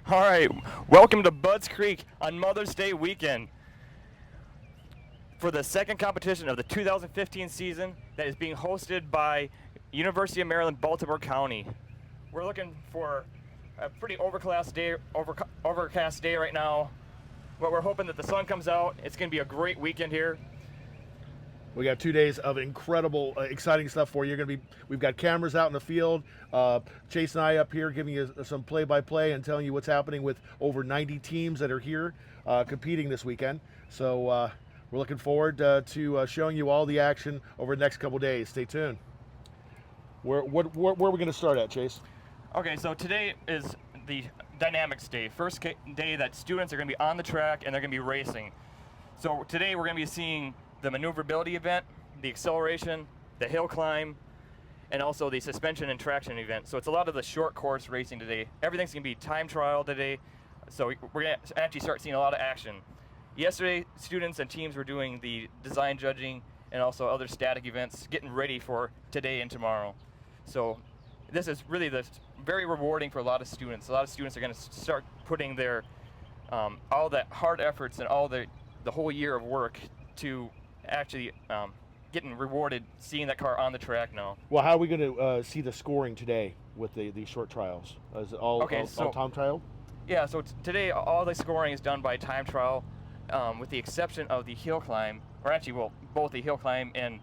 All right, welcome to Budds Creek on Mother's Day weekend for the second competition of the 2015 season that is being hosted by University of Maryland, Baltimore County. We're looking for a pretty overcast day right now, but we're hoping that the sun comes out. It's going to be a great weekend here. We got 2 days of incredible, exciting stuff for you. We've got cameras out in the field. Chase and I up here giving you some play-by-play and telling you what's happening with over 90 teams that are here competing this weekend. So we're looking forward to showing you all the action over the next couple days. Stay tuned. Where are we going to start at, Chase? Okay, so today is the dynamics day. First day that students are going to be on the track and they're going to be racing. So today we're going to be seeing the maneuverability event, the acceleration, the hill climb, and also the suspension and traction event. So it's a lot of the short course racing today. Everything's going to be time trial today, so we're going to actually start seeing a lot of action. Yesterday, students and teams were doing the design judging and also other static events, getting ready for today and tomorrow. So this is really very rewarding for a lot of students. A lot of students are going to start putting their all that hard efforts and all the whole year of work to actually getting rewarded seeing that car on the track now. Well, how are we going to see the scoring today with the short trials? Is it all time trial? Yeah, so today all the scoring is done by time trial, with the exception of the hill climb, or actually, well, both the hill climb and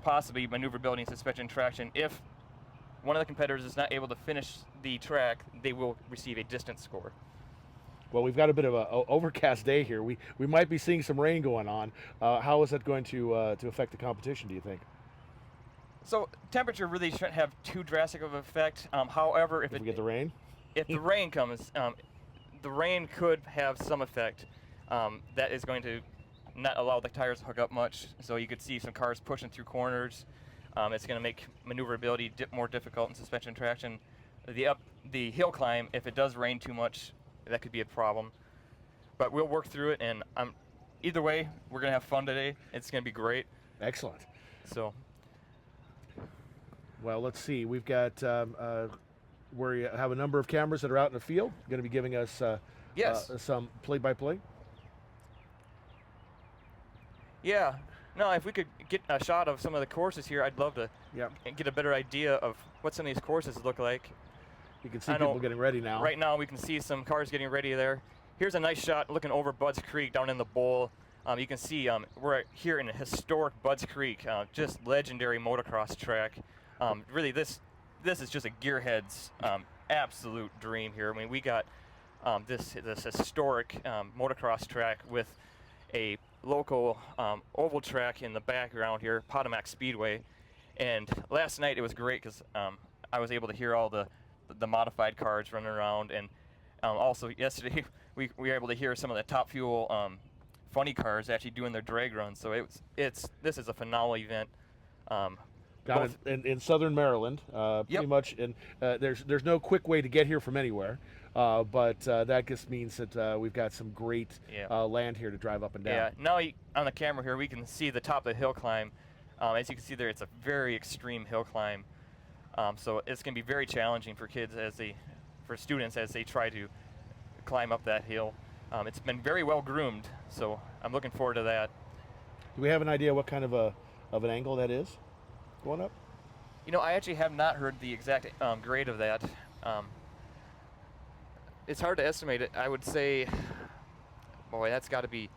possibly maneuverability and suspension traction. If one of the competitors is not able to finish the track, they will receive a distance score. Well, we've got a bit of an overcast day here. We might be seeing some rain going on. How is that going to affect the competition, do you think? So temperature really shouldn't have too drastic of an effect. However, if we get the rain? If the rain comes, the rain could have some effect. That is going to not allow the tires to hook up much, so you could see some cars pushing through corners. It's going to make maneuverability more difficult in suspension and traction. The hill climb, if it does rain too much, that could be a problem. But we'll work through it, and either way, we're going to have fun today. It's going to be great. Excellent. So, well, let's see. We've got we have a number of cameras that are out in the field, going to be giving us some play-by-play. Yeah. No, if we could get a shot of some of the courses here, I'd love to get a better idea of what some of these courses look like. You can see people getting ready now. Right now, we can see some cars getting ready there. Here's a nice shot looking over Budds Creek down in the bowl. You can see we're here in a historic Budds Creek, just legendary motocross track. Really, this is just a gearhead's absolute dream here. I mean, we got this historic motocross track with a local oval track in the background here, Potomac Speedway. And last night it was great because I was able to hear all the modified cars running around, and also yesterday we were able to hear some of the Top Fuel funny cars actually doing their drag runs. So this is a phenomenal event. Down in southern Maryland, pretty much. And there's no quick way to get here from anywhere, but that just means that we've got some great land here to drive up and down. Yeah. Now on the camera here, we can see the top of the hill climb. As you can see there, it's a very extreme hill climb. So it's going to be very challenging for kids for students as they try to climb up that hill. It's been very well groomed, so I'm looking forward to that. Do we have an idea what kind of an angle that is going up? You know, I actually have not heard the exact grade of that. It's hard to estimate it. I would say, boy, that's got to be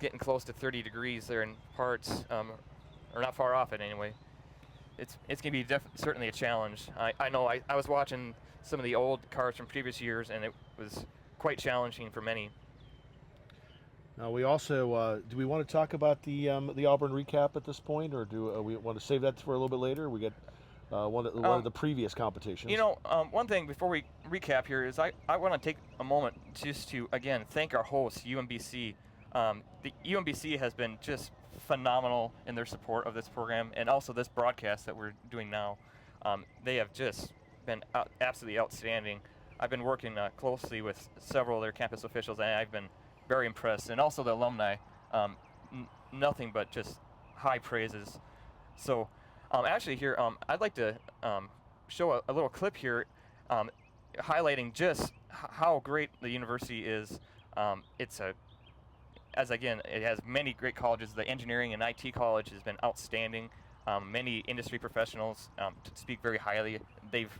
getting close to 30 degrees there in parts, or not far off it anyway. It's going to be certainly a challenge. I know I was watching some of the old cars from previous years, and it was quite challenging for many. Now we also do we want to talk about the Auburn recap at this point, or do we want to save that for a little bit later? We get one of the previous competitions. You know, one thing before we recap here is I want to take a moment just to again thank our hosts, UMBC. The UMBC has been just phenomenal in their support of this program and also this broadcast that we're doing now. They have just been absolutely outstanding. I've been working closely with several of their campus officials, and I've been very impressed, and also the alumni. Nothing but just high praises. So actually here, I'd like to show a little clip here highlighting just how great the university is. It has many great colleges. The engineering and IT college has been outstanding. Many industry professionals speak very highly. They've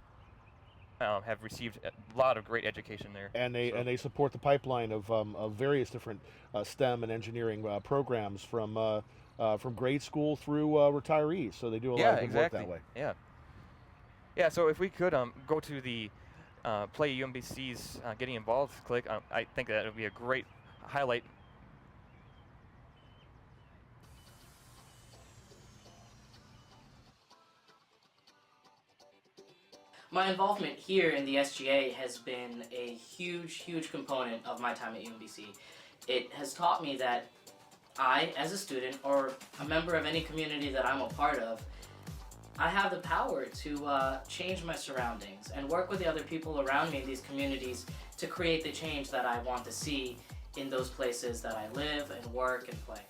have received a lot of great education there. And they support the pipeline of various different STEM and engineering programs from grade school through retirees. So they do a lot of good work that way. Yeah. Yeah. So if we could go to the Play UMBC's Getting Involved click, I think that would be a great highlight. My involvement here in the SGA has been a huge component of my time at UMBC. It has taught me that I, as a student or a member of any community that I'm a part of, I have the power to change my surroundings and work with the other people around me in these communities to create the change that I want to see in those places that I live and work and play.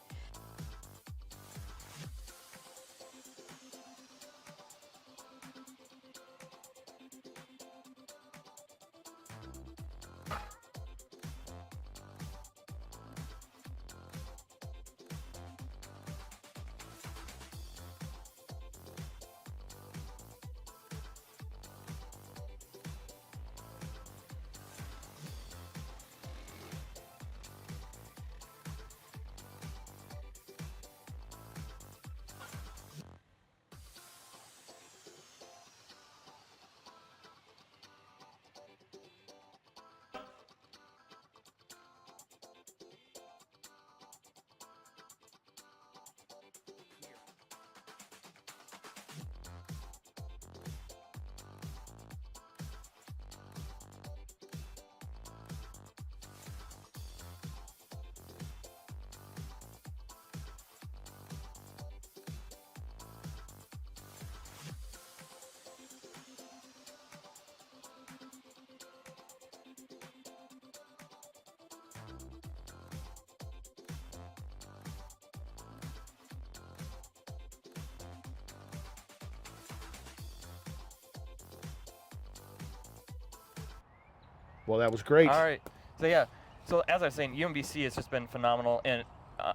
Well, that was great. All right. So yeah. So as I was saying, UMBC has just been phenomenal, and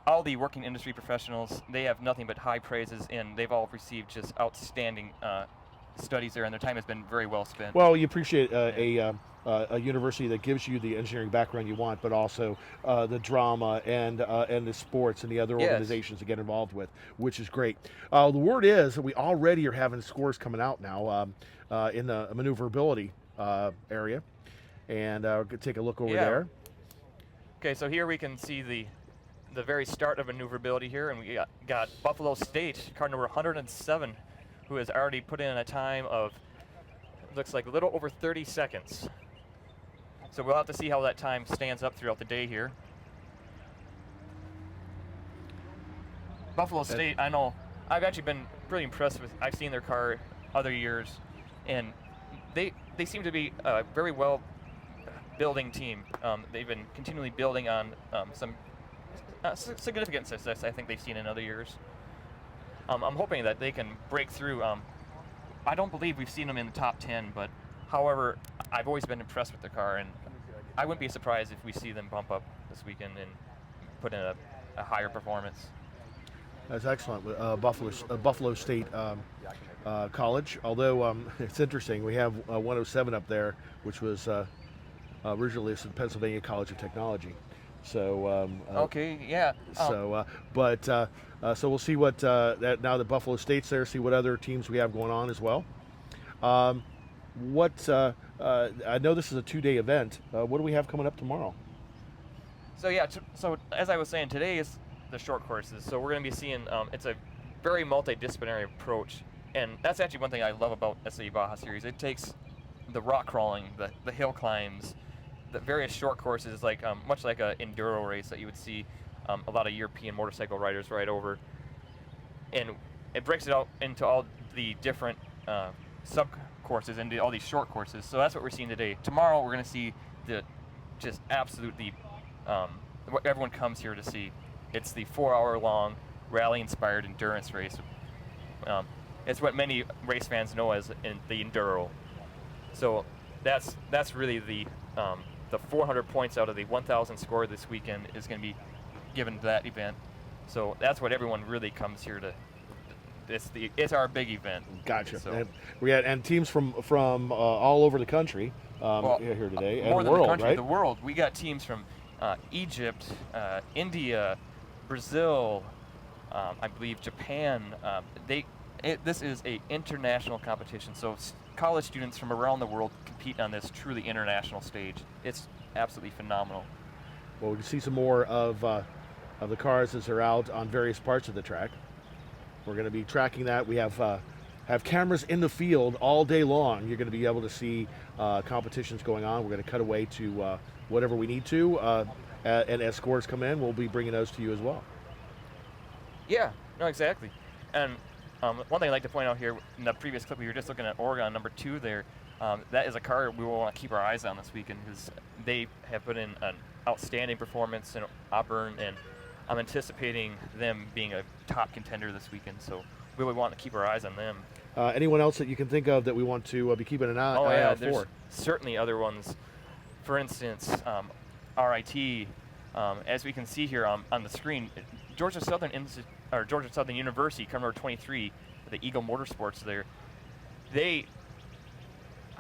all the working industry professionals, they have nothing but high praises, and they've all received just outstanding studies there, and their time has been very well spent. Well, you appreciate a university that gives you the engineering background you want, but also the drama and the sports and the other Yes. organizations to get involved with, which is great. The word is that we already are having scores coming out now in the maneuverability area, and we're going to take a look over Yeah. there. Okay, so here we can see the very start of maneuverability here, and we got Buffalo State, car number 107, who has already put in a time of, looks like a little over 30 seconds. So we'll have to see how that time stands up throughout the day here. Buffalo State, I know, I've actually been pretty impressed with, I've seen their car other years, and they seem to be a very well building team. They've been continually building on some significant success I think they've seen in other years. I'm hoping that they can break through. I don't believe we've seen them in the top 10, but however, I've always been impressed with the car, and I wouldn't be surprised if we see them bump up this weekend and put in a higher performance. That's excellent. Buffalo State College, although it's interesting, we have 107 up there, which was originally the Pennsylvania College of Technology. So Okay, yeah. so we'll see what that now that Buffalo State's there. See what other teams we have going on as well. I know this is a 2-day event. What do we have coming up tomorrow? So yeah, so as I was saying, today is the short courses. So we're going to be seeing, it's a very multidisciplinary approach, and that's actually one thing I love about SAE Baja Series. It takes the rock crawling, the hill climbs, the various short courses, like much like an enduro race that you would see a lot of European motorcycle riders ride over, and it breaks it out into all the different sub courses and all these short courses. So that's what we're seeing today. Tomorrow we're going to see the just absolutely what everyone comes here to see. It's the 4-hour-long rally-inspired endurance race. It's what many race fans know as the enduro. So that's really the 400 points out of the 1,000 score this weekend is going to be given to that event. So that's what everyone really comes here to. It's our big event. Gotcha. So, And we had teams from all over the country well, here today, more and than the world, the country, right? the world. We got teams from Egypt, India, Brazil, I believe Japan. This is a international competition, so college students from around the world compete on this truly international stage. It's absolutely phenomenal. Well, we can see some more of the cars as they're out on various parts of the track. We're going to be tracking that. We have cameras in the field all day long. You're going to be able to see competitions going on. We're going to cut away to whatever we need to, and as scores come in, we'll be bringing those to you as well. Yeah, no, exactly. And one thing I'd like to point out here, in the previous clip, we were just looking at Oregon, number 2 there. That is a car we will want to keep our eyes on this weekend because they have put in an outstanding performance in Auburn, and I'm anticipating them being a top contender this weekend. So we really want to keep our eyes on them. Anyone else that you can think of that we want to be keeping an eye out there's for? certainly other ones. For instance, RIT, as we can see here on the screen, Georgia Southern University, car number 23, the Eagle Motorsports there. They,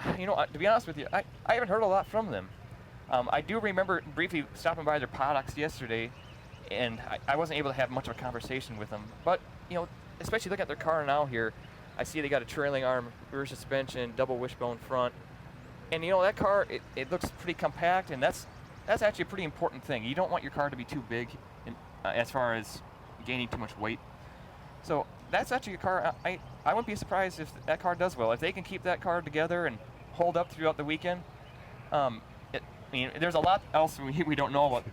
to be honest with you, I haven't heard a lot from them. I do remember briefly stopping by their paddocks yesterday, and I wasn't able to have much of a conversation with them. But, especially look at their car now here, I see they got a trailing arm, rear suspension, double wishbone front. And, that car, it looks pretty compact, and that's actually a pretty important thing. You don't want your car to be too big as far as gaining too much weight. So that's actually a car, I wouldn't be surprised if that car does well. If they can keep that car together and hold up throughout the weekend, there's a lot else we don't know about.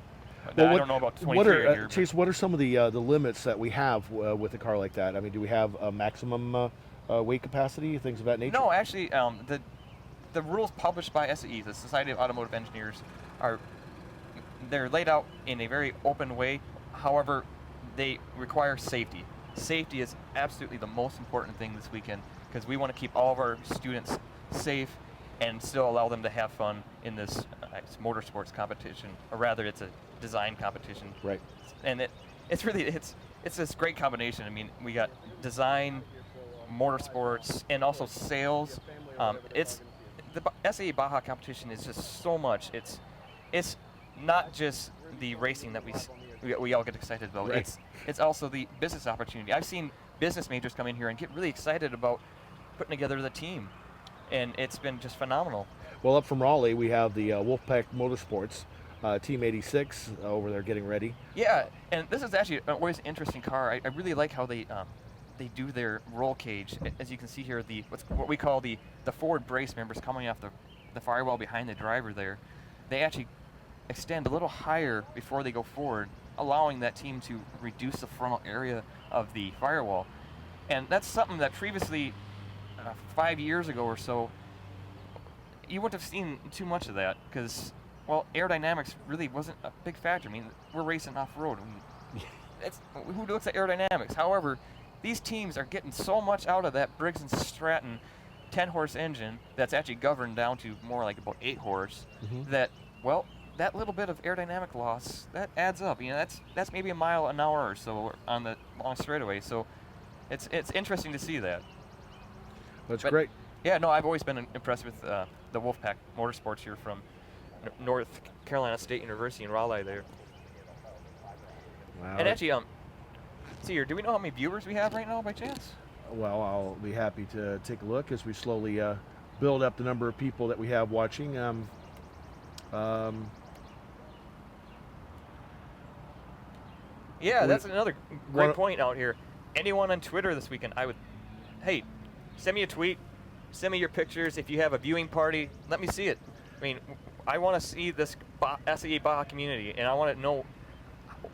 I don't know about 23 here. Chase, what are some of the limits that we have with a car like that? I mean, do we have a maximum weight capacity, things of that nature? No, actually, the rules published by SAE, the Society of Automotive Engineers, they're laid out in a very open way. However, they require safety. Safety is absolutely the most important thing this weekend because we want to keep all of our students safe and still allow them to have fun in this motorsports competition, or rather, it's a design competition. Right. And it's really it's this great combination. I mean, we got design, motorsports, and also sales. It's the SAE Baja competition is just so much. It's not just the racing that we all get excited about. Right. It's also the business opportunity. I've seen business majors come in here and get really excited about putting together the team, and it's been just phenomenal. Well, up from Raleigh, we have the Wolfpack Motorsports, Team 86 over there getting ready. Yeah, and this is actually always an interesting car. I really like how they do their roll cage. As you can see here, what we call the forward brace members coming off the firewall behind the driver there, they actually extend a little higher before they go forward, allowing that team to reduce the frontal area of the firewall. And that's something that previously, 5 years ago or so, you wouldn't have seen too much of that because, well, aerodynamics really wasn't a big factor. I mean, we're racing off-road. Who looks at aerodynamics? However, these teams are getting so much out of that Briggs and Stratton 10-horse engine that's actually governed down to more like about 8 horse, that, well, that little bit of aerodynamic loss, that adds up. You know, that's maybe a mile an hour or so on the long straightaway. So it's interesting to see that. That's great. Yeah, no, I've always been impressed with the Wolfpack Motorsports here from North Carolina State University in Raleigh there. Wow. And actually, see here, do we know how many viewers we have right now by chance? Well, I'll be happy to take a look as we slowly build up the number of people that we have watching. Yeah, that's another great point out here. Anyone on Twitter this weekend, hey, send me a tweet, send me your pictures. If you have a viewing party, let me see it. I mean, I want to see this SAE Baja community, and I want to know,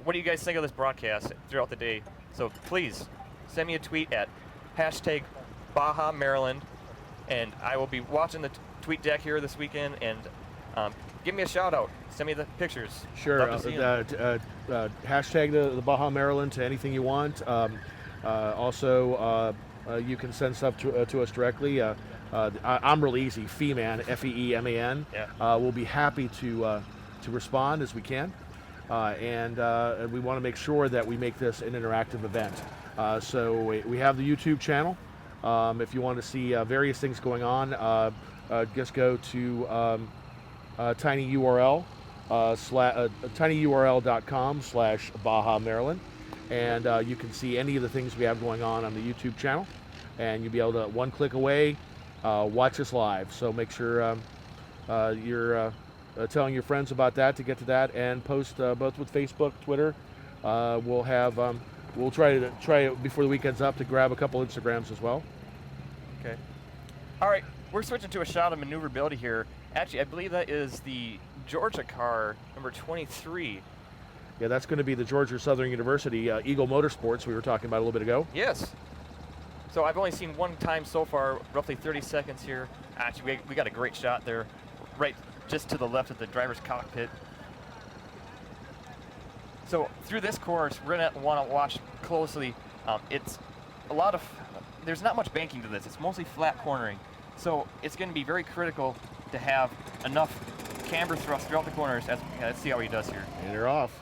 what do you guys think of this broadcast throughout the day? So please, send me a tweet at #Baja Maryland, and I will be watching the tweet deck here this weekend, and give me a shout out. Send me the pictures. Sure. Hashtag the Baja Maryland to anything you want. Also, you can send stuff to us directly. I'm really easy. Feeman, Feeman. Yeah. We'll be happy to respond as we can, and we want to make sure that we make this an interactive event. So we have the YouTube channel. If you want to see various things going on, just go to tinyurl.com/Baja Maryland, and you can see any of the things we have going on the YouTube channel, and you'll be able to one click away watch us live. So make sure you're telling your friends about that to get to that, and post both with Facebook, Twitter. We'll try before the weekend's up to grab a couple Instagrams as well. Okay. All right, we're switching to a shot of maneuverability here. Actually, I believe that is the Georgia car, number 23. Yeah, that's going to be the Georgia Southern University Eagle Motorsports we were talking about a little bit ago. Yes. So I've only seen one time so far, roughly 30 seconds here. Actually, we got a great shot there, right just to the left of the driver's cockpit. So through this course, we're going to want to watch closely. There's not much banking to this. It's mostly flat cornering. So it's going to be very critical to have enough camber thrust throughout the corners. Let's see how he does here. And they're off.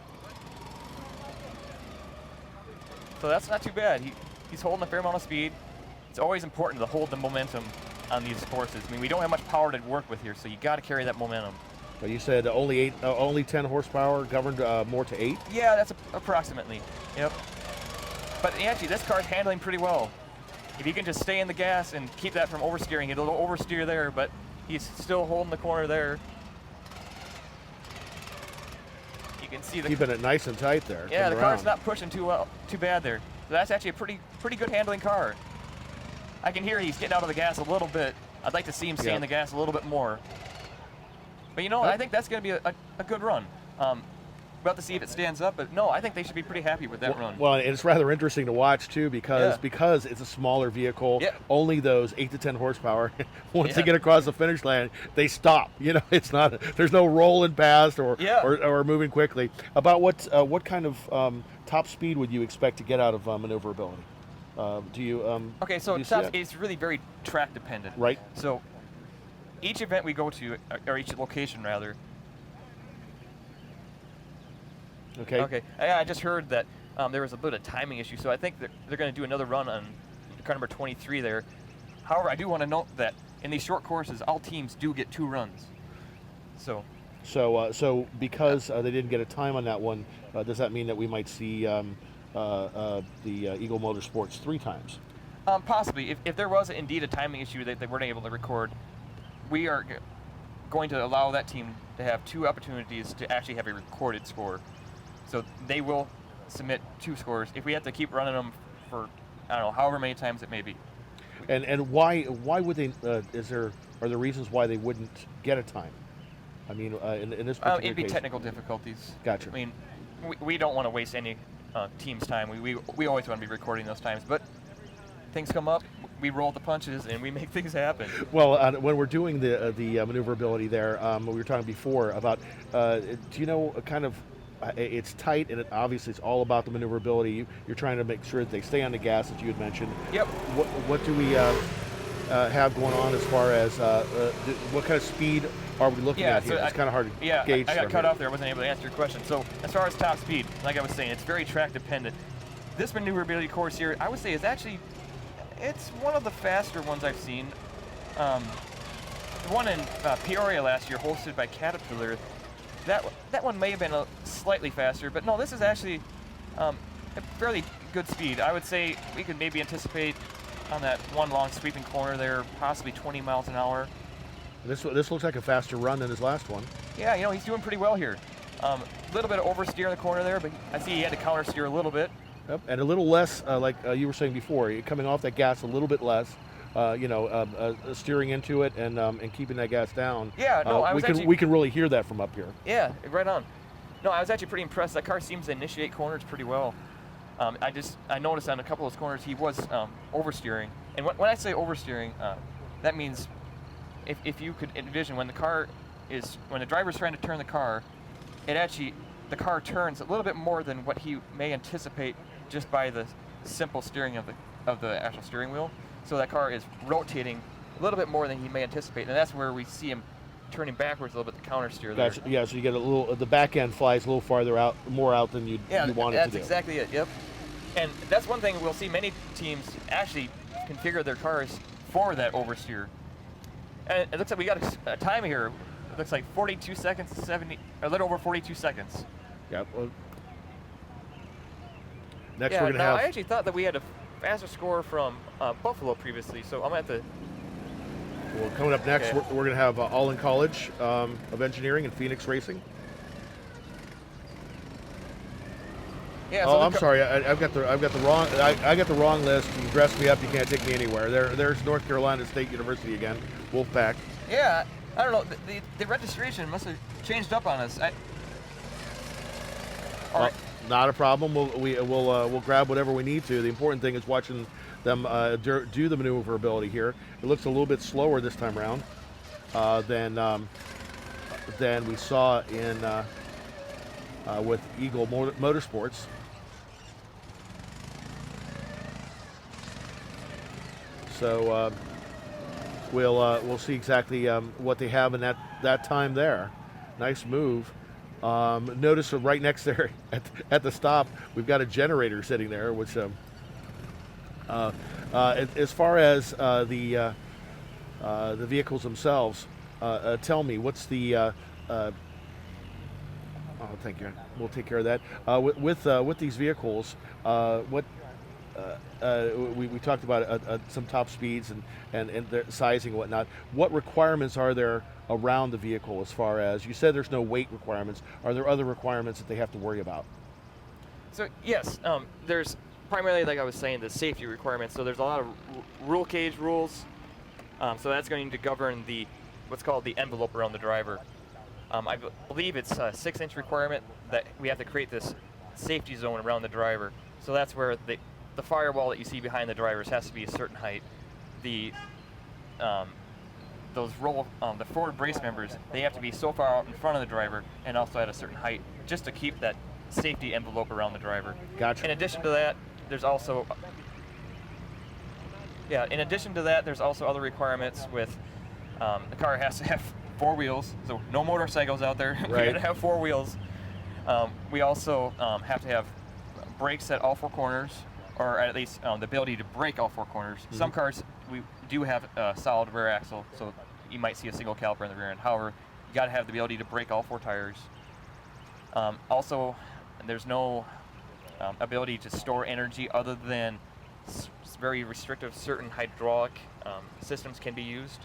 So that's not too bad. He's holding a fair amount of speed. It's always important to hold the momentum on these courses. I mean, we don't have much power to work with here, so you got to carry that momentum. Well, you said only 10 horsepower, governed more to 8? Yeah, that's approximately. Yep. But actually, this car's handling pretty well. If he can just stay in the gas and keep that from oversteering, it'll oversteer there, but he's still holding the corner there. You can see keeping it nice and tight there. Yeah, the car's not pushing too bad there. So that's actually a pretty good handling car. I can hear he's getting out of the gas a little bit. I'd like to see him stay in the gas a little bit more. But you know, I think that's going to be a good run. We'll have to see if it stands up, but no, I think they should be pretty happy with that run. Well, and it's rather interesting to watch too, because it's a smaller vehicle. Yeah. Only those 8 to 10 horsepower. Once they get across the finish line, they stop. You know, it's not. There's no rolling past or moving quickly. About what kind of top speed would you expect to get out of maneuverability? Okay, so top speed is really very track dependent. Right. So each event we go to, or each location rather. Okay. Okay. I just heard that there was a bit of timing issue, so I think they're going to do another run on car number 23 there. However, I do want to note that in these short courses, all teams do get 2 runs. So because they didn't get a time on that one, does that mean that we might see the Eagle Motorsports 3 times? Possibly. If there was indeed a timing issue that they weren't able to record, we are going to allow that team to have 2 opportunities to actually have a recorded score. So they will submit 2 scores if we have to keep running them for, I don't know, however many times it may be. And why would they? Are there reasons why they wouldn't get a time? I mean, in this particular it'd be case, technical difficulties. Gotcha. I mean, we don't want to waste any team's time. We always want to be recording those times, but things come up, we roll the punches, and we make things happen. Well, when we're doing the maneuverability there, we were talking before about, do you know, kind of, it's tight, and obviously it's all about the maneuverability. You're trying to make sure that they stay on the gas, as you had mentioned. Yep. What do we have going on as far as what kind of speed are we looking at here? It's kind of hard to gauge. I got cut off there. I wasn't able to answer your question. So as far as top speed, like I was saying, it's very track dependent. This maneuverability course here, I would say, is actually, it's one of the faster ones I've seen. The one in Peoria last year, hosted by Caterpillar, that one may have been slightly faster, but no, this is actually a fairly good speed. I would say we could maybe anticipate on that one long sweeping corner there, possibly 20 miles an hour. This looks like a faster run than his last one. Yeah, you know, he's doing pretty well here. A little bit of oversteer in the corner there, but I see he had to counter steer a little bit. Yep, and a little less, like you were saying before, coming off that gas a little bit less. Steering into it and keeping that gas down. Yeah, no, we can really hear that from up here. Yeah, right on. No, I was actually pretty impressed. That car seems to initiate corners pretty well. I noticed on a couple of those corners he was oversteering. And when I say oversteering, that means if you could envision when the driver's trying to turn the car, the car turns a little bit more than what he may anticipate just by the simple steering of the actual steering wheel. So that car is rotating a little bit more than he may anticipate, and that's where we see him turning backwards a little bit to counter steer there. Yeah, so you get a little, the back end flies a little farther out, more out than you want it to do. That's exactly it, yep. And that's one thing we'll see many teams actually configure their cars for that oversteer. And it looks like we got a time here. It looks like 42 seconds, a little over 42 seconds. Yeah. Well, next we're going to have... I actually thought that we had a faster score from Buffalo previously, so I'm going to have to... Well, coming up next, we're going to have All in College of Engineering and Phoenix Racing. Yeah, so I'm sorry, I got the wrong list. You dressed me up. You can't take me anywhere. There's North Carolina State University again, Wolfpack. Yeah, I don't know. The registration must have changed up on us. All right. Not a problem. We'll grab whatever we need to. The important thing is watching them do the maneuverability here. It looks a little bit slower this time around than we saw in with Eagle Motorsports. So we'll see exactly what they have in that time there. Nice move. Notice right next there at the stop, we've got a generator sitting there, which as far as the vehicles themselves, tell me what's the oh, thank you. We'll take care of that. With these vehicles, what we talked about some top speeds and their sizing and whatnot. What requirements are there around the vehicle as far as, you said there's no weight requirements. Are there other requirements that they have to worry about? So yes, there's primarily, like I was saying, the safety requirements. So there's a lot of rule cage rules. So that's going to govern what's called the envelope around the driver. I believe it's a 6-inch requirement that we have to create this safety zone around the driver. So that's where the firewall that you see behind the drivers has to be a certain height. The forward brace members, they have to be so far out in front of the driver and also at a certain height, just to keep that safety envelope around the driver. Gotcha. In addition to that, there's also other requirements with The car has to have 4 wheels, so no motorcycles out there. We Right. gotta have 4 wheels. We also have to have brakes at all 4 corners, or at least the ability to brake all 4 corners. Some cars, we do have a solid rear axle, so you might see a single caliper in the rear end. However, you gotta have the ability to brake all 4 tires. Also, there's no ability to store energy other than very restrictive. Certain hydraulic systems can be used.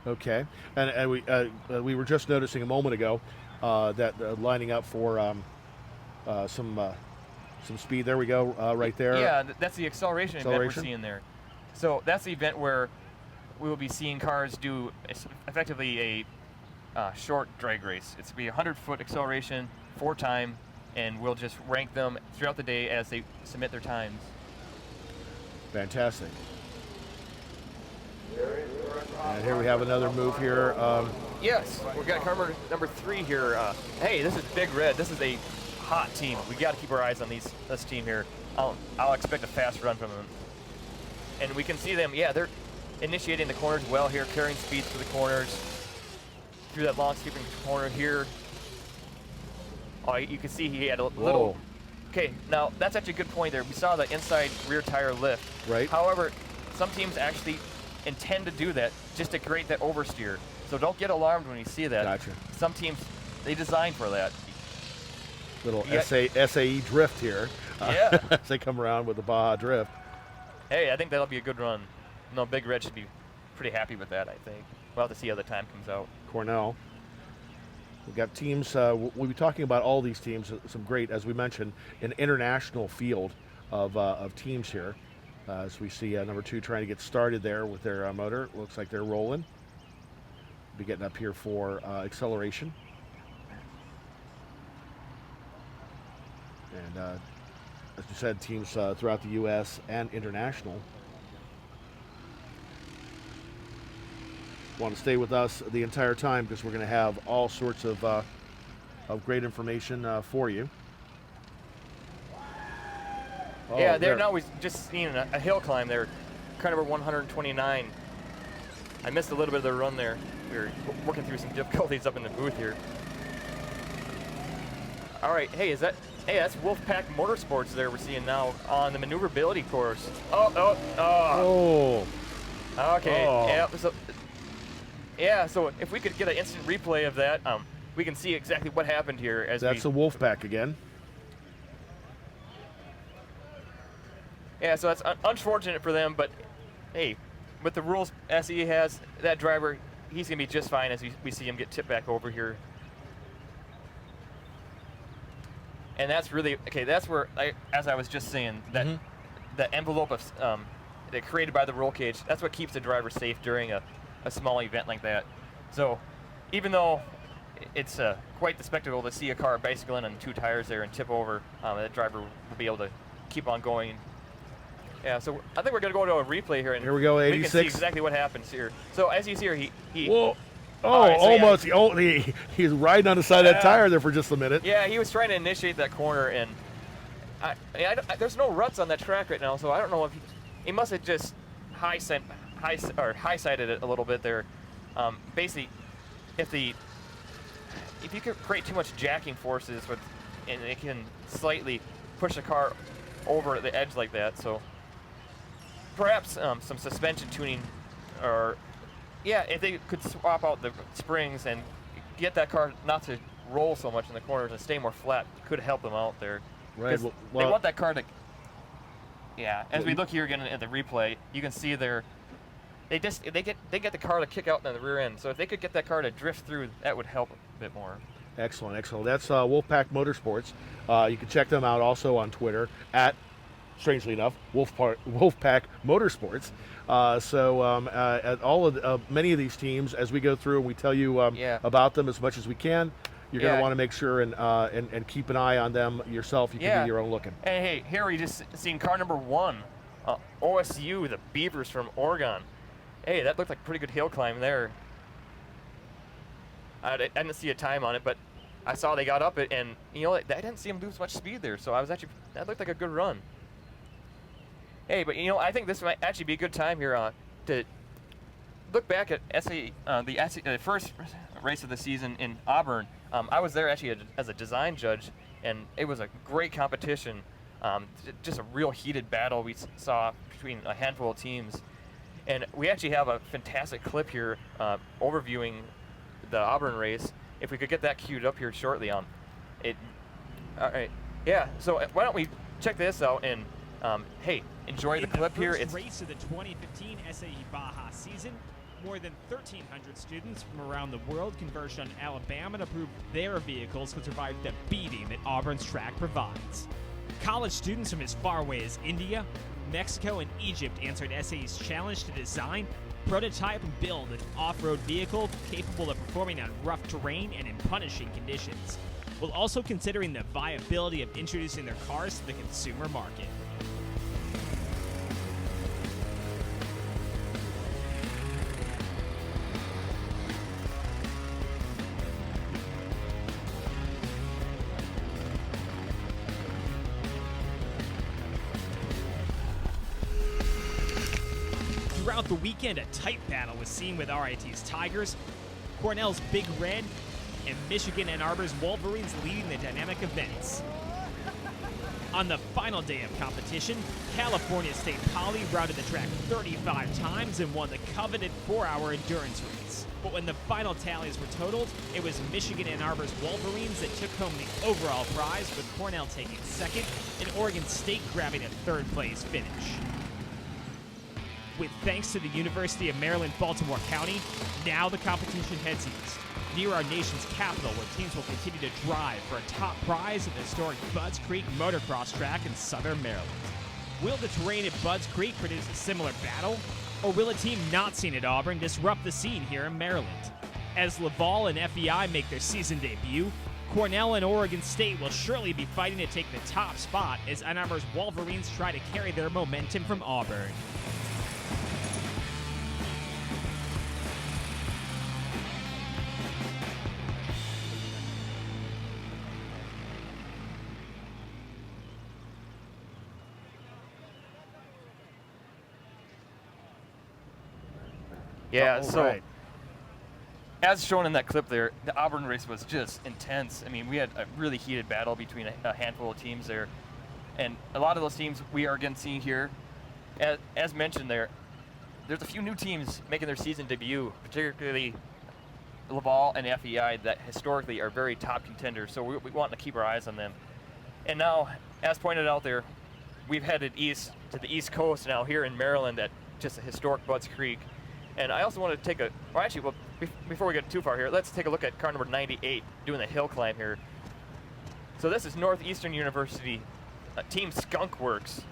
Okay, and we were just noticing a moment ago that lining up for some speed. There we go, right there. Yeah, that's the acceleration event we're Acceleration. seeing there. So that's the event where we will be seeing cars do effectively a short drag race. It's going to be a 100-foot acceleration, 4 time, and we'll just rank them throughout the day as they submit their times. Fantastic. And here we have another move here. Yes, we've got car number 3 here. Hey, this is Big Red. This is a hot team. We got to keep our eyes on this team here. I'll expect a fast run from them. And we can see them. Yeah, they're initiating the corners well here, carrying speeds through the corners, through that long sweeping corner here. Oh, you can see he had a little. Whoa. Okay, now that's actually a good point there. We saw the inside rear tire lift. Right. However, some teams actually intend to do that just to create that oversteer. So don't get alarmed when you see that. Gotcha. Some teams, they design for that. Little Yeah. SAE drift here. Yeah. As they come around with the Baja drift. Hey, I think that'll be a good run. No, Big Red should be pretty happy with that, I think. We'll have to see how the time comes out. Cornell. We've got teams, we'll be talking about all these teams, some great, as we mentioned, an international field of teams here. As we see number 2 trying to get started there with their motor. Looks like they're rolling. Be getting up here for acceleration. And as you said, teams throughout the U.S. and international. Want to stay with us the entire time because we're going to have all sorts of great information for you. Oh, Yeah, there now we've just seen a hill climb there, car number 129. I missed a little bit of the run there. We were working through some difficulties up in the booth here. All right, hey, that's Wolfpack Motorsports there we're seeing now on the maneuverability course. Oh. Okay, Oh. so if we could get an instant replay of that, we can see exactly what happened here as That's the Wolfpack again. Yeah, so that's unfortunate for them, but hey, with the rules SE has, that driver, he's going to be just fine as we see him get tipped back over here. And that's really, okay, that's where, as I was just saying, that the envelope of that created by the roll cage, that's what keeps the driver safe during a small event like that. So even though it's quite the spectacle to see a car bicycling on 2 tires there and tip over, that driver will be able to keep on going. Yeah, so I think we're going to go to a replay here. And here we go, 86. We can see exactly what happens here. So as you see here, he Whoa. Oh, right, so yeah. almost. He's riding on the side of that tire there for just a minute. Yeah, he was trying to initiate that corner, and there's no ruts on that track right now, so I don't know if he must have just high-sided it a little bit there. Basically, if you could create too much jacking forces, and it can slightly push the car over the edge like that, so perhaps some suspension tuning, or if they could swap out the springs and get that car not to roll so much in the corners and stay more flat, could help them out there. Right. Well, they want that car to. Yeah. As we look here again at the replay, you can see they get the car to kick out in the rear end. So if they could get that car to drift through, that would help a bit more. Excellent, excellent. That's Wolfpack Motorsports. You can check them out also on Twitter at, strangely enough, Wolfpack Motorsports. At all of many of these teams, as we go through and we tell you about them as much as we can, you're going to want to make sure and keep an eye on them yourself. You can do your own looking. And hey, here we just seen car number 1, OSU, the Beavers from Oregon. Hey, that looked like a pretty good hill climb there. I didn't see a time on it, but I saw they got up it, and I didn't see them lose much speed there. So that looked like a good run. Hey, but I think this might actually be a good time here to look back at the first race of the season in Auburn, I was there actually as a design judge, and it was a great competition. Just a real heated battle we saw between a handful of teams. And we actually have a fantastic clip here overviewing the Auburn race. If we could get that queued up here shortly. All right. Yeah, so why don't we check this out and, hey, enjoy the clip here. It's race of the 2015 SAE Baja season. More than 1,300 students from around the world converged on Alabama to prove their vehicles could survive the beating that Auburn's track provides. College students from as far away as India, Mexico, and Egypt answered SAE's challenge to design, prototype, and build an off-road vehicle capable of performing on rough terrain and in punishing conditions, while also considering the viability of introducing their cars to the consumer market. Throughout the weekend, a tight battle was seen with RIT's Tigers, Cornell's Big Red, and Michigan Ann Arbor's Wolverines leading the dynamic events. On the final day of competition, California State Poly routed the track 35 times and won the coveted 4-hour endurance race. But when the final tallies were totaled, it was Michigan Ann Arbor's Wolverines that took home the overall prize, with Cornell taking second and Oregon State grabbing a third-place finish. With thanks to the University of Maryland, Baltimore County, now the competition heads east, near our nation's capital, where teams will continue to drive for a top prize at the historic Budds Creek motocross track in southern Maryland. Will the terrain at Budds Creek produce a similar battle, or will a team not seen at Auburn disrupt the scene here in Maryland? As Laval and FEI make their season debut, Cornell and Oregon State will surely be fighting to take the top spot as Ann Arbor's Wolverines try to carry their momentum from Auburn. Yeah, so right. as shown in that clip there, the Auburn race was just intense. I mean, we had a really heated battle between a handful of teams there. And a lot of those teams we are again seeing here, as mentioned there's a few new teams making their season debut, particularly Laval and FEI, that historically are very top contenders. So we want to keep our eyes on them. And now, as pointed out there, we've headed east to the East Coast now here in Maryland at just a historic Budds Creek. And I also want to take before we get too far here, let's take a look at car number 98 doing the hill climb here. So this is Northeastern University, Team Skunk Works.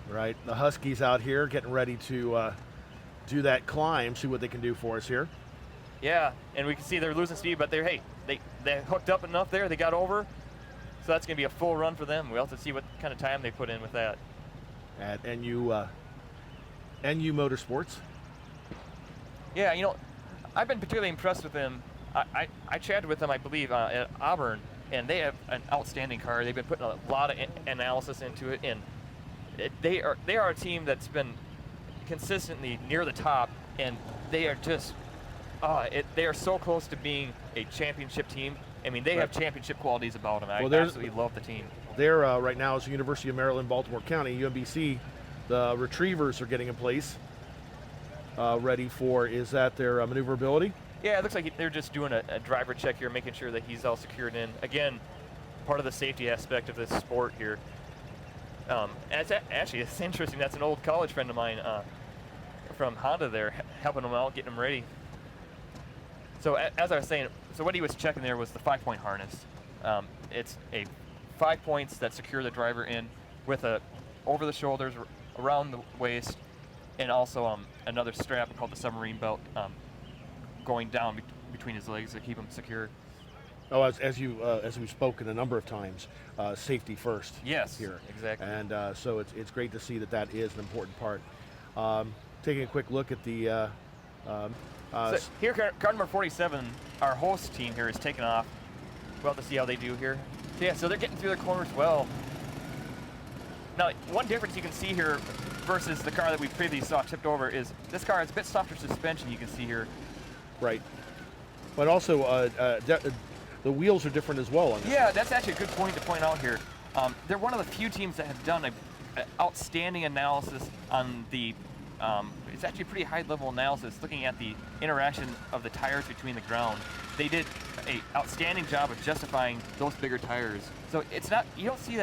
Right, the Huskies out here getting ready to do that climb, see what they can do for us here. Yeah, and we can see they're losing speed, but they hooked up enough there, they got over. So that's going to be a full run for them. We'll have to see what kind of time they put in with that. At NU Motorsports. Yeah, you know, I've been particularly impressed with them. I chatted with them, I believe, at Auburn, and they have an outstanding car. They've been putting a lot of analysis into it, and they are a team that's been consistently near the top, and they are just they are so close to being a championship team. I mean, they have championship qualities about them. I absolutely love the team. They're right now is the University of Maryland, Baltimore County, UMBC. The Retrievers are getting in place. Ready for, is that their maneuverability? Yeah, it looks like they're just doing a driver check here, making sure that he's all secured in. Again, part of the safety aspect of this sport here. And it's interesting, that's an old college friend of mine from Honda there, helping them out, getting them ready. So as I was saying, so what he was checking there was the 5-point harness. It's 5 points that secure the driver in with a over the shoulders, around the waist, and also another strap called the submarine belt going down between his legs to keep him secure. Oh, as we've spoken a number of times, safety first. Yes, here exactly. And so it's great to see that is an important part. Taking a quick look at the. So here, car number 47, our host team here is taking off. We'll have to see how they do here. So yeah, so they're getting through the corners well. Now, one difference you can see here versus the car that we previously saw tipped over is this car has a bit softer suspension, you can see here. Right. But also, the wheels are different as well on this. Yeah, that's actually a good point to point out here. They're one of the few teams that have done an outstanding analysis on the, it's actually a pretty high level analysis looking at the interaction of the tires between the ground. They did an outstanding job of justifying those bigger tires. So it's not, you don't see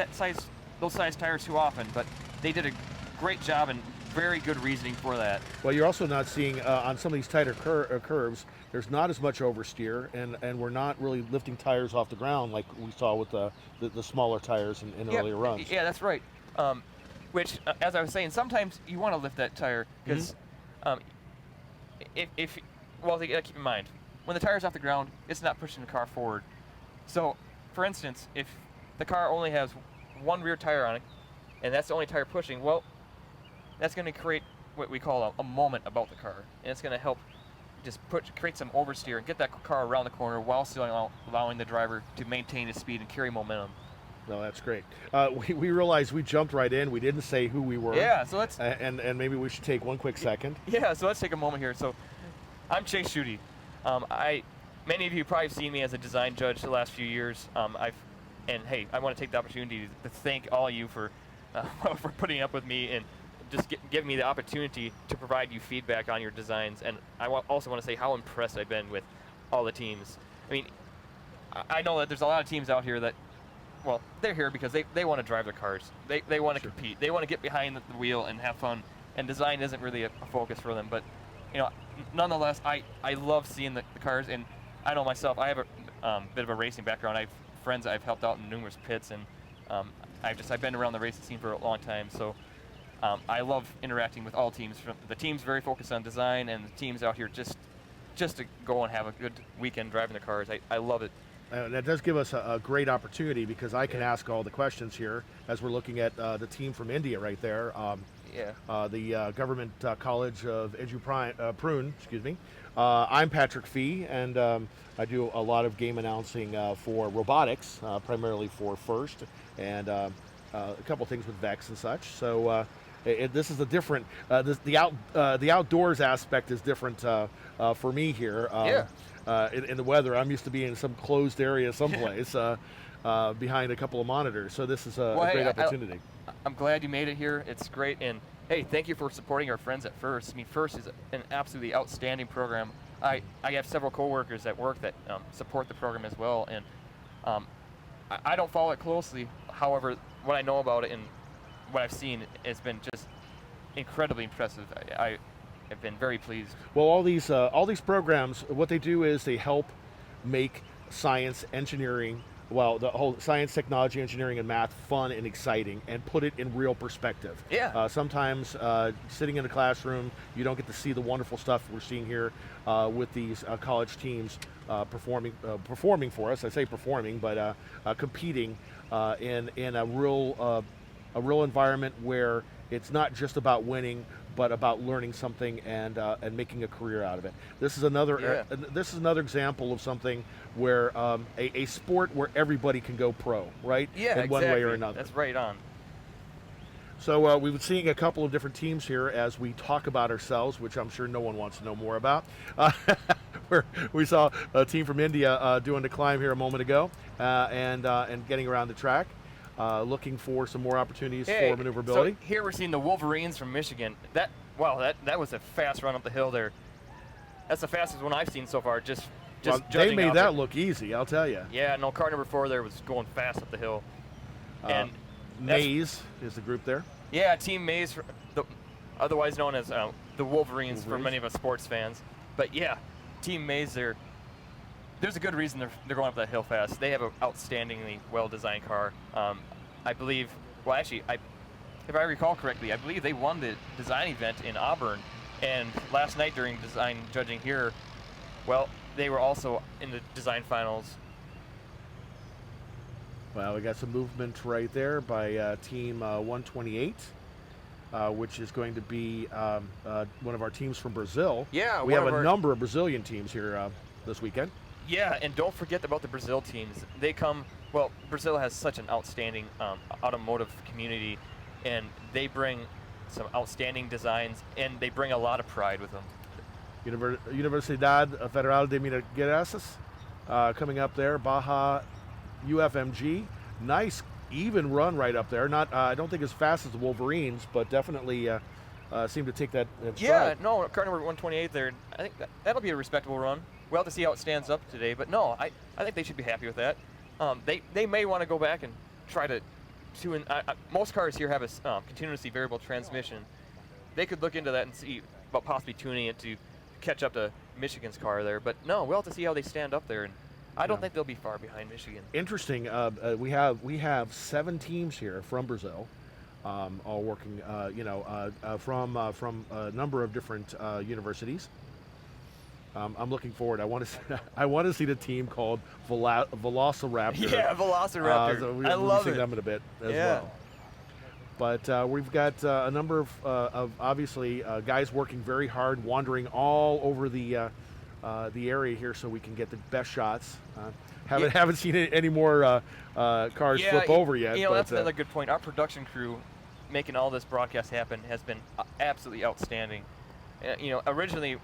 those size tires too often, but they did a great job and very good reasoning for that. Well, you're also not seeing on some of these tighter curves, there's not as much oversteer, and we're not really lifting tires off the ground like we saw with the smaller tires in earlier runs. Yeah, that's right. Which, as I was saying, sometimes you want to lift that tire because well, you gotta keep in mind, when the tire's off the ground, it's not pushing the car forward. So, for instance, if the car only has one rear tire on it, and that's the only tire pushing, well, that's going to create what we call a moment about the car, and it's going to help just create some oversteer and get that car around the corner while still allowing the driver to maintain his speed and carry momentum. No, that's great. We realized we jumped right in. We didn't say who we were. Yeah, so let's... and maybe we should take one quick second. Yeah, so let's take a moment here. So, I'm Chase Schutte. Many of you probably have seen me as a design judge the last few years. And hey, I want to take the opportunity to thank all of you for putting up with me and just give me the opportunity to provide you feedback on your designs. And I also want to say how impressed I've been with all the teams. I mean, I know that there's a lot of teams out here that, well, they're here because they want to drive their cars. They want to compete. They want to get behind the wheel and have fun. And design isn't really a focus for them. But, nonetheless, I love seeing the cars. And I know myself, I have a bit of a racing background. I have friends I've helped out in numerous pits, and I've been around the racing scene for a long time. So I love interacting with all teams. The team's very focused on design, and the teams out here just to go and have a good weekend driving the cars. I love it. That does give us a great opportunity because I can ask all the questions here as we're looking at the team from India right there. The Government College of Prune, excuse me. I'm Patrick Fee, and I do a lot of game announcing for robotics, primarily for FIRST, and a couple things with VEX and such. So this is a different, the outdoors aspect is different for me here. In the weather, I'm used to being in some closed area someplace behind a couple of monitors. So this is a great opportunity. I'm glad you made it here. It's great. And hey, thank you for supporting our friends at FIRST. I mean, FIRST is an absolutely outstanding program. I have several coworkers at work that support the program as well. And I don't follow it closely. However, what I know about it and what I've seen has been just incredibly impressive. I've been very pleased. Well, all these programs, what they do is they help make science, engineering, the whole science, technology, engineering, and math fun and exciting, and put it in real perspective. Yeah. Sometimes sitting in a classroom, you don't get to see the wonderful stuff we're seeing here with these college teams performing for us. I say performing, but competing in a real environment where it's not just about winning, but about learning something and making a career out of it. This is another example of something where a sport where everybody can go pro, right? Yeah, in one way or another. That's right on. So we've been seeing a couple of different teams here as we talk about ourselves, which I'm sure no one wants to know more about. Where we saw a team from India doing the climb here a moment ago and getting around the track. Looking for some more opportunities for maneuverability. So here we're seeing the Wolverines from Michigan. That was a fast run up the hill there. That's the fastest one I've seen so far. They made that look easy, I'll tell you. Yeah, no, car number 4 there was going fast up the hill. And Maze is the group there. Yeah, Team Maze, otherwise known as the Wolverines for many of us sports fans. But yeah, Team Maze there. There's a good reason they're going up that hill fast. They have an outstandingly well-designed car. I believe, if I recall correctly, I believe they won the design event in Auburn. And last night during design judging here, well, they were also in the design finals. Well, we got some movement right there by team 128, which is going to be one of our teams from Brazil. Yeah, we have a number of Brazilian teams here this weekend. Yeah, and don't forget about the Brazil teams. Brazil has such an outstanding automotive community, and they bring some outstanding designs, and they bring a lot of pride with them. Universidad Federal de Minas Gerais, coming up there. Baja UFMG, nice even run right up there. Not, I don't think as fast as the Wolverines, but definitely seem to take that stride. Yeah, no, car number 128 there. I think that'll be a respectable run. We'll have to see how it stands up today, but no, I think they should be happy with that. They may want to go back and try to tune. Most cars here have a continuously variable transmission. They could look into that and see about possibly tuning it to catch up to Michigan's car there. But no, we'll have to see how they stand up there, and I don't think they'll be far behind Michigan. Interesting. We have 7 teams here from Brazil, all working. From a number of different universities. I'm looking forward. I want to see the team called Velociraptor. Yeah, Velociraptor. So I love see it. them in a bit as well. But we've got a number of obviously guys working very hard, wandering all over the area here, so we can get the best shots. Haven't seen any more cars flip over yet. You know, that's another good point. Our production crew making all this broadcast happen has been absolutely outstanding. You know, originally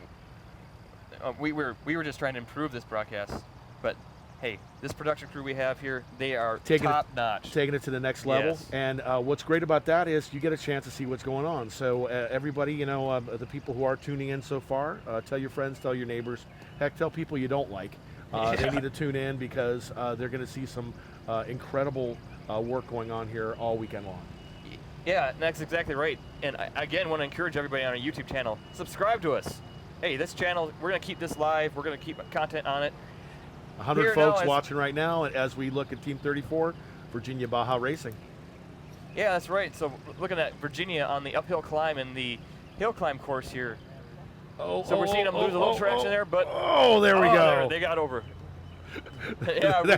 we were just trying to improve this broadcast, but hey, this production crew we have here, they are top notch. Taking it to the next level. Yes. And what's great about that is you get a chance to see what's going on. So everybody, you know, the people who are tuning in so far, tell your friends, tell your neighbors, heck, tell people you don't like. They need to tune in because they're going to see some incredible work going on here all weekend long. Yeah, that's exactly right. And I again want to encourage everybody on our YouTube channel, subscribe to us. Hey, this channel, we're going to keep this live. We're going to keep content on it. 100 folks watching right now as we look at Team 34, Virginia Baja Racing. Yeah, that's right. So looking at Virginia on the uphill climb and the hill climb course here. So we're seeing them lose a little traction there, but there we go. They got over. Yeah.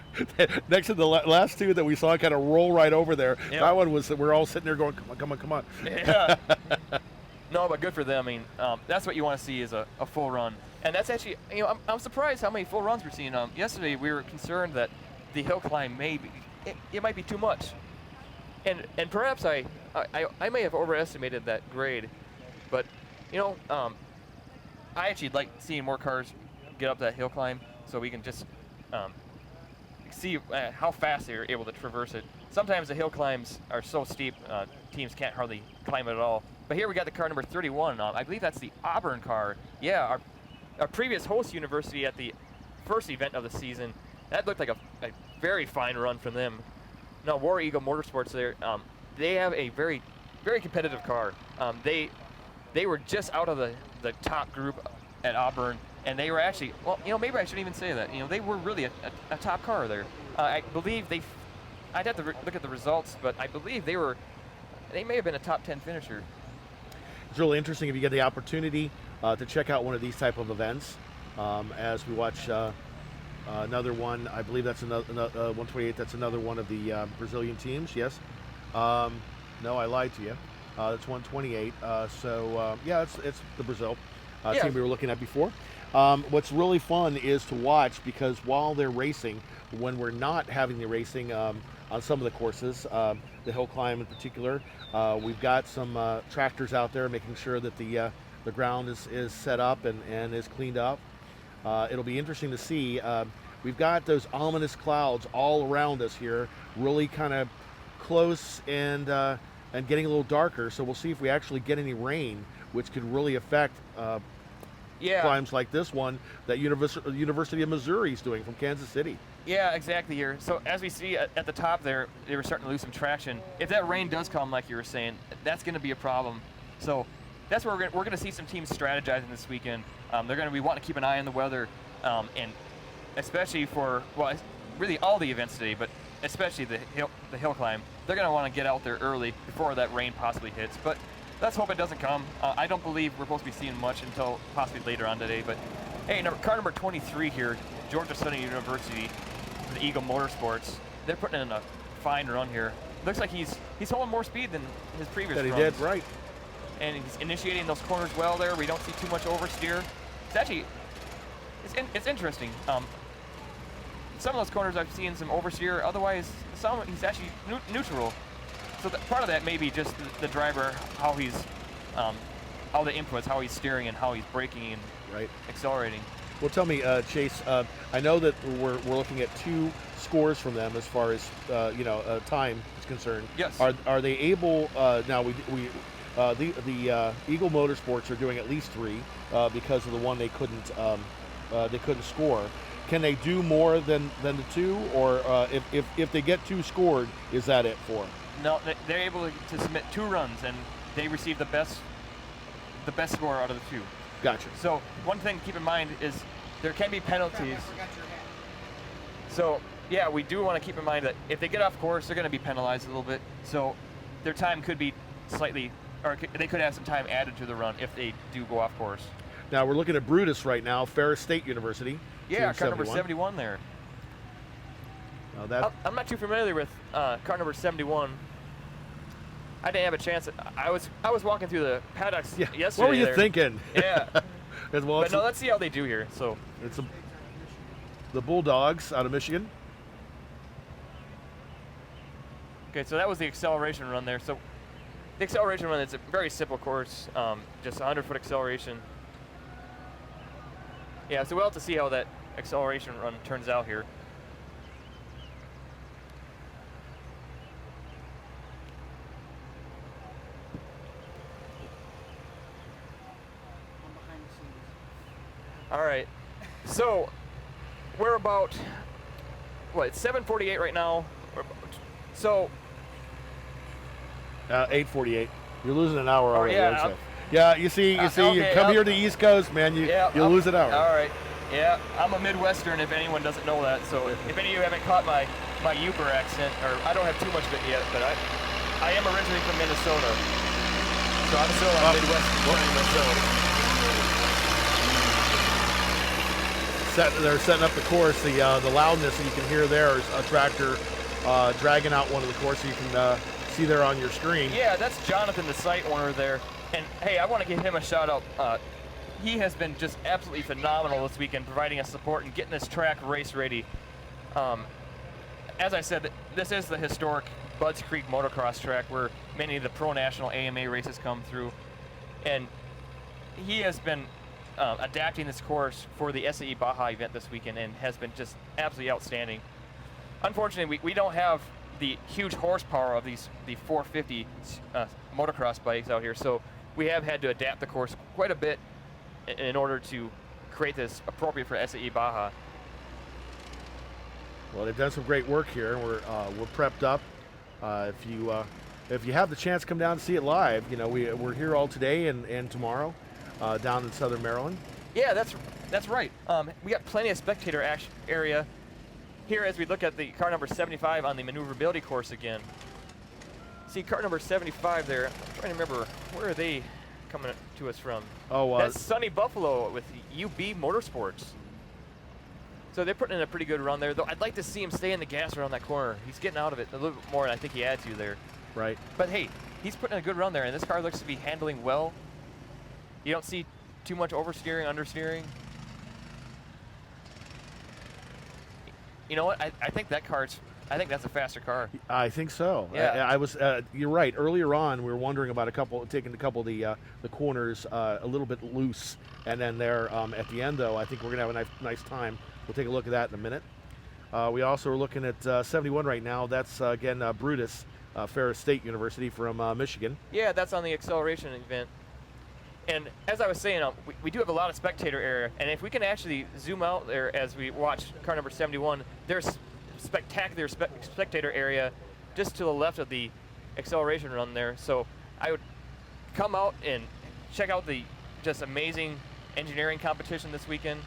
Next to the last two that we saw kind of roll right over there. Yep. That one was, we're all sitting there going, come on. Yeah. No, but good for them. I mean, that's what you want to see is a full run. And that's actually, you know, I'm surprised how many full runs we're seeing. Yesterday we were concerned that the hill climb it might be too much. And perhaps I may have overestimated that grade. But, you know, I actually like seeing more cars get up that hill climb so we can just see how fast they're able to traverse it. Sometimes the hill climbs are so steep, teams can't hardly climb it at all. But here we got the car number 31. I believe that's the Auburn car. Yeah, our previous host university at the first event of the season. That looked like a very fine run from them. Now, War Eagle Motorsports there, they have a very, very competitive car. They were just out of the top group at Auburn, and they were actually, well, you know, maybe I shouldn't even say that. You know, they were really a top car there. I believe I'd have to look at the results, but I believe they may have been a top 10 finisher. It's really interesting if you get the opportunity to check out one of these type of events as we watch another one. I believe that's another 128. That's another one of the Brazilian teams. Yes. No, I lied to you. That's 128. Yeah, it's the Brazil team we were looking at before. What's really fun is to watch because while they're racing, when we're not having the racing on some of the courses, the hill climb in particular, we've got some tractors out there making sure that the ground is set up and is cleaned up. It'll be interesting to see. We've got those ominous clouds all around us here, really kind of close and getting a little darker. So we'll see if we actually get any rain, which could really affect climbs like this one that University of Missouri is doing from Kansas City. Yeah, exactly here. So as we see at the top there, they were starting to lose some traction. If that rain does come, like you were saying, that's going to be a problem. So that's where we're going to see some teams strategizing this weekend. They're going to be wanting to keep an eye on the weather, and especially for, well, really all the events today, but especially the hill climb. They're going to want to get out there early before that rain possibly hits. But let's hope it doesn't come. I don't believe we're supposed to be seeing much until possibly later on today. But hey, car number 23 here, Georgia Southern University, the Eagle Motorsports. They're putting in a fine run here. Looks like he's holding more speed than his previous runs. That he did, right. And he's initiating those corners well there. We don't see too much oversteer. It's actually, it's interesting. Some of those corners I've seen some oversteer. Otherwise, he's actually neutral. So part of that may be just the driver, how he's, all the inputs, how he's steering and how he's braking and Right. accelerating. Well, tell me, Chase. I know that we're looking at 2 scores from them as far as time is concerned. Yes. Are they able? Now the Eagle Motorsports are doing at least 3 because of the one they couldn't score. Can they do more than the 2, or if they get 2 scored, is that it for them? No, they're able to submit 2 runs, and they receive the best score out of the 2. Gotcha. So one thing to keep in mind is there can be penalties. So yeah, we do want to keep in mind that if they get off course, they're going to be penalized a little bit. So their time could be slightly, or they could have some time added to the run if they do go off course. Now we're looking at Brutus right now, Ferris State University. Yeah, Team car number 71 there. Now that I'm not too familiar with car number 71. I didn't have a chance. I was walking through the paddocks yesterday. What were you there. thinking? Yeah. Well, But no, let's see how they do here. So it's the Bulldogs out of Michigan. okay, so that was the acceleration run there. So the acceleration run is a very simple course, just 100-foot acceleration. Yeah, so we'll have to see how that acceleration run turns out here. All right, so we're about, it's 7:48 right now. So 8:48. You're losing an hour already. yeah, I'd say. Yeah, you see, okay, you come here to the East Coast, man. You'll lose an hour. All right. Yeah, I'm a Midwestern. If anyone doesn't know that, so if any of you haven't caught my Uber accent, or I don't have too much of it yet, but I am originally from Minnesota, so I'm still a Midwestern. They're setting up the course. The loudness that you can hear there is a tractor dragging out one of the course. So you can see there on your screen. Yeah, that's Jonathan, the site owner there. And hey, I want to give him a shout out. He has been just absolutely phenomenal this weekend, providing us support and getting this track race ready. As I said, this is the historic Budds Creek motocross track where many of the Pro National AMA races come through. And he has been adapting this course for the SAE Baja event this weekend and has been just absolutely outstanding. Unfortunately, we don't have the huge horsepower of the 450 motocross bikes out here, so we have had to adapt the course quite a bit in order to create this appropriate for SAE Baja. Well, they've done some great work here. We're prepped up. If you have the chance to come down and see it live, we're here all today and tomorrow down in Southern Maryland. Yeah, that's right. We got plenty of spectator area here as we look at the car number 75 on the maneuverability course again. See car number 75 there. I'm trying to remember, where are they coming to us from? Oh, that's Sunny Buffalo with UB Motorsports. So they're putting in a pretty good run there, though I'd like to see him stay in the gas around that corner. He's getting out of it a little bit more than I think he had to there. Right. But hey, he's putting in a good run there, and this car looks to be handling well. You don't see too much oversteering, understeering. You know what? I think that's a faster car. I think so. Yeah. I was. You're right. Earlier on, we were wondering about taking a couple of the corners a little bit loose, and then there at the end, though, I think we're gonna have a nice time. We'll take a look at that in a minute. We also are looking at 71 right now. That's again Brutus, Ferris State University from Michigan. Yeah, that's on the acceleration event. And as I was saying, we do have a lot of spectator area, and if we can actually zoom out there as we watch car number 71, there's spectacular spectator area just to the left of the acceleration run there. So I would come out and check out the just amazing engineering competition this weekend.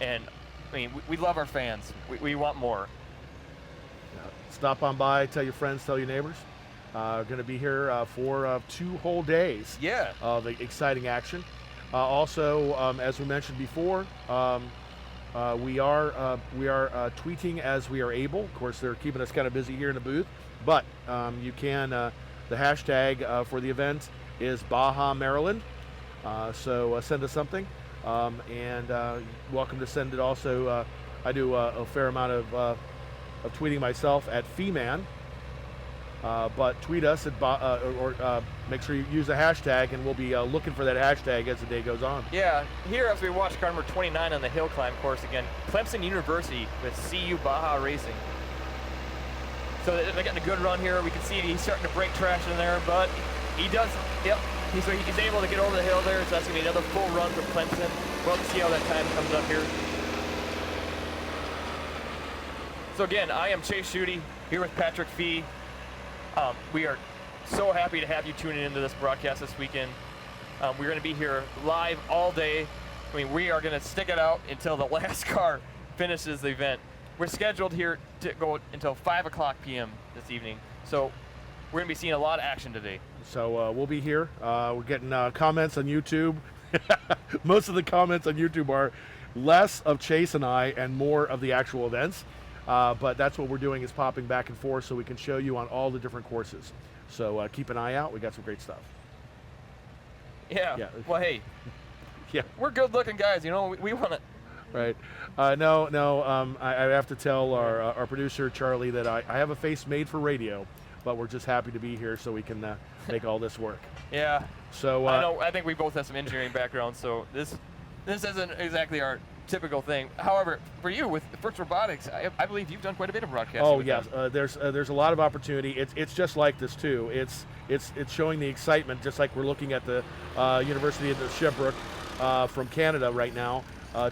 And I mean, we love our fans. We want more. Stop on by, tell your friends, tell your neighbors. Going to be here for 2 whole days of exciting action. Also, as we mentioned before, we are tweeting as we are able. Of course, they're keeping us kind of busy here in the booth, but you can. The hashtag for the event is Baja Maryland. So send us something, and welcome to send it. Also, I do a fair amount of tweeting myself at Feeman. But tweet us or make sure you use the hashtag, and we'll be looking for that hashtag as the day goes on. Yeah, here as we watch car number 29 on the hill climb course again, Clemson University with CU Baja Racing. So they're getting a good run here. We can see he's starting to break traction there, but he does, yep. He's able to get over the hill there, so that's going to be another full run from Clemson. We'll have to see how that time comes up here. So again, I am Chase Schutte here with Patrick Fee. We are so happy to have you tuning into this broadcast this weekend. We're going to be here live all day. I mean, we are going to stick it out until the last car finishes the event. We're scheduled here to go until 5 o'clock p.m. this evening. So we're going to be seeing a lot of action today. So we'll be here. We're getting comments on YouTube. Most of the comments on YouTube are less of Chase and I and more of the actual events. But that's what we're doing, is popping back and forth so we can show you on all the different courses. So keep an eye out. We got some great stuff. Yeah. Well, hey. Yeah. We're good-looking guys. You know, we want to. Right. No. I have to tell our producer Charlie that I have a face made for radio, but we're just happy to be here so we can make all this work. Yeah. So I know. I think we both have some engineering background, so this isn't exactly our typical thing. However, for you with First Robotics, I believe you've done quite a bit of broadcasting. Oh yes, there's a lot of opportunity. It's just like this too. It's showing the excitement, just like we're looking at the University of the Sherbrooke from Canada right now.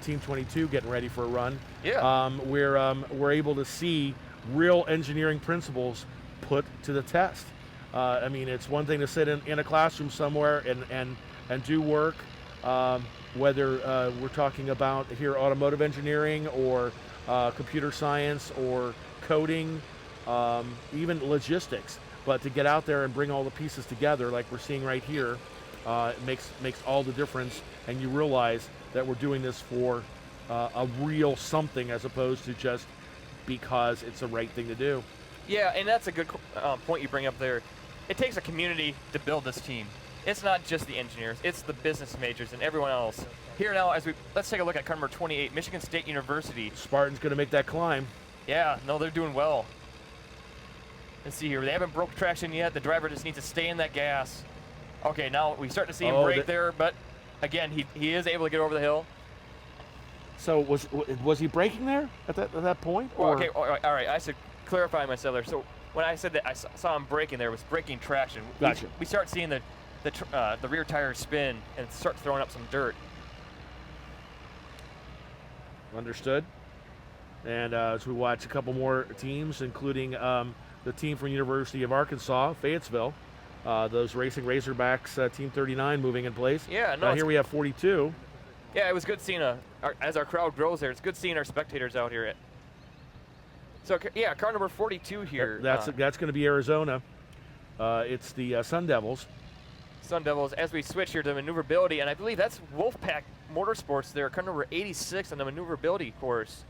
Team 22 getting ready for a run. Yeah. We're able to see real engineering principles put to the test. I mean, it's one thing to sit in a classroom somewhere and do work. Whether we're talking about here automotive engineering or computer science or coding, even logistics. But to get out there and bring all the pieces together like we're seeing right here, it makes all the difference, and you realize that we're doing this for a real something as opposed to just because it's the right thing to do. Yeah, and that's a good point you bring up there. It takes a community to build this team. It's not just the engineers, it's the business majors and everyone else. Here now, let's take a look at car number 28, Michigan State University. Spartan's going to make that climb. Yeah, no, they're doing well. Let's see here, they haven't broke traction yet. The driver just needs to stay in that gas. Okay, now we start to see him brake there, but again, he is able to get over the hill. So was he braking there at that point? Well, okay, all right, I should clarify myself there. So when I said that I saw him braking there, it was braking traction. Gotcha. We start seeing the rear tires spin and start throwing up some dirt. Understood. And as we watch a couple more teams, including the team from University of Arkansas, Fayetteville, those Racing Razorbacks, Team 39 moving in place. Yeah, no. Here we have 42. Yeah, it was good seeing as our crowd grows there. It's good seeing our spectators out here. So yeah, car number 42 here. That's going to be Arizona. It's the Sun Devils. Sun Devils, as we switch here to maneuverability, and I believe that's Wolfpack Motorsports there, car number 86 on the maneuverability course.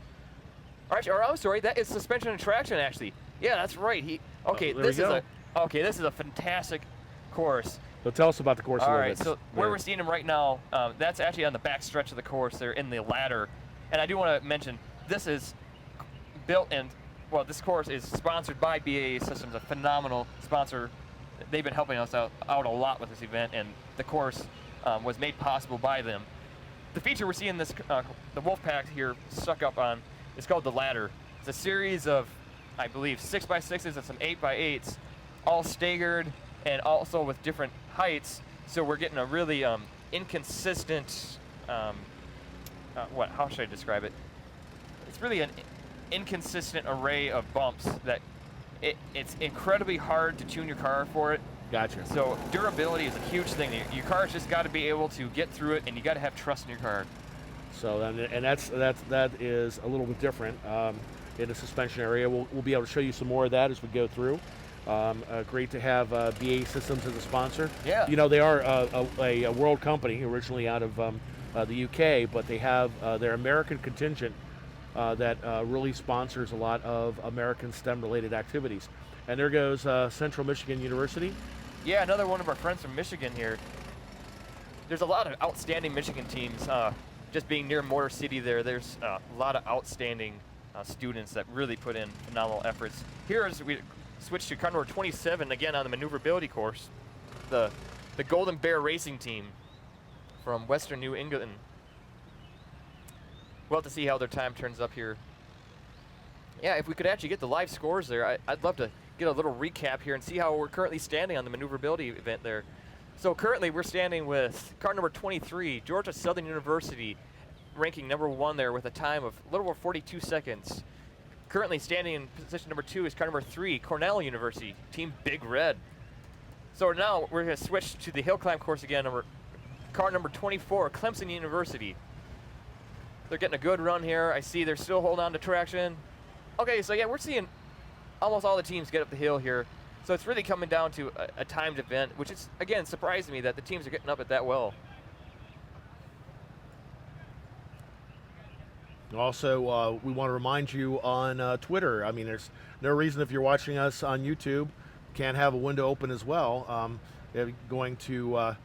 I'm sorry, that is suspension and traction actually. Yeah, that's right. This is a fantastic course. So tell us about the course a little bit. So where we're seeing him right now, that's actually on the back stretch of the course there in the ladder. And I do want to mention, this is built and, well, this course is sponsored by BAE Systems, a phenomenal sponsor. They've been helping us out a lot with this event, and the course was made possible by them. The feature we're seeing the Wolfpack here stuck up on is called the ladder. It's a series of, I believe, 6x6s and some 8x8s, all staggered and also with different heights. So we're getting a really inconsistent, how should I describe it? It's really an inconsistent array of bumps that it's incredibly hard to tune your car for it. Gotcha. So durability is a huge thing. Your car's just got to be able to get through it, and you got to have trust in your car. So that is a little bit different in the suspension area. We'll be able to show you some more of that as we go through. Great to have BAE Systems as a sponsor. Yeah. You know, they are a world company originally out of the UK, but they have their American contingent that really sponsors a lot of American STEM-related activities. And there goes Central Michigan University. Yeah, another one of our friends from Michigan here. There's a lot of outstanding Michigan teams. Just being near Motor City there's a lot of outstanding students that really put in phenomenal efforts. Here as we switch to car number 27 again on the maneuverability course. The Golden Bear Racing Team from Western New England. We'll have to see how their time turns up here. Yeah, if we could actually get the live scores there, I'd love to get a little recap here and see how we're currently standing on the maneuverability event there. So currently we're standing with car number 23, Georgia Southern University, ranking number 1 there with a time of a little over 42 seconds. Currently standing in position number 2 is car number 3, Cornell University, Team Big Red. So now we're going to switch to the hill climb course again. Car number 24, Clemson University. They're getting a good run here. I see they're still holding on to traction. Okay, so yeah, we're seeing almost all the teams get up the hill here. So it's really coming down to a timed event, which is, again, surprising me that the teams are getting up it that well. Also, we want to remind you on Twitter. I mean, there's no reason if you're watching us on YouTube, can't have a window open as well. Going to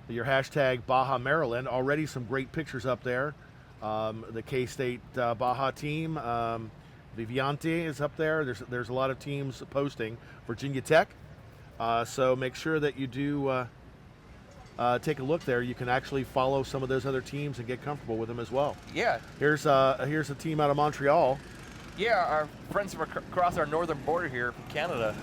your hashtag Baja Maryland, already some great pictures up there. The K-State Baja team, Viviante is up there. There's a lot of teams posting. Virginia Tech. So make sure that you do take a look there. You can actually follow some of those other teams and get comfortable with them as well. Yeah. Here's a team out of Montreal. Yeah, our friends from across our northern border here from Canada.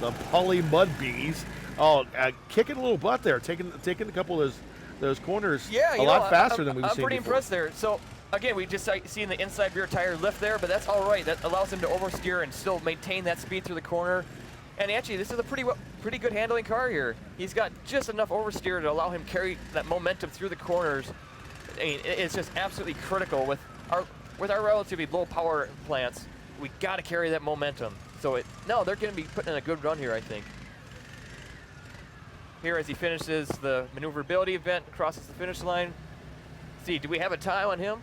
The Poly Mud Bees. Oh, kicking a little butt there, taking a couple of those corners a lot faster than we've seen I'm pretty before. impressed there. So again, we just seen the inside rear tire lift there, but that's all right. That allows him to oversteer and still maintain that speed through the corner. And actually, this is a pretty good handling car here. He's got just enough oversteer to allow him carry that momentum through the corners. I mean, it's just absolutely critical with our relatively low power plants. We got to carry that momentum. So they're going to be putting in a good run here, I think. Here as he finishes the maneuverability event, crosses the finish line. See, do we have a time on him?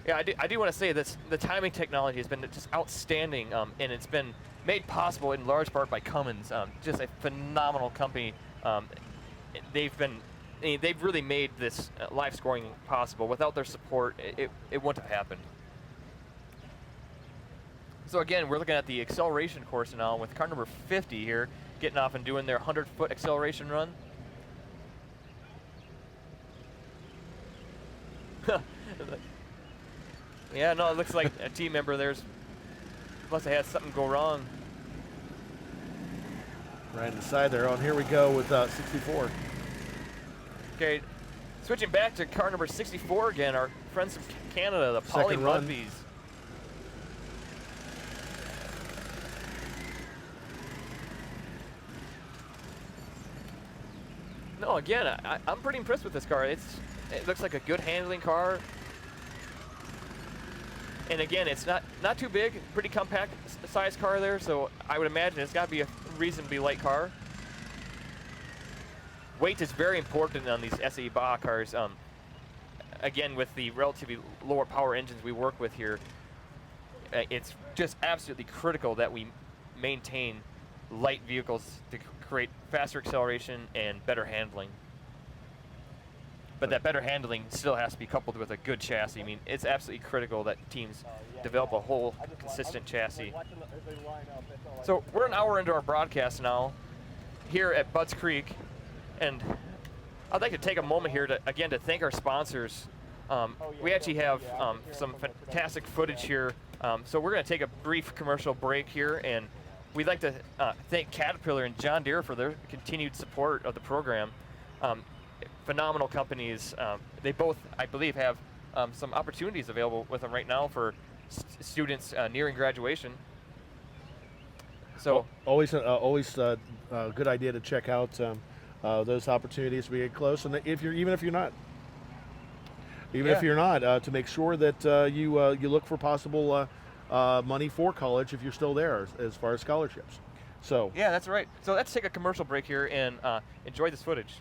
Yeah, I do want to say this, the timing technology has been just outstanding, and it's been made possible in large part by Cummins, just a phenomenal company. They've really made this live scoring possible. Without their support, it wouldn't have happened. So again, we're looking at the acceleration course now with car number 50 here, getting off and doing their 100-foot acceleration run. Yeah, no, it looks like a team member must have had something go wrong. Right inside there. Oh, here we go with 64. Okay, switching back to car number 64 again, our friends from Canada, the Poly Mudbees. No, again, I'm pretty impressed with this car. It looks like a good handling car. And again, it's not too big, pretty compact size car there, so I would imagine it's got to be a reasonably light car. Weight is very important on these SAE Baja cars. Again, with the relatively lower power engines we work with here, it's just absolutely critical that we maintain light vehicles to create faster acceleration and better handling. But that better handling still has to be coupled with a good chassis. I mean, it's absolutely critical that teams develop a whole consistent chassis. So we're an hour into our broadcast now here at Budds Creek, and I'd like to take a moment here to thank our sponsors. We actually have some fantastic footage here. So we're going to take a brief commercial break here, and we'd like to thank Caterpillar and John Deere for their continued support of the program. Phenomenal companies. They both, I believe, have some opportunities available with them right now for students nearing graduation. So always a good idea to check out those opportunities as we get close, and if you're not, to make sure that you look for possible money for college if you're still there as far as scholarships. So yeah, that's right. So let's take a commercial break here and enjoy this footage.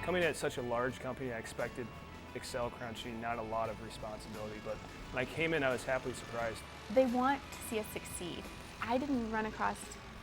Coming at such a large company, I expected Excel crunching, not a lot of responsibility, but when I came in, I was happily surprised. They want to see us succeed. I didn't run across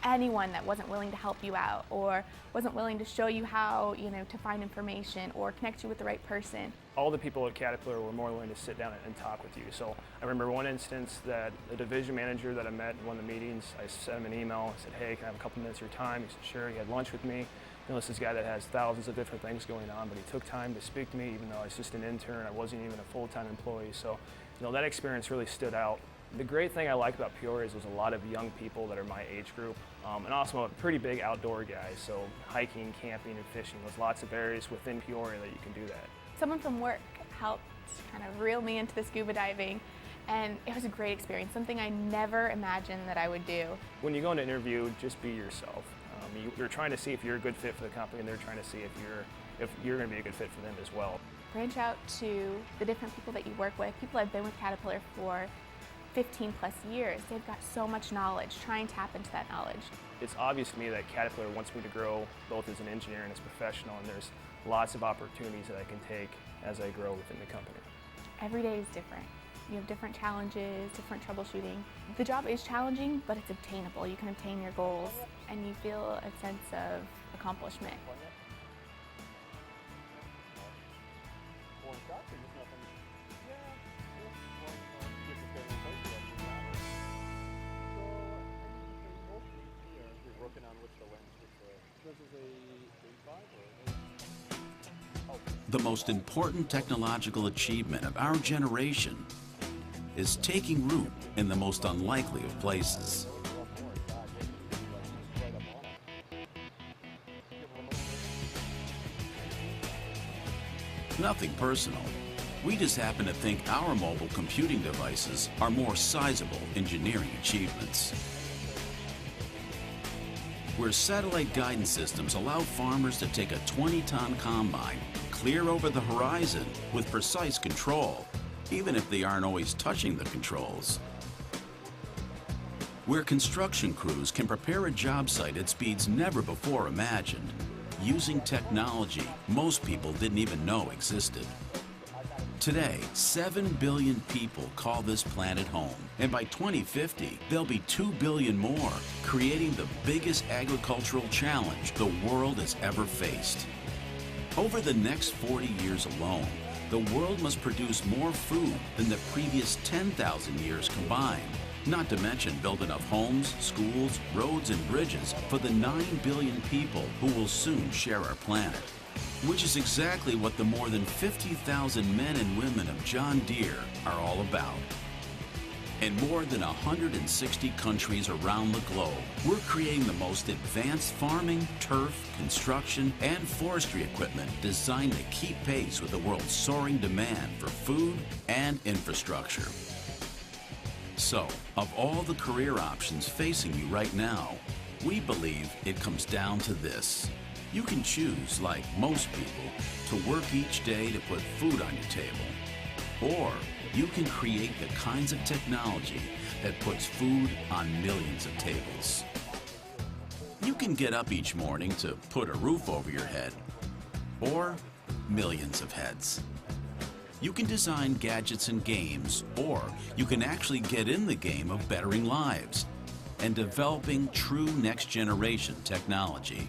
anyone that wasn't willing to help you out or wasn't willing to show you how, to find information or connect you with the right person. All the people at Caterpillar were more willing to sit down and talk with you. So I remember one instance that the division manager that I met in one of the meetings, I sent him an email. I said, hey, can I have a couple minutes of your time? He said, sure. He had lunch with me. This is a guy that has thousands of different things going on, but he took time to speak to me, even though I was just an intern. I wasn't even a full-time employee. So that experience really stood out. The great thing I like about Peoria is there's a lot of young people that are my age group, and also I'm a pretty big outdoor guy, so hiking, camping, and fishing. There's lots of areas within Peoria that you can do that. Someone from work helped kind of reel me into the scuba diving, and it was a great experience, something I never imagined that I would do. When you go into an interview, just be yourself. You're trying to see if you're a good fit for the company, and they're trying to see if you're going to be a good fit for them as well. Branch out to the different people that you work with. People I've been with Caterpillar for 15 plus years. They've got so much knowledge. Try and tap into that knowledge. It's obvious to me that Caterpillar wants me to grow both as an engineer and as a professional, and there's lots of opportunities that I can take as I grow within the company. Every day is different. You have different challenges, different troubleshooting. The job is challenging, but it's obtainable. You can obtain your goals, and you feel a sense of accomplishment. The most important technological achievement of our generation is taking root in the most unlikely of places. Nothing personal. We just happen to think our mobile computing devices are more sizable engineering achievements. Where satellite guidance systems allow farmers to take a 20-ton combine clear over the horizon with precise control, even if they aren't always touching the controls. Where construction crews can prepare a job site at speeds never before imagined, using technology most people didn't even know existed. Today, 7 billion people call this planet home, and by 2050, there'll be 2 billion more, creating the biggest agricultural challenge the world has ever faced. Over the next 40 years alone, the world must produce more food than the previous 10,000 years combined, not to mention build enough homes, schools, roads, and bridges for the 9 billion people who will soon share our planet. Which is exactly what the more than 50,000 men and women of John Deere are all about. In more than 160 countries around the globe, we're creating the most advanced farming, turf, construction, and forestry equipment designed to keep pace with the world's soaring demand for food and infrastructure. So, of all the career options facing you right now, we believe it comes down to this. You can choose, like most people, to work each day to put food on your table. Or you can create the kinds of technology that puts food on millions of tables. You can get up each morning to put a roof over your head, or millions of heads. You can design gadgets and games, or you can actually get in the game of bettering lives and developing true next-generation technology.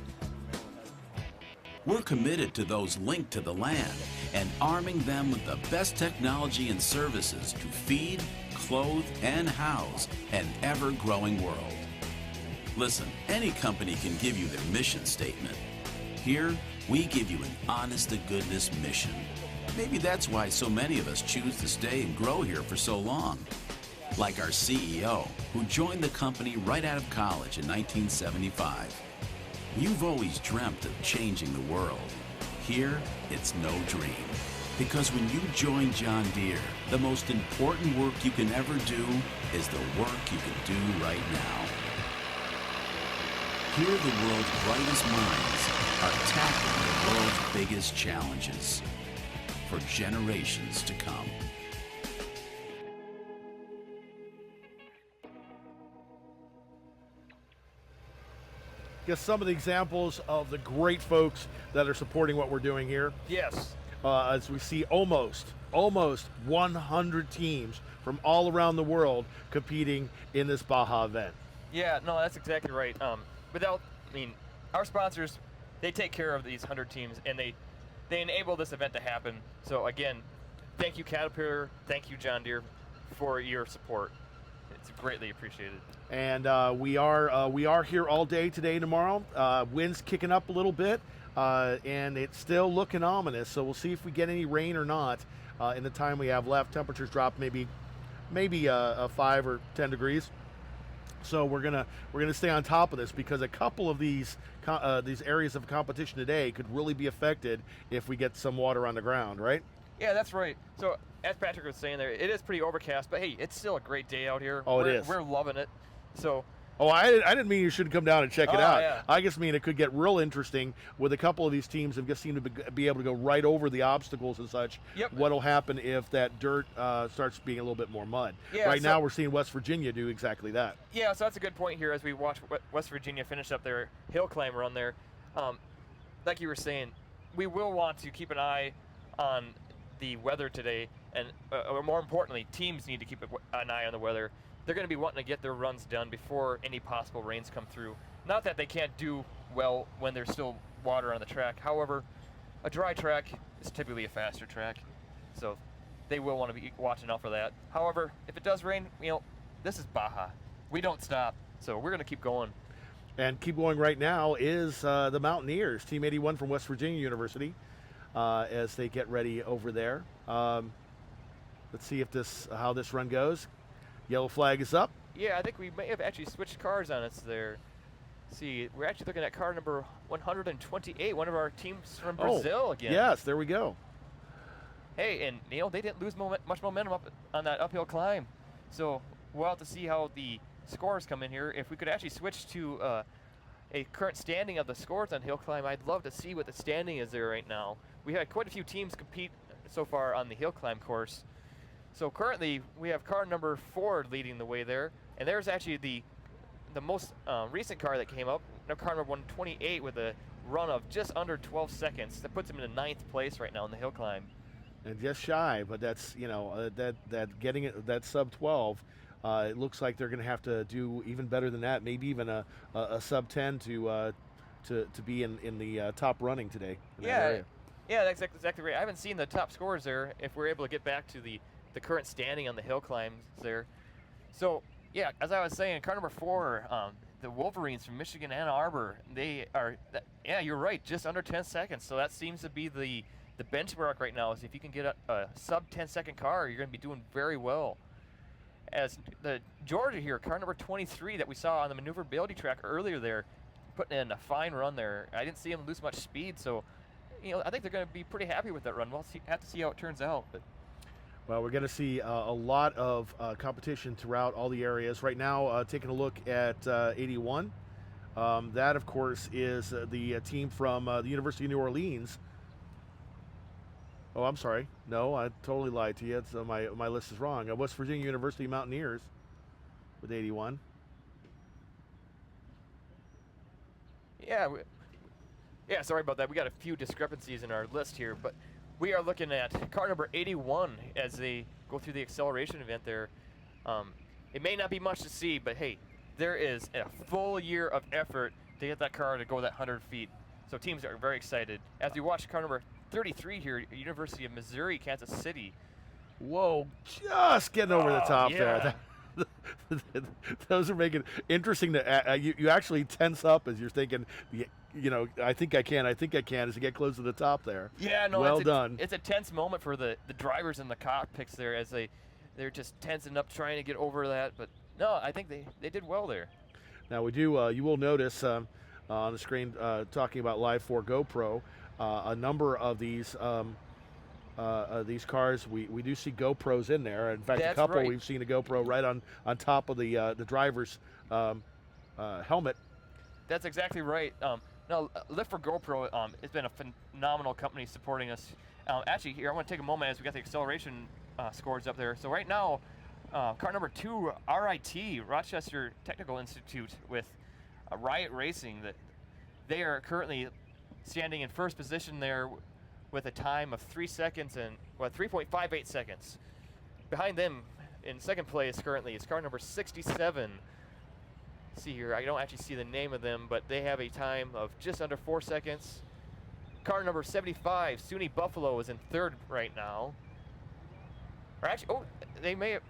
We're committed to those linked to the land and arming them with the best technology and services to feed, clothe, and house an ever-growing world. Listen, any company can give you their mission statement. Here, we give you an honest-to-goodness mission. Maybe that's why so many of us choose to stay and grow here for so long. Like our CEO, who joined the company right out of college in 1975. You've always dreamt of changing the world. Here, it's no dream. Because when you join John Deere, the most important work you can ever do is the work you can do right now. Here, the world's brightest minds are tackling the world's biggest challenges for generations to come. Just some of the examples of the great folks that are supporting what we're doing here. Yes. as we see almost 100 teams from all around the world competing in this Baja event. Yeah, no, that's exactly right. Our sponsors, they take care of these 100 teams, and they enable this event to happen. So again, thank you Caterpillar, thank you John Deere for your support. It's greatly appreciated. And we are here all day today and tomorrow. Wind's kicking up a little bit, and it's still looking ominous. So we'll see if we get any rain or not in the time we have left. Temperatures drop maybe 5 or 10 degrees. So we're gonna stay on top of this, because a couple of these areas of competition today could really be affected if we get some water on the ground, right? Yeah, that's right. So as Patrick was saying there, it is pretty overcast, but hey, it's still a great day out here. Oh, it is. We're loving it. So. Oh, I didn't mean you should come down and check it out. Yeah. I just mean it could get real interesting with a couple of these teams that just seem to be able to go right over the obstacles and such. Yep. What'll happen if that dirt starts being a little bit more mud? Yeah, right now we're seeing West Virginia do exactly that. Yeah, so that's a good point here as we watch West Virginia finish up their hill climb run there. Like you were saying, we will want to keep an eye on the weather today, and more importantly, teams need to keep an eye on the weather. They're going to be wanting to get their runs done before any possible rains come through. Not that they can't do well when there's still water on the track. However, a dry track is typically a faster track, so they will want to be watching out for that. However, if it does rain, this is Baja. We don't stop, so we're going to keep going. And keep going right now is the Mountaineers, Team 81 from West Virginia University, as they get ready over there. Let's see how this run goes. Yellow flag is up. Yeah, I think we may have actually switched cars on us there. See, we're actually looking at car number 128, one of our teams from Brazil again. Yes, there we go. Hey, and they didn't lose much momentum up on that uphill climb. So we'll have to see how the scores come in here. If we could actually switch to a current standing of the scores on hill climb, I'd love to see what the standing is there right now. We had quite a few teams compete so far on the hill climb course. So currently, we have car number 4 leading the way there, and there's actually the most recent car that came up, car number 128 with a run of just under 12 seconds. That puts him in the 9th place right now in the hill climb. And just shy, but that's that getting it that sub 12. It looks like they're going to have to do even better than that, maybe even a sub 10 to be in the top running today. In that area. Yeah, that's exactly right. I haven't seen the top scores there. If we're able to get back to the current standing on the hill climbs there. So yeah, as I was saying, car number 4, the Wolverines from Michigan and Auburn, they are, you're right, just under 10 seconds. So that seems to be the benchmark right now, is if you can get a sub 10 second car, you're going to be doing very well. As the Georgia here, car number 23 that we saw on the maneuverability track earlier there, putting in a fine run there. I didn't see him lose much speed, so I think they're going to be pretty happy with that run. We'll have to see how it turns out. But well, we're going to see a lot of competition throughout all the areas. Right now, taking a look at 81. That, of course, is the team from the University of New Orleans. Oh, I'm sorry. No, I totally lied to you. It's, my list is wrong. West Virginia University Mountaineers with 81. Yeah, sorry about that. We got a few discrepancies in our list here, but we are looking at car number 81 as they go through the acceleration event there. It may not be much to see, but hey, there is a full year of effort to get that car to go that 100 feet. So teams are very excited. As we watch car number 33 here, University of Missouri, Kansas City. Whoa, just getting over the top there. Those are making it interesting to you actually tense up as you're thinking, I think I can as you get close to the top there. Yeah, no, well done. It's a tense moment for the drivers in the cockpits there, as they're just tensing up trying to get over that. But no, I think they did well there. Now we do. You will notice on the screen talking about Live 4 GoPro, a number of these cars, we do see GoPros in there. In fact, That's a couple right. We've seen a GoPro right on top of the driver's helmet. That's exactly right. Now, Lift for GoPro has been a phenomenal company supporting us. Actually, here I want to take a moment as we got the acceleration scores up there. So right now, car number 2, RIT, Rochester Technical Institute, with Riot Racing, that they are currently standing in first position there with a time of 3 seconds and 3.58 seconds. Behind them, in second place currently, is car number 67. See here, I don't actually see the name of them, but they have a time of just under 4 seconds. Car number 75, SUNY Buffalo, is in third right now. Or actually, oh, they may have,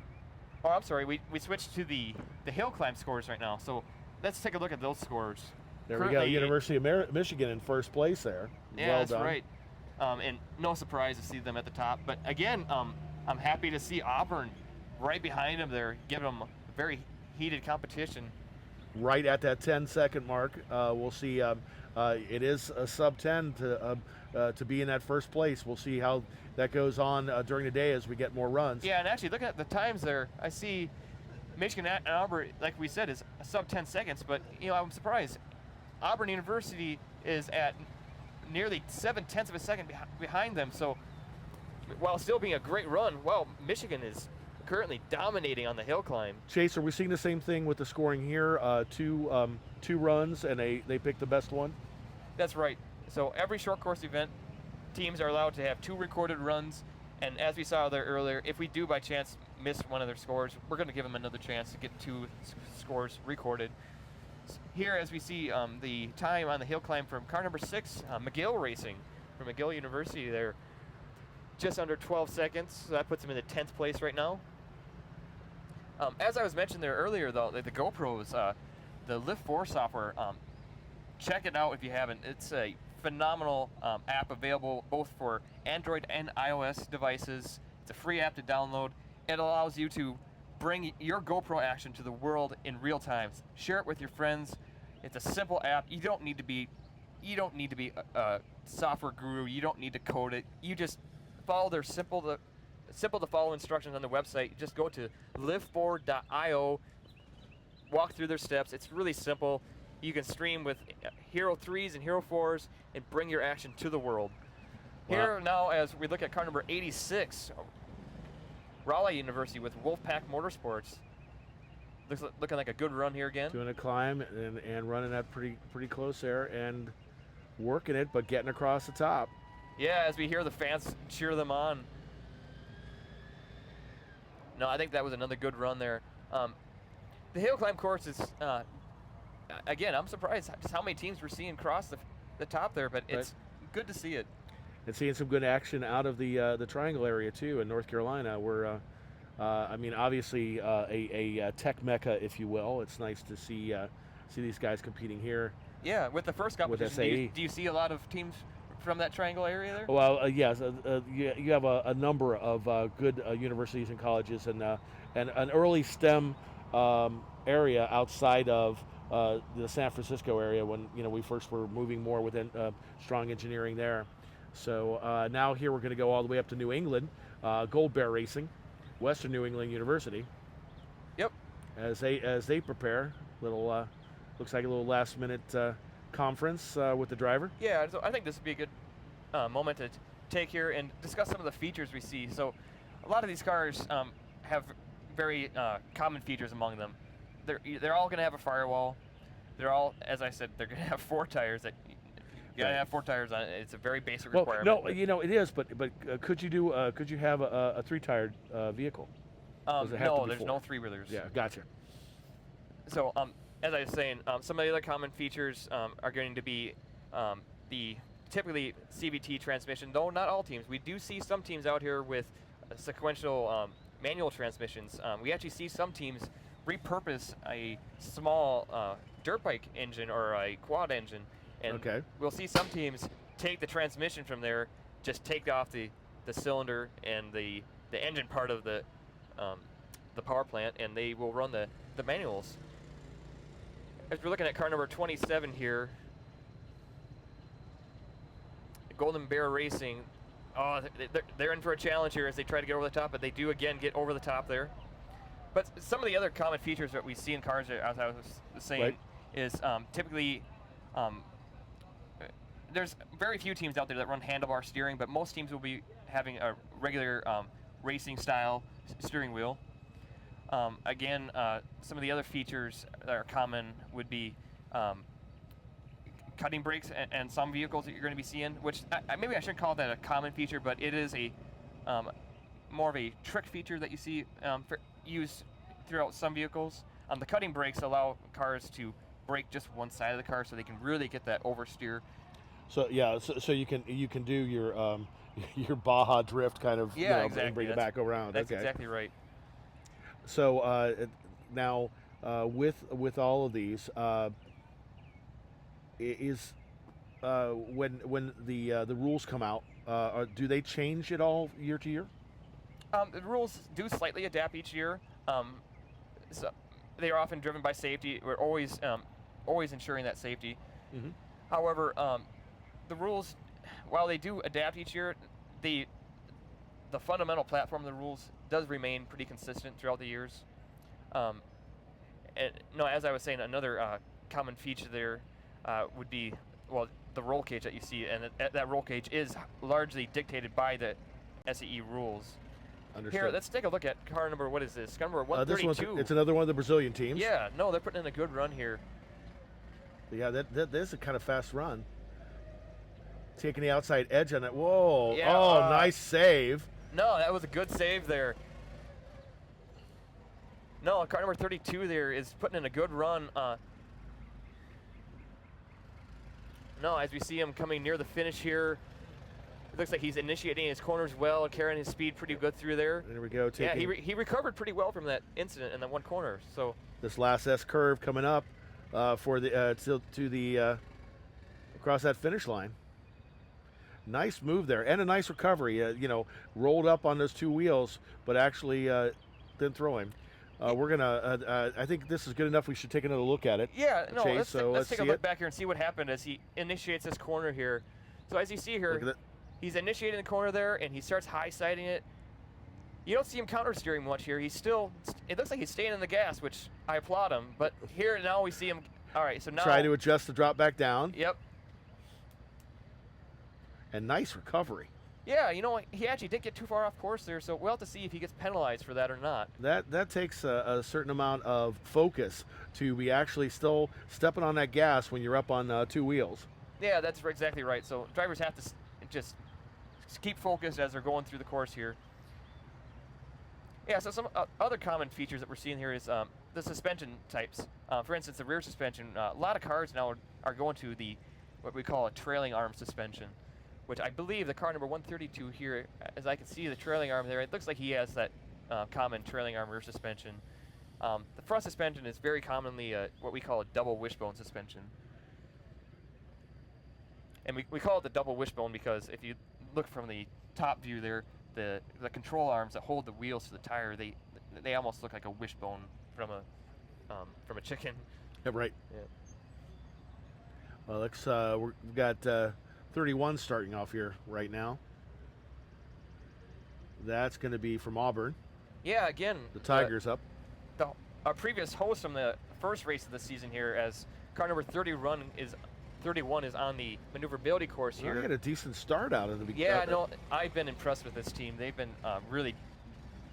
oh, I'm sorry, we switched to the hill climb scores right now. So let's take a look at those scores. There we go, University of Michigan in first place there. Yeah, well that's done. right. And no surprise to see them at the top. But again, I'm happy to see Auburn right behind them there, giving them a very heated competition. Right at that 10-second mark, we'll see. It is a sub 10 to be in that first place. We'll see how that goes on during the day as we get more runs. Yeah, and actually looking at the times there, I see Michigan and Auburn, like we said, is a sub 10 seconds. But I'm surprised. Auburn University is at nearly 0.7 of a second behind them. So while still being a great run, Michigan is currently dominating on the hill climb. Chase, are we seeing the same thing with the scoring here? Two runs, and they pick the best one? That's right. So every short course event, teams are allowed to have 2 recorded runs. And as we saw there earlier, if we do by chance miss one of their scores, we're going to give them another chance to get 2 scores recorded. Here, as we see the time on the hill climb from car number 6, McGill Racing from McGill University there, just under 12 seconds. So that puts them in the 10th place right now. As I was mentioning there earlier, though, the GoPros, the Lift 4 software, check it out if you haven't. It's a phenomenal app available both for Android and iOS devices. It's a free app to download. It allows you to bring your GoPro action to the world in real time. Share it with your friends. It's a simple app. You don't need to be a software guru. You don't need to code it. You just follow their simple to follow instructions on the website. Just go to live4.io, walk through their steps. It's really simple. You can stream with Hero 3s and Hero 4s and bring your action to the world. Wow. Here now, as we look at car number 86, Raleigh University with Wolfpack Motorsports. Looking like a good run here again. Doing a climb and running that pretty close there and working it, but getting across the top. Yeah, as we hear the fans cheer them on. No, I think that was another good run there. The hill climb course is, again, I'm surprised just how many teams we're seeing cross the top there, but it's good to see it. And seeing some good action out of the Triangle area too in North Carolina. We're, obviously a tech mecca, if you will. It's nice to see these guys competing here. Yeah, with the first competition, SAE. do you see a lot of teams from that Triangle area there? Well, yes, you have a number of good universities and colleges, and an early STEM area outside of the San Francisco area when we first were moving more within strong engineering there. So now here we're going to go all the way up to New England, Gold Bear Racing, Western New England University. Yep. As they prepare, looks like a little last minute conference with the driver. Yeah, so I think this would be a good moment to take here and discuss some of the features we see. So a lot of these cars have very common features among them. They're all going to have a firewall. They're all, as I said, they're going to have 4 tires. You got to have 4 tires on it. It's a very basic requirement. No, it is, but could you have a 3-tired vehicle? No, there's no 3-wheelers. Yeah, gotcha. So as I was saying, some of the other common features are going to be the typically CVT transmission, though not all teams. We do see some teams out here with sequential manual transmissions. We actually see some teams repurpose a small dirt bike engine or a quad engine, and we'll see some teams take the transmission from there, just take off the cylinder and the engine part of the power plant, and they will run the manuals. As we're looking at car number 27 here, Golden Bear Racing, they're in for a challenge here as they try to get over the top, but they do again get over the top there. But some of the other common features that we see in cars, as I was saying, is typically there's very few teams out there that run handlebar steering, but most teams will be having a regular racing style steering wheel. Again, some of the other features that are common would be cutting brakes and some vehicles that you're going to be seeing, which maybe I shouldn't call that a common feature, but it is a more of a trick feature that you see used throughout some vehicles. The cutting brakes allow cars to brake just one side of the car, so they can really get that oversteer. So yeah, so you can do your your Baja drift kind of, Exactly. and bring it back around. That's okay. exactly right. So now with all of these, is when the rules come out, do they change at all year to year? The rules do slightly adapt each year. So they are often driven by safety. We're always ensuring that safety. Mm-hmm. However, the rules, while they do adapt each year, the fundamental platform of the rules does remain pretty consistent throughout the years. And no, as I was saying, another common feature there would be, well, the roll cage that you see, and that roll cage is largely dictated by the SAE rules. Understood. Here, let's take a look at car number, what is this? Car number 132. It's another one of the Brazilian teams. Yeah, no, they're putting in a good run here. Yeah, that is a kind of fast run. Taking the outside edge on it. Whoa. Yeah, nice save. No, that was a good save there. No, car number 32 there is putting in a good run. No, as we see him coming near the finish here, it looks like he's initiating his corners well, carrying his speed pretty good through there. There we go. Yeah, he recovered pretty well from that incident in that one corner. So this last S curve coming up for the to the across that finish line. Nice move there and a nice recovery. Rolled up on those two wheels, but actually didn't throw him. We're gonna. I think this is good enough. We should take another look at it. Yeah, no. Chase, Let's take a see look it. back here and see what happened as he initiates this corner here. So as you see here, he's initiating the corner there, and he starts high-siding it. You don't see him counter-steering much here. He's still. It looks like he's staying in the gas, which I applaud him. But here now we see him. All right, so now try to adjust the drop back down. Yep. And nice recovery. Yeah, he actually didn't get too far off course there, so we'll have to see if he gets penalized for that or not. That takes a certain amount of focus to be actually still stepping on that gas when you're up on two wheels. Yeah, that's exactly right. So drivers have to just keep focused as they're going through the course here. Yeah, so some other common features that we're seeing here is the suspension types. For instance, the rear suspension. A lot of cars now are going to what we call a trailing arm suspension, which I believe the car number 132 here, as I can see the trailing arm there, it looks like he has that common trailing arm rear suspension. The front suspension is very commonly what we call a double wishbone suspension. And we call it the double wishbone because if you look from the top view there, the control arms that hold the wheels to the tire, they almost look like a wishbone from a chicken. Yeah, right. Yeah. Well, we've got 31 starting off here right now. That's going to be from Auburn. Yeah, again. The Tigers up. Our previous host from the first race of the season here, as car number 31 is on the maneuverability course here. They had a decent start out of the beginning. Yeah, no, I've been impressed with this team. They've been really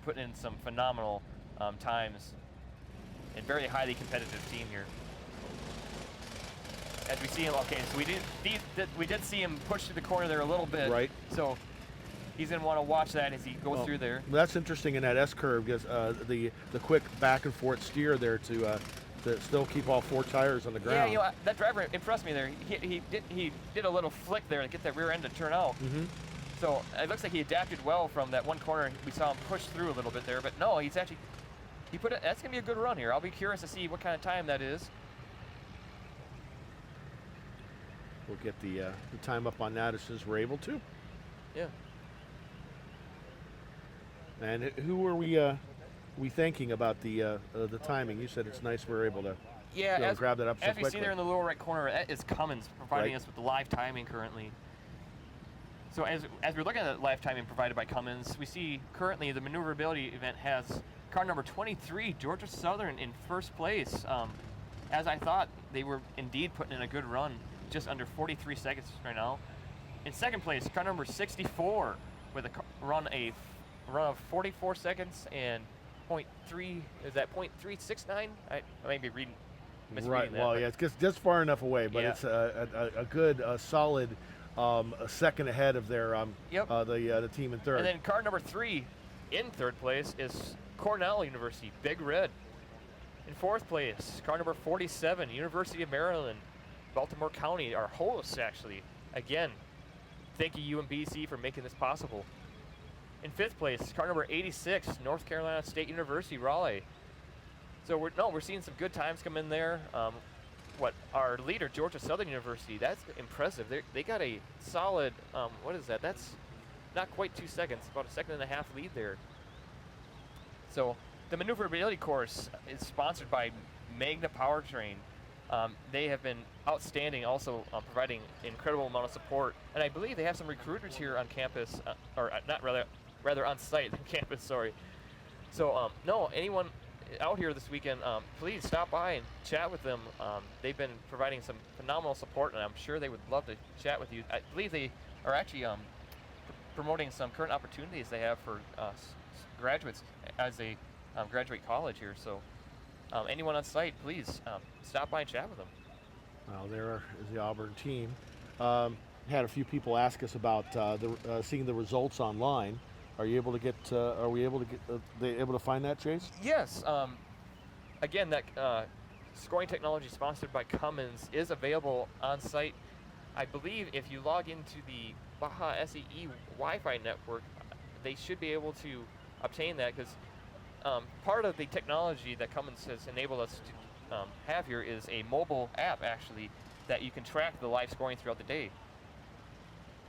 putting in some phenomenal times, and very highly competitive team here. As we see him, okay, so we did see him push through the corner there a little bit. Right. So he's going to want to watch that as he goes through there. That's interesting in that S curve because the quick back and forth steer there to still keep all four tires on the ground. Yeah, that driver impressed me there. He did a little flick there and get that rear end to turn out. Mm-hmm. So it looks like he adapted well from that one corner. We saw him push through a little bit there, but no, that's going to be a good run here. I'll be curious to see what kind of time that is. We'll get the time up on that as soon as we're able to. Yeah. And who are we thanking about the timing? You said it's nice we're able to grab that up so as quickly. we see there in the lower right corner, that is Cummins providing us with the live timing currently. So as we're looking at the live timing provided by Cummins, we see currently the maneuverability event has car number 23, Georgia Southern, in first place. As I thought, they were indeed putting in a good run, just under 43 seconds right now. In second place, car number 64 with a run of 44 seconds and .3, is that .369? I may be reading Right. that. Well, but- yeah, it's just far enough away, but Yeah. it's a good, solid a second ahead of their Yep. the team in third. And then car number 3 in third place is Cornell University, Big Red. In fourth place, car number 47, University of Maryland, Baltimore County, our hosts actually. Again, thank you UMBC for making this possible. In fifth place, car number 86, North Carolina State University, Raleigh. So we're seeing some good times come in there. Our leader, Georgia Southern University, that's impressive. They got a solid, what is that? That's not quite 2 seconds, about a second and a half lead there. So the maneuverability course is sponsored by Magna Powertrain. They have been outstanding, also providing an incredible amount of support. And I believe they have some recruiters here on campus, rather on site than campus, sorry. So no, anyone out here this weekend, please stop by and chat with them. They've been providing some phenomenal support, and I'm sure they would love to chat with you. I believe they are actually promoting some current opportunities they have for graduates as they graduate college here. So anyone on site, please stop by and chat with them. Well, there is the Auburn team. Had a few people ask us about seeing the results online. Are you able to get? Are we able to get? They able to find that, Chase? Yes. Again, that scoring technology sponsored by Cummins is available on site. I believe if you log into the Baja SAE Wi-Fi network, they should be able to obtain that, because part of the technology that Cummins has enabled us to have here is a mobile app, actually, that you can track the live scoring throughout the day.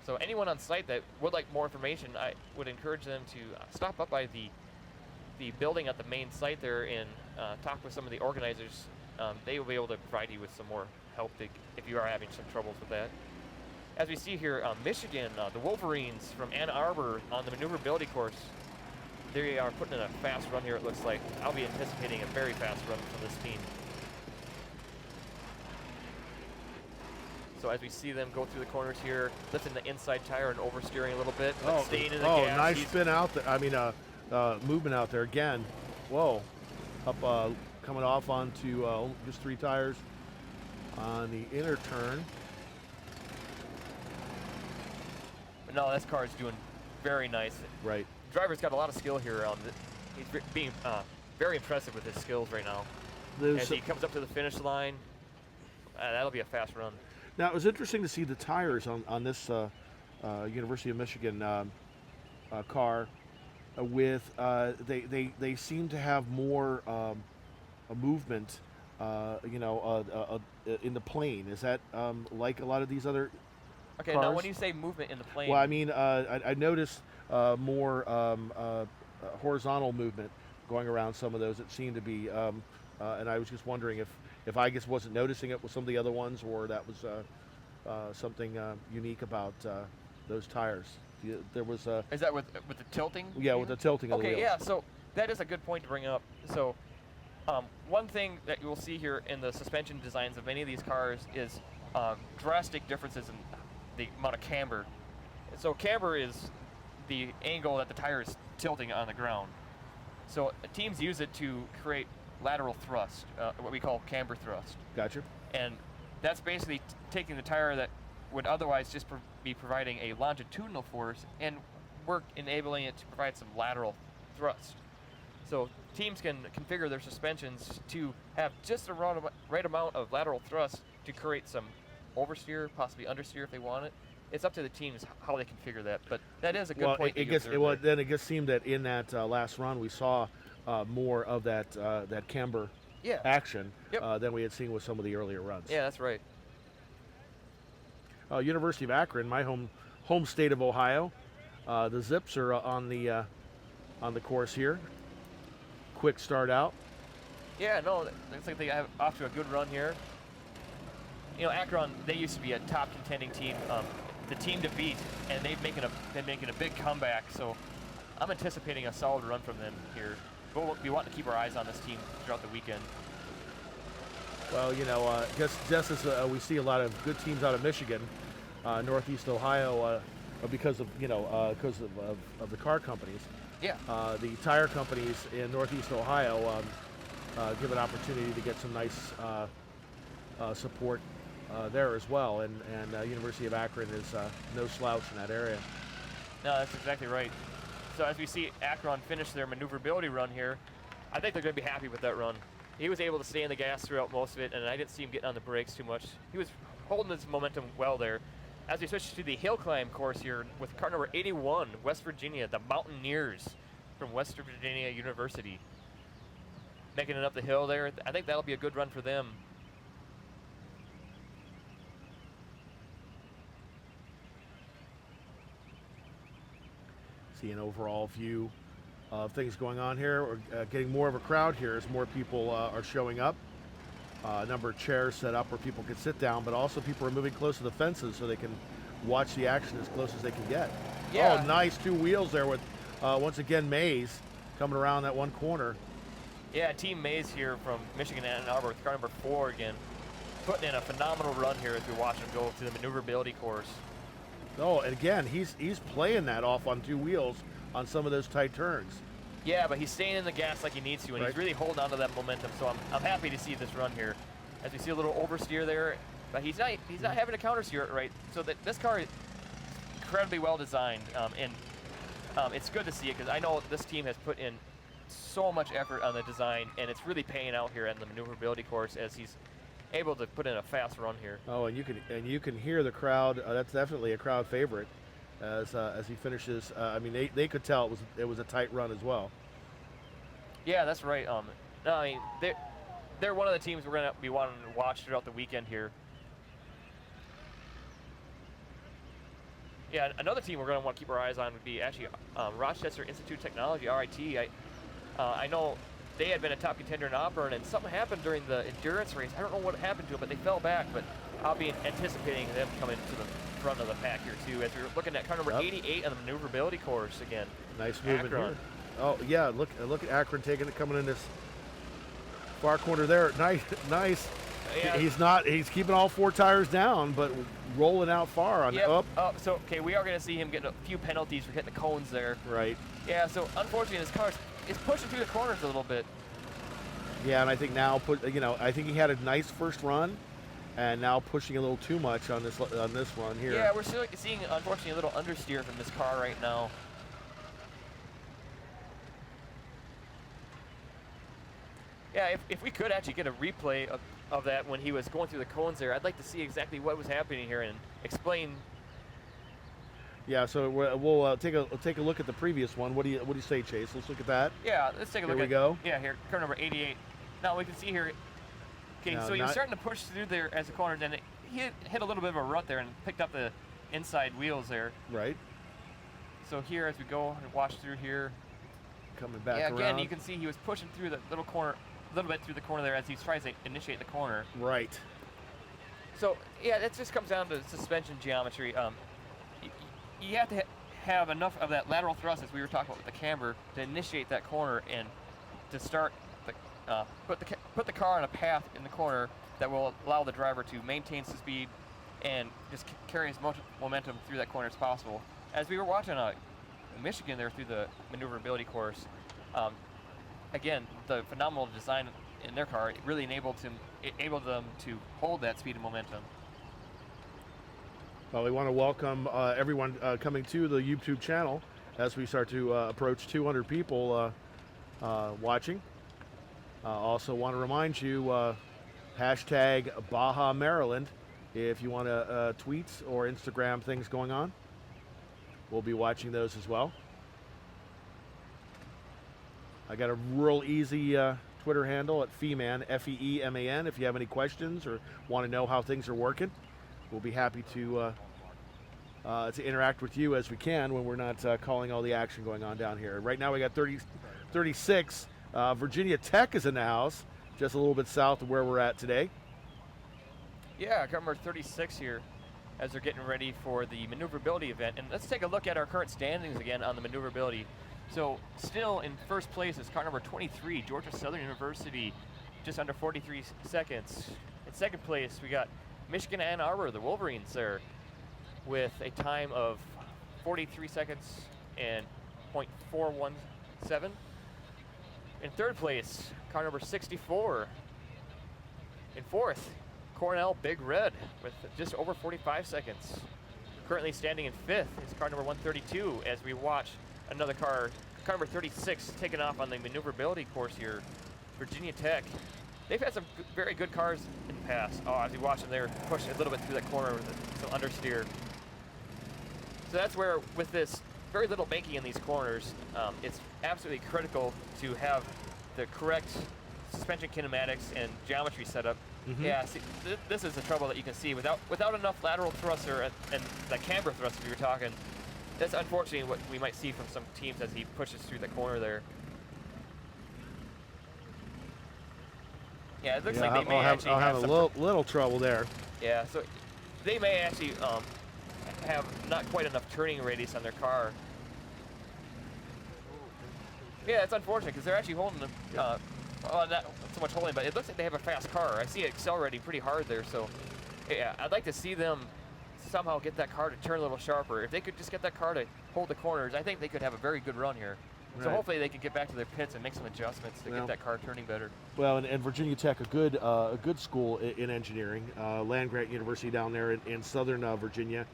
So anyone on site that would like more information, I would encourage them to stop up by the building at the main site there and talk with some of the organizers. They will be able to provide you with some more help if you are having some troubles with that. As we see here, Michigan, the Wolverines from Ann Arbor on the maneuverability course, they are putting in a fast run here, it looks like. I'll be anticipating a very fast run from this team. So as we see them go through the corners here, lifting the inside tire and oversteering a little bit, but staying in the gas. Nice spin out there. I mean, movement out there again. Whoa, up coming off onto just 3 tires on the inner turn. But no, this car is doing very nice. Right. Driver's got a lot of skill here. He's being very impressive with his skills right now. As he comes up to the finish line, that'll be a fast run. Now, it was interesting to see the tires on this University of Michigan car. With they seem to have more a movement, in the plane. Is that like a lot of these other Okay, cars? now when you say movement in the plane, Well, I mean, I noticed more horizontal movement going around some of those. It seemed to be, and I was just wondering if I just wasn't noticing it with some of the other ones, or that was something unique about those tires. There was is that with the tilting? yeah, with the tilting of the Okay, wheels. yeah, so that is a good point to bring up. So one thing that you will see here in the suspension designs of many of these cars is drastic differences in the amount of camber. So camber is the angle that the tire is tilting on the ground. So teams use it to create lateral thrust, what we call camber thrust. Gotcha. And that's basically taking the tire that would otherwise just be providing a longitudinal force and enabling it to provide some lateral thrust. So teams can configure their suspensions to have just the right amount of lateral thrust to create some oversteer, possibly understeer if they want it. It's up to the teams how they configure that, but that is a good point. Then it just seemed that in that last run we saw more of that camber action than we had seen with some of the earlier runs. Yeah, that's right. University of Akron, my home state of Ohio. The Zips are on the course here. Quick start out. Yeah, no, looks like they have off to a good run here. You know, Akron, they used to be a top contending team, the team to beat, and they've been making a big comeback. So I'm anticipating a solid run from them here. We'll be wanting to keep our eyes on this team throughout the weekend. Well, just as we see a lot of good teams out of Michigan, Northeast Ohio, because of the car companies. Yeah. The tire companies in Northeast Ohio give an opportunity to get some nice support there as well. And University of Akron is no slouch in that area. No, that's exactly right. So as we see Akron finish their maneuverability run here, I think they're going to be happy with that run. He was able to stay in the gas throughout most of it, and I didn't see him getting on the brakes too much. He was holding his momentum well there. As we switch to the hill climb course here with car number 81, West Virginia, the Mountaineers from West Virginia University. Making it up the hill there. I think that'll be a good run for them. See an overall view of things going on here. We're getting more of a crowd here as more people are showing up. A number of chairs set up where people can sit down, but also people are moving close to the fences so they can watch the action as close as they can get. Yeah. Oh, nice 2 wheels there with, once again, Mays coming around that one corner. Yeah, Team Mays here from Michigan and Ann Arbor with car number 4 again. Putting in a phenomenal run here as we watch him go to the maneuverability course. Oh, and again, he's playing that off on 2 wheels on some of those tight turns. Yeah, but he's staying in the gas like he needs to, and Right. he's really holding on to that momentum. So I'm happy to see this run here. As we see a little oversteer there, but he's not having to countersteer it right. So that this car is incredibly well designed, and it's good to see it because I know this team has put in so much effort on the design, and it's really paying out here on the maneuverability course as he's able to put in a fast run here. Oh, and you can hear the crowd. That's definitely a crowd favorite as he finishes. I mean, they could tell it was a tight run as well. Yeah, that's right. No, I mean they're one of the teams we're going to be wanting to watch throughout the weekend here. Yeah, another team we're going to want to keep our eyes on would be actually Rochester Institute of Technology, RIT. I know they had been a top contender in Auburn, and something happened during the endurance race. I don't know what happened to it, but they fell back. But I'll be anticipating them coming to the front of the pack here too, as we're looking at car number 88 on the maneuverability course again. Nice movement Akron. here. Oh yeah, look at Akron coming in this far corner there. Nice. Yeah. He's keeping all 4 tires down, but rolling out far on Yep. up. So okay, we are going to see him getting a few penalties for hitting the cones there. Right. Yeah. So unfortunately, this car is pushing through the corners a little bit. Yeah, and I think now I think he had a nice first run, and now pushing a little too much on this run here. Yeah, we're still seeing unfortunately a little understeer from this car right now. Yeah, if we could actually get a replay of that when he was going through the cones there, I'd like to see exactly what was happening here and explain. Yeah, so we'll take a look at the previous one. What do you say, Chase? Let's look at that. Yeah, let's take a look. Here we go. Yeah, here, car number 88. Now we can see here. Okay, No, so he was starting to push through there as a corner, then he hit a little bit of a rut there and picked up the inside wheels there. Right. So here, as we go and watch through here, Coming back yeah, around. again, you can see he was pushing through the little bit through the corner there as he tries to initiate the corner. Right. So yeah, that just comes down to suspension geometry. You have to have enough of that lateral thrust, as we were talking about with the camber, to initiate that corner and to start put the car on a path in the corner that will allow the driver to maintain speed and just carry as much momentum through that corner as possible. As we were watching Michigan there through the maneuverability course, again, the phenomenal design in their car really enabled them to hold that speed and momentum. Well, we want to welcome everyone coming to the YouTube channel as we start to approach 200 people watching. Also want to remind you, hashtag Baja Maryland if you want to tweets or Instagram things going on. We'll be watching those as well. I got a real easy Twitter handle at Feeman, F-E-E-M-A-N, if you have any questions or want to know how things are working. We'll be happy to interact with you as we can when we're not calling all the action going on down here. Right now we got 36. Virginia Tech is in the house, just a little bit south of where we're at today. Yeah, car number 36 here as they're getting ready for the maneuverability event. And let's take a look at our current standings again on the maneuverability. So still in first place is car number 23, Georgia Southern University, just under 43 seconds. In second place, we got Michigan Ann Arbor, the Wolverines there, with a time of 43 seconds and .417. In third place, car number 64. In fourth, Cornell Big Red with just over 45 seconds. Currently standing in 5th is car number 132 as we watch another car number 36, taking off on the maneuverability course here. Virginia Tech. They've had some very good cars in the past. Oh, as you watch them there, push a little bit through that corner with some understeer. So that's where, with this very little banking in these corners, it's absolutely critical to have the correct suspension kinematics and geometry set up. Yeah, see, this is the trouble that you can see. Without enough lateral thruster and the camber thrust, if you're talking, that's unfortunately what we might see from some teams as he pushes through the corner there. Yeah, it looks like they may actually have a little trouble there. Yeah, so they may actually have not quite enough turning radius on their car. Yeah, it's unfortunate because they're actually holding them. Well, not so much holding, but it looks like they have a fast car. I see it accelerating pretty hard there, so yeah, I'd like to see them somehow get that car to turn a little sharper. If they could just get that car to hold the corners, I think they could have a very good run here. So hopefully they can get back to their pits and make some adjustments to get that car turning better. Well, and Virginia Tech, a good school in engineering, Land Grant University down there in southern Virginia,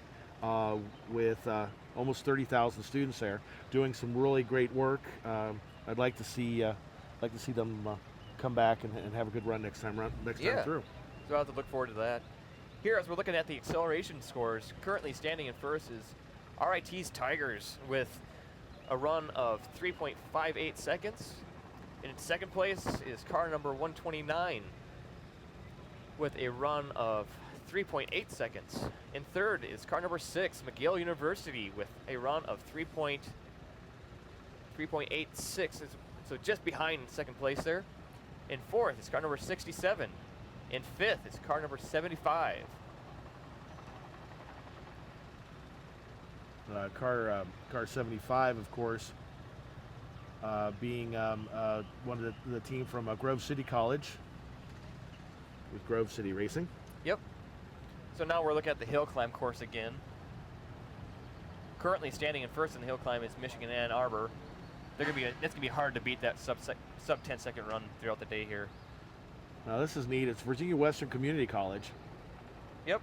with almost 30,000 students there, doing some really great work. I'd like to see them come back and have a good run next time through. So I'll have to look forward to that. Here, as we're looking at the acceleration scores, currently standing in first is RIT's Tigers with a run of 3.58 seconds. In second place is car number 129 with a run of 3.8 seconds. In third is car number 6, McGill University, with a run of 3.86, so just behind second place there. In fourth is car number 67. In fifth is car number 75. Car 75, of course, being one of the team from Grove City College with Grove City Racing. Yep. So now we're looking at the hill climb course again. Currently standing in first in the hill climb is Michigan Ann Arbor. It's gonna be hard to beat that sub 10 second run throughout the day here. Now this is neat. It's Virginia Western Community College. Yep.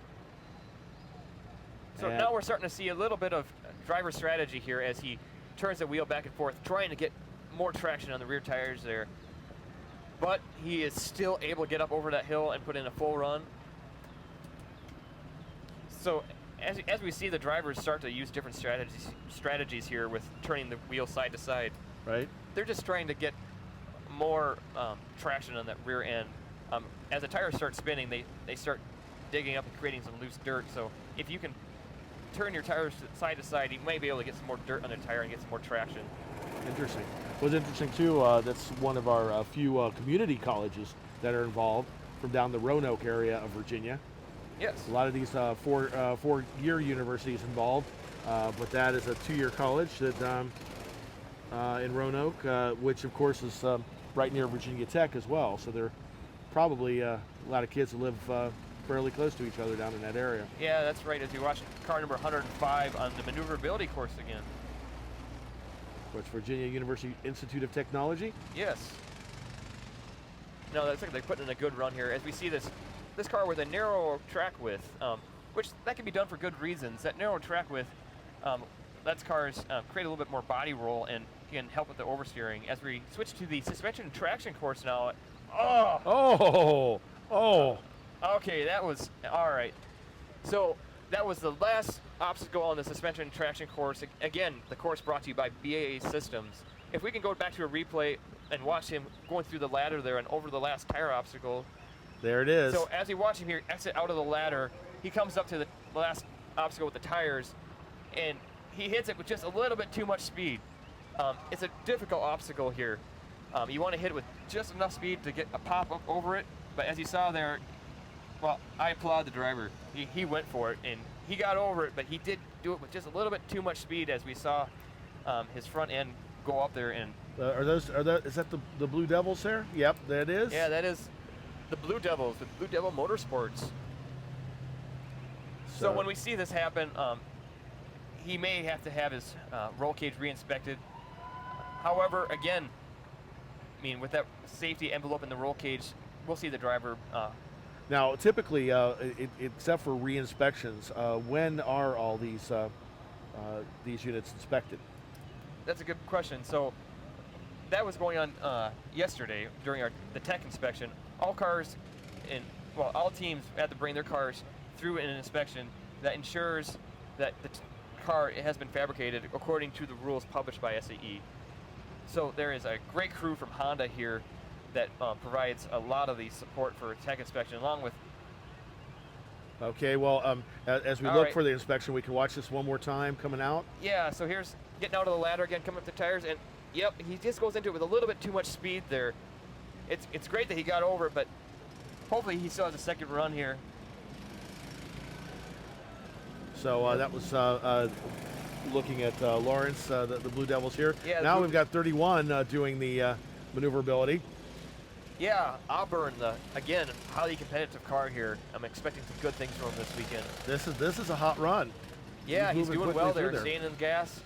So now we're starting to see a little bit of driver strategy here as he turns the wheel back and forth, trying to get more traction on the rear tires there. But he is still able to get up over that hill and put in a full run. So as we see the drivers start to use different strategies here with turning the wheel side to side. Right. They're just trying to get more traction on that rear end. As the tires start spinning, they start digging up and creating some loose dirt. So if you can turn your tires side to side, you might be able to get some more dirt on the tire and get some more traction. Interesting. What's interesting too, that's one of our few community colleges that are involved from down the Roanoke area of Virginia. Yes. A lot of these four-year universities involved, but that is a 2-year college that in Roanoke, which of course is right near Virginia Tech as well. So there are probably a lot of kids that live fairly close to each other down in that area. Yeah, that's right. As you watch car number 105 on the maneuverability course again. Which Virginia University Institute of Technology? Yes. No, that's like they're putting in a good run here. As we see this car with a narrow track width, which that can be done for good reasons. That narrow track width lets cars create a little bit more body roll and can help with the oversteering. As we switch to the suspension and traction course now. Okay, that was all right. So that was the last obstacle on the suspension and traction course. Again, the course brought to you by BAA Systems. If we can go back to a replay and watch him going through the ladder there and over the last tire obstacle. There it is. So as we watch him here exit out of the ladder, he comes up to the last obstacle with the tires, and he hits it with just a little bit too much speed. It's a difficult obstacle here. You want to hit it with just enough speed to get a pop up over it, but as you saw there, well, I applaud the driver. He went for it, and he got over it, but he did do it with just a little bit too much speed as we saw his front end go up there. And is that the Blue Devils there? Yep, that is. Yeah, that is the Blue Devils with Blue Devil Motorsports. So when we see this happen, he may have to have his roll cage re-inspected. However, again, I mean, with that safety envelope in the roll cage, we'll see the driver Now, typically, except for re-inspections, when are all these units inspected? That's a good question. So that was going on yesterday during the tech inspection. All cars, all teams had to bring their cars through an inspection that ensures that the car has been fabricated according to the rules published by SAE. So there is a great crew from Honda here that provides a lot of the support for tech inspection, along with. Okay, well, as we look for the inspection, we can watch this one more time coming out. Yeah, so here's getting out of the ladder again, coming up the tires, and yep, he just goes into it with a little bit too much speed there. It's great that he got over it, but hopefully he still has a second run here. So that was looking at Lawrence, the Blue Devils here. Yeah, now we've got 31 doing the maneuverability. Yeah, Auburn, again, highly competitive car here. I'm expecting some good things from him this weekend. This is a hot run. Yeah, he's moving doing well quickly there, through staying in the gas.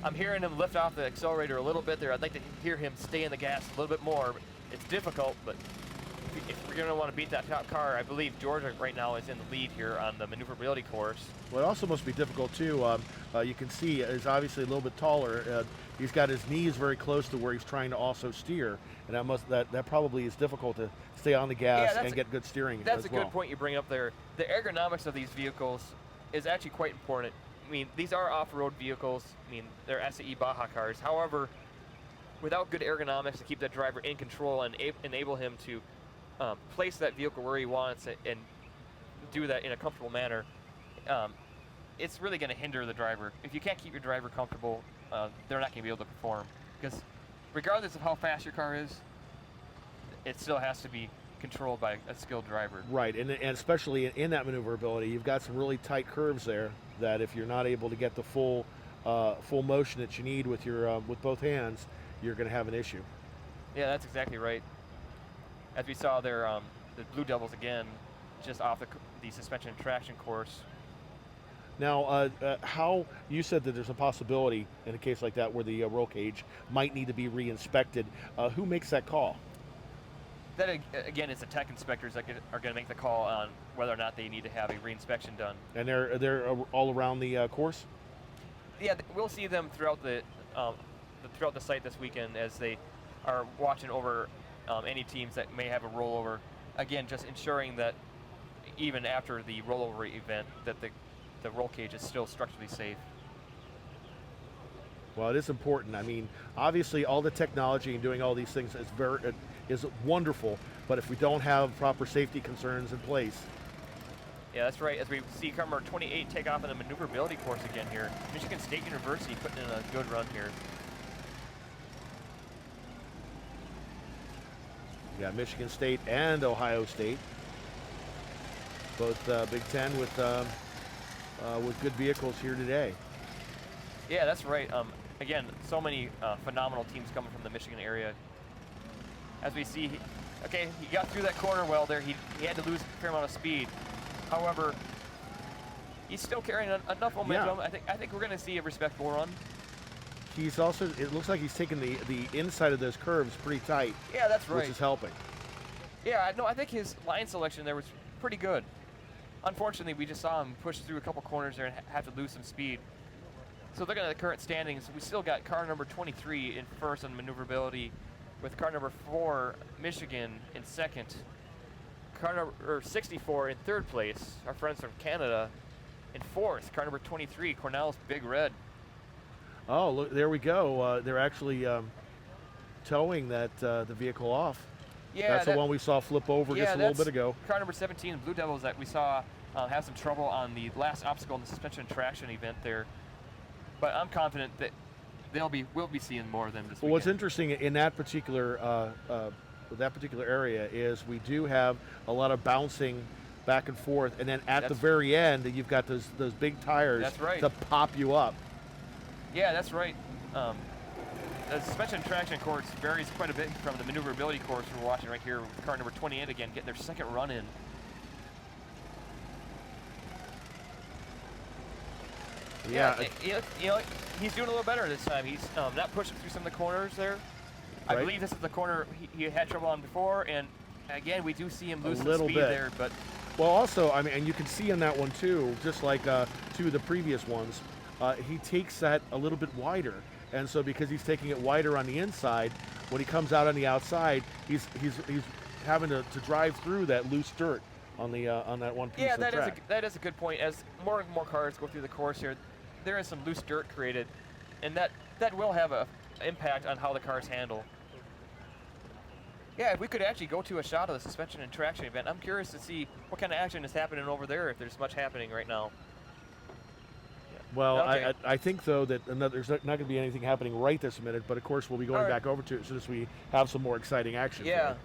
I'm hearing him lift off the accelerator a little bit there. I'd like to hear him stay in the gas a little bit more. It's difficult, but if we're going to want to beat that top car, I believe Georgia right now is in the lead here on the maneuverability course. Well, it also must be difficult too. You can see he's obviously a little bit taller. He's got his knees very close to where he's trying to also steer, and that probably is difficult to stay on the gas and get good steering. That's a good point you bring up there. The ergonomics of these vehicles is actually quite important. I mean, these are off-road vehicles. I mean, they're SAE Baja cars. However, without good ergonomics to keep that driver in control and enable him to place that vehicle where he wants it and do that in a comfortable manner, it's really going to hinder the driver. If you can't keep your driver comfortable, they're not going to be able to perform. Because regardless of how fast your car is, it still has to be controlled by a skilled driver. Right, and especially in that maneuverability, you've got some really tight curves there that if you're not able to get the full motion that you need with your with both hands, you're going to have an issue. Yeah, that's exactly right. As we saw there, the Blue Devils again, just off the suspension and traction course. Now, how you said that there's a possibility in a case like that where the roll cage might need to be re-inspected. Who makes that call? That again, it's the tech inspectors that are going to make the call on whether or not they need to have a re-inspection done. And they're all around the course. Yeah, we'll see them throughout the site this weekend as they are watching over any teams that may have a rollover. Again, just ensuring that even after the rollover event, that the roll cage is still structurally safe. Well, it is important. I mean, obviously, all the technology and doing all these things is wonderful. But if we don't have proper safety concerns in place. Yeah, that's right. As we see car number 28 take off in the maneuverability course again here. Michigan State University putting in a good run here. Yeah, Michigan State and Ohio State, both Big Ten with good vehicles here today. Yeah, that's right. Again, so many phenomenal teams coming from the Michigan area. As we see, he got through that corner well there. He had to lose a fair amount of speed. However, he's still carrying enough momentum. Yeah. I think we're going to see a respectable run. He's also, it looks like he's taking the inside of those curves pretty tight. Yeah, that's right. Which is helping. Yeah, no, I think his line selection there was pretty good. Unfortunately, we just saw him push through a couple corners there and have to lose some speed. So looking at the current standings, we still got car number 23 in first on maneuverability, with car number 4, Michigan, in second. Car number 64 in third place, our friends from Canada. In fourth, car number 23, Cornell's Big Red. Oh, look, there we go. They're actually towing the vehicle off. Yeah, that's the one we saw flip over just a little bit ago. Car number 17, Blue Devils, that we saw have some trouble on the last obstacle in the suspension and traction event there. But I'm confident that we'll be seeing more of them this weekend. What's interesting in that particular area is we do have a lot of bouncing back and forth, and then at the very end, you've got those big tires to pop you up. Yeah, that's right. The suspension and traction course varies quite a bit from the maneuverability course we're watching right here with car number 28 again, getting their second run in. Yeah, he's doing a little better this time. He's not pushing through some of the corners there. I believe this is the corner he had trouble on before, and Again, we do see him lose some little speed bit. there, but Well, also, I mean, and you can see in that one too, just like two of the previous ones, he takes that a little bit wider, and so because he's taking it wider on the inside, when he comes out on the outside, he's having to drive through that loose dirt on the on that one piece yeah, of the track. that is a good point. As more and more cars go through the course here, there is some loose dirt created, and that will have a impact on how the cars handle. Yeah, if we could actually go to a shot of the suspension and traction event, I'm curious to see what kind of action is happening over there, if there's much happening right now. Well, Okay. I think though that there's not going to be anything happening right this minute, but of course we'll be going All right. back over to it as soon as we have some more exciting action. for Yeah. you.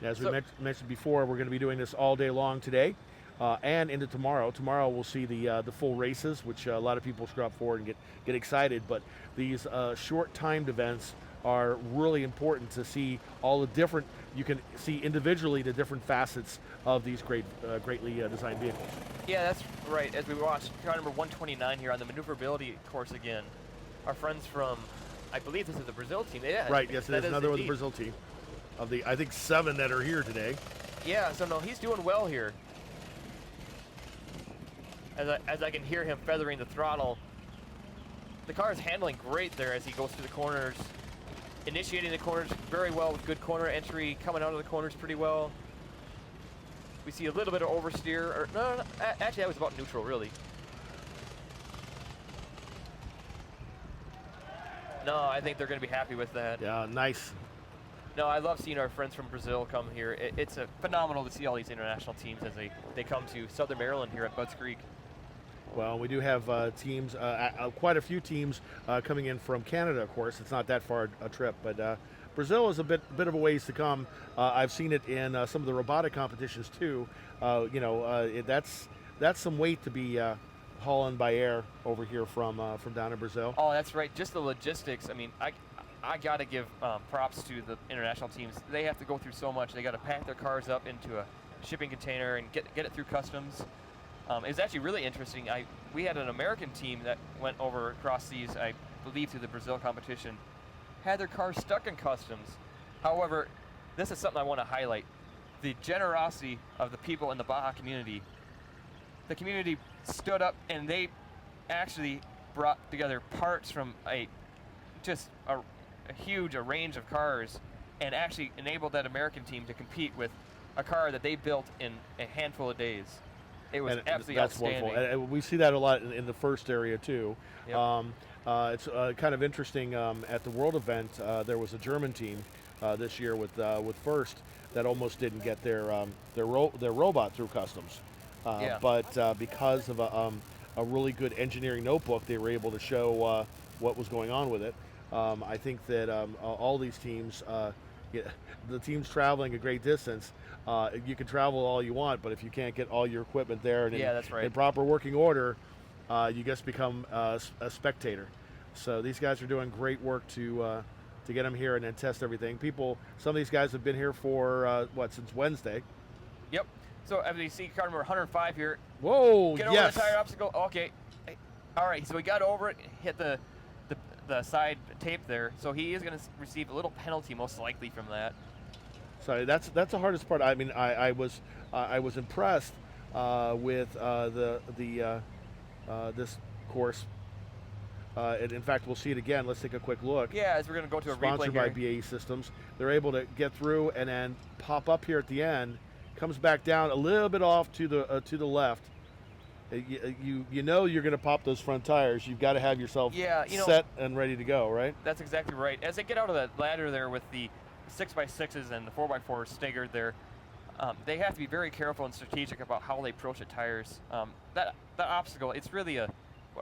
As we So- mentioned before, we're going to be doing this all day long today and into tomorrow. Tomorrow we'll see the full races, which a lot of people screw up for and get excited. But these short timed events are really important to see all the different. You can see individually the different facets of these greatly designed vehicles. Yeah, that's right. As we watch car number 129 here on the maneuverability course again, our friends from, I believe this is the Brazil team. Yeah, Right. Yes, it that is another one of the indeed. Brazil team. Of the, I think 7 that are here today. Yeah, so no, he's doing well here. As I can hear him feathering the throttle, the car is handling great there as he goes through the corners, initiating the corners very well with good corner entry, coming out of the corners pretty well. We see a little bit of oversteer, or no, actually that was about neutral, really. No, I think they're going to be happy with that. Yeah, nice. No, I love seeing our friends from Brazil come here. It's phenomenal to see all these international teams as they come to Southern Maryland here at Budds Creek. Well, we do have teams, quite a few teams coming in from Canada, of course. It's not that far a trip, but Brazil is a bit of a ways to come. I've seen it in some of the robotic competitions too. That's some weight to be hauling by air over here from down in Brazil. Oh, that's right. Just the logistics. I mean, I got to give props to the international teams. They have to go through so much. They got to pack their cars up into a shipping container and get it through customs. It's actually really interesting. We had an American team that went over across seas, I believe, through the Brazil competition, had their cars stuck in customs. However, this is something I want to highlight: the generosity of the people in the Baja community. The community stood up and they actually brought together parts from a huge range of cars and actually enabled that American team to compete with a car that they built in a handful of days. It was absolutely that's outstanding. wonderful. And we see that a lot in the first area too. Yep. It's kind of interesting. At the World event, there was a German team this year with First that almost didn't get their robot through customs. Yeah. But because of a really good engineering notebook, they were able to show what was going on with it. I think that all these teams, the teams traveling a great distance, you can travel all you want, but if you can't get all your equipment there and Yeah, that's right. in proper working order, you just become a spectator. So these guys are doing great work to get them here and then test everything. Some of these guys have been here for since Wednesday. Yep. So as you see car number 105 here, Whoa! get over yes. the tire obstacle. Okay. All right, so we got over it, hit the side tape there. So he is going to receive a little penalty most likely from that. So that's the hardest part. I mean, I was impressed with this course. And in fact, we'll see it again. Let's take a quick look. Yeah, as we're going to go to a Sponsored replay by here. BAE Systems. They're able to get through and then pop up here at the end. Comes back down a little bit off to the left. You know you're going to pop those front tires. You've got to have yourself set and ready to go, right? That's exactly right. As they get out of that ladder there with the 6x6s and the 4x4s staggered there, they have to be very careful and strategic about how they approach the tires. That obstacle, it's really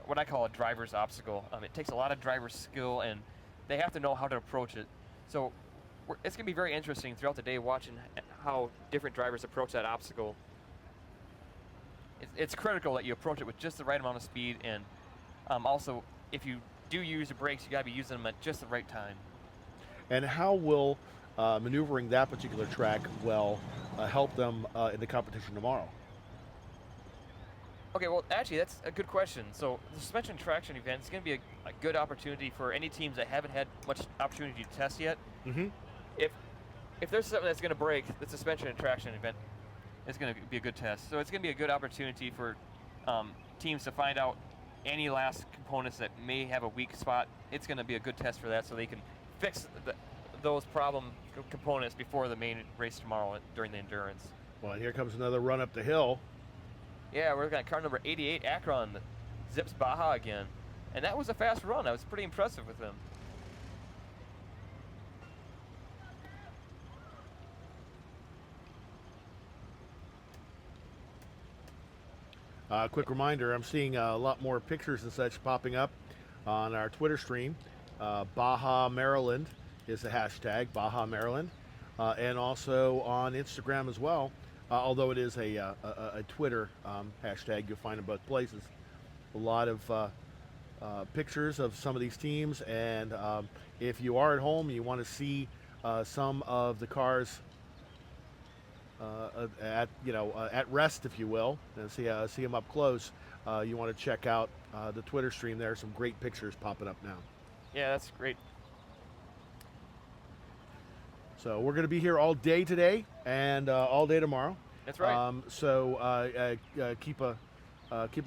what I call a driver's obstacle. It takes a lot of driver's skill, and they have to know how to approach it. So it's going to be very interesting throughout the day watching how different drivers approach that obstacle. It's critical that you approach it with just the right amount of speed, and also if you do use the brakes, you got to be using them at just the right time. And how will maneuvering that particular track help them in the competition tomorrow? Okay, well, actually, that's a good question. So the suspension and traction event is going to be a good opportunity for any teams that haven't had much opportunity to test yet. Mm-hmm. If there's something that's going to break, the suspension and traction event is going to be a good test. So it's going to be a good opportunity for teams to find out any last components that may have a weak spot. It's going to be a good test for that, so they can fix those problem components before the main race tomorrow during the endurance. Well, and here comes another run up the hill. Yeah, we're looking at car number 88, Akron, zips Baja again. And that was a fast run. I was pretty impressive with him. Quick reminder, I'm seeing a lot more pictures and such popping up on our Twitter stream. Baja Maryland is the hashtag, Baja Maryland. And also on Instagram as well, although it is a Twitter hashtag, you'll find in both places. A lot of pictures of some of these teams, and if you are at home, you want to see some of the cars at rest, if you will, and see them up close. You want to check out the Twitter stream. There are some great pictures popping up now. Yeah, that's great. So we're going to be here all day today and all day tomorrow. That's right. Keep a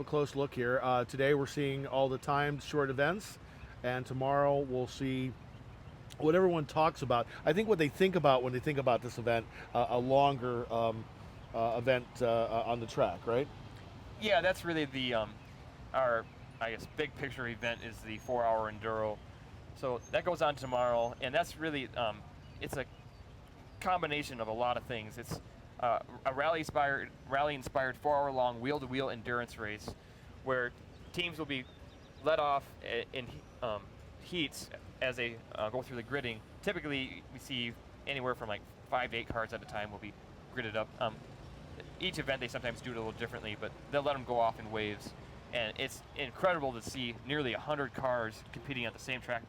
close look here. Today we're seeing all the timed short events, and tomorrow we'll see what everyone talks about. I think what they think about when they think about this event, a longer event on the track, right? Yeah, that's really the our, I guess, big picture event is the 4-hour enduro. So that goes on tomorrow, and that's really it's a combination of a lot of things. It's a rally-inspired 4-hour-long wheel-to-wheel endurance race where teams will be let off in heats as they go through the gridding. Typically, we see anywhere from like 5 to 8 cars at a time will be gridded up. Each event, they sometimes do it a little differently, but they'll let them go off in waves. And it's incredible to see nearly 100 cars competing at the same track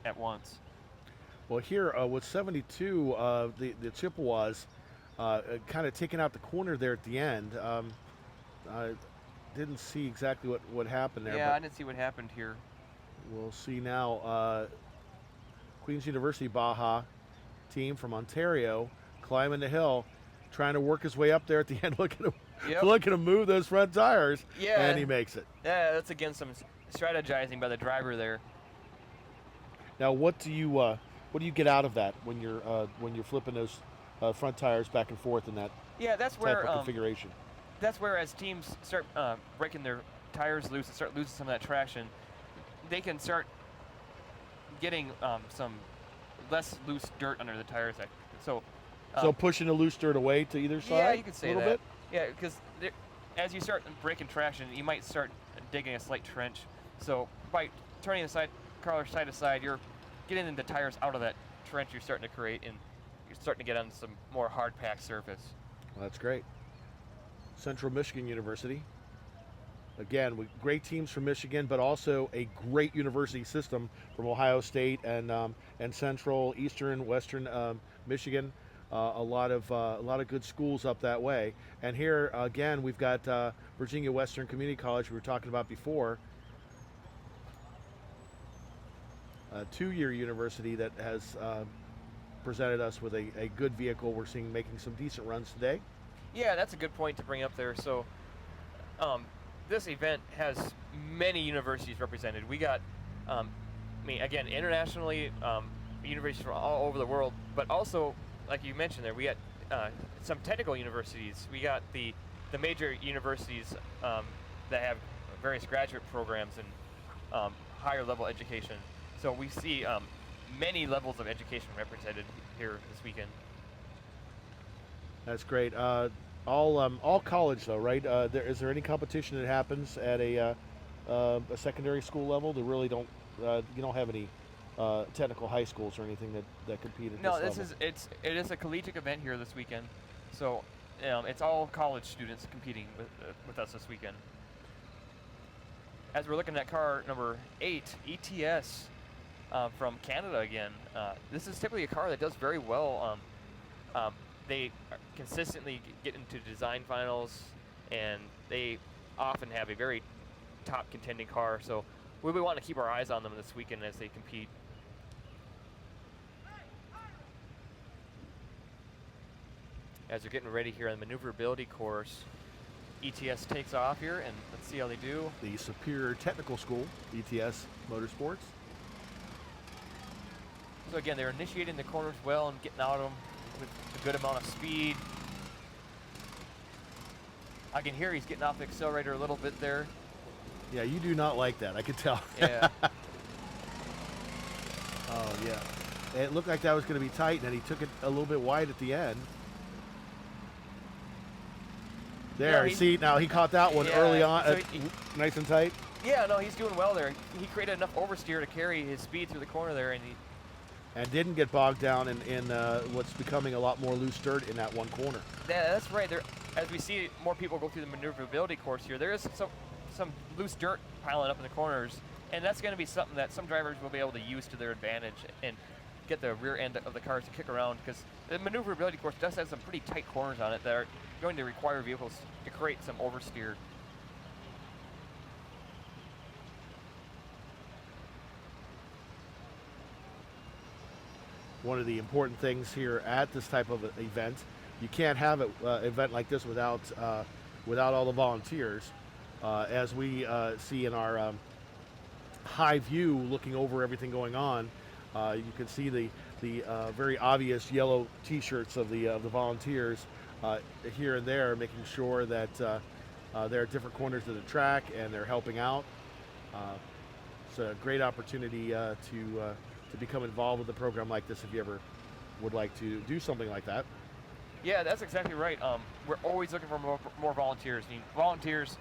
at once. Well, here with 72, the Chippewas kind of taking out the corner there at the end. I didn't see exactly what happened there. Yeah, I didn't see what happened here. We'll see now. Queen's University Baja team from Ontario climbing the hill, trying to work his way up there at the end, looking to move those front tires. Yeah, and he makes it. Yeah, that's again some strategizing by the driver there. Now, what do you get out of that when you're flipping those front tires back and forth in that that's type where of configuration? That's where, as teams start breaking their tires loose and start losing some of that traction, they can start getting some less loose dirt under the tires. So pushing the loose dirt away to either side. Yeah, you could say a little that. bit. Yeah, because as you start breaking traction, you might start digging a slight trench. So by turning the car side to side, you're getting the tires out of that trench you're starting to create, and you're starting to get on some more hard packed surface. Well, that's great. Central Michigan University. Again, with great teams from Michigan, but also a great university system from Ohio State and Central, Eastern, Western Michigan. A lot of good schools up that way. And here again, we've got Virginia Western Community College we were talking about before. A 2-year university that has presented us with a good vehicle. We're seeing making some decent runs today. Yeah, that's a good point to bring up there. So this event has many universities represented. We got, again, internationally, universities from all over the world, but also, like you mentioned there, we got some technical universities. We got the major universities that have various graduate programs and higher level education. So we see many levels of education represented here this weekend. That's great. All college though, right? Is there any competition that happens at a secondary school level? They really don't. You don't have any technical high schools or anything that compete at this level. It is a collegiate event here this weekend. So it's all college students competing with us this weekend. As we're looking at car number 8, ETS from Canada again. This is typically a car that does very well. They consistently get into design finals, and they often have a very top contending car. So we'll be wanting to keep our eyes on them this weekend as they compete. As they're getting ready here on the maneuverability course, ETS takes off here, and let's see how they do. The Superior Technical School, ETS Motorsports. So again, they're initiating the corners well and getting out of them with a good amount of speed. I can hear he's getting off the accelerator a little bit there. Yeah, you do not like that, I could tell. Yeah. Oh, yeah. It looked like that was going to be tight, and he took it a little bit wide at the end. There, Yeah, see, now he caught that one Yeah, early on, so nice and tight. Yeah, no, he's doing well there. He created enough oversteer to carry his speed through the corner there, and he. And didn't get bogged down in what's becoming a lot more loose dirt in that one corner. Yeah, that's right. There, as we see more people go through the maneuverability course here, there is some loose dirt piling up in the corners, and that's going to be something that some drivers will be able to use to their advantage and get the rear end of the cars to kick around, because the maneuverability course does have some pretty tight corners on it that are going to require vehicles to create some oversteer. One of the important things here at this type of event, you can't have an event like this without all the volunteers. As we see in our high view, looking over everything going on, you can see the very obvious yellow T-shirts of the volunteers here and there, making sure that there are different corners of the track and they're helping out. It's a great opportunity to become involved with a program like this if you ever would like to do something like that. Yeah, that's exactly right. We're always looking for more volunteers. I mean, volunteers,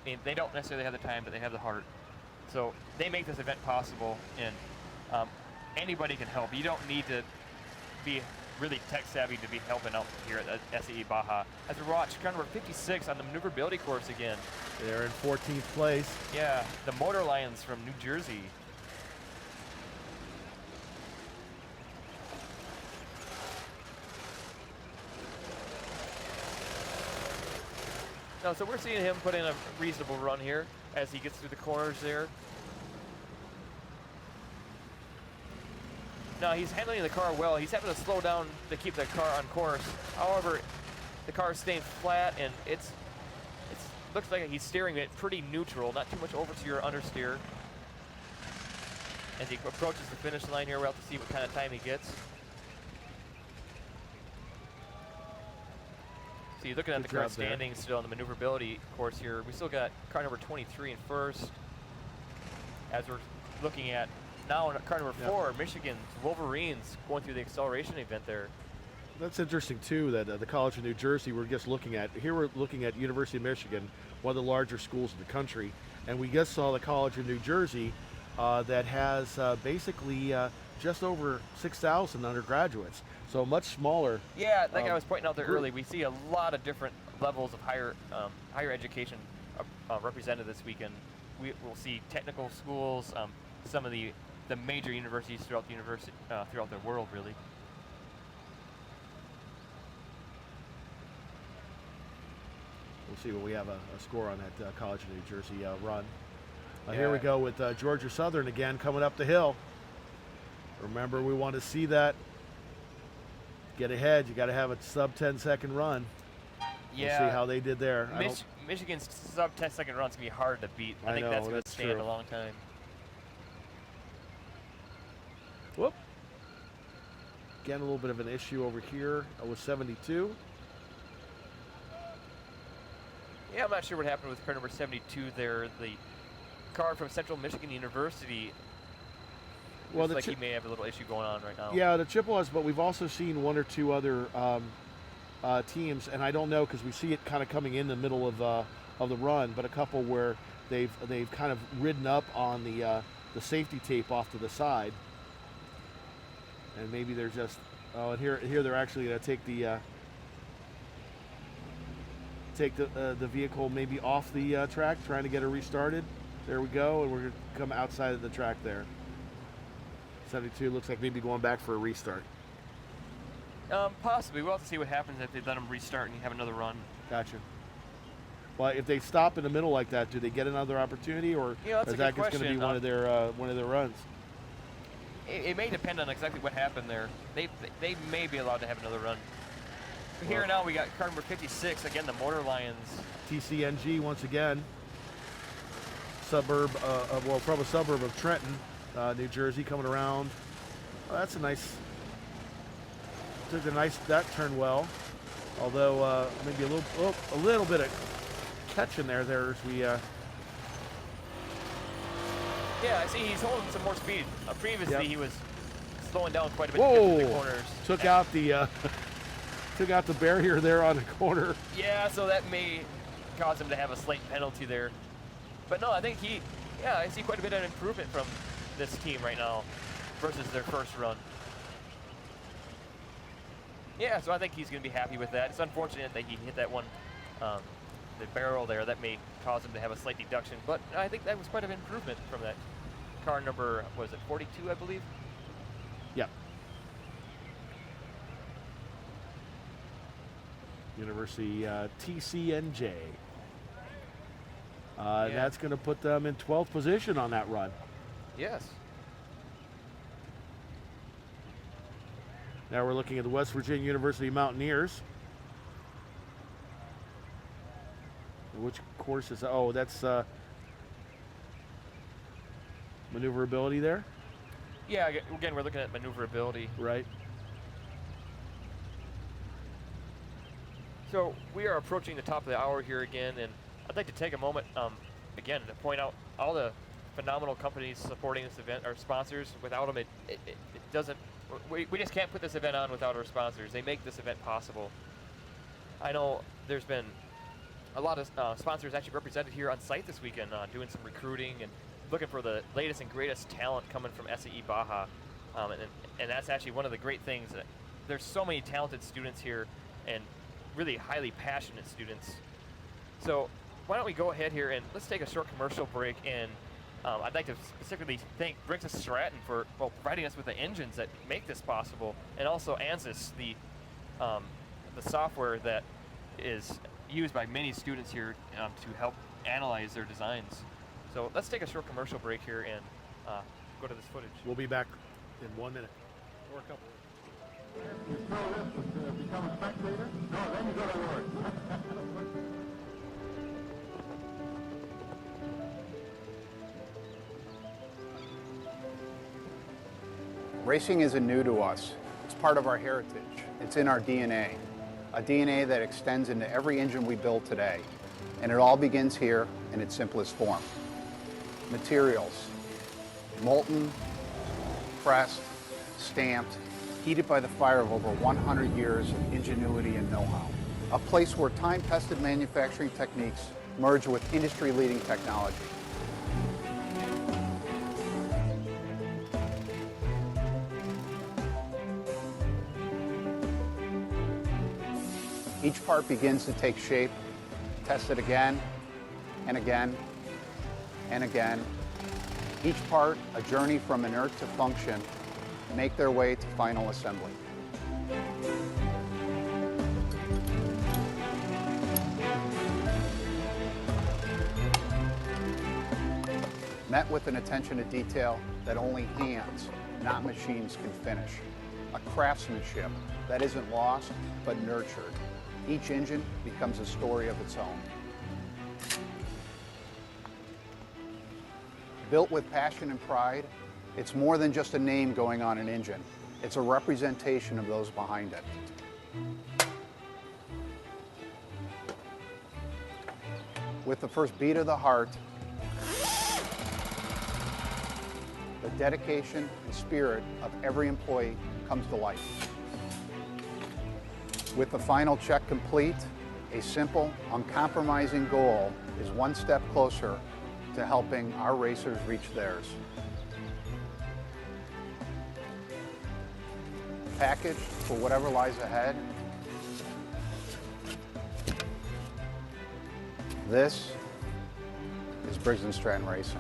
I mean, they don't necessarily have the time, but they have the heart. So they make this event possible, and anybody can help. You don't need to be really tech savvy to be helping out here at SAE Baja. As we watch car number 56 on the maneuverability course again. They're in 14th place. Yeah, the Motor Lions from New Jersey. No, so we're seeing him put in a reasonable run here as he gets through the corners there. No, he's handling the car well. He's having to slow down to keep the car on course. However, the car is staying flat, and it's looks like he's steering it pretty neutral, not too much oversteer or understeer. As he approaches the finish line here, we'll have to see what kind of time he gets. So you're looking at the current standings still on the maneuverability course here. We still got car number 23 in first. As we're looking at now in car number 4, Michigan's Wolverines going through the acceleration event there. That's interesting too, that the College of New Jersey we're just looking at. Here we're looking at University of Michigan, one of the larger schools in the country. And we just saw the College of New Jersey that has basically just over 6,000 undergraduates. So much smaller. Yeah, like I was pointing out there earlier, we see a lot of different levels of higher education represented this weekend. We'll see technical schools, some of the major universities throughout the world, really. We'll see what we have a score on that College of New Jersey run. Here we go with Georgia Southern again coming up the hill. Remember, we want to see that. Get ahead, you got to have a sub 10-second run. Yeah. We'll see how they did there. Michigan's sub 10-second run's gonna be hard to beat. I think that's gonna stand a long time. Whoop. Again, a little bit of an issue over here with 72. Yeah, I'm not sure what happened with car number 72 there. The car from Central Michigan University. Well, looks like he may have a little issue going on right now. Yeah, the Chippewas, but we've also seen one or two other teams, and I don't know because we see it kind of coming in the middle of the run, but a couple where they've kind of ridden up on the safety tape off to the side, and maybe they're just and here they're actually going to take the vehicle maybe off the track, trying to get it restarted. There we go, and we're going to come outside of the track there. 72 looks like maybe going back for a restart. Possibly. We'll have to see what happens if they let them restart and have another run. Gotcha. Well, if they stop in the middle like that, do they get another opportunity, or You know, that's is a that good just going to be question. one of their runs? It may depend on exactly what happened there. They may be allowed to have another run. Here now we got car number 56, again the Motor Lions. TCNG once again, suburb, from a suburb of Trenton, New Jersey, coming around. Oh, that's a nice. That turned well, although maybe a little bit of catch in there. As we. Yeah, I see he's holding some more speed. Previously he was slowing down quite a bit to get through the corners. Took out the took out the barrier there on the corner. Yeah, so that may cause him to have a slight penalty there. But no, I think I see quite a bit of improvement from this team right now versus their first run. Yeah, so I think he's going to be happy with that. It's unfortunate that he hit that one, the barrel there. That may cause him to have a slight deduction, but I think that was quite an improvement from that car number, was it 42, I believe? Yeah. University TCNJ. Yeah. That's going to put them in 12th position on that run. Yes. Now we're looking at the West Virginia University Mountaineers. Which course is, that's maneuverability there? Yeah, again, we're looking at maneuverability. Right. So we are approaching the top of the hour here again, and I'd like to take a moment, again, to point out all the phenomenal companies supporting this event, our sponsors. Without them, it doesn't, we just can't put this event on without our sponsors. They make this event possible. I know there's been a lot of sponsors actually represented here on site this weekend, doing some recruiting and looking for the latest and greatest talent coming from SAE Baja. And that's actually one of the great things. There's so many talented students here and really highly passionate students. So why don't we go ahead here and let's take a short commercial break, and I'd like to specifically thank Briggs and Stratton for providing us with the engines that make this possible, and also Ansys, the software that is used by many students here to help analyze their designs. So let's take a short commercial break here and go to this footage. We'll be back in 1 minute. Or a couple. You throw this to become a spectator? No, then you go to work. Racing isn't new to us. It's part of our heritage. It's in our DNA, a DNA that extends into every engine we build today. And it all begins here in its simplest form. Materials, molten, pressed, stamped, heated by the fire of over 100 years of ingenuity and know-how. A place where time-tested manufacturing techniques merge with industry-leading technology. Each part begins to take shape, tested again and again and again. Each part, a journey from inert to function, make their way to final assembly. Met with an attention to detail that only hands, not machines, can finish. A craftsmanship that isn't lost, but nurtured. Each engine becomes a story of its own. Built with passion and pride, it's more than just a name going on an engine. It's a representation of those behind it. With the first beat of the heart, the dedication and spirit of every employee comes to life. With the final check complete, a simple, uncompromising goal is one step closer to helping our racers reach theirs. Packaged for whatever lies ahead, this is Briggs and Stratton Racing.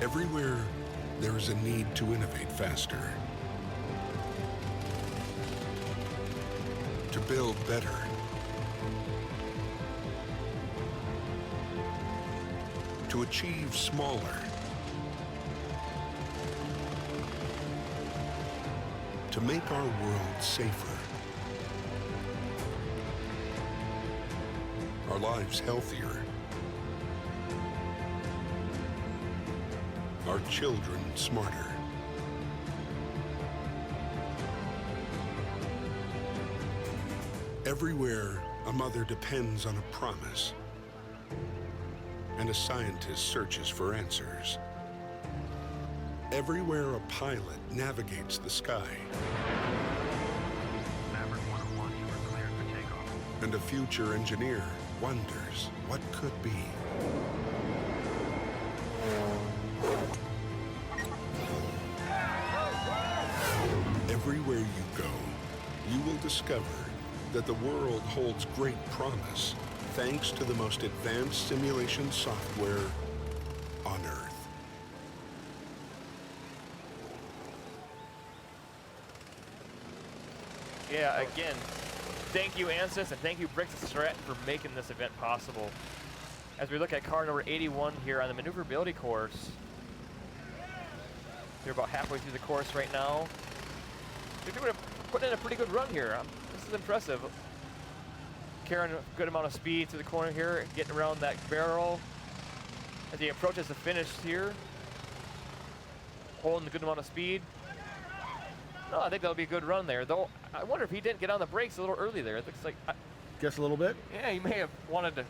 Everywhere there is a need to innovate faster, to build better, to achieve smaller, to make our world safer, our lives healthier, our children smarter. Everywhere, a mother depends on a promise, and a scientist searches for answers. Everywhere, a pilot navigates the sky, and a future engineer wonders what could be. Everywhere you go, you will discover that the world holds great promise thanks to the most advanced simulation software on Earth. Yeah, again, thank you Ansys and thank you Briggs and Stratton for making this event possible. As we look at car number 81 here on the maneuverability course, they're about halfway through the course right now. They're putting in a pretty good run here. This is impressive. Carrying a good amount of speed through the corner here, getting around that barrel. As he approaches the finish here, holding a good amount of speed. No, I think that'll be a good run there. Though, I wonder if he didn't get on the brakes a little early there. It looks like... Just a little bit? Yeah, he may have wanted to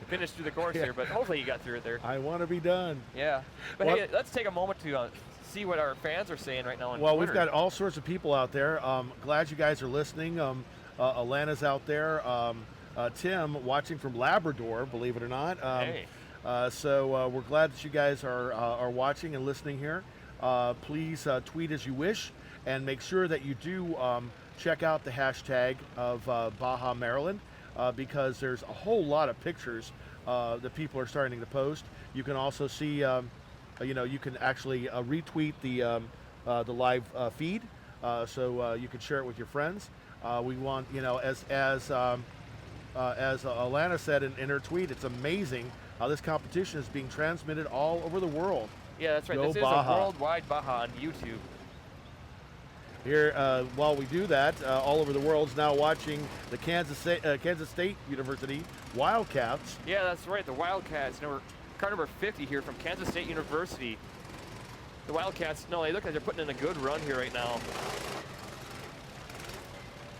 finish through the course here, but hopefully he got through it there. I want to be done. Yeah. But hey, let's take a moment to see what our fans are saying right now on Well, Twitter. we've got all sorts of people out there. Glad you guys are listening. Alana's out there. Tim watching from Labrador, believe it or not. Hey. So we're glad that you guys are watching and listening here. Please tweet as you wish, and make sure that you do check out the hashtag of Baja Maryland, because there's a whole lot of pictures that people are starting to post. You can also see, you can actually retweet the live feed, so you can share it with your friends. We want, as Alana said in her tweet, it's amazing how this competition is being transmitted all over the world. Yeah, that's right. Go This is Baja. a worldwide Baja on YouTube. Here, while we do that, all over the world is now watching the Kansas State University Wildcats. Yeah, that's right. The Wildcats, car number 50 here from Kansas State University. The Wildcats, no, they look like they're putting in a good run here right now.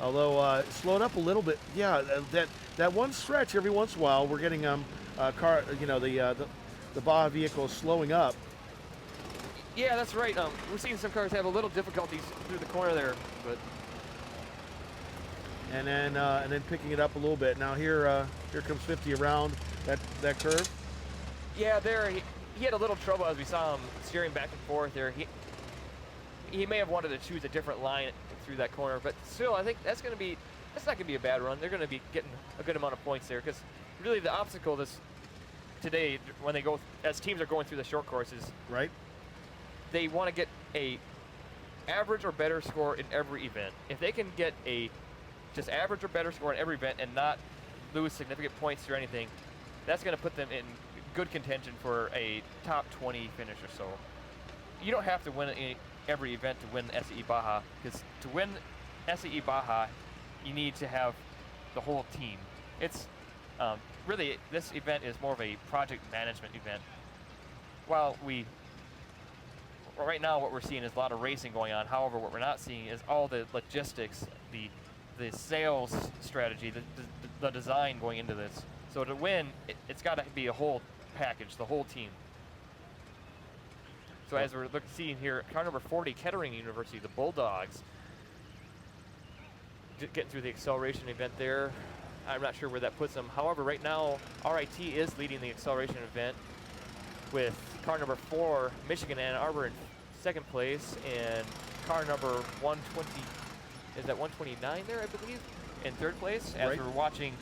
Although slowed up a little bit. Yeah, that one stretch every once in a while, we're getting car, the Baja vehicle slowing up. Yeah, that's right. We're seeing some cars have a little difficulties through the corner there, but. And then picking it up a little bit. Now here comes 50 around that curve. Yeah, there he had a little trouble as we saw him steering back and forth there. He may have wanted to choose a different line through that corner, but still, I think that's not gonna be a bad run. They're gonna be getting a good amount of points there, because really the obstacle today when they go as teams are going through the short courses, right? They want to get a average or better score in every event. If they can get a just average or better score in every event and not lose significant points or anything, that's going to put them in good contention for a top 20 finish or so. You don't have to win every event to win SAE Baja, because to win SAE Baja, you need to have the whole team. It's really, this event is more of a project management event. Right now what we're seeing is a lot of racing going on. However, what we're not seeing is all the logistics, the sales strategy, the design going into this. So to win, it's got to be a whole package, the whole team. So as we're seeing here, car number 40, Kettering University, the Bulldogs, getting through the acceleration event there. I'm not sure where that puts them. However, right now, RIT is leading the acceleration event with car number 4, Michigan Ann Arbor in second place, and car number 120, is that 129 there, I believe, in third place, as we're watching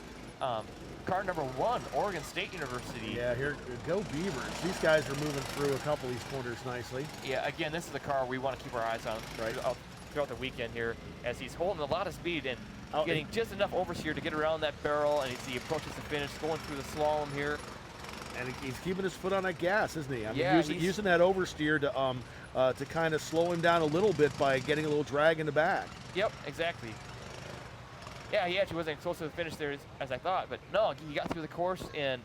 car number 1, Oregon State University. Yeah, here, go Beavers. These guys are moving through a couple of these corners nicely. Yeah, again, this is the car we want to keep our eyes on throughout the weekend here, as he's holding a lot of speed and getting just enough oversteer to get around that barrel, and he approaches the finish, going through the slalom here. And he's keeping his foot on that gas, isn't he? I mean, Yeah, using that oversteer to kind of slow him down a little bit by getting a little drag in the back. Yep, exactly. Yeah, he actually wasn't close to the finish there as I thought, but no, he got through the course, and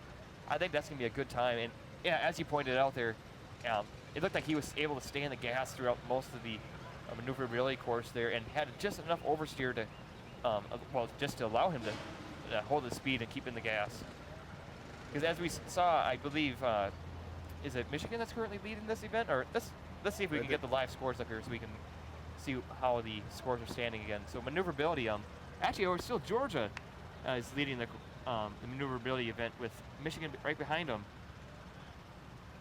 I think that's going to be a good time. And yeah, as you pointed out there, it looked like he was able to stay in the gas throughout most of the maneuverability course there, and had just enough oversteer to, just to allow him to hold the speed and keep in the gas. Because as we saw, I believe, is it Michigan that's currently leading this event? Or let's see if we can get the live scores up here so we can see how the scores are standing again. So maneuverability, actually, it's still Georgia is leading the maneuverability event with Michigan right behind them.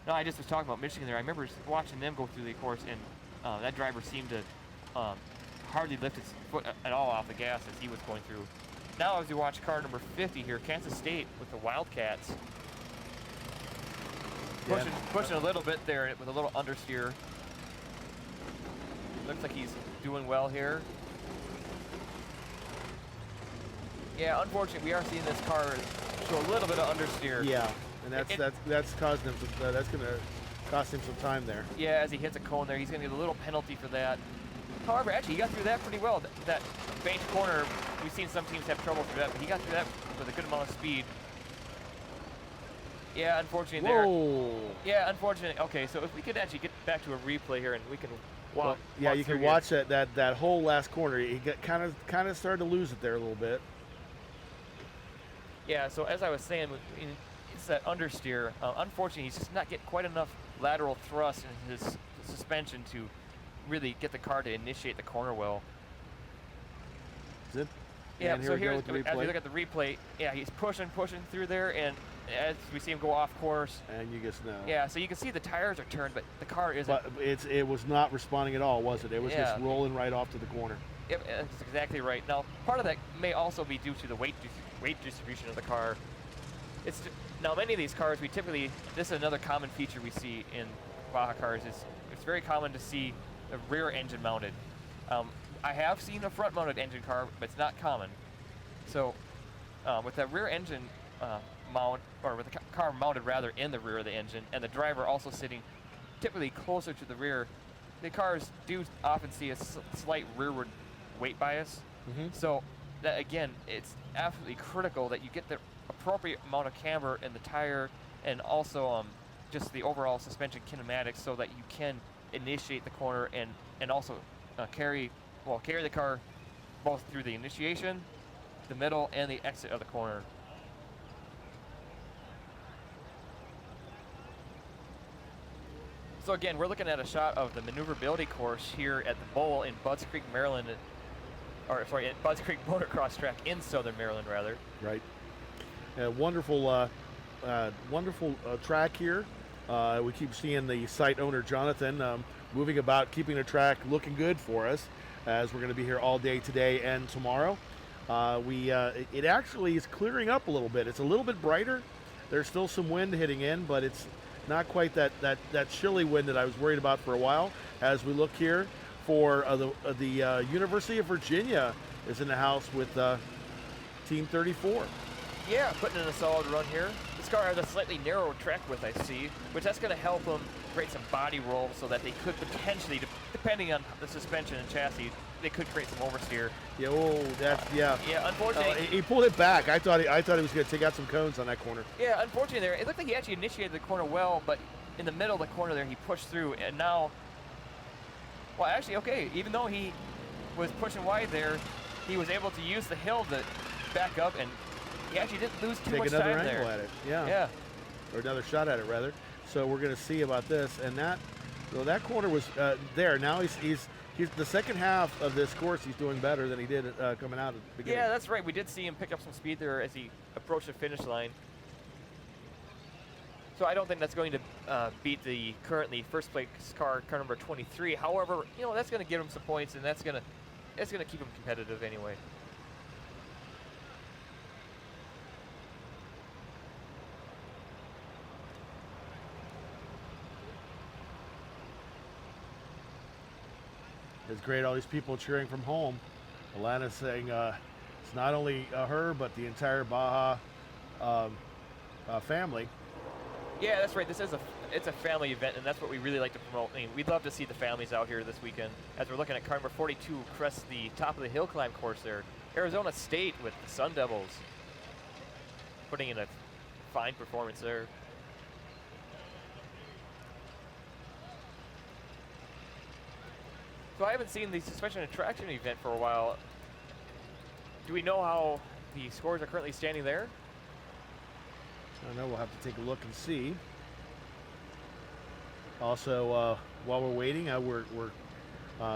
No, I just was talking about Michigan there. I remember watching them go through the course, and that driver seemed to hardly lift his foot at all off the gas as he was going through. Now as we watch car number 50 here, Kansas State with the Wildcats. Pushing a little bit there with a little understeer. Looks like he's doing well here. Yeah, unfortunately, we are seeing this car show a little bit of understeer. Yeah, and that's causing him. That's going to cost him some time there. Yeah, as he hits a cone there, he's going to get a little penalty for that. However, actually, he got through that pretty well. That banked corner, we've seen some teams have trouble through that, but he got through that with a good amount of speed. Yeah, unfortunately there. Yeah, unfortunately. Okay, so if we could actually get back to a replay here, and we can walk. Yeah, you can watch that whole last corner. He got kind of started to lose it there a little bit. Yeah, so as I was saying, it's that understeer. Unfortunately, he's just not getting quite enough lateral thrust in his suspension to really get the car to initiate the corner well. Is it? Yeah, so here, as we look at the replay, yeah, he's pushing through there, and as we see him go off course. And you just know. Yeah, so you can see the tires are turned, but the car isn't. But it was not responding at all, was it? It was just rolling right off to the corner. Yep, that's exactly right. Now, part of that may also be due to the weight distribution of the car. Now, many of these cars, this is another common feature we see in Baja cars, is it's very common to see a rear engine mounted. I have seen a front mounted engine car, but it's not common. So with that rear engine mount, or with the car mounted rather in the rear of the engine, and the driver also sitting typically closer to the rear, the cars do often see a slight rearward weight bias. So that, again, it's absolutely critical that you get the appropriate amount of camber in the tire, and also just the overall suspension kinematics, so that you can initiate the corner and also carry the car both through the initiation, the middle, and the exit of the corner. So again, we're looking at a shot of the maneuverability course here at the Bowl in Budds Creek, Maryland, at Budds Creek Motocross Track in Southern Maryland, rather. Right. Wonderful track here. We keep seeing the site owner, Jonathan, moving about, keeping the track looking good for us, as we're going to be here all day today and tomorrow. It actually is clearing up a little bit. It's a little bit brighter. There's still some wind hitting in, but it's not quite that chilly wind that I was worried about for a while. As we look here for the University of Virginia is in the house with Team 34. Yeah, putting in a solid run here. This car has a slightly narrower track width, I see, which that's going to help them create some body roll, so that they could potentially, depending on the suspension and chassis, they could create some oversteer. Yeah, Yeah, unfortunately. He pulled it back. I thought he was going to take out some cones on that corner. Yeah, unfortunately there, it looked like he actually initiated the corner well, but in the middle of the corner there, he pushed through, and now, well, actually, okay, even though he was pushing wide there, he was able to use the hill to back up, and he actually didn't lose too much time there. Take another angle at it, yeah. Or another shot at it, rather. So we're going to see about this, and that corner was there. Now he's the second half of this course. He's doing better than he did coming out at the beginning. Yeah, that's right. We did see him pick up some speed there as he approached the finish line. So I don't think that's going to beat the currently first place car number 23. However, that's going to give him some points, and that's going to keep him competitive anyway. It's great, all these people cheering from home. Alana's saying it's not only her, but the entire Baja family. Yeah, that's right. It's a family event, and that's what we really like to promote. I mean, we'd love to see the families out here this weekend. As we're looking at car number 42 crest the top of the hill climb course there. Arizona State with the Sun Devils putting in a fine performance there. So I haven't seen the suspension and traction event for a while. Do we know how the scores are currently standing there? I don't know, we'll have to take a look and see. Also, while we're waiting, we're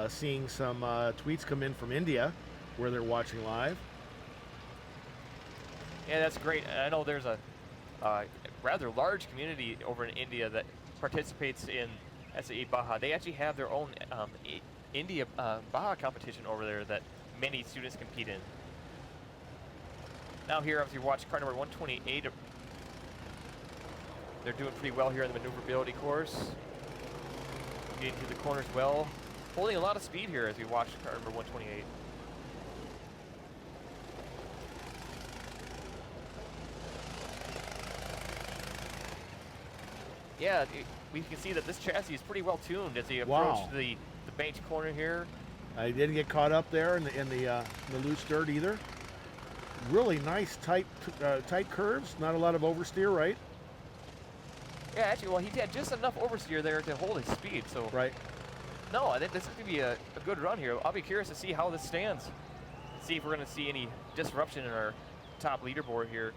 seeing some tweets come in from India where they're watching live. Yeah, that's great. I know there's a rather large community over in India that participates in SAE Baja. They actually have their own India Baja competition over there that many students compete in. Now here, as you watch car number 128, they're doing pretty well here in the maneuverability course. Getting through the corners well. Holding a lot of speed here as we watch car number 128. Yeah, we can see that this chassis is pretty well tuned as they approach the banked corner here. I didn't get caught up there in the loose dirt either. Really nice tight curves, not a lot of oversteer, right? Yeah, actually, well, he had just enough oversteer there to hold his speed, so. Right. No, I think this is going to be a good run here. I'll be curious to see how this stands. See if we're going to see any disruption in our top leaderboard here.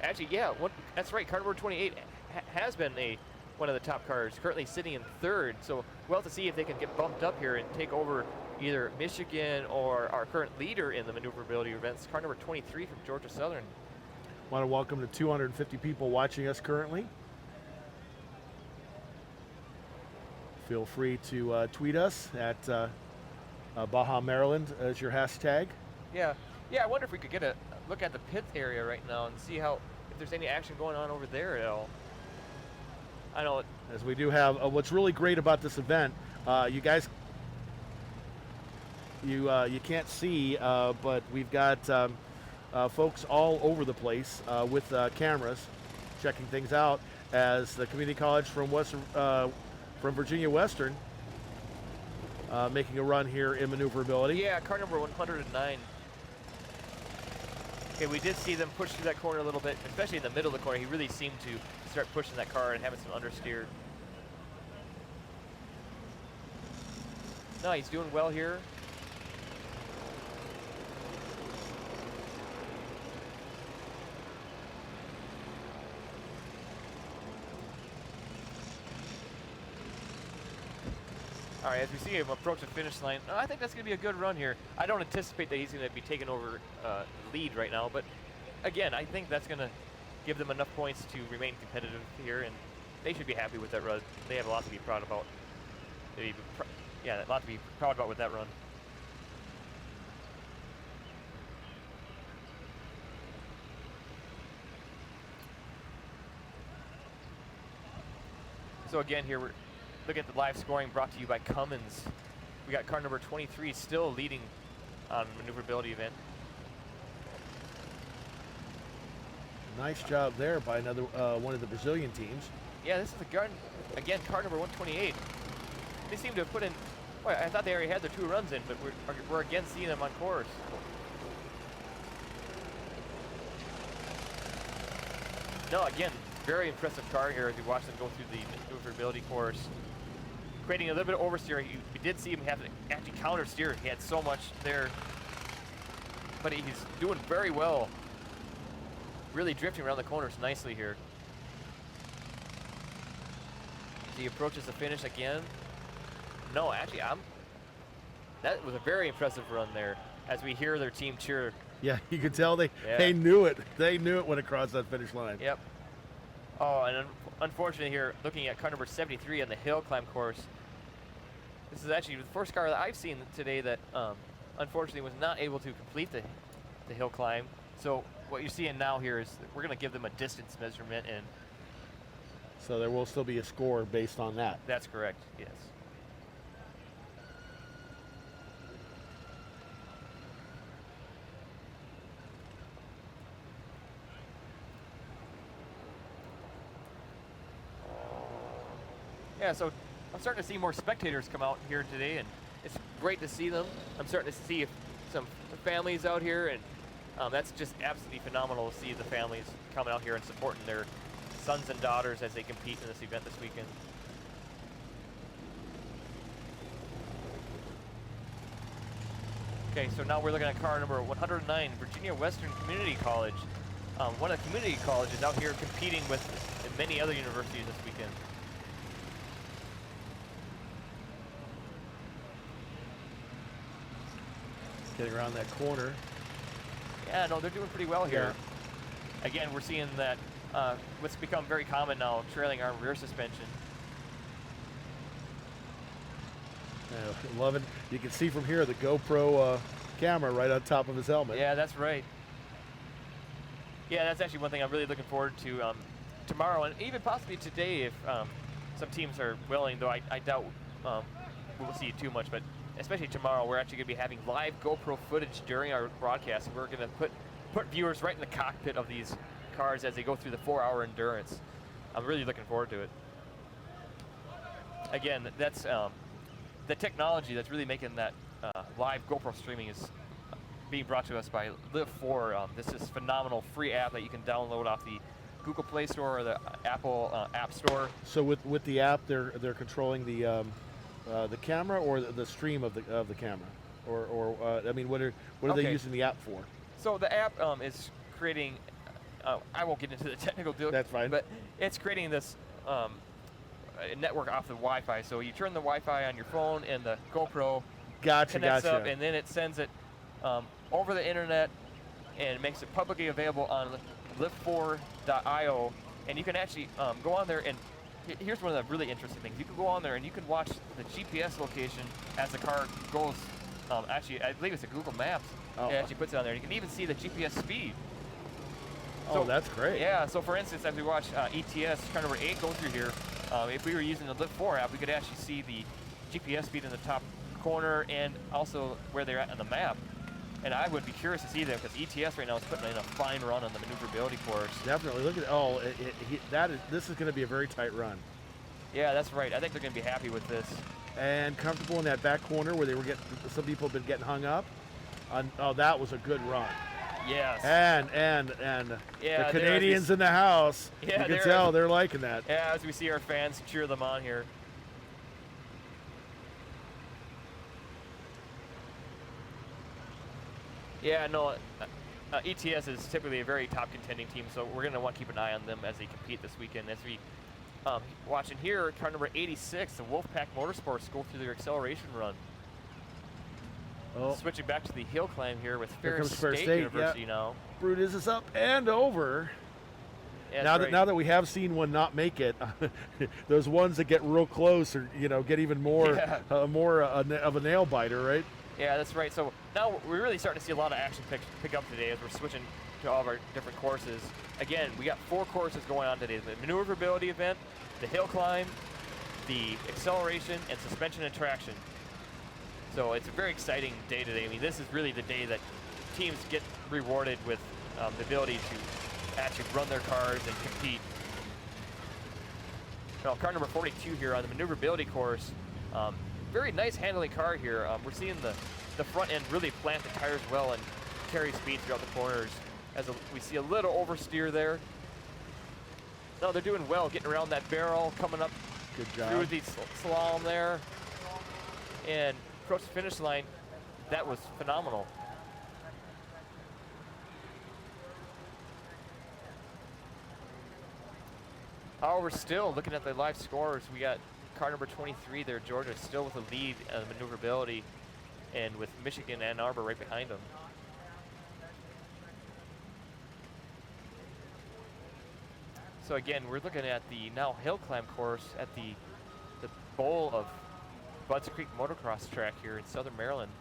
Actually, yeah, that's right. Car number 28 has been one of the top cars, currently sitting in third. So we'll have to see if they can get bumped up here and take over either Michigan or our current leader in the maneuverability events, car number 23 from Georgia Southern. Want to welcome the 250 people watching us currently. Feel free to tweet us at Baja Maryland as your hashtag. Yeah, I wonder if we could get a look at the pit area right now and see if there's any action going on over there at all. I know. As we do have, what's really great about this event, you guys, you can't see, but we've got folks all over the place with cameras checking things out as the community college from Virginia Western making a run here in maneuverability. Yeah, car number 109. Okay, we did see them push through that corner a little bit, especially in the middle of the corner. He really seemed to start pushing that car and having some understeer. No, he's doing well here. All right, as we see him approach the finish line, I think that's going to be a good run here. I don't anticipate that he's going to be taking over the lead right now, but again, I think that's going to give them enough points to remain competitive here, and they should be happy with that run. They have a lot to be proud about. A lot to be proud about with that run. So again, here we're looking at the live scoring brought to you by Cummins. We got car number 23 still leading on maneuverability event. Nice job there by another one of the Brazilian teams. Yeah, this is again car number 128. They seem to have put in. Well, I thought they already had their 2 runs in, but we're again seeing them on course. No, again, very impressive car here as you watch them go through the maneuverability course. Creating a little bit of oversteer. We did see him have to actually counter steer. He had so much there, but he's doing very well. Really drifting around the corners nicely here. As he approaches the finish again. No, actually, that was a very impressive run there as we hear their team cheer. Yeah, you could tell they knew it. They knew it when it crossed that finish line. Yep. Oh, and unfortunately here, looking at car number 73 on the hill climb course, this is actually the first car that I've seen today that unfortunately was not able to complete the hill climb. So what you're seeing now here is we're going to give them a distance measurement and So there will still be a score based on that. That's correct, yes. Yeah, so I'm starting to see more spectators come out here today, and it's great to see them. I'm starting to see some families out here, and that's just absolutely phenomenal to see the families coming out here and supporting their sons and daughters as they compete in this event this weekend. Okay, so now we're looking at car number 109, Virginia Western Community College. One of the community colleges out here competing with many other universities this weekend. Getting around that corner. Yeah, no, they're doing pretty well here. Again, we're seeing that what's become very common now, trailing arm rear suspension. Loving, you can see from here the GoPro camera right on top of his helmet. Yeah, that's right. Yeah, that's actually one thing I'm really looking forward to tomorrow, and even possibly today if some teams are willing, though I doubt we'll see too much, but especially tomorrow, we're actually going to be having live GoPro footage during our broadcast. We're going to put viewers right in the cockpit of these cars as they go through the 4-hour endurance. I'm really looking forward to it. Again, that's the technology that's really making that live GoPro streaming is being brought to us by Live4. This is phenomenal free app that you can download off the Google Play Store or the Apple App Store. So with the app, they're controlling the camera or the stream of the camera, or I mean, what are they using the app for? So the app is creating. I won't get into the technical deal. That's fine. But it's creating this network off the Wi-Fi. So you turn the Wi-Fi on your phone, and the GoPro connects up, and then it sends it over the internet and makes it publicly available on live4.io. And you can actually go on there and. Here's one of the really interesting things. You can go on there and you can watch the GPS location as the car goes. Actually, I believe it's a Google Maps. It actually puts it on there. You can even see the GPS speed. Oh, that's great. Yeah, so for instance, as we watch ETS, car number 8 go through here, if we were using the Live4 app, we could actually see the GPS speed in the top corner and also where they're at on the map. And I would be curious to see that because ETS right now is putting in a fine run on the maneuverability course. Definitely. Look at this is going to be a very tight run. Yeah, that's right. I think they're going to be happy with this. And comfortable in that back corner where some people have been getting hung up. That was a good run. Yes. And the Canadians in the house. Yeah, you can tell they're liking that. Yeah, as we see our fans cheer them on here. Yeah, no, ETS is typically a very top contending team, so we're going to want to keep an eye on them as they compete this weekend. As we watching here, car number 86, the Wolfpack Motorsports go through their acceleration run. Oh. Switching back to the hill climb here with Ferris Ferris State State University now. Brutus is up and over. Yeah, now that we have seen one not make it, those ones that get real close or get even more of a nail biter, right? Yeah, that's right. So now we're really starting to see a lot of action pick up today as we're switching to all of our different courses. Again, we got 4 courses going on today: the maneuverability event, the hill climb, the acceleration, and suspension and traction. So it's a very exciting day today. I mean, this is really the day that teams get rewarded with the ability to actually run their cars and compete. Now, car number 42 here on the maneuverability course. Very nice handling car here. We're seeing the front end really plant the tires well and carry speed throughout the corners. We see a little oversteer there. No, they're doing well, getting around that barrel, coming up through the slalom there, and approach the finish line. That was phenomenal. However, still looking at the live scores, we got car number 23 there, Georgia, still with the lead on maneuverability, and with Michigan and Ann Arbor right behind them. So again, we're looking at the now hill climb course at the bowl of Budds Creek Motocross track here in Southern Maryland.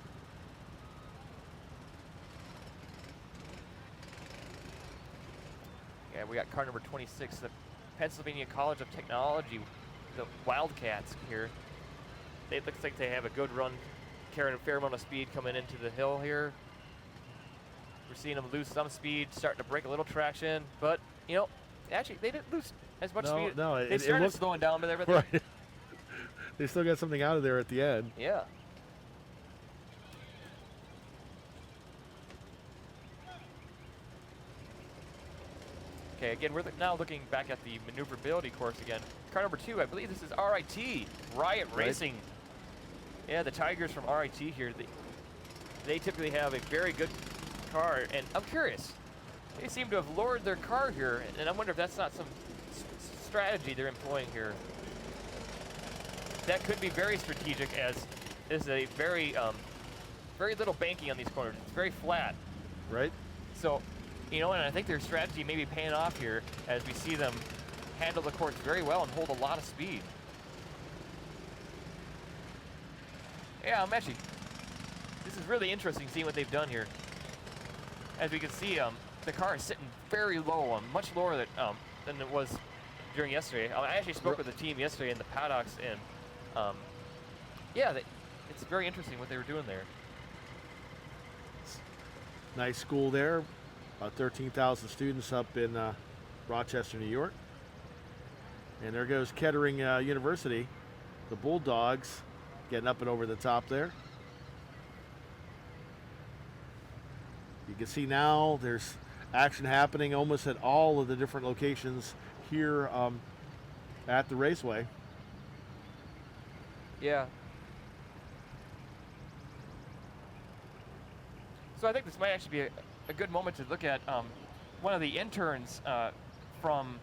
Yeah, we got car number 26, the Pennsylvania College of Technology, the Wildcats here. It looks like they have a good run, carrying a fair amount of speed coming into the hill here. We're seeing them lose some speed, starting to break a little traction, but you know, actually they didn't lose as much speed. No, they started slowing down, but everything. Right. They still got something out of there at the end. Yeah. Okay, again, we're now looking back at the maneuverability course again. Car number 2, I believe this is RIT, Riot Racing. Yeah, the Tigers from RIT here, they typically have a very good car, and I'm curious. They seem to have lowered their car here, and I wonder if that's not some strategy they're employing here. That could be very strategic, as this is a very little banking on these corners. It's very flat. Right. So, you know, and I think their strategy may be paying off here as we see them handle the course very well and hold a lot of speed. Yeah, this is really interesting seeing what they've done here. As we can see, the car is sitting very low, much lower than it was during yesterday. I actually spoke with the team yesterday in the paddocks, and yeah, it's very interesting what they were doing there. Nice school there. About 13,000 students up in Rochester, New York. And there goes Kettering University, the Bulldogs, getting up and over the top there. You can see now there's action happening almost at all of the different locations here at the raceway. Yeah. So I think this might actually be a good moment to look at one of the interns from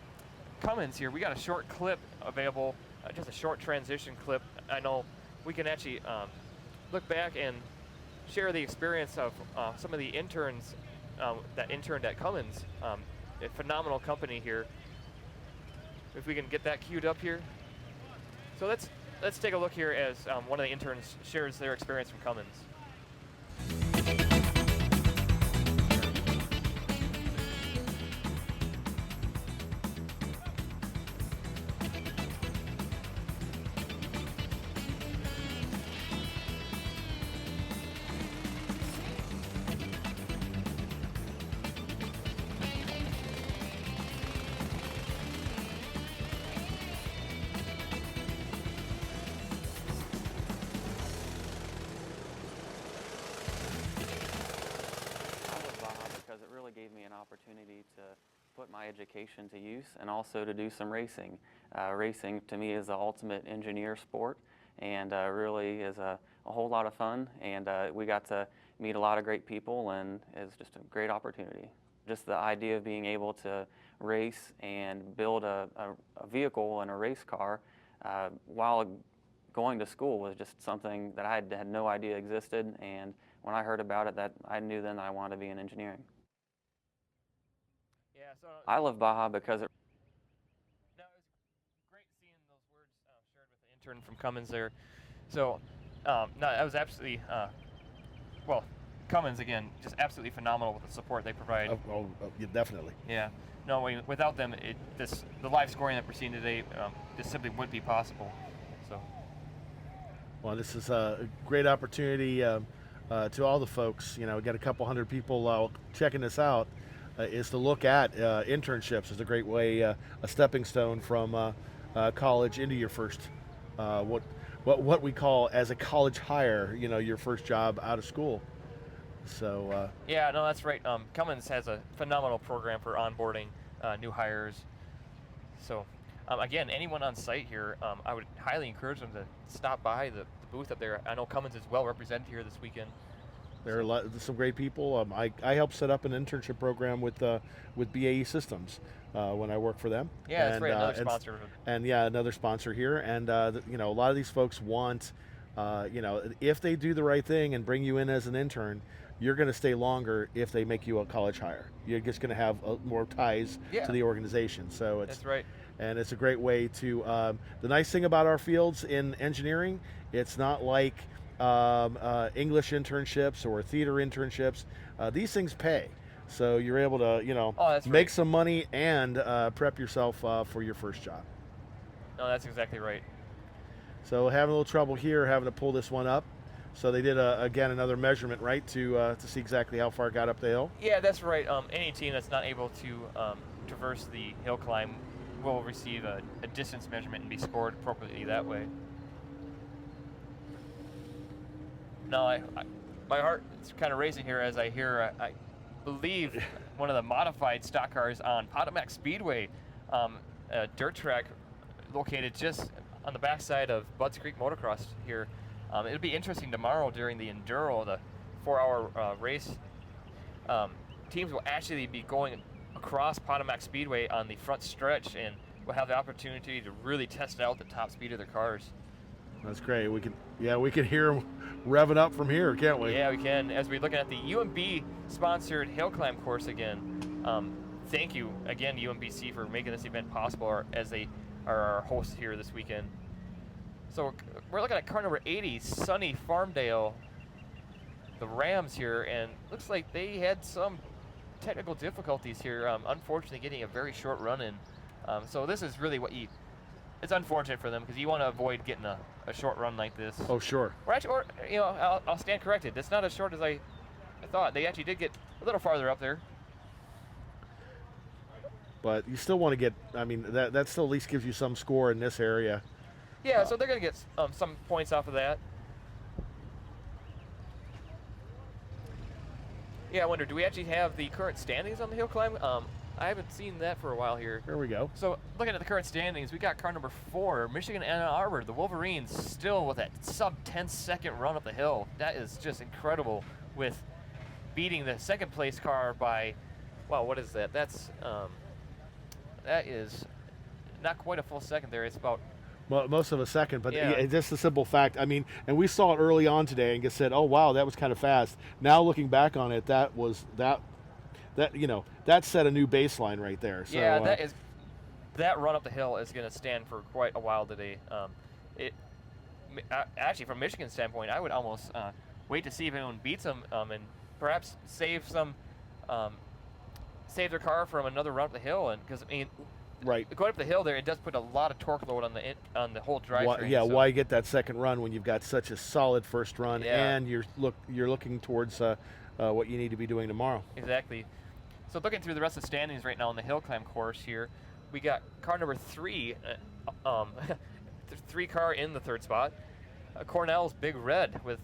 Cummins here. We got a short clip available, just a short transition clip. I know we can actually look back and share the experience of some of the interns that interned at Cummins, a phenomenal company here. If we can get that queued up here. So let's take a look here as one of the interns shares their experience from Cummins. Gave me an opportunity to put my education to use and also to do some racing. Racing to me is the ultimate engineer sport, and really is a whole lot of fun, and we got to meet a lot of great people, and it's just a great opportunity. Just the idea of being able to race and build a vehicle and a race car while going to school was just something that I had no idea existed, and when I heard about it, that I knew then I wanted to be in engineering. Yeah, so I love Baja because it. No, it was great seeing those words shared with the intern from Cummins there. So, no, that was absolutely, well, Cummins again, just absolutely phenomenal with the support they provide. Yeah, definitely. Yeah, no, without them, the live scoring that we're seeing today, this simply wouldn't be possible. So. Well, this is a great opportunity to all the folks. You know, we got a couple hundred people checking this out. Is to look at internships as a great way, a stepping stone from college into your first, what we call as a college hire, you know, your first job out of school. So. Yeah, no, that's right. Cummins has a phenomenal program for onboarding new hires. So, again, anyone on site here, I would highly encourage them to stop by the booth up there. I know Cummins is well represented here this weekend. There are some great people. I helped set up an internship program with BAE Systems when I worked for them. Yeah, that's right. Another sponsor. And yeah, another sponsor here. And you know, a lot of these folks want, you know, if they do the right thing and bring you in as an intern, you're going to stay longer if they make you a college hire. You're just going to have more ties to the organization. So it's, that's right. And it's a great way to. The nice thing about our fields in engineering, it's not like English internships or theater internships. These things pay. So you're able to, Oh, that's make right. some money and prep yourself for your first job. No, that's exactly right. So having a little trouble here, having to pull this one up. So they did again another measurement, right, to see exactly how far it got up the hill. Yeah, that's right. Any team that's not able to traverse the hill climb will receive a distance measurement and be scored appropriately that way. Now, my heart is kind of racing here as I hear, I believe, one of the modified stock cars on Potomac Speedway, a dirt track located just on the backside of Budds Creek Motocross here. It'll be interesting tomorrow during the Enduro, the 4-hour race. Teams will actually be going across Potomac Speedway on the front stretch, and will have the opportunity to really test out the top speed of their cars. That's great. We can hear them revving up from here, can't we? Yeah, we can. As we're looking at the UMB sponsored hill climb course again. Thank you again, UMBC, for making this event possible, as they are our hosts here this weekend. So we're looking at car number 80, Sunny Farmdale, the Rams here, and looks like they had some technical difficulties here. Unfortunately, getting a very short run in. So this is really it's unfortunate for them, because you want to avoid getting a short run like this. Oh, sure. I'll stand corrected. It's not as short as I thought. They actually did get a little farther up there. But you still want to get, that still at least gives you some score in this area. Yeah, so they're going to get some points off of that. Yeah, I wonder, do we actually have the current standings on the hill climb? I haven't seen that for a while here. Here we go. So looking at the current standings, we got car number 4, Michigan Ann Arbor, the Wolverines, still with that sub 10-second run up the hill. That is just incredible, with beating the second place car by, wow, what is that? That is not quite a full second there. It's about most of a second, but Yeah. just a simple fact. And we saw it early on today and just said, "Oh wow, that was kind of fast." Now looking back on it, that set a new baseline right there. So, yeah, that run up the hill is going to stand for quite a while today. Actually, from Michigan's standpoint, I would almost wait to see if anyone beats them, and perhaps save their car from another run up the hill. And because right, going up the hill there, it does put a lot of torque load on the whole drivetrain. Yeah, why get that second run when you've got such a solid first run, Yeah. and you're looking towards what you need to be doing tomorrow. Exactly. So looking through the rest of the standings right now on the hill climb course here, we got car number 3, 3 car in the third spot. Cornell's Big Red with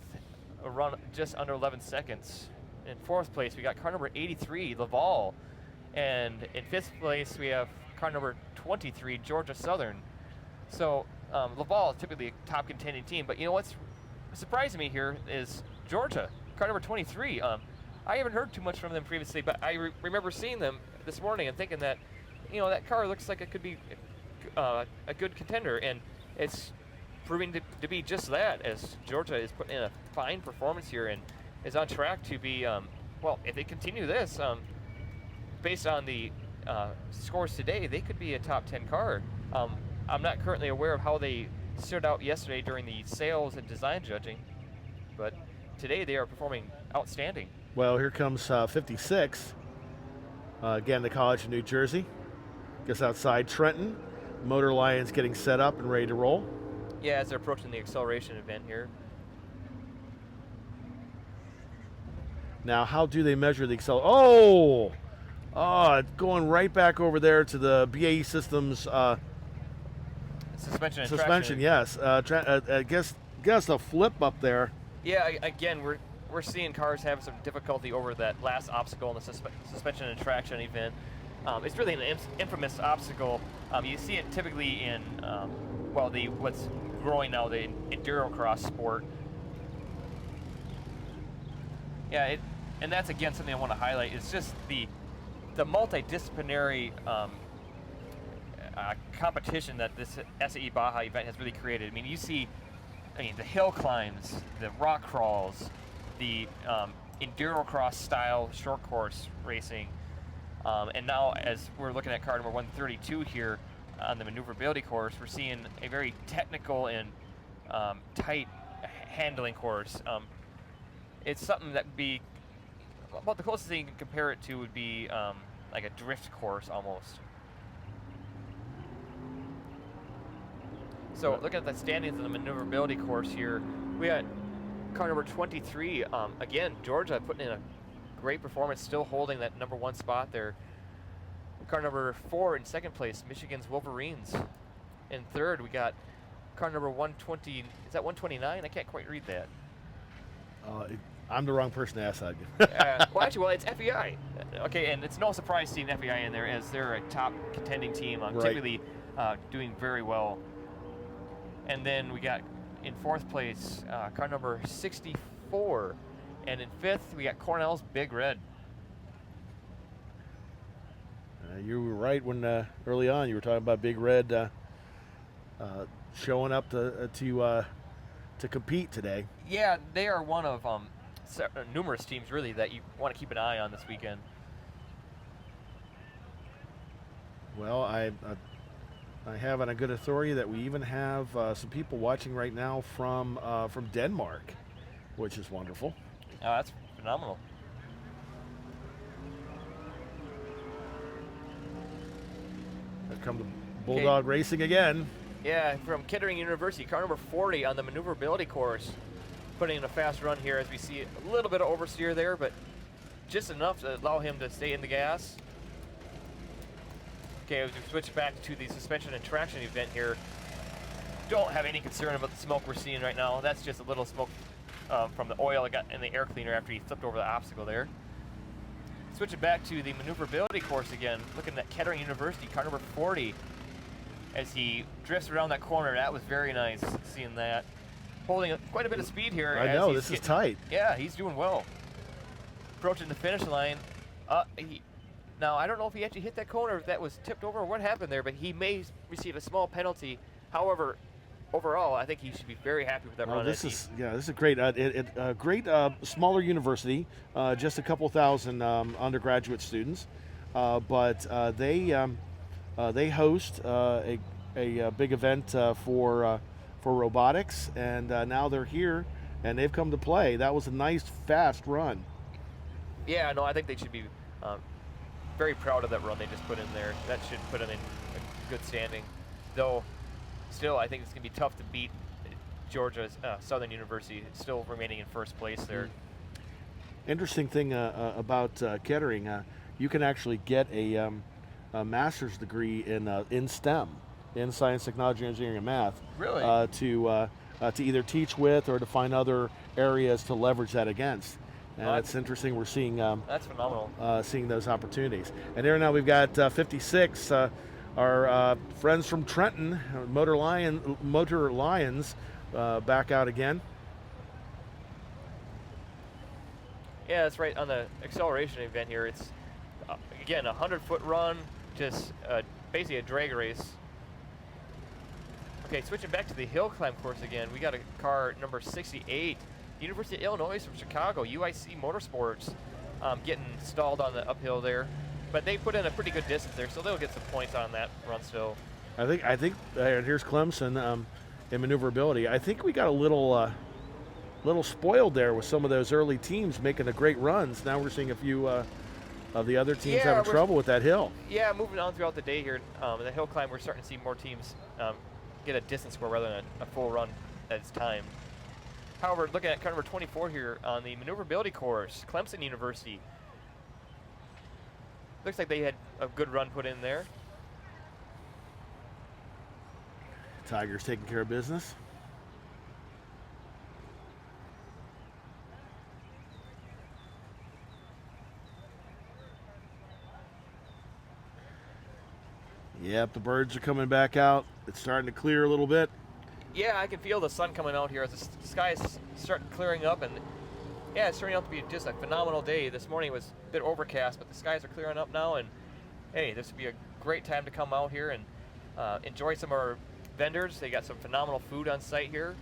a run just under 11 seconds. In 4th place, we got car number 83, Laval. And in 5th place, we have car number 23, Georgia Southern. So Laval is typically a top contending team, but you know what's surprising me here is Georgia, car number 23. I haven't heard too much from them previously, but I remember seeing them this morning and thinking that, that car looks like it could be a good contender, and it's proving to be just that, as Georgia is putting in a fine performance here and is on track to be, if they continue this, based on the scores today, they could be a top 10 car. I'm not currently aware of how they stood out yesterday during the sales and design judging, but today they are performing outstanding. Well, here comes 56. Again, the College of New Jersey. Just outside Trenton. Motor Lions getting set up and ready to roll. Yeah, as they're approaching the acceleration event here. Now, how do they measure the acceleration? Going right back over there to the BAE Systems Suspension and suspension. traction. Yes, I guess a flip up there. Yeah, again, we're seeing cars having some difficulty over that last obstacle in the suspension and traction event. It's really an infamous obstacle. You see it typically in what's growing now, the enduro cross sport. Yeah, and that's again something I want to highlight. It's just the multidisciplinary competition that this SAE Baja event has really created. I mean, you see, the hill climbs, the rock crawls, the enduro cross style short course racing, and now as we're looking at car number 132 here on the maneuverability course, we're seeing a very technical and tight handling course. It's something that would be about the closest thing you can compare it to would be like a drift course almost. So looking at the standings of the maneuverability course here, we got car number 23. Again, Georgia putting in a great performance, still holding that #1 spot there. Car number 4 in second place, Michigan's Wolverines. In third, we got car number 120. Is that 129? I can't quite read that. I'm the wrong person to ask that. Well, it's FEI. Okay, and it's no surprise seeing FEI in there as they're a top contending team, Right. typically doing very well. And then we got in fourth place car number 64, and in fifth we got Cornell's Big Red. You were right when early on you were talking about Big Red showing up to compete today. Yeah, they are one of numerous teams really that you want to keep an eye on this weekend. Well, I have on a good authority that we even have some people watching right now from Denmark, which is wonderful. Oh, that's phenomenal. Here come the Bulldog Racing again. Yeah, from Kettering University, car number 40 on the maneuverability course, putting in a fast run here as we see a little bit of oversteer there, but just enough to allow him to stay in the gas. Okay, as we switch back to the suspension and traction event here, don't have any concern about the smoke we're seeing right now. That's just a little smoke from the oil that got in the air cleaner after he flipped over the obstacle there. Switching back to the maneuverability course again, looking at Kettering University, car number 40, as he drifts around that corner. That was very nice seeing that. Holding quite a bit of speed here. I know, this is tight. Yeah, he's doing well. Approaching the finish line. Now, I don't know if he actually hit that corner, if that was tipped over or what happened there, but he may receive a small penalty. However, overall, I think he should be very happy with that run. This is great. Great smaller university, just a couple thousand undergraduate students, but they host a big event for robotics, and now they're here and they've come to play. That was a nice fast run. Yeah, no, I think they should be very proud of that run they just put in there. That should put them in a good standing. Though, still, I think it's going to be tough to beat Georgia's Southern University, still remaining in first place there. Interesting thing about Kettering, you can actually get a master's degree in STEM, in science, technology, engineering, and math. Really? To either teach with or to find other areas to leverage that against. And it's interesting. We're seeing that's phenomenal. Seeing those opportunities. And there now we've got 56. Our friends from Trenton, Motor Lions, back out again. Yeah, that's right. On the acceleration event here, it's again a 100-foot run, just basically a drag race. Okay, switching back to the hill climb course again, we got a car number 68, University of Illinois from Chicago, UIC Motorsports, getting stalled on the uphill there, but they put in a pretty good distance there, so they'll get some points on that run still. I think here's Clemson in maneuverability. I think we got a little spoiled there with some of those early teams making the great runs. Now we're seeing a few of the other teams having trouble with that hill. Yeah, moving on throughout the day here, the hill climb, we're starting to see more teams get a distance score rather than a full run at its time. However, looking at car number 24 here on the maneuverability course, Clemson University. Looks like they had a good run put in there. Tigers taking care of business. Yep, the birds are coming back out. It's starting to clear a little bit. Yeah, I can feel the sun coming out here as the skies start clearing up, and yeah, it's turning out to be just a phenomenal day. This morning was a bit overcast, but the skies are clearing up now, and hey, this would be a great time to come out here and enjoy some of our vendors. They got some phenomenal food on site here.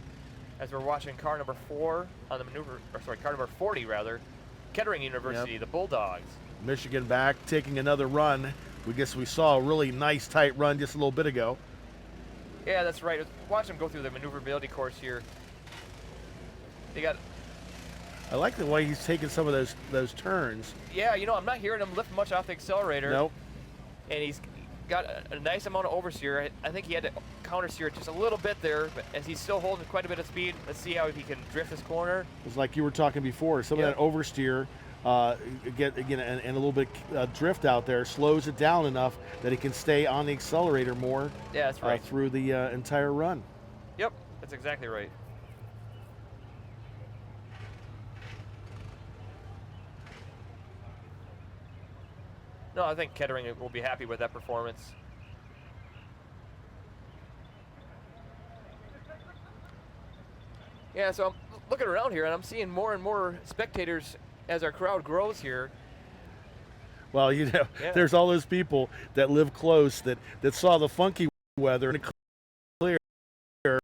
As we're watching car number 4 on the car number 40 rather, Kettering University, the Bulldogs. Michigan back, taking another run. We saw a really nice tight run just a little bit ago. Yeah, that's right. Watch them go through the maneuverability course here. They got I like the way he's taking some of those turns. Yeah, you know, I'm not hearing him lift much off the accelerator. Nope. And he's got a nice amount of oversteer. I think he had to counter steer just a little bit there, but as he's still holding quite a bit of speed, let's see how he can drift this corner. It's like you were talking before. Some of that oversteer, and a little bit drift out there slows it down enough that he can stay on the accelerator more. Yeah, that's right. Through the entire run. Yep, that's exactly right. No, I think Kettering will be happy with that performance. Yeah, so I'm looking around here and I'm seeing more and more spectators as our crowd grows here. Well, you know, there's all those people that live close that saw the funky weather and clear, a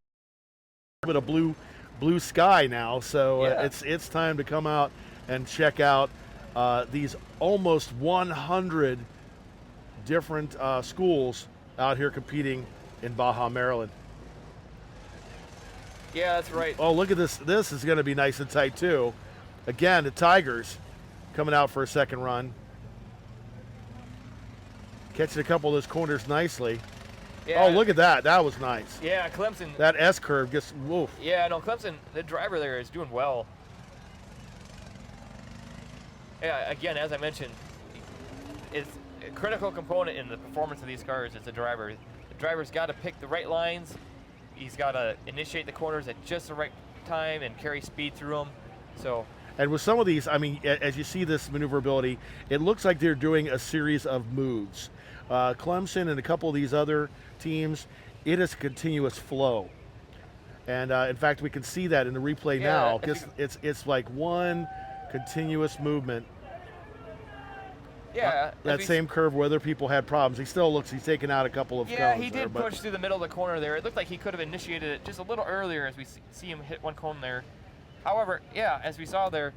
bit of blue sky now. So it's time to come out and check out these almost 100 different schools out here competing in Baja, Maryland. Yeah, that's right. Oh, look at this. This is going to be nice and tight, too. Again, the Tigers coming out for a second run. Catching a couple of those corners nicely. Yeah. Oh, look at that. That was nice. Yeah, Clemson. That S-curve just, woof. Yeah, no, Clemson, the driver there is doing well. Yeah, again, as I mentioned, it's a critical component in the performance of these cars is the driver. The driver's got to pick the right lines. He's got to initiate the corners at just the right time and carry speed through them. So. And with some of these, I mean, as you see this maneuverability, it looks like they're doing a series of moves. Clemson and a couple of these other teams, it is a continuous flow. And in fact, we can see that in the replay now. It's like one continuous movement. Yeah. That same curve where other people had problems. He still looks, he's taken out a couple of Yeah, cones he did push through the middle of the corner there. It looked like he could have initiated it just a little earlier as we see him hit one cone there. However, yeah, as we saw there,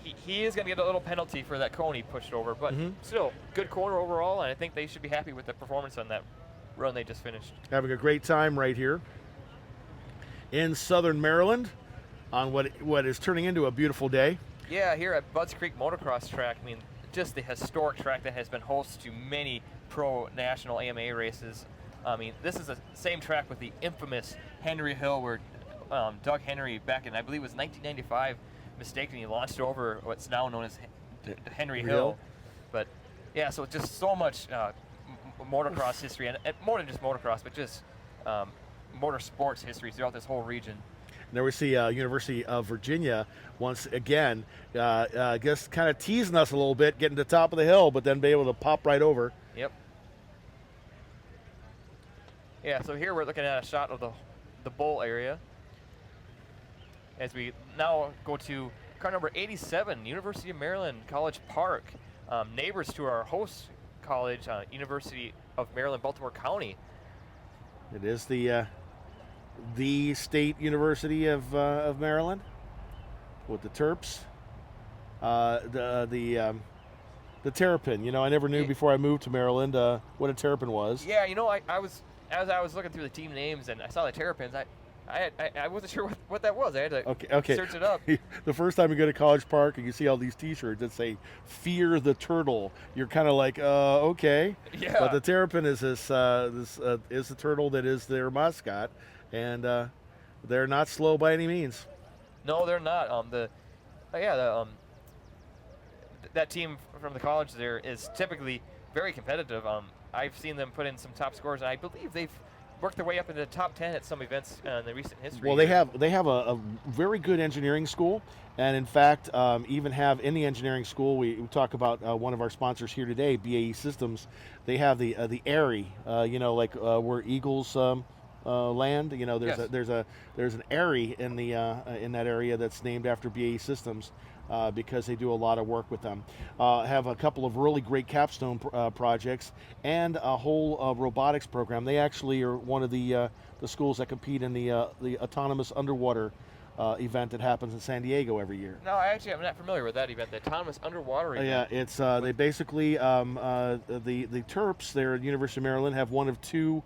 he is going to get a little penalty for that cone he pushed over, but still, good corner overall, and I think they should be happy with the performance on that run they just finished. Having a great time right here in southern Maryland on what is turning into a beautiful day. Yeah, here at Budds Creek Motocross Track, I mean, just the historic track that has been host to many pro national AMA races. I mean, this is the same track with the infamous Henry Hill where Doug Henry back in, I believe it was 1995, mistakenly launched over what's now known as Henry Hill. But yeah, so just so much motocross history, and more than just motocross, but just motorsports history throughout this whole region. And there we see University of Virginia once again, I guess kind of teasing us a little bit, getting to the top of the hill, but then be able to pop right over. Yep. Yeah, so here we're looking at a shot of the bowl area. As we now go to car number 87, University of Maryland College Park, neighbors to our host college, University of Maryland, Baltimore County. It is the State University of Maryland with the Terps, the Terrapin. You know, I never knew before I moved to Maryland what a Terrapin was. Yeah, you know, as I was looking through the team names and I saw the Terrapins, I wasn't sure what that was. I had to search it up. The first time you go to College Park and you see all these T-shirts that say "Fear the Turtle," you're kind of like, okay. Yeah. But the Terrapin is is the turtle that is their mascot, and they're not slow by any means. No, they're not. That team from the college there is typically very competitive. I've seen them put in some top scores, and I believe they've worked their way up into the top 10 at some events in the recent history. Well, they have a very good engineering school, and in fact, even have in the engineering school, we talk about one of our sponsors here today, BAE Systems. They have the Airy, like where Eagles land. You know, there's an Airy in that area that's named after BAE Systems. Because they do a lot of work with them. Have a couple of really great capstone projects and a whole robotics program. They actually are one of the schools that compete in the autonomous underwater event that happens in San Diego every year. No, I'm not familiar with that event, the autonomous underwater event. Yeah, it's they basically the Terps there at University of Maryland have one of two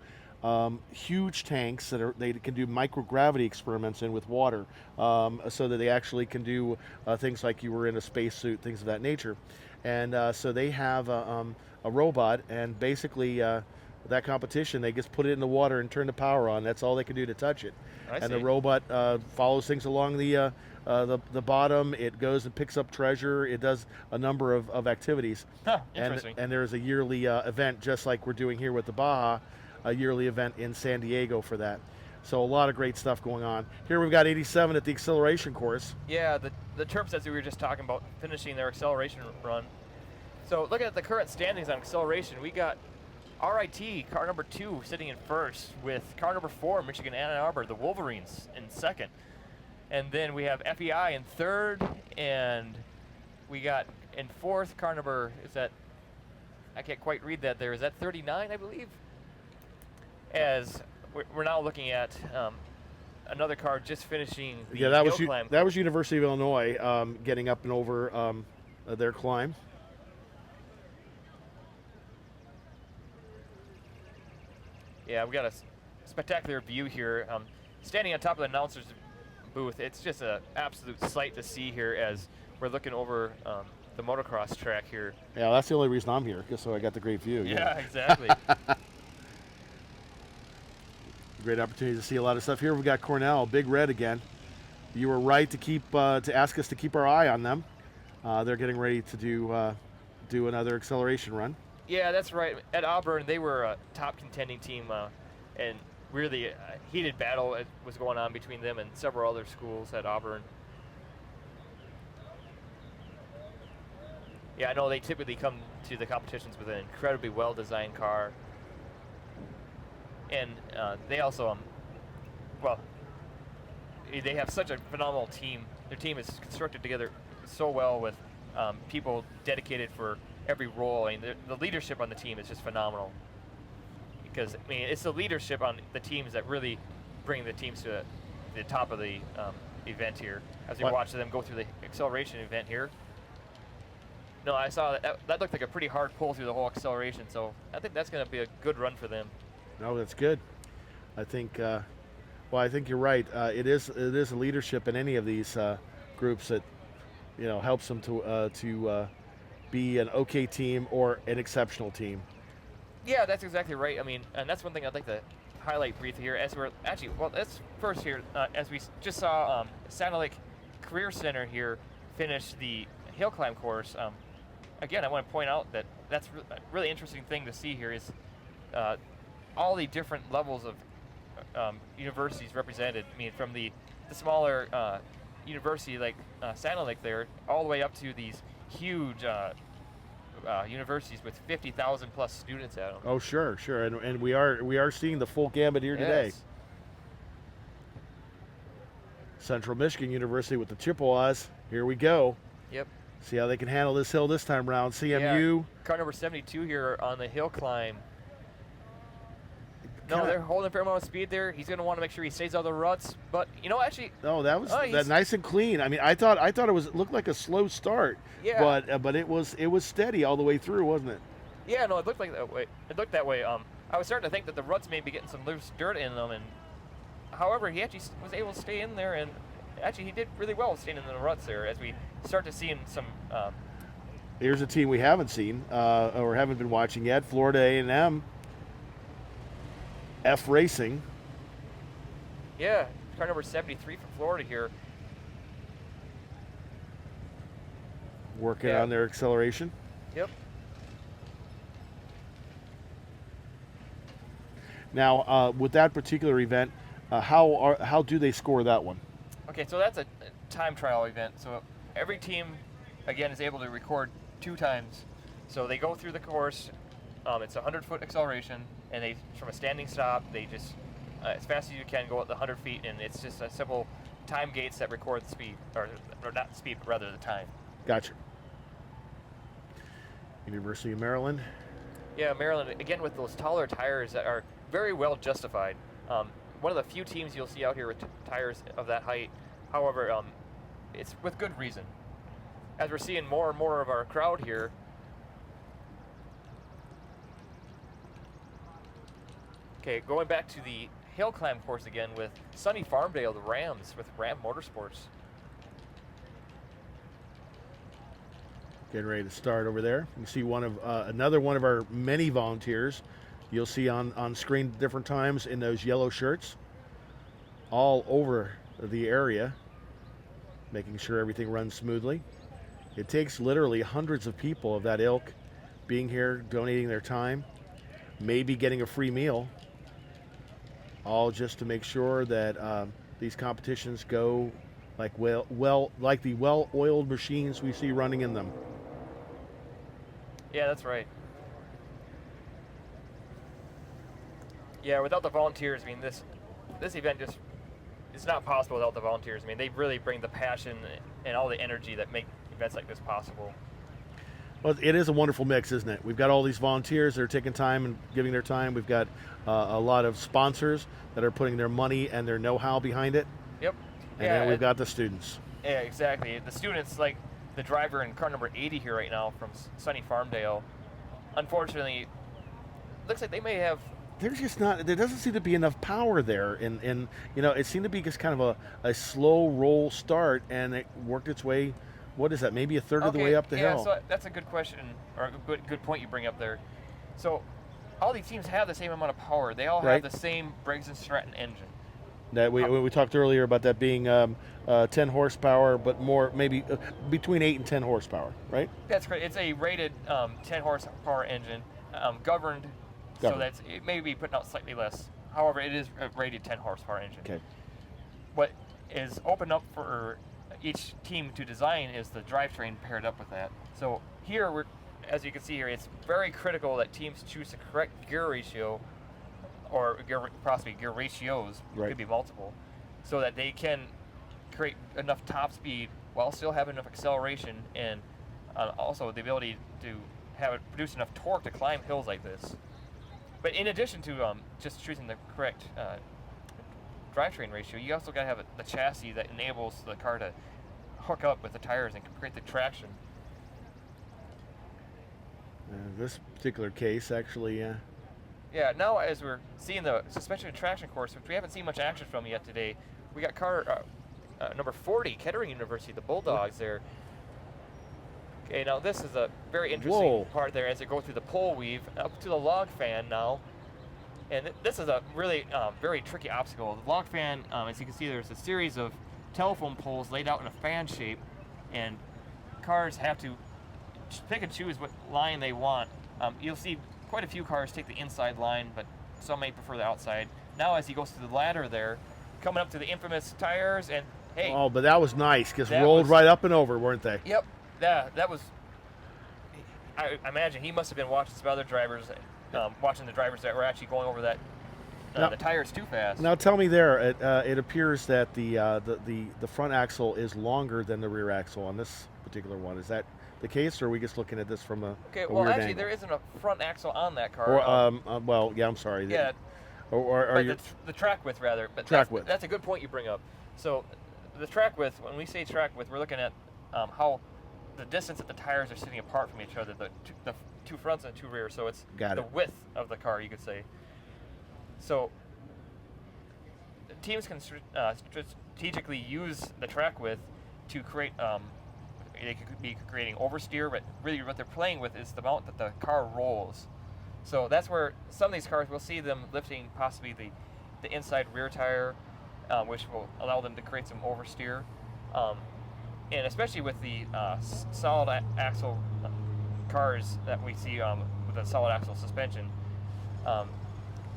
huge tanks that they can do microgravity experiments in with water, so that they actually can do things like you were in a spacesuit, things of that nature. And so they have a robot, and basically that competition, they just put it in the water and turn the power on. That's all they can do to touch it. And the robot follows things along the bottom. It goes and picks up treasure. It does a number of activities. Huh, interesting. And there's a yearly event, just like we're doing here with the Baja, a yearly event in San Diego for that. So a lot of great stuff going on. Here we've got 87 at the acceleration course. Yeah, the Terps, as we were just talking about, finishing their acceleration run. So looking at the current standings on acceleration, we got RIT, car number 2, sitting in first, with car number 4, Michigan Ann Arbor, the Wolverines, in second. And then we have FEI in third, and we got in fourth, car number, is that, I can't quite read that there, is that 39, I believe? As we're now looking at another car just finishing the hill climb. That was University of Illinois getting up and over their climb. Yeah, we got a spectacular view here. Standing on top of the announcer's booth, it's just an absolute sight to see here as we're looking over the motocross track here. Yeah, that's the only reason I'm here, just so I got the great view. Yeah, exactly. Great opportunity to see a lot of stuff here. We got Cornell, Big Red again. You were right to keep to ask us to keep our eye on them. They're getting ready to do another acceleration run. Yeah, that's right. At Auburn, they were a top contending team, and really a heated battle was going on between them and several other schools at Auburn. Yeah, I know they typically come to the competitions with an incredibly well-designed car. And they also, well, they have such a phenomenal team. Their team is constructed together so well with people dedicated for every role. I mean, the leadership on the team is just phenomenal. Because, I mean, it's the leadership on the teams that really bring the teams to the top of the event here. As we watch them go through the acceleration event here. No, I saw that looked like a pretty hard pull through the whole acceleration, so I think that's going to be a good run for them. No, that's good. I think, well, I think you're right. It is a leadership in any of these groups that, helps them to be an okay team or an exceptional team. Yeah, that's exactly right. I mean, and that's one thing I'd like to highlight briefly here. As we're actually, well, let's first here, as we just saw, Santa Lake Career Center here finish the hill climb course. Again, I want to point out that that's a really interesting thing to see here is all the different levels of universities represented. I mean, from the smaller university like Santa Lake there, all the way up to these huge universities with 50,000 plus students at them. Oh, sure, and we are seeing the full gamut here today. Yes. Central Michigan University with the Chippewas. Here we go. Yep. See how they can handle this hill this time around. CMU. Yeah. Car number 72 here on the hill climb. No, they're holding a fair amount of speed there. He's going to want to make sure he stays out of the ruts. But, actually... No, that was nice and clean. I mean, I thought it looked like a slow start. Yeah. But it was steady all the way through, wasn't it? Yeah, no, it looked like that way. It looked that way. I was starting to think that the ruts may be getting some loose dirt in them. And however, he actually was able to stay in there. And actually, he did really well staying in the ruts there as we start to see some... Here's a team we haven't seen or haven't been watching yet. Florida A&M. F Racing. Yeah, car number 73 from Florida here. Working on their acceleration. Yep. Now, with that particular event, how do they score that one? Okay, so that's a time trial event. So every team, again, is able to record 2 times. So they go through the course. It's a 100-foot acceleration, and they, from a standing stop, they just, as fast as you can, go at the 100 feet, and it's just a simple time gates that record the speed, or not speed, but rather the time. Gotcha. University of Maryland. Yeah, Maryland, again, with those taller tires that are very well justified. One of the few teams you'll see out here with tires of that height. However, it's with good reason. As we're seeing more and more of our crowd here, Okay, going back to the hill climb course again with sunny Farmdale, the Rams with Ram Motorsports. Getting ready to start over there. You see another one of our many volunteers. You'll see on screen different times in those yellow shirts, all over the area, making sure everything runs smoothly. It takes literally hundreds of people of that ilk being here, donating their time, maybe getting a free meal, all just to make sure that these competitions go like like the well-oiled machines we see running in them. Yeah, that's right. Yeah, without the volunteers, I mean, this event just, it's not possible without the volunteers. I mean, they really bring the passion and all the energy that make events like this possible. Well, it is a wonderful mix, isn't it? We've got all these volunteers that are taking time and giving their time. We've got a lot of sponsors that are putting their money and their know-how behind it. Yep. And then we've got the students. Yeah, exactly. The students, like the driver in car number 80 here right now from sunny Farmdale, unfortunately, looks like they may have. There's just not. There doesn't seem to be enough power there, and it seemed to be just kind of a slow roll start, and it worked its way. What is that? Maybe a third of the way up the hill. Yeah, so that's a good question, or a good point you bring up there. So, all these teams have the same amount of power. They all have the same Briggs and Stratton engine. That we talked earlier about that being 10 horsepower, but more maybe between 8 and 10 horsepower, right? That's great. It's a rated 10 horsepower engine, governed, so that's it may be putting out slightly less. However, it is a rated 10 horsepower engine. Okay. What is open up for each team to design is the drivetrain paired up with that. So here, as you can see here, it's very critical that teams choose the correct gear ratio, or possibly gear ratios, could be multiple, so that they can create enough top speed while still having enough acceleration and also the ability to have it produce enough torque to climb hills like this. But in addition to just choosing the correct drivetrain ratio, you also got to have the chassis that enables the car to hook up with the tires and create the traction. This particular case, actually, Yeah, now as we're seeing the suspension and traction course, which we haven't seen much action from yet today, we got car number 40, Kettering University, the Bulldogs there. Okay, now this is a very interesting part there as they go through the pole weave up to the log fan now. And this is a really very tricky obstacle. The log fan, as you can see, there's a series of telephone poles laid out in a fan shape, and cars have to pick and choose what line they want. You'll see quite a few cars take the inside line, but some may prefer the outside. Now as he goes to the ladder there, coming up to the infamous tires, and hey. Oh, but that was nice, because rolled right up and over, weren't they? Yep. That was, I imagine he must have been watching some other drivers, watching the drivers that were actually going over that, the tires too fast. Now tell me there, it appears that the front axle is longer than the rear axle on this particular one. Is that the case, or are we just looking at this from a well, weird actually, angle? there isn't a front axle on that car. Or, well, yeah, I'm sorry. Yeah. Or the track width, rather. But track width. That's a good point you bring up. So, the track width, when we say track width, we're looking at how the distance that the tires are sitting apart from each other, the two fronts and two rears. So, it's the width of the car, you could say. So, teams can strategically use the track width to create, they could be creating oversteer, but really what they're playing with is the amount that the car rolls. So that's where some of these cars, we'll see them lifting possibly the inside rear tire, which will allow them to create some oversteer. And especially with the solid axle cars that we see with a solid axle suspension,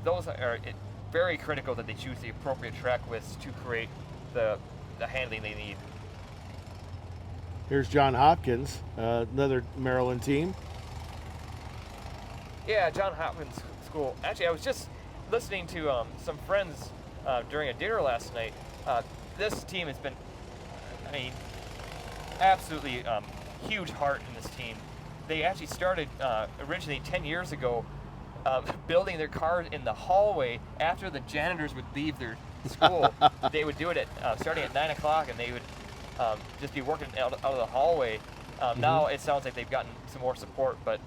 those are very critical that they choose the appropriate track widths to create the handling they need. Here's John Hopkins, another Maryland team. Yeah, John Hopkins School. Actually, I was just listening to some friends during a dinner last night. This team has been, I mean, absolutely huge heart in this team. They actually started originally 10 years ago building their cars in the hallway after the janitors would leave their school. They would do it at starting at 9 o'clock, and they would just be working out of the hallway. Now it sounds like they've gotten some more support, but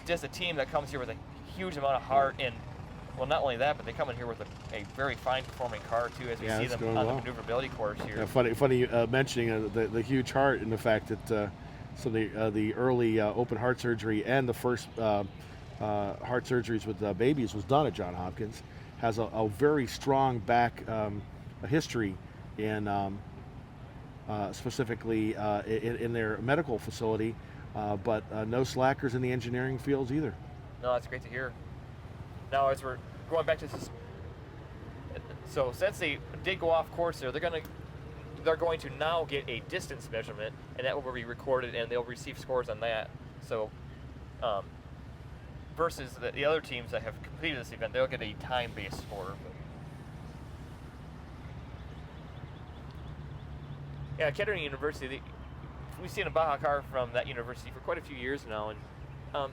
just a team that comes here with a huge amount of heart and well, not only that, but they come in here with a very fine performing car too, as we see it's them going on well. the maneuverability course here. Yeah, funny mentioning the huge heart and the fact that the early open heart surgery and the first heart surgeries with babies was done at Johns Hopkins. Has a very strong back history in specifically in their medical facility, but no slackers in the engineering fields either. No, that's great to hear. Now, as we're going back to this, so since they did go off course there, they're going to now get a distance measurement, and that will be recorded, and they'll receive scores on that. So, versus the other teams that have completed this event, they'll get a time-based score. Yeah, Kettering University, we've seen a Baja car from that university for quite a few years now, and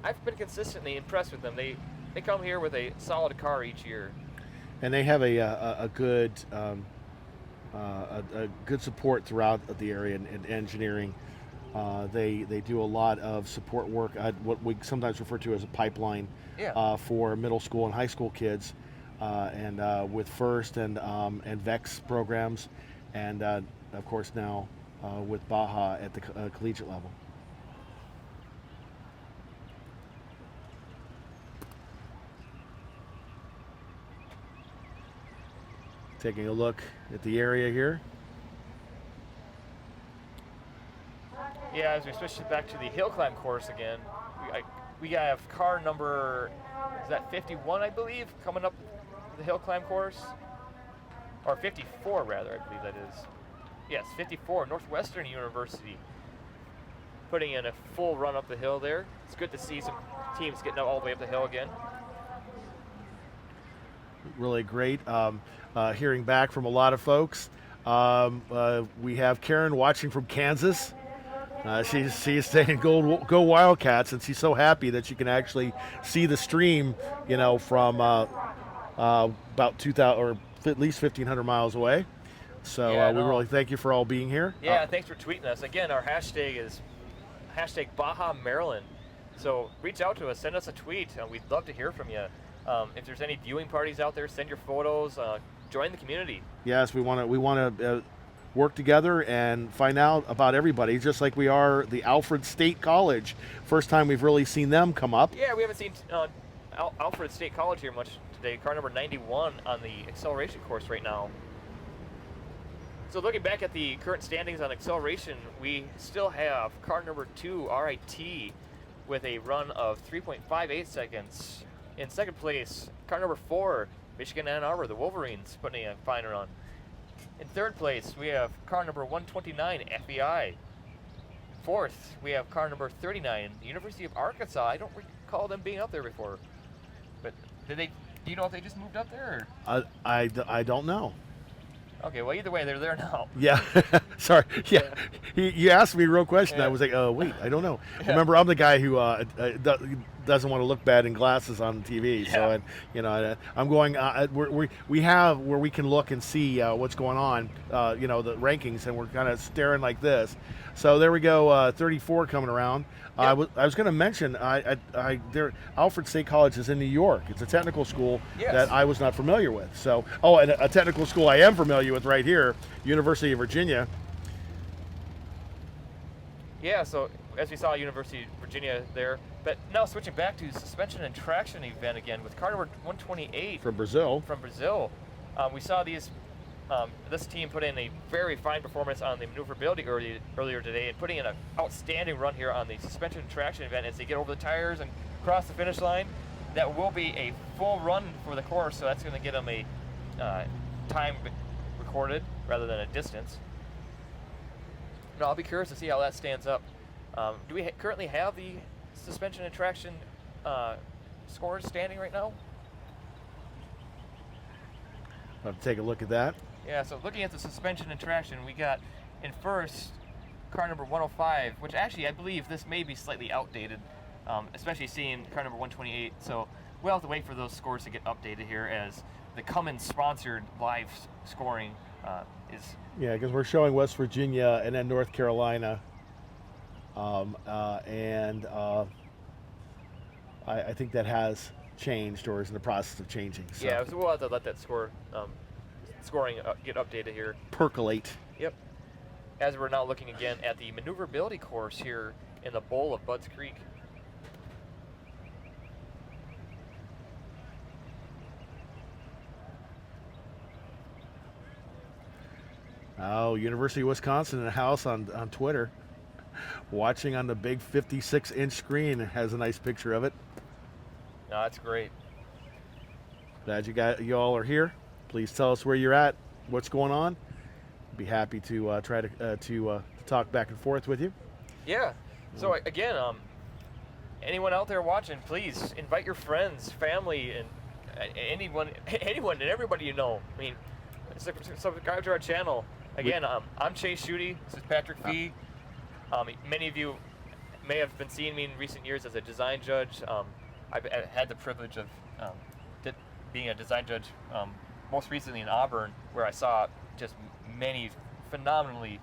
I've been consistently impressed with them. They come here with a solid car each year. And they have a good support throughout the area in engineering. They do a lot of support work, what we sometimes refer to as a pipeline, for middle school and high school kids, and with FIRST and VEX programs, and of course now with Baja at the collegiate level. Taking a look at the area here. Yeah, as we switch back to the hill climb course again, we have car number, is that 51, I believe, coming up the hill climb course? Or 54, rather, I believe that is. Yes, 54, Northwestern University, putting in a full run up the hill there. It's good to see some teams getting all the way up the hill again. Really great. Hearing back from a lot of folks. We have Karen watching from Kansas. She's saying go Wildcats, and she's so happy that she can actually see the stream, from about 2,000 or at least 1,500 miles away. So we really thank you for all being here. Yeah, thanks for tweeting us. Again, our hashtag is Baja Maryland. So reach out to us, send us a tweet. We'd love to hear from you. If there's any viewing parties out there, send your photos. Join the community. Yes, we want to work together and find out about everybody, just like we are the Alfred State College. First time we've really seen them come up. Yeah, we haven't seen Alfred State College here much today. Car number 91 on the acceleration course right now. So looking back at the current standings on acceleration, we still have car number 2, RIT, with a run of 3.58 seconds. In second place, car number 4, Michigan Ann Arbor, the Wolverines, putting a fine run. In third place, we have car number 129, FEI. Fourth, we have car number 39, the University of Arkansas. I don't recall them being up there before, but do you know if they just moved up there? Or? I don't know. Okay, well, either way, they're there now. Yeah, sorry. Yeah, you asked me a real question. Yeah. I was like, wait, I don't know. Yeah. Remember, I'm the guy who doesn't want to look bad in glasses on TV. Yeah. So, I'm going. We have where we can look and see what's going on. The rankings, and we're kind of staring like this. So there we go. 34 coming around. Yep. I was going to mention, Alfred State College is in New York. It's a technical school that I was not familiar with. So, and a technical school I am familiar with right here, University of Virginia. Yeah, so as we saw, University of Virginia there. But now switching back to suspension and traction event again with car number 128. From Brazil. We saw this team put in a very fine performance on the maneuverability earlier today, and putting in an outstanding run here on the suspension and traction event as they get over the tires and cross the finish line. That will be a full run for the course, so that's going to get them a time recorded rather than a distance. Now, I'll be curious to see how that stands up. Do we currently have the suspension and traction scores standing right now? I'll take a look at that. Yeah, so looking at the suspension and traction, we got in first car number 105, which actually I believe this may be slightly outdated, especially seeing car number 128. So we'll have to wait for those scores to get updated here as the Cummins sponsored live scoring is. Yeah, because we're showing West Virginia and then North Carolina. I think that has changed or is in the process of changing. So Yeah, so we'll have to let that scoring get updated here. percolate. Yep. As we're now looking again at the maneuverability course here in the bowl of Budds Creek. Oh, University of Wisconsin in the house on Twitter. Watching on the big 56-inch screen. Has a nice picture of it. No, that's great. Glad you all are here. Please tell us where you're at, what's going on. Be happy to try to talk back and forth with you. Yeah. So again, anyone out there watching, please invite your friends, family, and anyone and everybody you know. I mean, subscribe to our channel. Again, I'm Chase Schutte. This is Patrick Fee. Many of you may have been seeing me in recent years as a design judge. I've had the privilege of being a design judge most recently in Auburn, where I saw just many phenomenally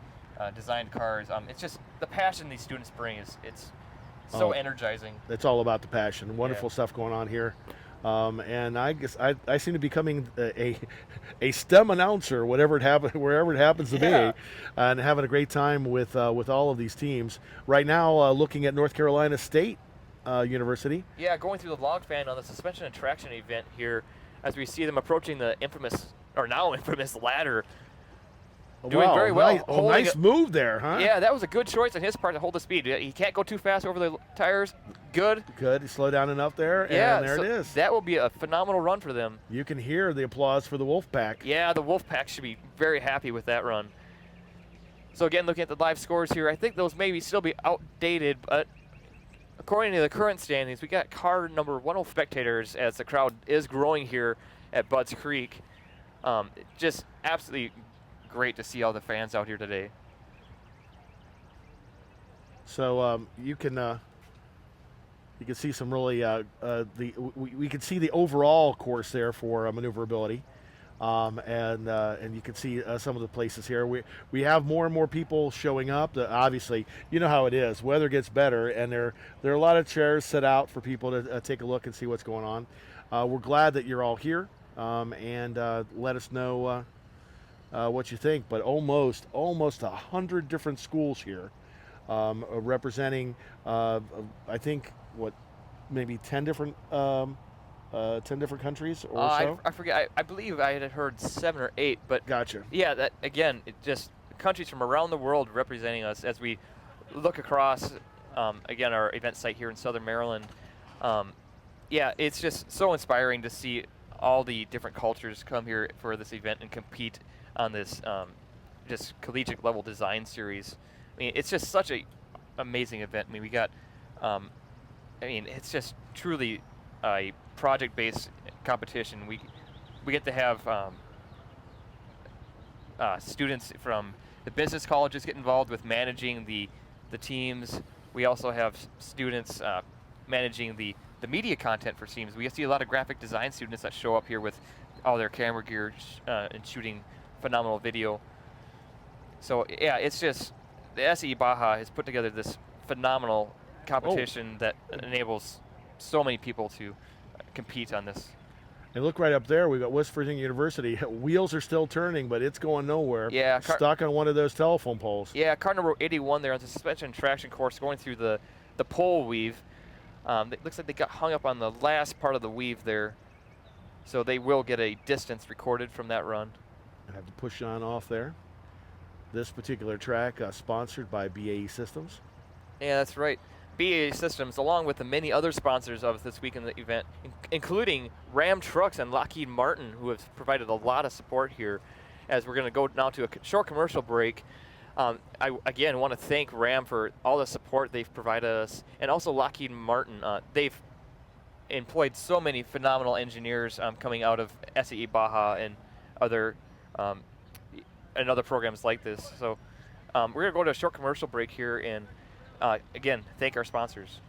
designed cars. It's just the passion these students bring it's so energizing. It's all about the passion. Wonderful stuff going on here. And I guess I seem to be becoming a STEM announcer, wherever it happens to be, and having a great time with all of these teams. Right now, looking at North Carolina State University. Yeah, going through the log fan on the suspension and traction event here, as we see them approaching the now infamous ladder. Doing very well. Nice move there, huh? Yeah, that was a good choice on his part to hold the speed. He can't go too fast over the tires. Good. Slow down enough there, yeah, and there it is. That will be a phenomenal run for them. You can hear the applause for the Wolfpack. Yeah, the Wolfpack should be very happy with that run. So again, looking at the live scores here, I think those maybe still be outdated, but according to the current standings, we got car number 1 spectators as the crowd is growing here at Budds Creek. Just absolutely great to see all the fans out here today. So you can see some really we can see the overall course there for maneuverability, and you can see some of the places here. We have more and more people showing up. Obviously, you know how it is. Weather gets better, and there are a lot of chairs set out for people to take a look and see what's going on. We're glad that you're all here, and let us know what you think. But almost 100 different schools here, representing I think maybe 10 different 10 different countries or so. I forget. I believe I had heard 7 or 8, but gotcha. Yeah, that again, it just countries from around the world representing us as we look across again our event site here in Southern Maryland. Yeah, it's just so inspiring to see all the different cultures come here for this event and compete on this just collegiate level design series. I mean, it's just such a amazing event. I mean, we got it's just truly a project-based competition. We get to have students from the business colleges get involved with managing the teams. We also have students managing the media content for teams. We see a lot of graphic design students that show up here with all their camera gear and shooting phenomenal video. So yeah, it's just the SAE Baja has put together this phenomenal competition that enables so many people to compete on this. And look right up there, we've got West Virginia University. Wheels are still turning, but it's going nowhere. Yeah, stuck on one of those telephone poles. Yeah, car number 81 there on the suspension and traction course going through the pole weave. It looks like they got hung up on the last part of the weave there. So they will get a distance recorded from that run. I have to push on off there. This particular track sponsored by BAE Systems. Yeah, that's right. BAE Systems, along with the many other sponsors of this week in the event, including Ram Trucks and Lockheed Martin, who have provided a lot of support here. As we're going to go now to a short commercial break. I again want to thank Ram for all the support they've provided us, and also Lockheed Martin. They've employed so many phenomenal engineers coming out of SAE Baja and other programs like this. So we're going to go to a short commercial break here and again, thank our sponsors.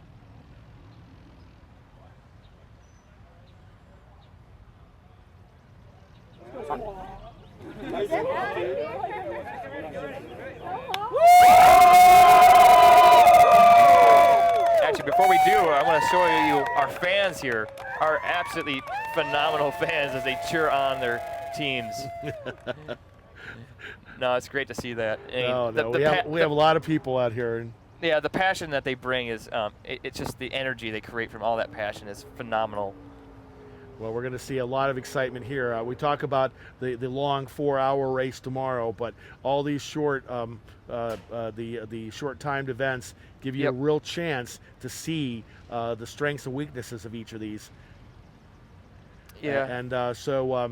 actually, before we do, I want to show you our fans here, our absolutely phenomenal fans as they cheer on their teams. No, it's great to see that. We have a lot of people out here. And yeah, the passion that they bring is, it's just the energy they create from all that passion is phenomenal. well, we're going to see a lot of excitement here. We talk about the long 4-hour race tomorrow, but all these short, the short timed events give you a real chance to see the strengths and weaknesses of each of these. Yeah. And so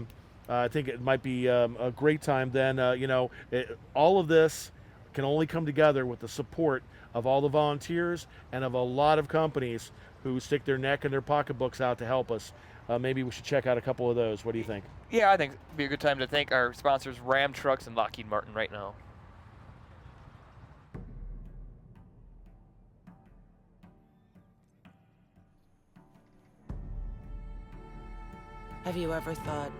I think it might be a great time then. All of this can only come together with the support of all the volunteers and of a lot of companies who stick their neck and their pocketbooks out to help us. Maybe we should check out a couple of those. What do you think? Yeah, I think it'd be a good time to thank our sponsors, Ram Trucks and Lockheed Martin, right now. Have you ever thought,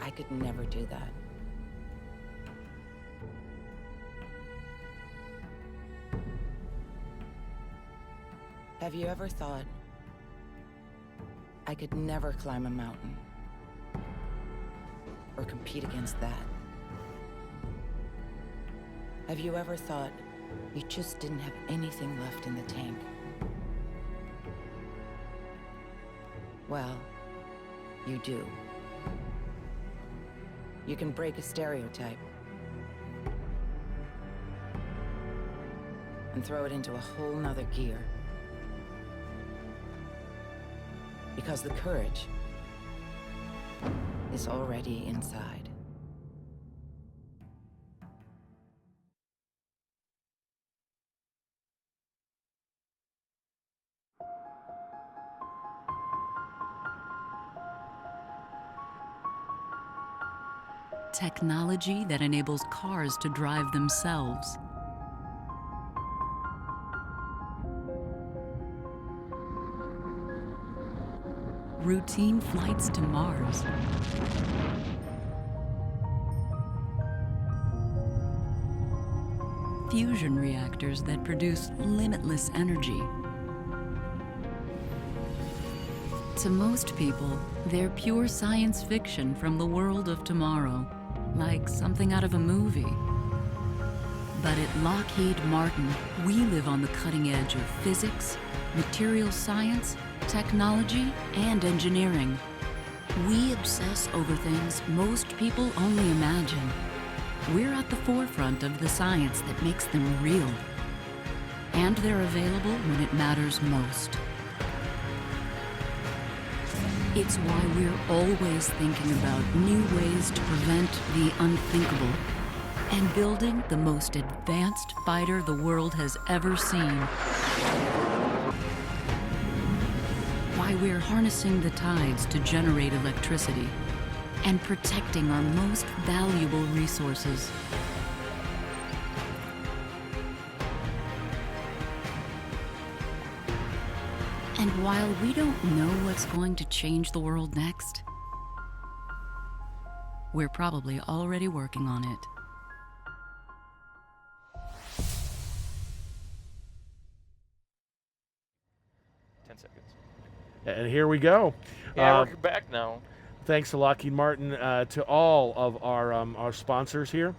I could never do that? Have you ever thought, I could never climb a mountain or compete against that? Have you ever thought you just didn't have anything left in the tank? Well, you do. You can break a stereotype and throw it into a whole nother gear. Because the courage is already inside. Technology that enables cars to drive themselves. Routine flights to Mars. Fusion reactors that produce limitless energy. To most people, they're pure science fiction from the world of tomorrow, like something out of a movie. But at Lockheed Martin, we live on the cutting edge of physics, material science, technology, and engineering. We obsess over things most people only imagine. We're at the forefront of the science that makes them real. And they're available when it matters most. It's why we're always thinking about new ways to prevent the unthinkable and building the most advanced fighter the world has ever seen. Why we're harnessing the tides to generate electricity and protecting our most valuable resources. And while we don't know what's going to change the world next, we're probably already working on it. And here we go. Yeah, we're back now. Thanks to Lockheed Martin, to all of our sponsors here.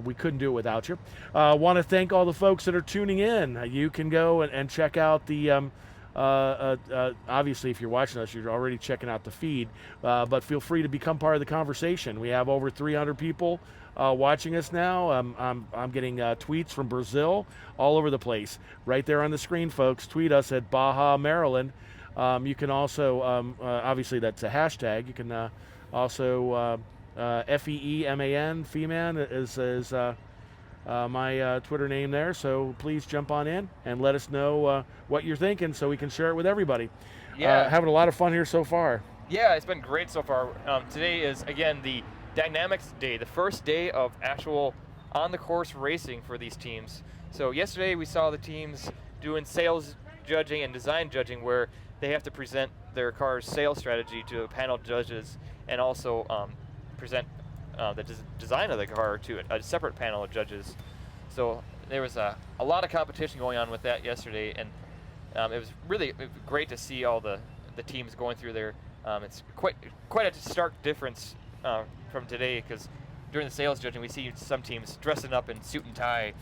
We couldn't do it without you. Want to thank all the folks that are tuning in. You can go and check out the, obviously if you're watching us, you're already checking out the feed, but feel free to become part of the conversation. We have over 300 people watching us now. I'm getting tweets from Brazil all over the place. Right there on the screen, folks. Tweet us at Baja Maryland. You can also, obviously that's a hashtag. You can also, FEEMAN, Feeman is my Twitter name there. So please jump on in and let us know what you're thinking so we can share it with everybody. Yeah. Having a lot of fun here so far. Yeah, it's been great so far. Today is, again, the Dynamics Day, the first day of actual on-the-course racing for these teams. So yesterday we saw the teams doing sales judging and design judging where they have to present their car's sales strategy to a panel of judges and also present the design of the car to a separate panel of judges. So there was a lot of competition going on with that yesterday, and it was really great to see all the teams going through there. It's quite a stark difference from today, because during the sales judging, we see some teams dressing up in suit and tie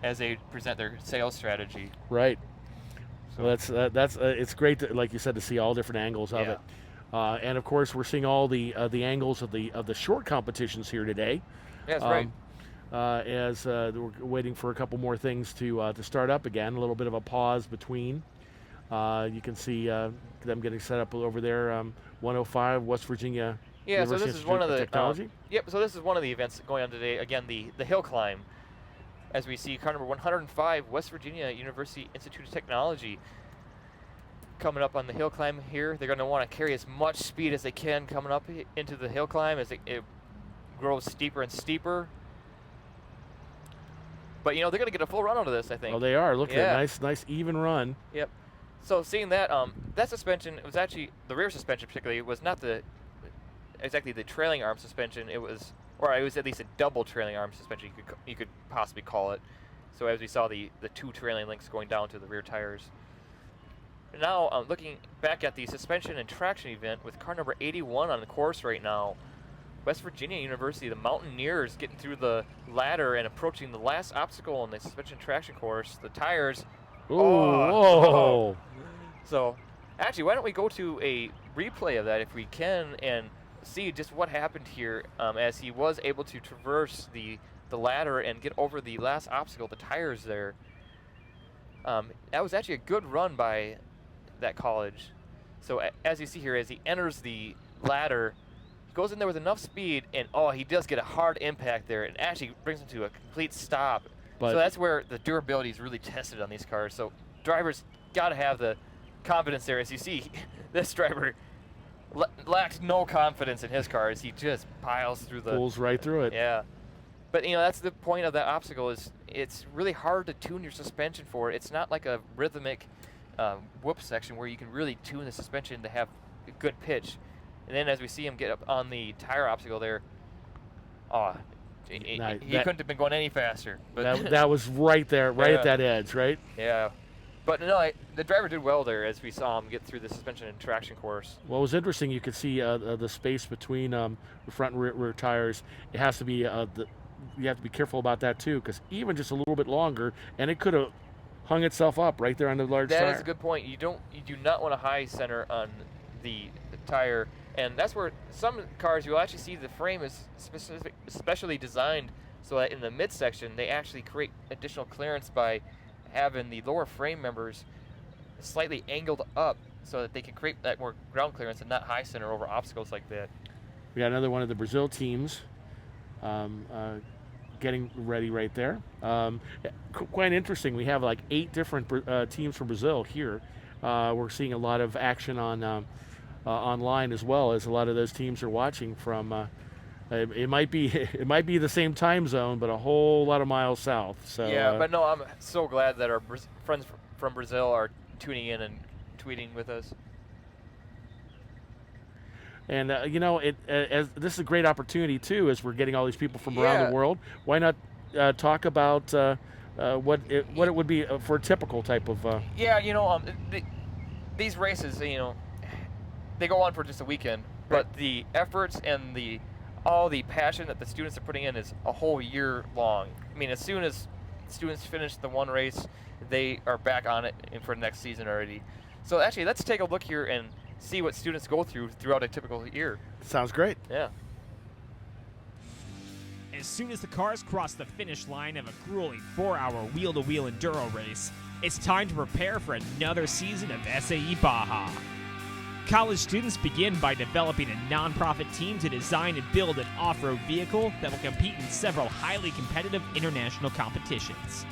as they present their sales strategy. Right. So that's it's great, like you said, to see all different angles of it. And of course, we're seeing all the angles of the short competitions here today. Yeah, that's right. As we're waiting for a couple more things to start up again, a little bit of a pause between. You can see them getting set up over there. 105 West Virginia. Yeah, University so this is Institute one of the technology. Yep. So this is one of the events going on today. Again, the hill climb, as we see car number 105 West Virginia University Institute of Technology coming up on the hill climb here. They're going to want to carry as much speed as they can coming up into the hill climb as it grows steeper and steeper. But they're going to get a full run out of this, I think. Oh, they are. Look at that nice even run. Yep. So seeing that, that suspension, it was actually the rear suspension particularly, was not exactly the trailing arm suspension. It was at least a double trailing arm suspension, you could possibly call it. So as we saw the two trailing links going down to the rear tires. Now looking back at the suspension and traction event with car number 81 on the course right now. West Virginia University, the Mountaineers, getting through the ladder and approaching the last obstacle in the suspension traction course. The tires. Ooh, whoa. So, actually, why don't we go to a replay of that if we can and see just what happened here as he was able to traverse the ladder and get over the last obstacle, the tires there. That was actually a good run by that college. So, as you see here, as he enters the ladder, goes in there with enough speed, and he does get a hard impact there, and actually brings him to a complete stop. So that's where the durability is really tested on these cars. So drivers got to have the confidence there. As you see, this driver lacks no confidence in his car as he just piles through pulls right through it. Yeah. But that's the point of that obstacle, is it's really hard to tune your suspension for. It's not like a rhythmic whoop section where you can really tune the suspension to have a good pitch. And then as we see him get up on the tire obstacle there, he couldn't have been going any faster. But that was right there, at that edge, right? Yeah. But no, the driver did well there as we saw him get through the suspension and traction course. Well, it was interesting. You could see the space between the front and rear tires. It has to be you have to be careful about that too, because even just a little bit longer, and it could have hung itself up right there on the large tire. That is a good point. You do not want a high center on the tire. And that's where some cars, you'll actually see the frame is specially designed so that in the midsection, they actually create additional clearance by having the lower frame members slightly angled up so that they can create that more ground clearance and not high center over obstacles like that. We got another one of the Brazil teams getting ready right there. Quite interesting. We have like 8 different teams from Brazil here. We're seeing a lot of action on online, as well as a lot of those teams are watching from. It might be the same time zone, but a whole lot of miles south. So yeah, but no, I'm so glad that our friends from Brazil are tuning in and tweeting with us. And as this is a great opportunity too, as we're getting all these people from around the world. Why not talk about what it would be for a typical type of? These races, they go on for just a weekend, but the efforts and all the passion that the students are putting in is a whole year long. I mean, as soon as students finish the one race, they are back on it for the next season already. So actually, let's take a look here and see what students go throughout a typical year. Sounds great. Yeah. As soon as the cars cross the finish line of a grueling 4-hour wheel-to-wheel enduro race, it's time to prepare for another season of SAE Baja. College students begin by developing a nonprofit team to design and build an off-road vehicle that will compete in several highly competitive international competitions.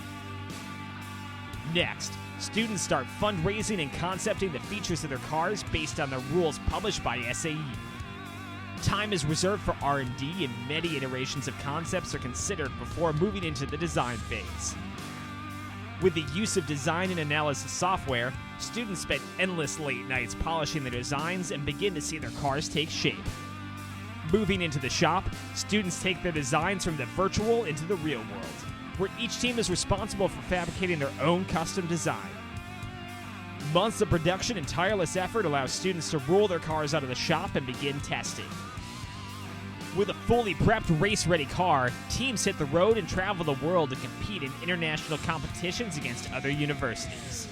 Next, students start fundraising and concepting the features of their cars based on the rules published by SAE. Time is reserved for R&D, and many iterations of concepts are considered before moving into the design phase. With the use of design and analysis software, students spend endless late nights polishing their designs and begin to see their cars take shape. Moving into the shop, students take their designs from the virtual into the real world. where each team is responsible for fabricating their own custom design. Months of production and tireless effort allow students to roll their cars out of the shop and begin testing. With a fully prepped race-ready car, teams hit the road and travel the world to compete in international competitions against other universities.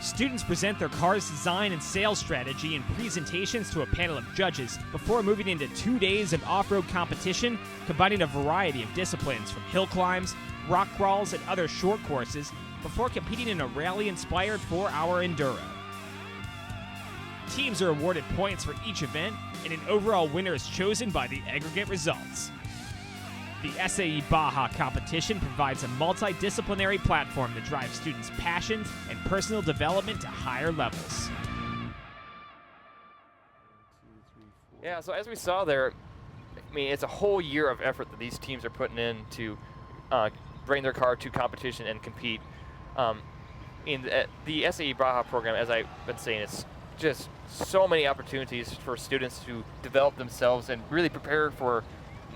Students present their car's design and sales strategy in presentations to a panel of judges before moving into 2 days of off-road competition, combining a variety of disciplines from hill climbs, rock crawls, and other short courses, before competing in a rally-inspired 4-hour enduro. Teams are awarded points for each event, and an overall winner is chosen by the aggregate results. The SAE Baja competition provides a multidisciplinary platform that drives students' passions and personal development to higher levels. Yeah, so as we saw there, I mean, it's a whole year of effort that these teams are putting in to bring their car to competition and compete. In the SAE Baja program, as I've been saying, it's just so many opportunities for students to develop themselves and really prepare for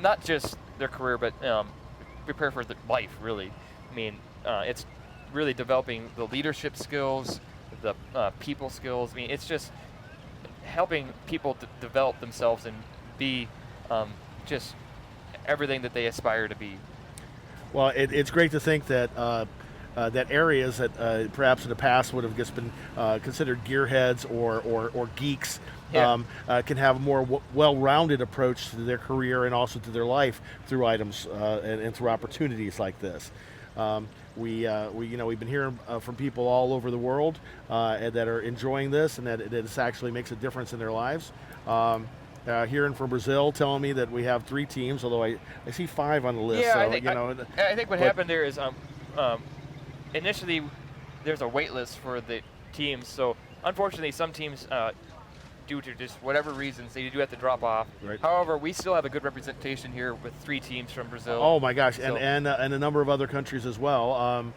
not just their career, but prepare for their life, really. I mean, it's really developing the leadership skills, the people skills. I mean, it's just helping people develop themselves and be just everything that they aspire to be. Well, it's great to think that that areas that perhaps in the past would have just been considered gearheads or geeks can have a more well-rounded approach to their career and also to their life through items and through opportunities like this. We've been hearing from people all over the world that are enjoying this and that this actually makes a difference in their lives. Hearing from Brazil, telling me that we have 3 teams, although I see 5 on the list. Yeah, so, I think what happened there is initially there's a wait list for the teams. So unfortunately, some teams, due to just whatever reasons, they do have to drop off. Right. However, we still have a good representation here with 3 teams from Brazil. Oh my gosh, So- and a number of other countries as well.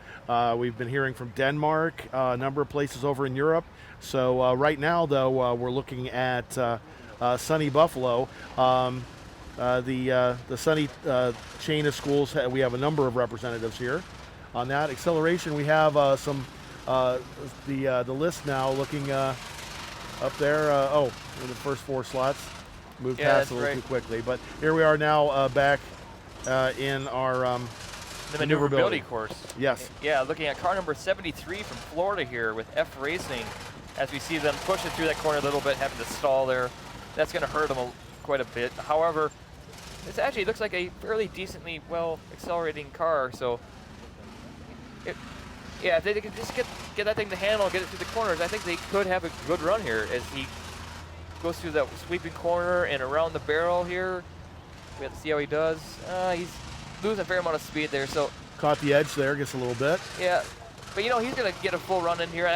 We've been hearing from Denmark, a number of places over in Europe. So right now, though, we're looking at sunny Buffalo. The sunny chain of schools, we have a number of representatives here. On that acceleration, we have the list now looking up there. In the first 4 slots. Moved past a little too quickly, but here we are now back in our the maneuverability course. Yes. Yeah, looking at car number 73 from Florida here with F Racing, as we see them pushing through that corner a little bit, having to stall there. That's going to hurt them quite a bit. However, this actually looks like a fairly decently well accelerating car. So, if they can just get that thing to handle, get it through the corners, I think they could have a good run here as he goes through that sweeping corner and around the barrel here. We have to see how he does. He's losing a fair amount of speed there. So caught the edge there, just a little bit. Yeah, but he's going to get a full run in here.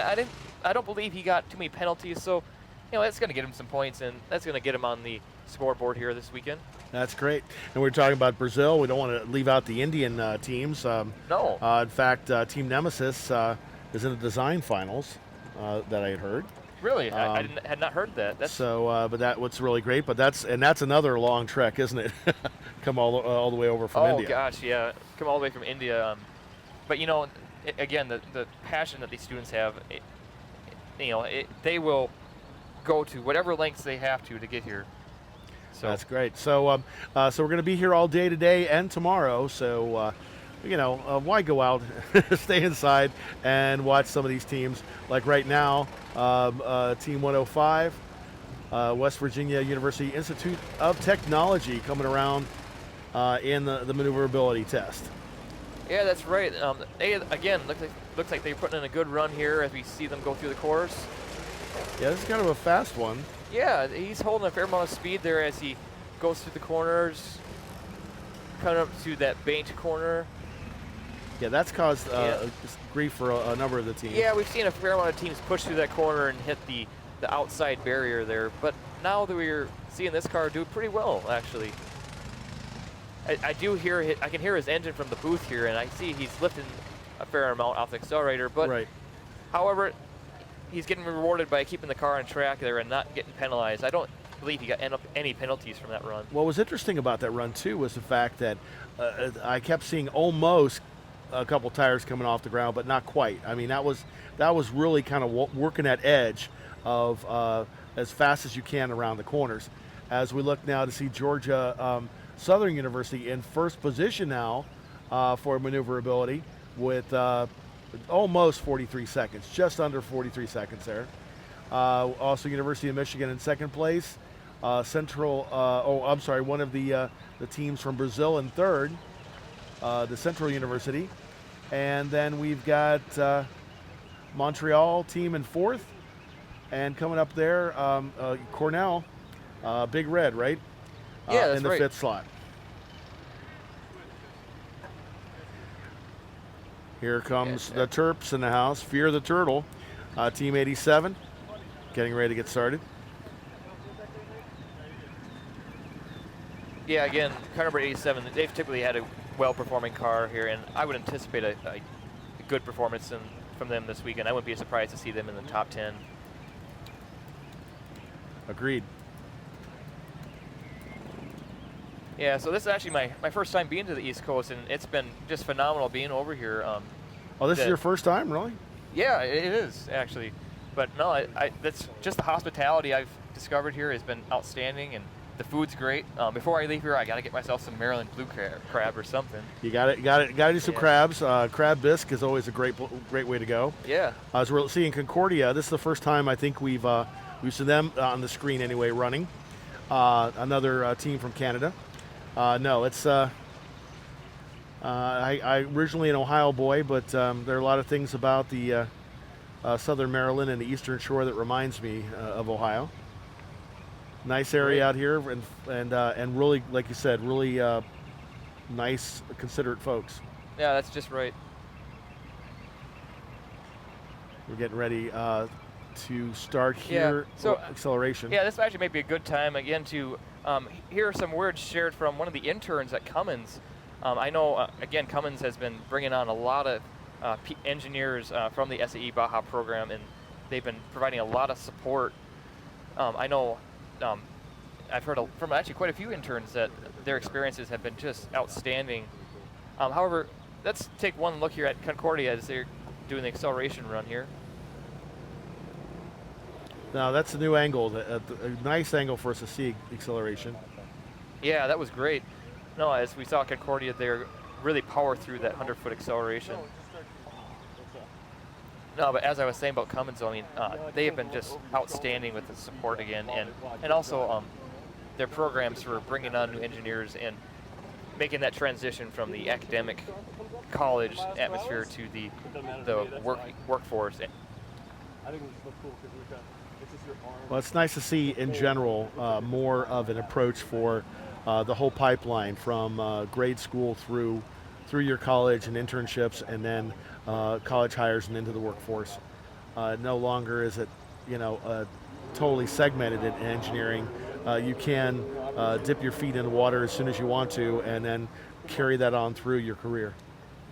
I don't believe he got too many penalties, so that's going to get him some points, and that's going to get him on the scoreboard here this weekend. That's great. And we're talking about Brazil. We don't want to leave out the Indian teams. No. In fact, Team Nemesis is in the design finals that I had heard. Really? I had not heard that. But that what's really great. But that's another long trek, isn't it? Come all the way over from India. Oh gosh, yeah, come all the way from India. But again, the passion that these students have, they will go to whatever lengths they have to get here. So that's great. So we're going to be here all day today and tomorrow. So why go out? Stay inside and watch some of these teams. Like right now, Team 105, West Virginia University Institute of Technology coming around in the maneuverability test. Yeah, that's right. They again looks like they're putting in a good run here as we see them go through the course. Yeah, this is kind of a fast one. Yeah, he's holding a fair amount of speed there as he goes through the corners, coming up to that banked corner. Yeah, that's caused grief for a number of the teams. Yeah, we've seen a fair amount of teams push through that corner and hit the outside barrier there. But now that we're seeing this car do pretty well, actually. I can hear his engine from the booth here, and I see he's lifting a fair amount off the accelerator. But however, he's getting rewarded by keeping the car on track there and not getting penalized. I don't believe he got any penalties from that run. What was interesting about that run too was the fact that I kept seeing almost a couple tires coming off the ground, but not quite. I mean, that was really kind of working that edge of as fast as you can around the corners. As we look now to see Georgia Southern University in first position now for maneuverability with almost 43 seconds, just under 43 seconds there. Also University of Michigan in second place. One of the teams from Brazil in third, the Central University. And then we've got Montreal team in fourth. And coming up there, Cornell, Big Red, right? Yeah, that's in the right. fifth slot. Here comes the Terps in the house. Fear the Turtle, Team 87, getting ready to get started. Yeah, again, car number 87, they've typically had a well-performing car here, and I would anticipate a good performance from them this weekend. I wouldn't be surprised to see them in the top 10. Agreed. Yeah, so this is actually my first time being to the East Coast, and it's been just phenomenal being over here. Oh, this is your first time, really? Yeah, it is, actually. But no, that's just the hospitality I've discovered here has been outstanding, and the food's great. Before I leave here, I got to get myself some Maryland blue crab or something. You got to do some crabs. Crab bisque is always a great way to go. Yeah. As we're seeing Concordia, this is the first time I think we've seen them on the screen anyway running. Another team from Canada. No, it's I originally an Ohio boy, but there are a lot of things about the Southern Maryland and the Eastern Shore that reminds me of Ohio. Nice area out here, and really, like you said, really nice, considerate folks. Yeah, that's just right. We're getting ready to start here. Yeah, so acceleration. Yeah, this actually might be a good time again to hear some words shared from one of the interns at Cummins. I know, again, Cummins has been bringing on a lot of engineers from the SAE Baja program, and they've been providing a lot of support. I know I've heard from actually quite a few interns that their experiences have been just outstanding. However, let's take one look here at Concordia as they're doing the acceleration run here. Now that's a new angle, a nice angle for us to see acceleration. Yeah, that was great. No, as we saw Concordia, they're really power through that 100-foot acceleration. No, but as I was saying about Cummins, I mean, they have been just outstanding with the support again, and also their programs for bringing on new engineers and making that transition from the academic college atmosphere to the workforce. Well, it's nice to see in general more of an approach for the whole pipeline from grade school through your college and internships, and then college hires and into the workforce. No longer is it, totally segmented in engineering. You can dip your feet in the water as soon as you want to, and then carry that on through your career.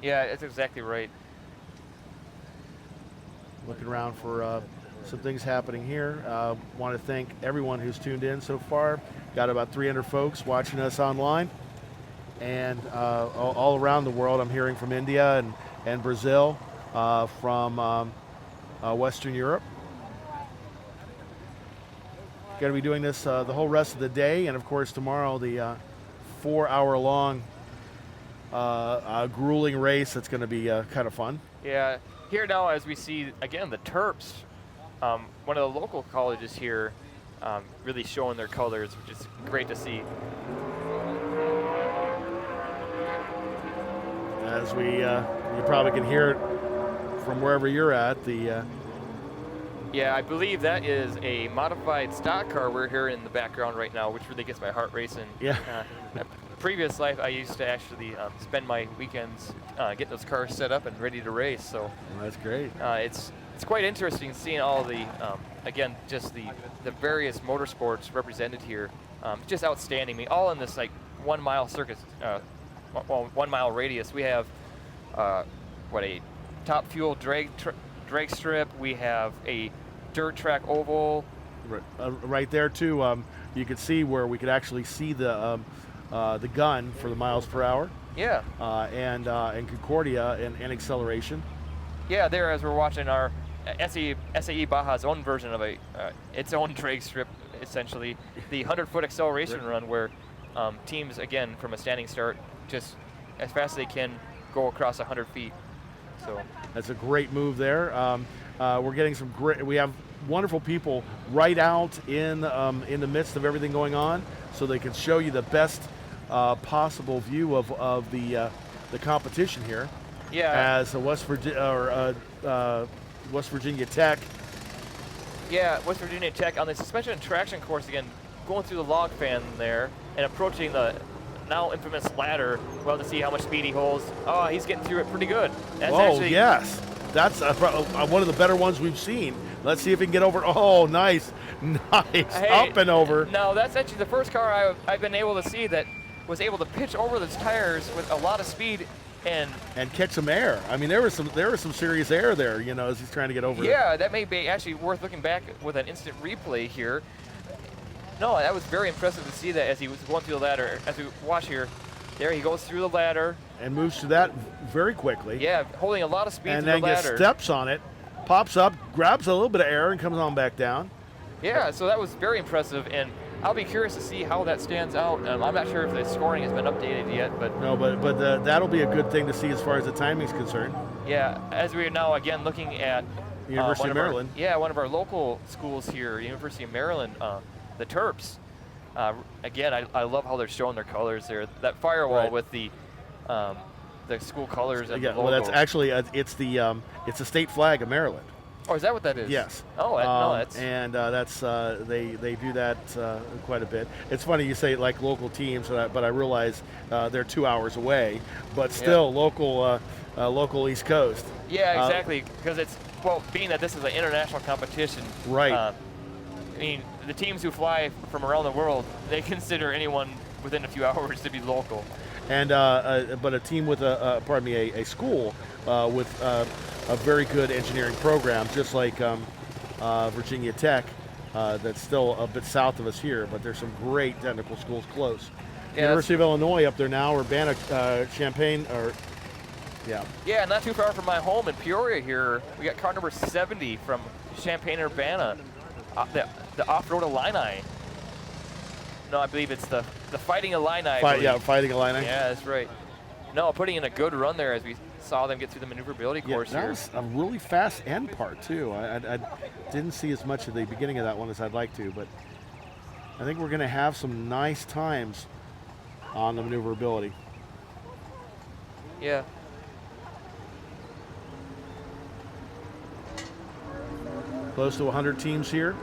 Yeah, that's exactly right. Looking around for some things happening here. Want to thank everyone who's tuned in so far. Got about 300 folks watching us online, and all around the world. I'm hearing from India and Brazil, from Western Europe. Going to be doing this the whole rest of the day, and of course tomorrow the 4-hour-long grueling race. That's going to be kind of fun. Yeah, here now as we see again the Terps, one of the local colleges here, really showing their colors, which is great to see. As you probably can hear it from wherever you're at. Yeah, I believe that is a modified stock car we're hearing in the background right now, which really gets my heart racing. Yeah. Previous life, I used to actually spend my weekends getting those cars set up and ready to race. So well, that's great. It's quite interesting seeing all the again just the various motorsports represented here. Just outstanding. I mean, all in this like 1 mile circuit, 1 mile radius. We have a top fuel drag strip. We have a dirt track oval. Right there too. you could see where we could actually see the gun for the miles per hour. Yeah. And Concordia and acceleration. Yeah, there as we're watching our SAE Baja's own version of its own drag strip, essentially. The 100-foot acceleration run where teams, again, from a standing start, just as fast as they can go across 100 feet. So that's a great move there. We're getting some great, we have wonderful people right out in the midst of everything going on, so they can show you the best possible view of the competition here. Yeah. As West Virginia Tech. Yeah, West Virginia Tech on the suspension and traction course again, going through the log fan there and approaching the now infamous ladder. Well, to see how much speed he holds. Oh, he's getting through it pretty good. That's actually, yes. That's one of the better ones we've seen. Let's see if he can get over. Oh, nice. Nice. Hey, up and over. No, that's actually the first car I've been able to see that was able to pitch over those tires with a lot of speed and catch some air. I mean, there was some serious air there, you know, as he's trying to get over. Yeah, that may be actually worth looking back with an instant replay here. No, that was very impressive to see that as he was going through the ladder. As we watch here, there he goes through the ladder and moves to that very quickly. Yeah, holding a lot of speed and through the ladder. And then steps on it, pops up, grabs a little bit of air, and comes on back down. Yeah, so that was very impressive, and I'll be curious to see how that stands out. I'm not sure if the scoring has been updated yet, but that'll be a good thing to see as far as the timing's concerned. Yeah, as we are now again looking at University of Maryland. One of our local schools here, University of Maryland, the Terps. Again, I love how they're showing their colors there. That firewall with the school colors and the logo. Well, that's actually it's the state flag of Maryland. Oh, is that what that is? Yes. Oh, no, that's. And that's they do that quite a bit. It's funny you say like local teams, but I realize they're 2 hours away, but still local East Coast. Yeah, exactly. Because it's being that this is an international competition. Right. I mean, the teams who fly from around the world, they consider anyone within a few hours to be local. And but a team with a school with a very good engineering program, just like Virginia Tech, that's still a bit south of us here, but there's some great technical schools close. Yeah, University of Illinois up there now, Urbana-Champaign, Yeah, not too far from my home in Peoria here. We got car number 70 from Champaign-Urbana, the off-road Illini. No, I believe it's the Fighting Illini. Fighting Illini. Yeah, that's right. No, putting in a good run there as we saw them get through the maneuverability course that here. Was a really fast end part too. I didn't see as much of the beginning of that one as I'd like to, but I think we're going to have some nice times on the maneuverability. Yeah. Close to 100 teams here.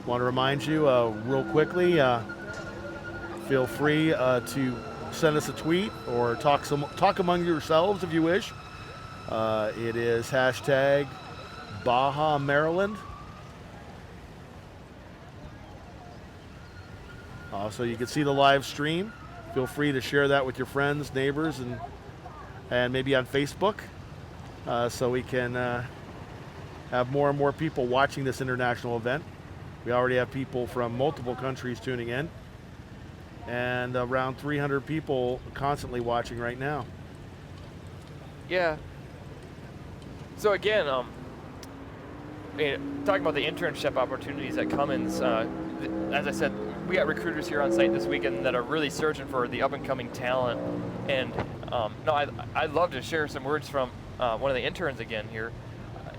Want to remind you real quickly, feel free to send us a tweet or talk among yourselves if you wish. It is hashtag Baja Maryland. So you can see the live stream. Feel free to share that with your friends, neighbors, and maybe on Facebook, so we can have more and more people watching this international event. We already have people from multiple countries tuning in, and around 300 people constantly watching right now. Yeah. So again, talking about the internship opportunities at Cummins, as I said, we got recruiters here on site this weekend that are really searching for the up-and-coming talent. And I'd love to share some words from one of the interns again here.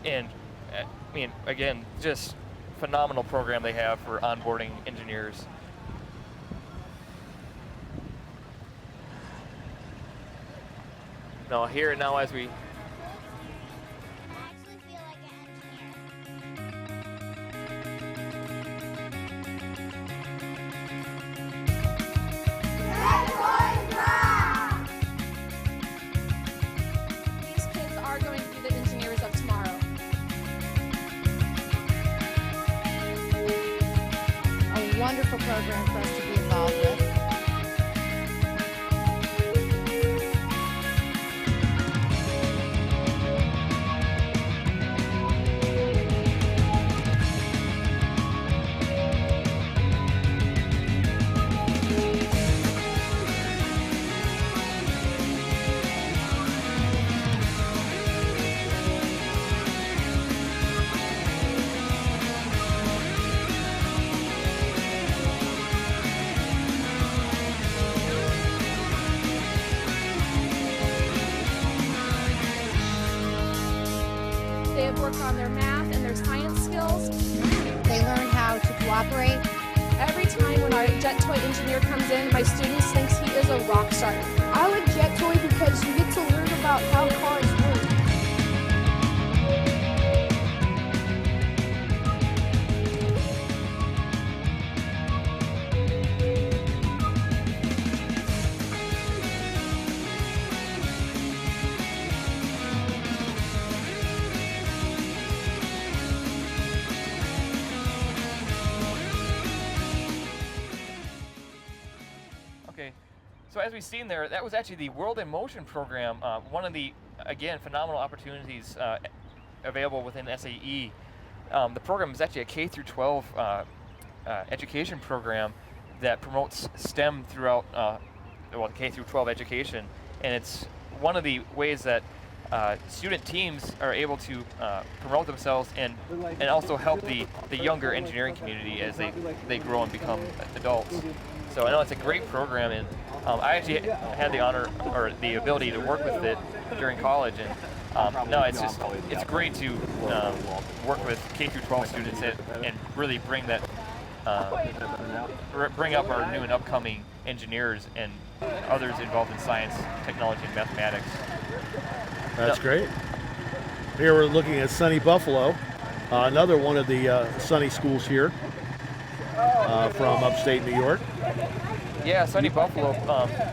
And I mean, again, just phenomenal program they have for onboarding engineers. Now here now as we these kids are going to be the engineers of tomorrow. A wonderful program for us to be involved with. work on their math and their science skills. They learn how to cooperate. Every time when our jet toy engineer comes in, my students think he is a rock star. I like jet toy because you get to learn about how cars work. So as we've seen there, that was actually the World in Motion program, one of the, again, phenomenal opportunities available within SAE. The program is actually a K through 12 education program that promotes STEM throughout well, K through 12 education, and it's one of the ways that student teams are able to promote themselves and also help the younger engineering community as they grow and become adults. So I know it's a great program, and I actually had the honor or the ability to work with it during college, and no, it's great to work with K through 12 students and really bring that bring up our new and upcoming engineers and others involved in science, technology, and mathematics. That's great. Here we're looking at sunny Buffalo, another one of the sunny schools here from upstate New York. Yeah, sunny Buffalo.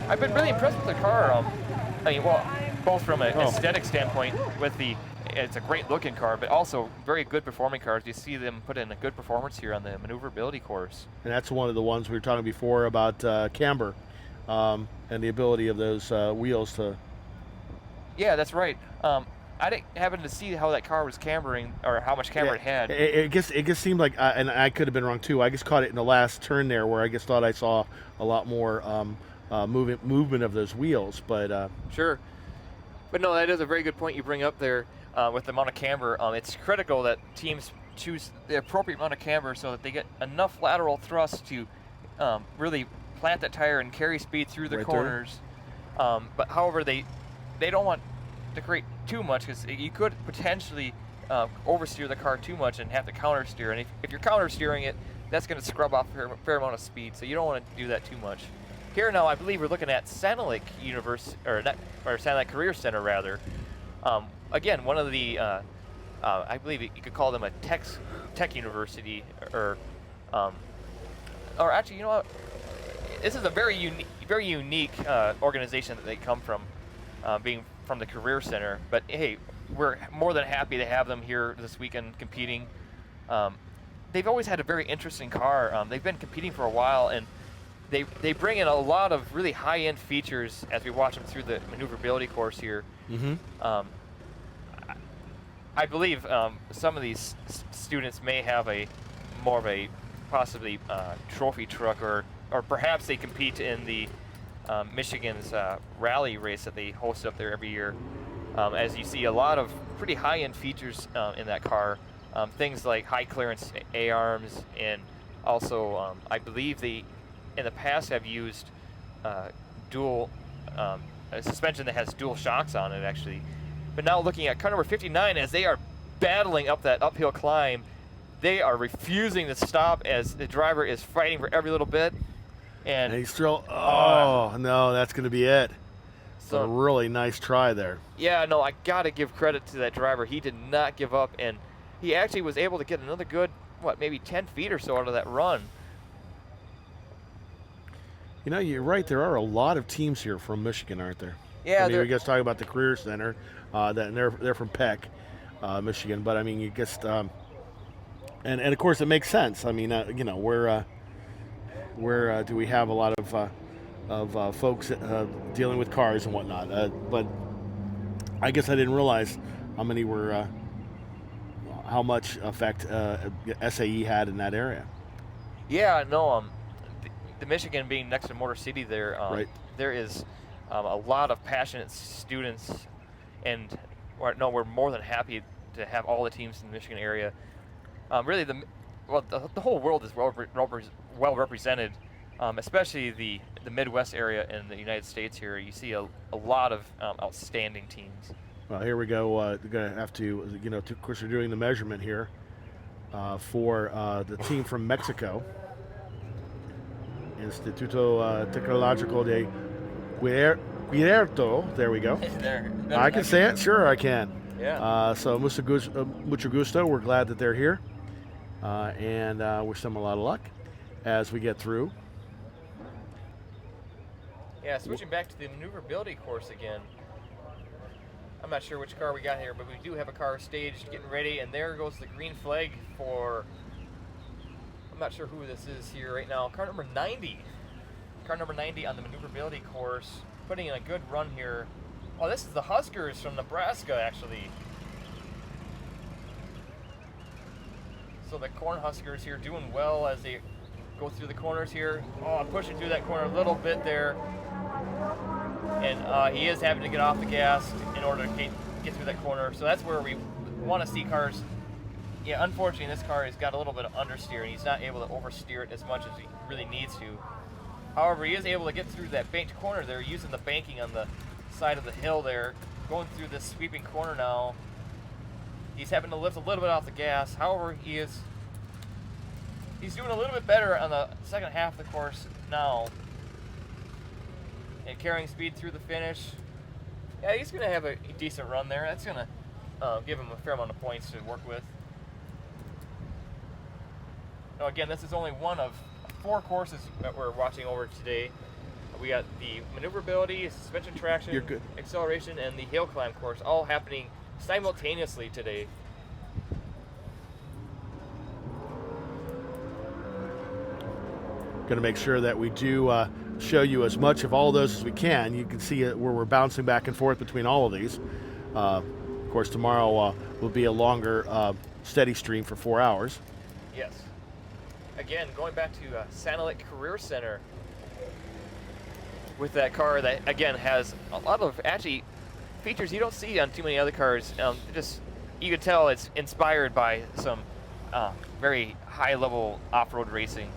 I've been really impressed with the car. I mean, well, both from an aesthetic standpoint, it's a great looking car, but also very good performing cars. You see them put in a good performance here on the maneuverability course. And that's one of the ones we were talking before about camber and the ability of those wheels to. Yeah, that's right. I didn't happen to see how that car was cambering or how much camber it had. It just seemed like, and I could have been wrong too. I just caught it in the last turn there, where I just thought I saw a lot more movement of those wheels. But sure, but no, that is a very good point you bring up there with the amount of camber. It's critical that teams choose the appropriate amount of camber so that they get enough lateral thrust to really plant that tire and carry speed through the corners. But however, they don't want to create too much, because you could potentially oversteer the car too much and have to counter steer, and if you're counter steering it, that's going to scrub off a fair amount of speed, so you don't want to do that too much. Here now, I believe we're looking at Sanilac University, or Sanilac Career Center rather. Again, one of the I believe you could call them a tech university, or actually, you know what, this is a very unique organization that they come from, being from the Career Center, but hey, we're more than happy to have them here this weekend competing. They've always had a very interesting car. They've been competing for a while, and they bring in a lot of really high-end features as we watch them through the maneuverability course here. Mm-hmm. I believe some of these students may have more of a possibly trophy truck, or perhaps they compete in the Michigan's rally race that they host up there every year. As you see, a lot of pretty high-end features in that car, things like high clearance A-arms, and also I believe they in the past have used dual a suspension that has dual shocks on it actually. But now looking at car number 59, as they are battling up that uphill climb, they are refusing to stop as the driver is fighting for every little bit. And he's still, oh no, that's going to be it. So a really nice try there. Yeah, no, I got to give credit to that driver. He did not give up, and he actually was able to get another good, maybe 10 feet or so out of that run. You know, you're right. There are a lot of teams here from Michigan, aren't there? Yeah, I mean, we just talking about the Career Center. They're from Peck, Michigan. But I mean, you just and of course it makes sense. I mean, you know, where do we have a lot of folks dealing with cars and whatnot? But I guess I didn't realize how many were how much effect SAE had in that area. Yeah, no. The Michigan being next to Motor City, there right. There is a lot of passionate students, and we're more than happy to have all the teams in the Michigan area. Really, the whole world is well represented, especially the Midwest area in the United States. Here, you see a lot of outstanding teams. Well, here we go. We're going to have to, of course, we're doing the measurement here for the team from Mexico. Instituto Tecnológico de Guerrero. There we go. I can say it? Sure, I can. Yeah. So, mucho gusto. We're glad that they're here. And wish them a lot of luck as we get through. Yeah, switching back to the maneuverability course again. I'm not sure which car we got here, but we do have a car staged, getting ready, and there goes the green flag for, I'm not sure who this is here right now, car number 90. Car number 90 on the maneuverability course, putting in a good run here. Oh, this is the Huskers from Nebraska, actually. So the Cornhuskers here doing well as they go through the corners here. Oh, I'm pushing through that corner a little bit there. And he is having to get off the gas in order to get through that corner. So that's where we want to see cars. Yeah, unfortunately, this car has got a little bit of understeer, and he's not able to oversteer it as much as he really needs to. However, he is able to get through that banked corner there, using the banking on the side of the hill there, going through this sweeping corner now. He's having to lift a little bit off the gas. However, he's doing a little bit better on the second half of the course now. And carrying speed through the finish. Yeah, he's going to have a decent run there. That's going to give him a fair amount of points to work with. Now again, this is only one of 4 courses that we're watching over today. We got the maneuverability, suspension traction, acceleration, and the hill climb course all happening simultaneously today. Going to make sure that we do show you as much of all those as we can. You can see it where we're bouncing back and forth between all of these. Of course, tomorrow will be a longer steady stream for 4 hours. Yes. Again, going back to Sanilik Career Center with that car that, again, has a lot of actually features you don't see on too many other cars. You can tell it's inspired by some very high-level off-road racing.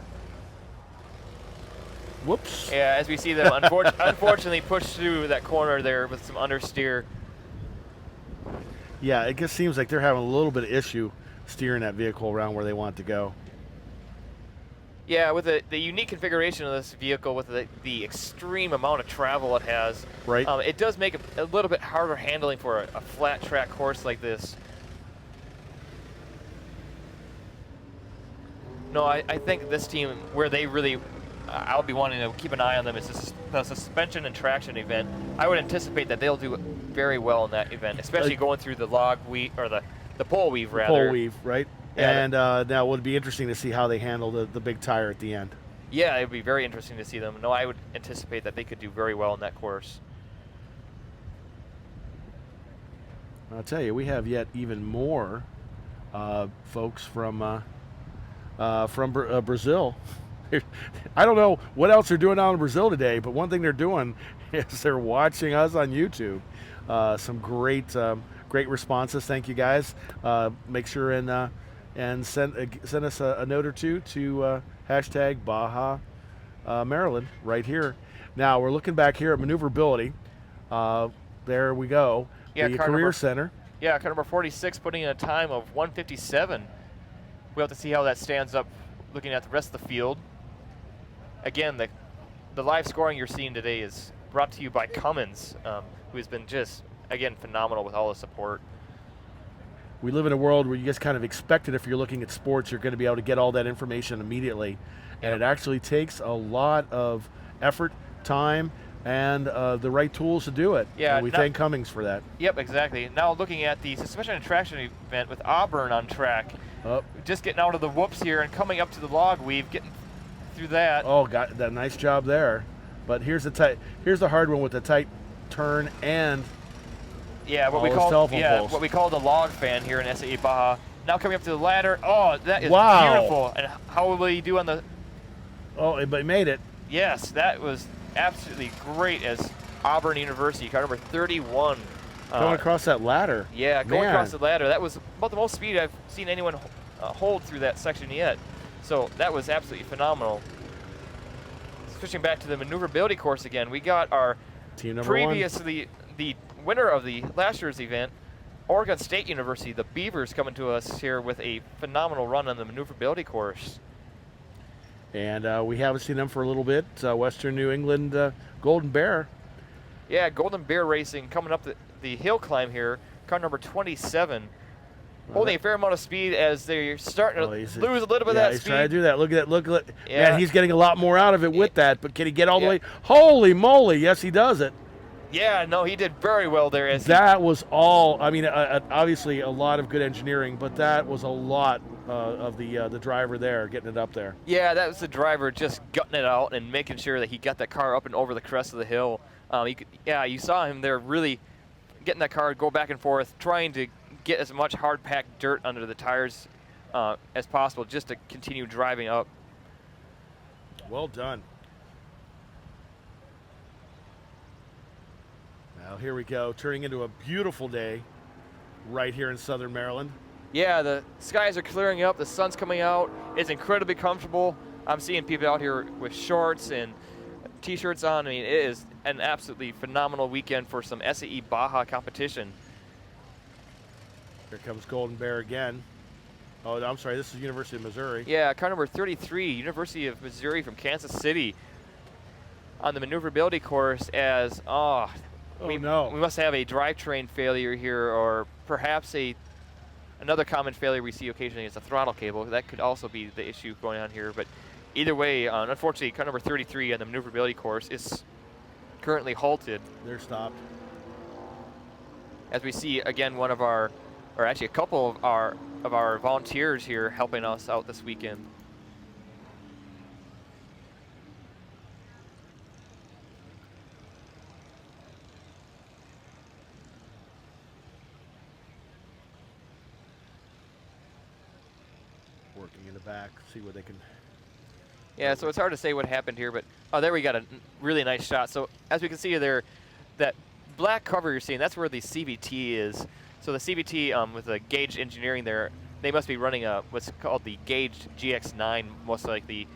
Whoops. Yeah, as we see them unfortunately push through that corner there with some understeer. Yeah, it just seems like they're having a little bit of issue steering that vehicle around where they want it to go. Yeah, with the unique configuration of this vehicle, with the extreme amount of travel it has, right? It does make it a little bit harder handling for a flat track course like this. No, I think this team, where they really, I'll be wanting to keep an eye on them, is the suspension and traction event. I would anticipate that they'll do very well in that event, especially going through the log weave, or the pole weave, rather. Pole weave, right? Yeah, and now it would be interesting to see how they handle the big tire at the end. Yeah, it would be very interesting to see them. No, I would anticipate that they could do very well in that course. I'll tell you, we have yet even more folks from Brazil. I don't know what else they're doing out in Brazil today, but one thing they're doing is they're watching us on YouTube. Some great responses. Thank you, guys. Make sure and send us a note or two to hashtag Baja Maryland right here. Now we're looking back here at maneuverability. There we go. Yeah, the Career Center. Yeah, car number 46 putting in a time of 1:57. We'll have to see how that stands up looking at the rest of the field. Again, the live scoring you're seeing today is brought to you by Cummins, who has been just, again, phenomenal with all the support. We live in a world where you just kind of expect it. If you're looking at sports, you're going to be able to get all that information immediately. And it actually takes a lot of effort, time, and the right tools to do it. Yeah, and we thank Cummins for that. Yep, exactly. Now looking at the suspension and traction event with Auburn on track. Just getting out of the whoops here and coming up to the log weave, getting through that. Oh, got that nice job there. But here's the hard one with the tight turn and what we call the log fan here in SAE Baja. Now coming up to the ladder. Oh, that is beautiful. And how will he do on the? Oh, but he made it. Yes, that was absolutely great as Auburn University, car number 31. Going across that ladder. Yeah, going across the ladder. That was about the most speed I've seen anyone hold through that section yet. So that was absolutely phenomenal. Switching back to the maneuverability course again, we got our team number previously one. the winner of the last year's event, Oregon State University, the Beavers, coming to us here with a phenomenal run on the maneuverability course. And we haven't seen them for a little bit. Western New England Golden Bear. Yeah, Golden Bear Racing coming up the hill climb here, car number 27. Holding a fair amount of speed as they're starting to lose a little bit of that he's speed. trying to do that. Look at that. Look at that. Yeah. Man, he's getting a lot more out of it with that. But can he get all the way? Holy moly. Yes, he does it. Yeah, no, he did very well there. As that was all. I mean, obviously a lot of good engineering, but that was a lot of the driver there getting it up there. Yeah, that was the driver just gutting it out and making sure that he got that ar up and over the crest of the hill. You saw him there really getting that car go back and forth, trying to get as much hard-packed dirt under the tires as possible just to continue driving up. Well done. Now here we go, turning into a beautiful day right here in southern Maryland. Yeah, the skies are clearing up, the sun's coming out. It's incredibly comfortable. I'm seeing people out here with shorts and t-shirts on. I mean, it is an absolutely phenomenal weekend for some SAE Baja competition. Here comes Golden Bear again. Oh, I'm sorry, this is University of Missouri. Yeah, car number 33, University of Missouri from Kansas City on the maneuverability course as, we must have a drivetrain failure here, or perhaps another common failure we see occasionally is a throttle cable. That could also be the issue going on here, but either way, unfortunately, car number 33 on the maneuverability course is currently halted. They're stopped. As we see, again, one of our, or actually a couple of our volunteers here helping us out this weekend. Working in the back, see what they can. Yeah, so it's hard to say what happened here, but there we got a really nice shot. So as we can see there, that black cover you're seeing, that's where the CVT is. So the CVT with the Gauge engineering there, they must be running what's called the Gauge GX9, most likely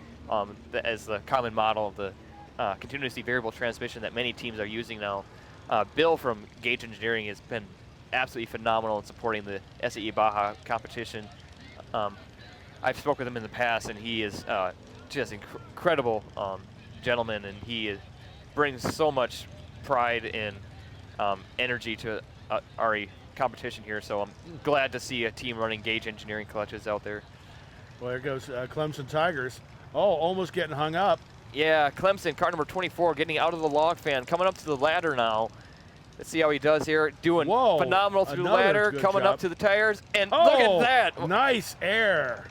as the common model of the continuously variable transmission that many teams are using now. Bill from Gauge Engineering has been absolutely phenomenal in supporting the SAE Baja competition. I've spoken with him in the past, and he is just incredible gentleman, and he brings so much pride and energy to our competition here. So I'm glad to see a team running Gauge Engineering clutches out there. Well, there goes Clemson Tigers. Oh, almost getting hung up. Yeah, Clemson, car number 24, getting out of the log fan, coming up to the ladder now. Let's see how he does here. Doing phenomenal through the ladder, coming up to the tires, and look at that. Nice air.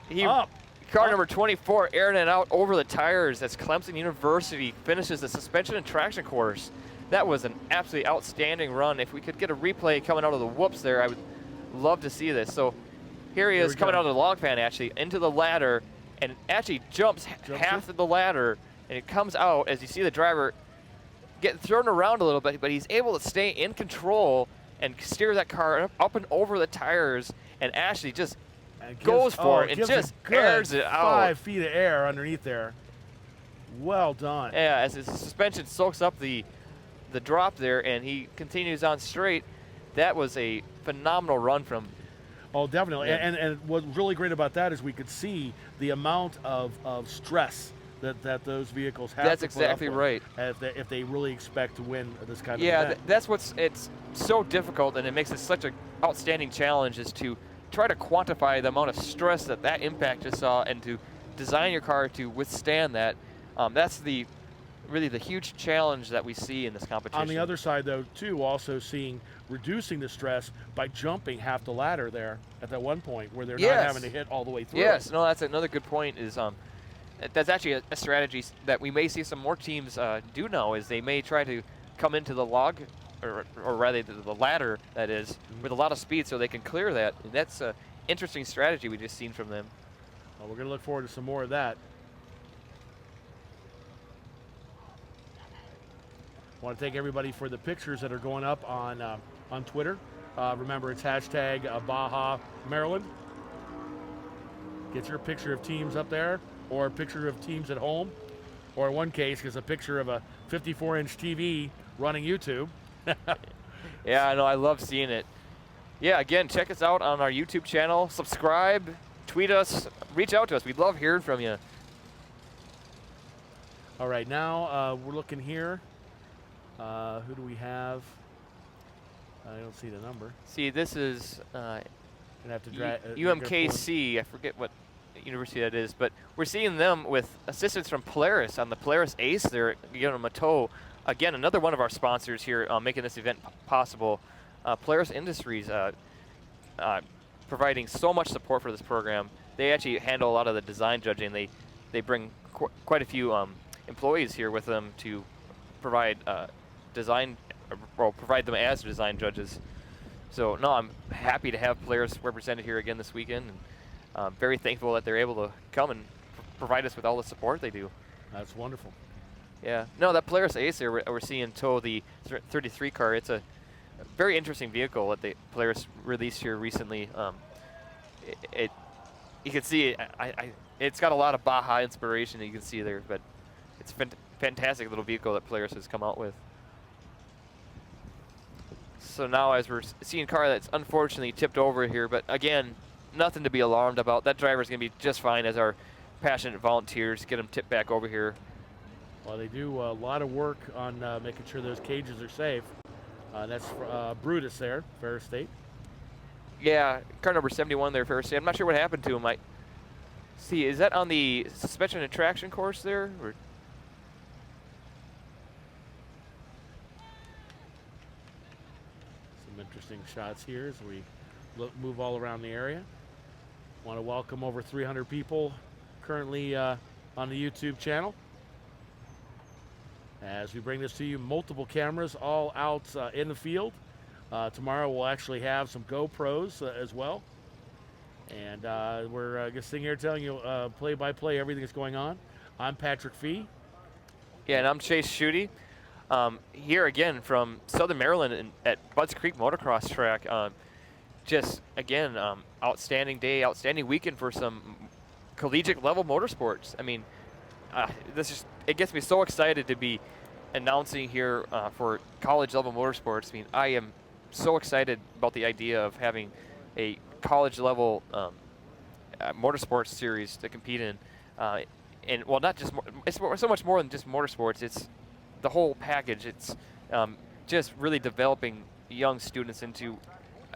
Car number 24 airing it out over the tires as Clemson University finishes the suspension and traction course. That was an absolutely outstanding run. If we could get a replay coming out of the whoops there, I would love to see this. So here he is coming out of the log fan, actually, into the ladder, and actually jumps half of the ladder, and it comes out as you see the driver get thrown around a little bit, but he's able to stay in control and steer that car up and over the tires, and actually just goes for it and just airs it out. 5 feet of air underneath there. Well done. Yeah, as his suspension soaks up the drop there, and he continues on straight. That was a phenomenal run from. Oh, definitely. Yeah. And what's really great about that is we could see the amount of stress that those vehicles have. That's to put exactly up with right. If they really expect to win this kind of event. That's it's so difficult, and it makes it such an outstanding challenge, is to try to quantify the amount of stress that impact just saw, and to design your car to withstand that. That's really the huge challenge that we see in this competition. On the other side, though, too, also reducing the stress by jumping half the ladder there at that one point where they're not having to hit all the way through. Yes, no, that's another good point. Is that's actually a strategy that we may see some more teams do now. Is they may try to come into the log, or rather the ladder, that is, with a lot of speed, so they can clear that. And that's an interesting strategy we just seen from them. Well, we're going to look forward to some more of that. I want to thank everybody for the pictures that are going up on Twitter. Remember, it's hashtag Baja Maryland. Get your picture of teams up there, or a picture of teams at home, or in one case, it's a picture of a 54-inch TV running YouTube. Yeah, I know. I love seeing it. Yeah, again, check us out on our YouTube channel. Subscribe, tweet us, reach out to us. We'd love hearing from you. All right, now we're looking here. Who do we have? I don't see the number. See, this is Gonna have to drag. UMKC. I forget what university that is, but we're seeing them with assistance from Polaris on the Polaris Ace. They're giving them a tow. Again, another one of our sponsors here making this event possible. Polaris Industries providing so much support for this program. They actually handle a lot of the design judging. They bring quite a few employees here with them to provide provide them as design judges. So no, I'm happy to have Polaris represented here again this weekend, and very thankful that they're able to come and provide us with all the support they do. That's wonderful. Yeah. No, that Polaris Ace there we're seeing tow the 33 car. It's a very interesting vehicle that Polaris released here recently. You can see it's got a lot of Baja inspiration that you can see there, but it's a fantastic little vehicle that Polaris has come out with. So now as we're seeing a car that's unfortunately tipped over here, but again, nothing to be alarmed about. That driver's going to be just fine as our passionate volunteers get him tipped back over here. Well, they do a lot of work on making sure those cages are safe. That's Brutus there, Ferris State. Yeah, car number 71 there, Ferris State. I'm not sure what happened to him. See, is that on the suspension and traction course there? Or? Some interesting shots here as we move all around the area. Want to welcome over 300 people currently on the YouTube channel. As we bring this to you, multiple cameras all out in the field. Tomorrow we'll actually have some GoPros as well. And we're just sitting here telling you play-by-play everything that's going on. I'm Patrick Fee. Yeah, and I'm Chase Schutte. Here again from Southern Maryland at Budds Creek Motocross Track. Just, again, outstanding day, outstanding weekend for some collegiate level motorsports. I mean, it gets me so excited to be announcing here for college level motorsports. I mean, I am so excited about the idea of having a college level motorsports series to compete in. And well, not just it's so much more than just motorsports. It's the whole package. It's just really developing young students into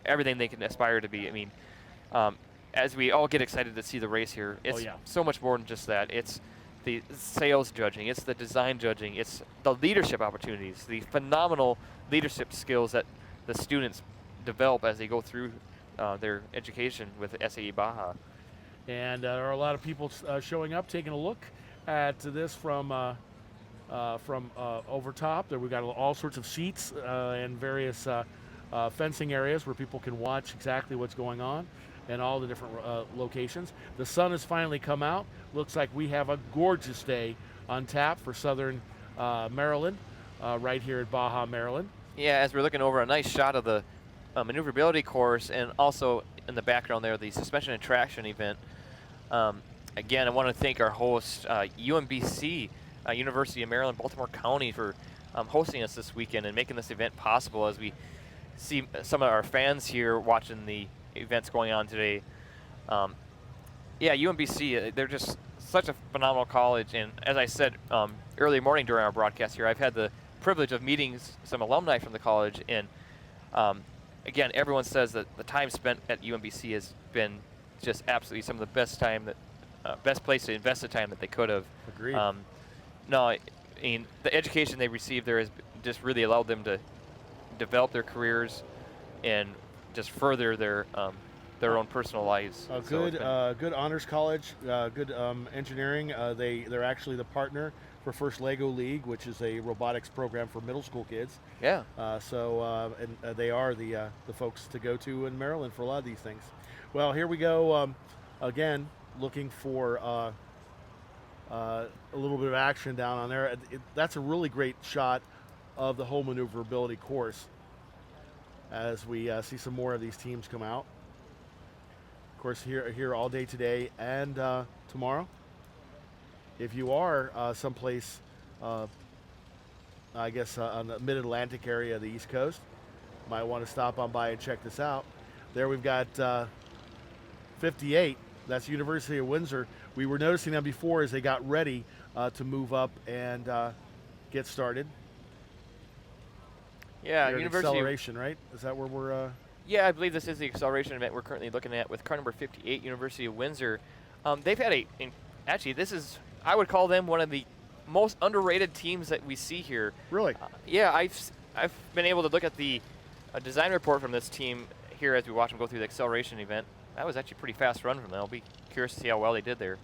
everything they can aspire to be. I mean, as we all get excited to see the race here, it's so much more than just that. It's the sales judging, it's the design judging, it's the leadership opportunities, the phenomenal leadership skills that the students develop as they go through their education with SAE Baja. And there are a lot of people showing up, taking a look at this from over top. There we've got all sorts of seats and various fencing areas where people can watch exactly what's going on and all the different locations. The sun has finally come out. Looks like we have a gorgeous day on tap for Southern Maryland, right here at Baja, Maryland. Yeah, as we're looking over a nice shot of the maneuverability course, and also in the background there, the suspension and traction event. Again, I want to thank our host, UMBC, University of Maryland, Baltimore County, for hosting us this weekend and making this event possible as we see some of our fans here watching the events going on today. Yeah, UMBC, they're just such a phenomenal college, and as I said early morning during our broadcast here, I've had the privilege of meeting some alumni from the college, and again, everyone says that the time spent at UMBC has been just absolutely some of the best time best place to invest the time that they could have. Agreed. No, I mean, the education they received there has just really allowed them to develop their careers and just further their own personal lives. Good honors college, good engineering. They're actually the partner for First Lego League, which is a robotics program for middle school kids. Yeah. And they are the folks to go to in Maryland for a lot of these things. Well, here we go again, looking for a little bit of action down on there. That's a really great shot of the whole maneuverability course as we see some more of these teams come out. Of course, here all day today and tomorrow. If you are someplace, I guess on the mid-Atlantic area of the East Coast, Might want to stop on by and check this out. There we've got 58. That's University of Windsor. We were noticing them before as they got ready to move up and get started. Yeah, They're University acceleration, right? Is that where we're? Yeah, I believe this is the acceleration event we're currently looking at with car number 58, University of Windsor. They've had actually, this is, I would call them one of the most underrated teams that we see here. Really? Yeah, I've been able to look at the design report from this team here as we watch them go through the acceleration event. That was actually a pretty fast run from them. I'll be curious to see how well they did there.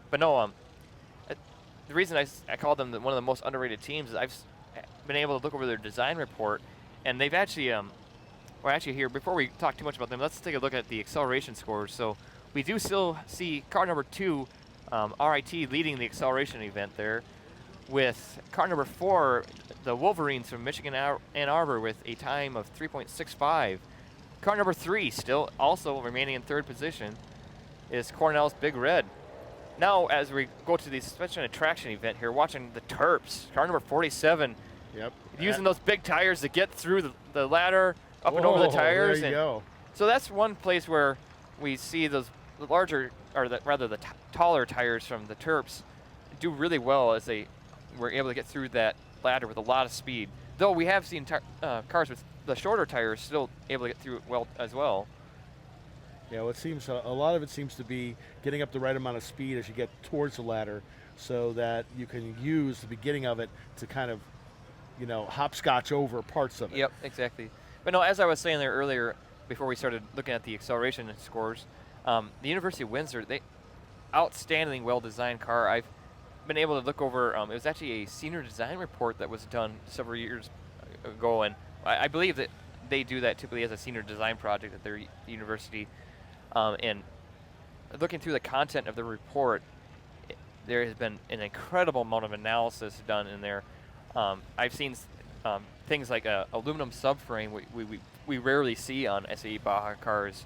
But no, the reason I call them one of the most underrated teams is I've been able to look over their design report, and they've actually, well, actually here, before we talk too much about them, let's take a look at the acceleration scores. So we do still see car number 2, RIT, leading the acceleration event there, with car number 4, the Wolverines from Michigan Ann Arbor, with a time of 3.65. Car number 3, still also remaining in 3rd position, is Cornell's Big Red. Now, as we go to the suspension and traction event here, watching the Terps, car number 47, using those big tires to get through the ladder, up and over the tires. There you go. So that's one place where we see those larger, or rather the taller tires from the Terps do really well as they were able to get through that ladder with a lot of speed. Though we have seen cars with the shorter tires still able to get through it well as well. Yeah, well, it seems a lot of it seems to be getting up the right amount of speed as you get towards the ladder, so that you can use the beginning of it to kind of, you know, hopscotch over parts of it. Yep, exactly. But no, as I was saying there earlier, before we started looking at the acceleration scores, the University of Windsor, they outstandingly well-designed car. I've been able to look over, it was actually a senior design report that was done several years ago, and I believe that they do that typically as a senior design project at their university. And looking through the content of the report, there has been an incredible amount of analysis done in there. I've seen things like a aluminum subframe we rarely see on SAE Baja cars,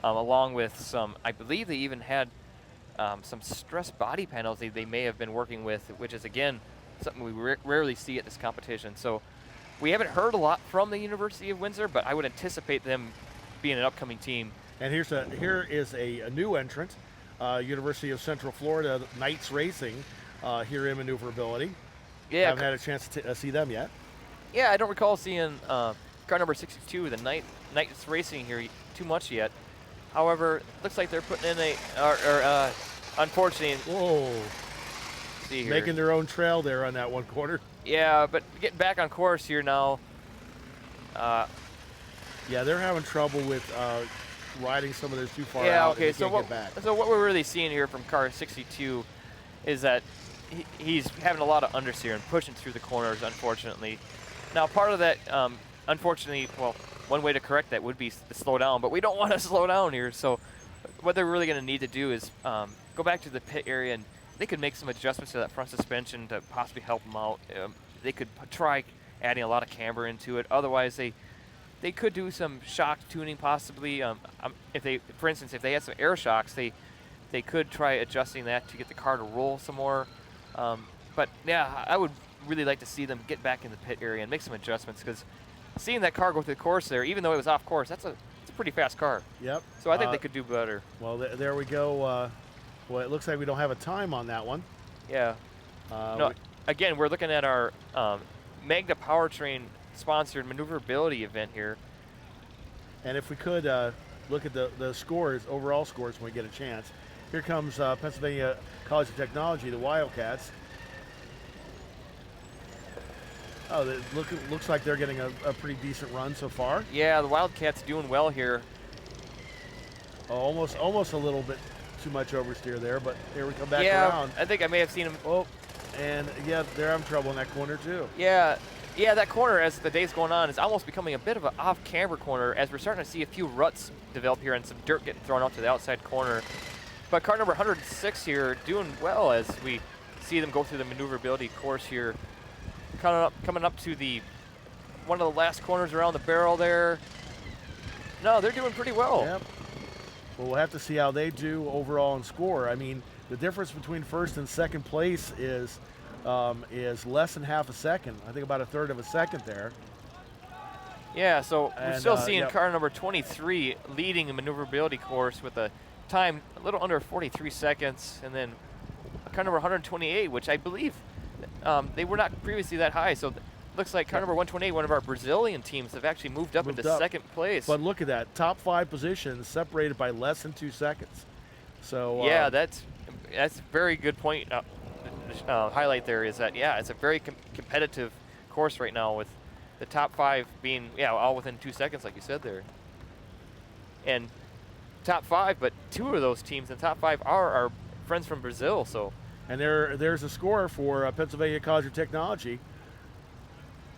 along with some, I believe they even had some stress body panels they may have been working with, which is, again, something we rarely see at this competition. So we haven't heard a lot from the University of Windsor, but I would anticipate them being an upcoming team. And here is a new entrant, University of Central Florida Knights Racing, here in Maneuverability. Yeah, haven't had a chance to see them yet. Yeah, I don't recall seeing car number 62, the Knights Racing here too much yet. However, looks like they're putting in unfortunately. Whoa. See here. Making their own trail there on that one corner. Yeah, but getting back on course here now. Yeah, they're having trouble with riding some of those too far out. Yeah, okay, so what we're really seeing here from car 62 is that he's having a lot of understeer and pushing through the corners, unfortunately. Now, part of that, unfortunately, well, one way to correct that would be to slow down, but we don't want to slow down here. So what they're really going to need to do is go back to the pit area, and they could make some adjustments to that front suspension to possibly help them out. They could try adding a lot of camber into it. Otherwise, they could do some shock tuning possibly. For instance, if they had some air shocks, they could try adjusting that to get the car to roll some more. But yeah, I would really like to see them get back in the pit area and make some adjustments, because seeing that car go through the course there, even though it was off course, it's a pretty fast car. Yep. So I think they could do better. Well, there we go. Well, it looks like we don't have a time on that one. Yeah. No, again, we're looking at our Magna Powertrain sponsored maneuverability event here. And if we could look at the scores, overall scores, when we get a chance. Here comes Pennsylvania College of Technology, the Wildcats. Oh, looks like they're getting a pretty decent run so far. Yeah, the Wildcats doing well here. Oh, almost a little bit too much oversteer there, but here we come back around. I think I may have seen him. Oh, and yeah, they're having trouble in that corner too. Yeah, that corner, as the day's going on, is almost becoming a bit of an off-camber corner, as we're starting to see a few ruts develop here and some dirt getting thrown out to the outside corner. But car number 106 here doing well as we see them go through the maneuverability course here. Coming up to one of the last corners around the barrel there. No, they're doing pretty well. Yep. Well, we'll have to see how they do overall in score. I mean, the difference between first and second place is less than half a second. I think about a third of a second there. Yeah, so we're And, still seeing yep. car number 23 leading the maneuverability course with a time a little under 43 seconds, and then car number 128, which I believe they were not previously that high. So looks like car number 128, one of our Brazilian teams, have actually moved up into second place. But look at that, top 5 positions separated by less than 2 seconds. So yeah, that's a very good point. Highlight there is that it's a very competitive course right now, with the top 5 being all within 2 seconds, like you said there. And top 5, but 2 of those teams in top 5 are our friends from Brazil. So, and there's a score for Pennsylvania College of Technology.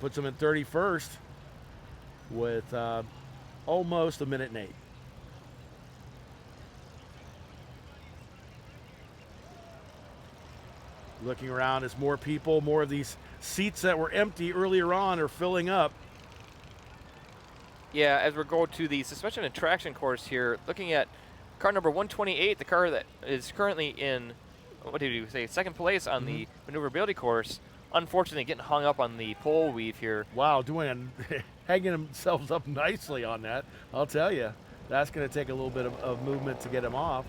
Puts them in 31st with almost a minute and 8. Looking around as more people, more of these seats that were empty earlier on are filling up. Yeah, as we're going to the suspension and traction course here, looking at car number 128, the car that is currently in, what did you say, second place on the maneuverability course, unfortunately getting hung up on the pole weave here. Wow, hanging themselves up nicely on that. I'll tell you, that's going to take a little bit of movement to get him off.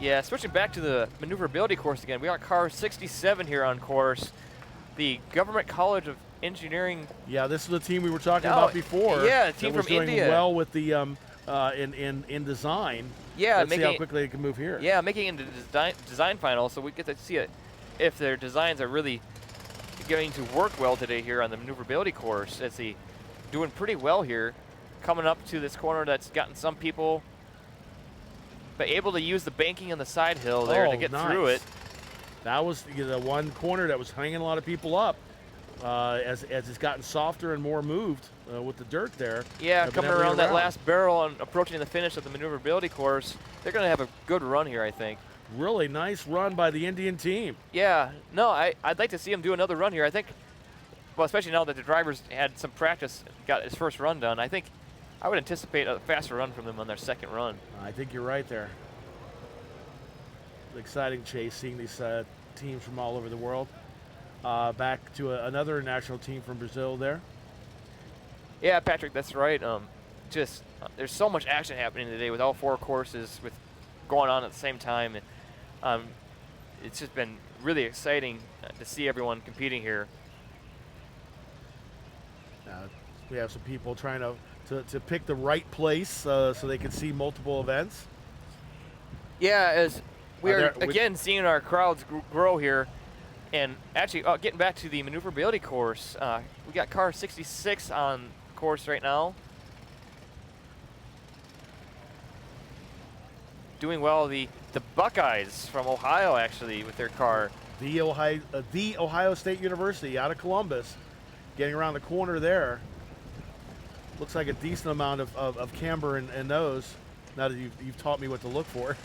Yeah, switching back to the maneuverability course again, we got car 67 here on course. The Government College of Engineering. Yeah, this is the team we were talking about before. Yeah, a team that was from doing India. well with the in design. Yeah, let's see how quickly they can move here. Yeah, making it into design final, so we get to see if their designs are really going to work well today here on the maneuverability course. As they doing pretty well here, coming up to this corner that's gotten some people, but able to use the banking on the side hill there to get through it. That was the one corner that was hanging a lot of people up. As it's gotten softer and more moved with the dirt there. Yeah, coming around that last barrel and approaching the finish of the maneuverability course, they're going to have a good run here, I think. Really nice run by the Indian team. Yeah, no, I'd like to see them do another run here. I think, well, especially now that the drivers had some practice, got his first run done, I think I would anticipate a faster run from them on their second run. I think you're right there. Exciting chase, seeing these teams from all over the world. Back to another national team from Brazil there. Yeah, Patrick, that's right. There's so much action happening today with all 4 courses with going on at the same time. And, it's just been really exciting to see everyone competing here. We have some people trying to pick the right place so they can see multiple events. Yeah, as we are again seeing our crowds grow here. And actually, getting back to the maneuverability course, we got car 66 on course right now. Doing well, the Buckeyes from Ohio, actually, with their car. The Ohio State University out of Columbus, getting around the corner there. Looks like a decent amount of camber in those. Now that you've taught me what to look for.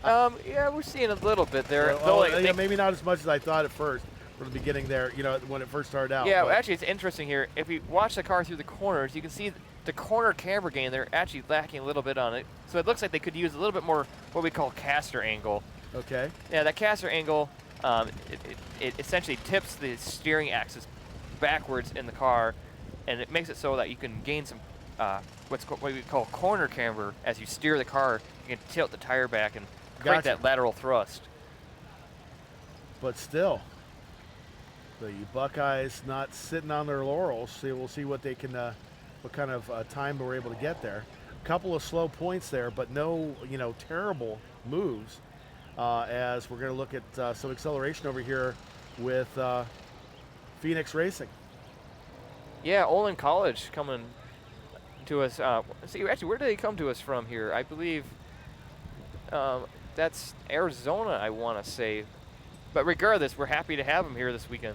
Yeah, we're seeing a little bit there. Yeah, maybe not as much as I thought at first from the beginning there, when it first started out. Yeah, well, actually, it's interesting here. If we watch the car through the corners, you can see the corner camber gain, they're actually lacking a little bit on it. So it looks like they could use a little bit more what we call caster angle. Okay. Yeah, that caster angle, it essentially tips the steering axis backwards in the car, and it makes it so that you can gain some what we call corner camber. As you steer the car, you can tilt the tire back and create that lateral thrust. But still, the Buckeyes not sitting on their laurels. So we'll see what they can, what kind of time we're able to get there. A couple of slow points there, but no, terrible moves. As we're going to look at some acceleration over here with Phoenix Racing. Yeah, Olin College coming to us. See, actually, where do they come to us from here? I believe that's Arizona, I want to say. But regardless, we're happy to have them here this weekend.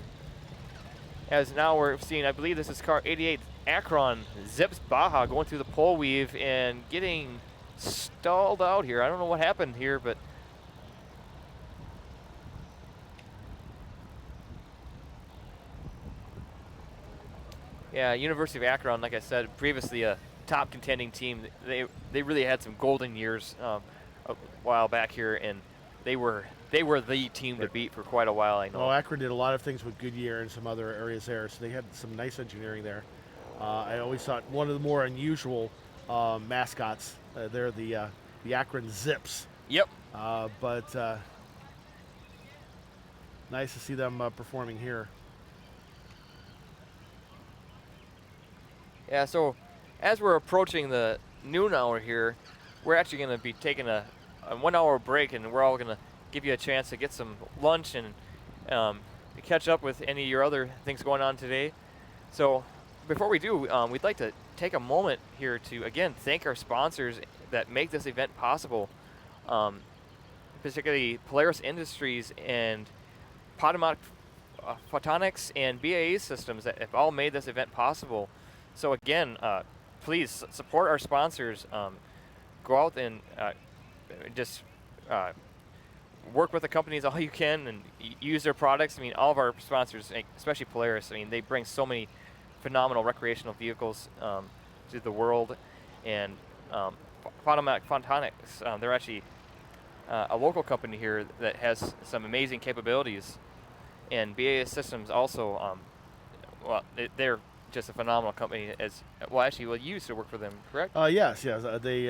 As now we're seeing, I believe this is car 88, Akron, Zips Baja, going through the pole weave and getting stalled out here. I don't know what happened here, but yeah, University of Akron, like I said, previously a top contending team. They really had some golden years a while back here, and they were the team to beat for quite a while, I know. Well, Akron did a lot of things with Goodyear and some other areas there, so they had some nice engineering there. I always thought one of the more unusual mascots. They're the Akron Zips. Yep. But nice to see them performing here. Yeah, so as we're approaching the noon hour here, we're actually going to be taking a 1 hour break, and we're all going to give you a chance to get some lunch and to catch up with any of your other things going on today. So before we do, we'd like to take a moment here to, again, thank our sponsors that make this event possible, particularly Polaris Industries and Potomac Photonics and BAE Systems that have all made this event possible. So again, please support our sponsors. Go out and just work with the companies all you can and use their products. I mean, all of our sponsors, especially Polaris, I mean, they bring so many phenomenal recreational vehicles to the world. And Potomac Photonics, they're actually a local company here that has some amazing capabilities. And BAE Systems also, well, they're just a phenomenal company. As well, actually, well, you used to work for them, correct? Yes. They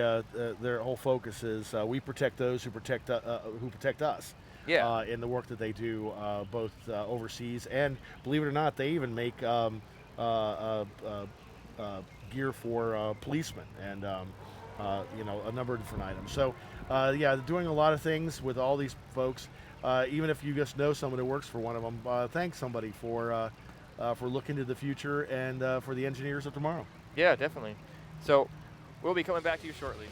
their whole focus is we protect those who protect us. Yeah. In the work that they do, both overseas and, believe it or not, they even make gear for policemen and a number of different items. So yeah, they're doing a lot of things with all these folks. Even if you just know someone who works for one of them, thank somebody for looking to the future and for the engineers of tomorrow. Yeah, definitely. So we'll be coming back to you shortly.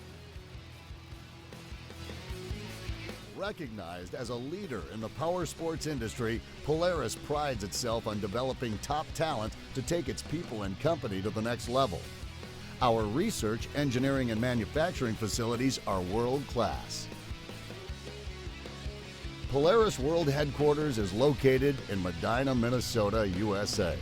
Recognized as a leader in the power sports industry, Polaris prides itself on developing top talent to take its people and company to the next level. Our research, engineering, and manufacturing facilities are world-class. Polaris World Headquarters is located in Medina, Minnesota, USA.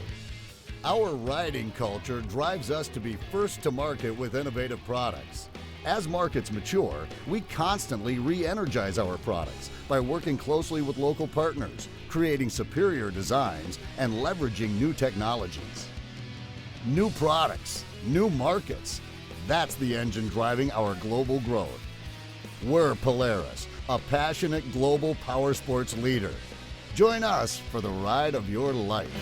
Our riding culture drives us to be first to market with innovative products. As markets mature, we constantly re-energize our products by working closely with local partners, creating superior designs, and leveraging new technologies. New products, new markets. That's the engine driving our global growth. We're Polaris, a passionate global power sports leader. Join us for the ride of your life.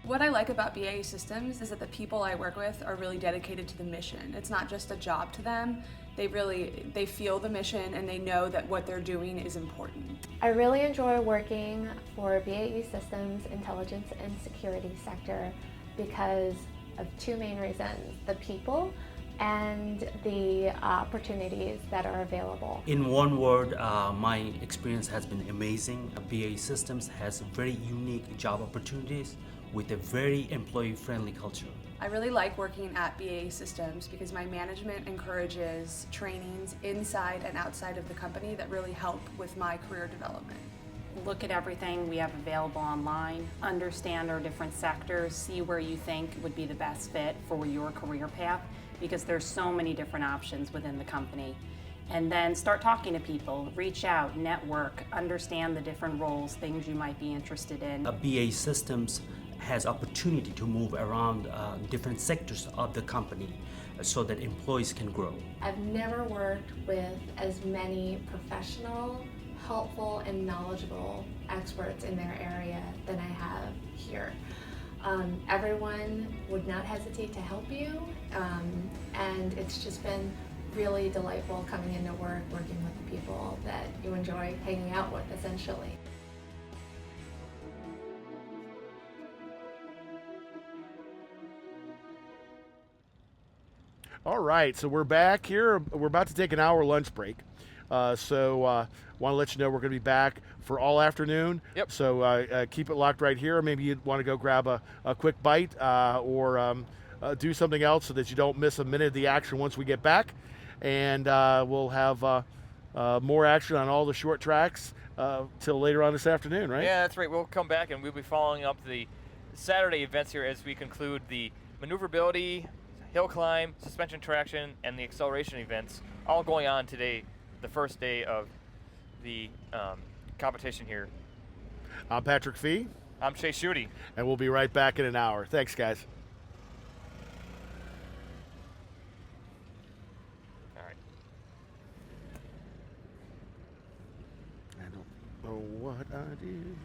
What I like about BAE Systems is that the people I work with are really dedicated to the mission. It's not just a job to them. They feel the mission and they know that what they're doing is important. I really enjoy working for BAE Systems Intelligence and Security sector because of two main reasons: the people and the opportunities that are available. In one word, my experience has been amazing. BAE Systems has very unique job opportunities with a very employee-friendly culture. I really like working at BAE Systems because my management encourages trainings inside and outside of the company that really help with my career development. Look at everything we have available online, understand our different sectors, see where you think would be the best fit for your career path, because there's so many different options within the company. And then start talking to people, reach out, network, understand the different roles, things you might be interested in. BAE Systems has opportunity to move around different sectors of the company so that employees can grow. I've never worked with as many professional, helpful and knowledgeable experts in their area than I have here. Everyone would not hesitate to help you, and it's just been really delightful coming into work, working with the people that you enjoy hanging out with, essentially. All right, so we're back here. We're about to take an hour lunch break. Want to let you know we're going to be back for all afternoon. Yep. So keep it locked right here. Maybe you'd want to go grab a quick bite or do something else so that you don't miss a minute of the action once we get back. And we'll have more action on all the short tracks till later on this afternoon, right? Yeah, that's right. We'll come back and we'll be following up the Saturday events here as we conclude the maneuverability, hill climb, suspension traction, and the acceleration events all going on today, the first day of the competition here. I'm Patrick Fee. I'm Chase Schutte. And we'll be right back in an hour. Thanks, guys. All right. I don't know what I did.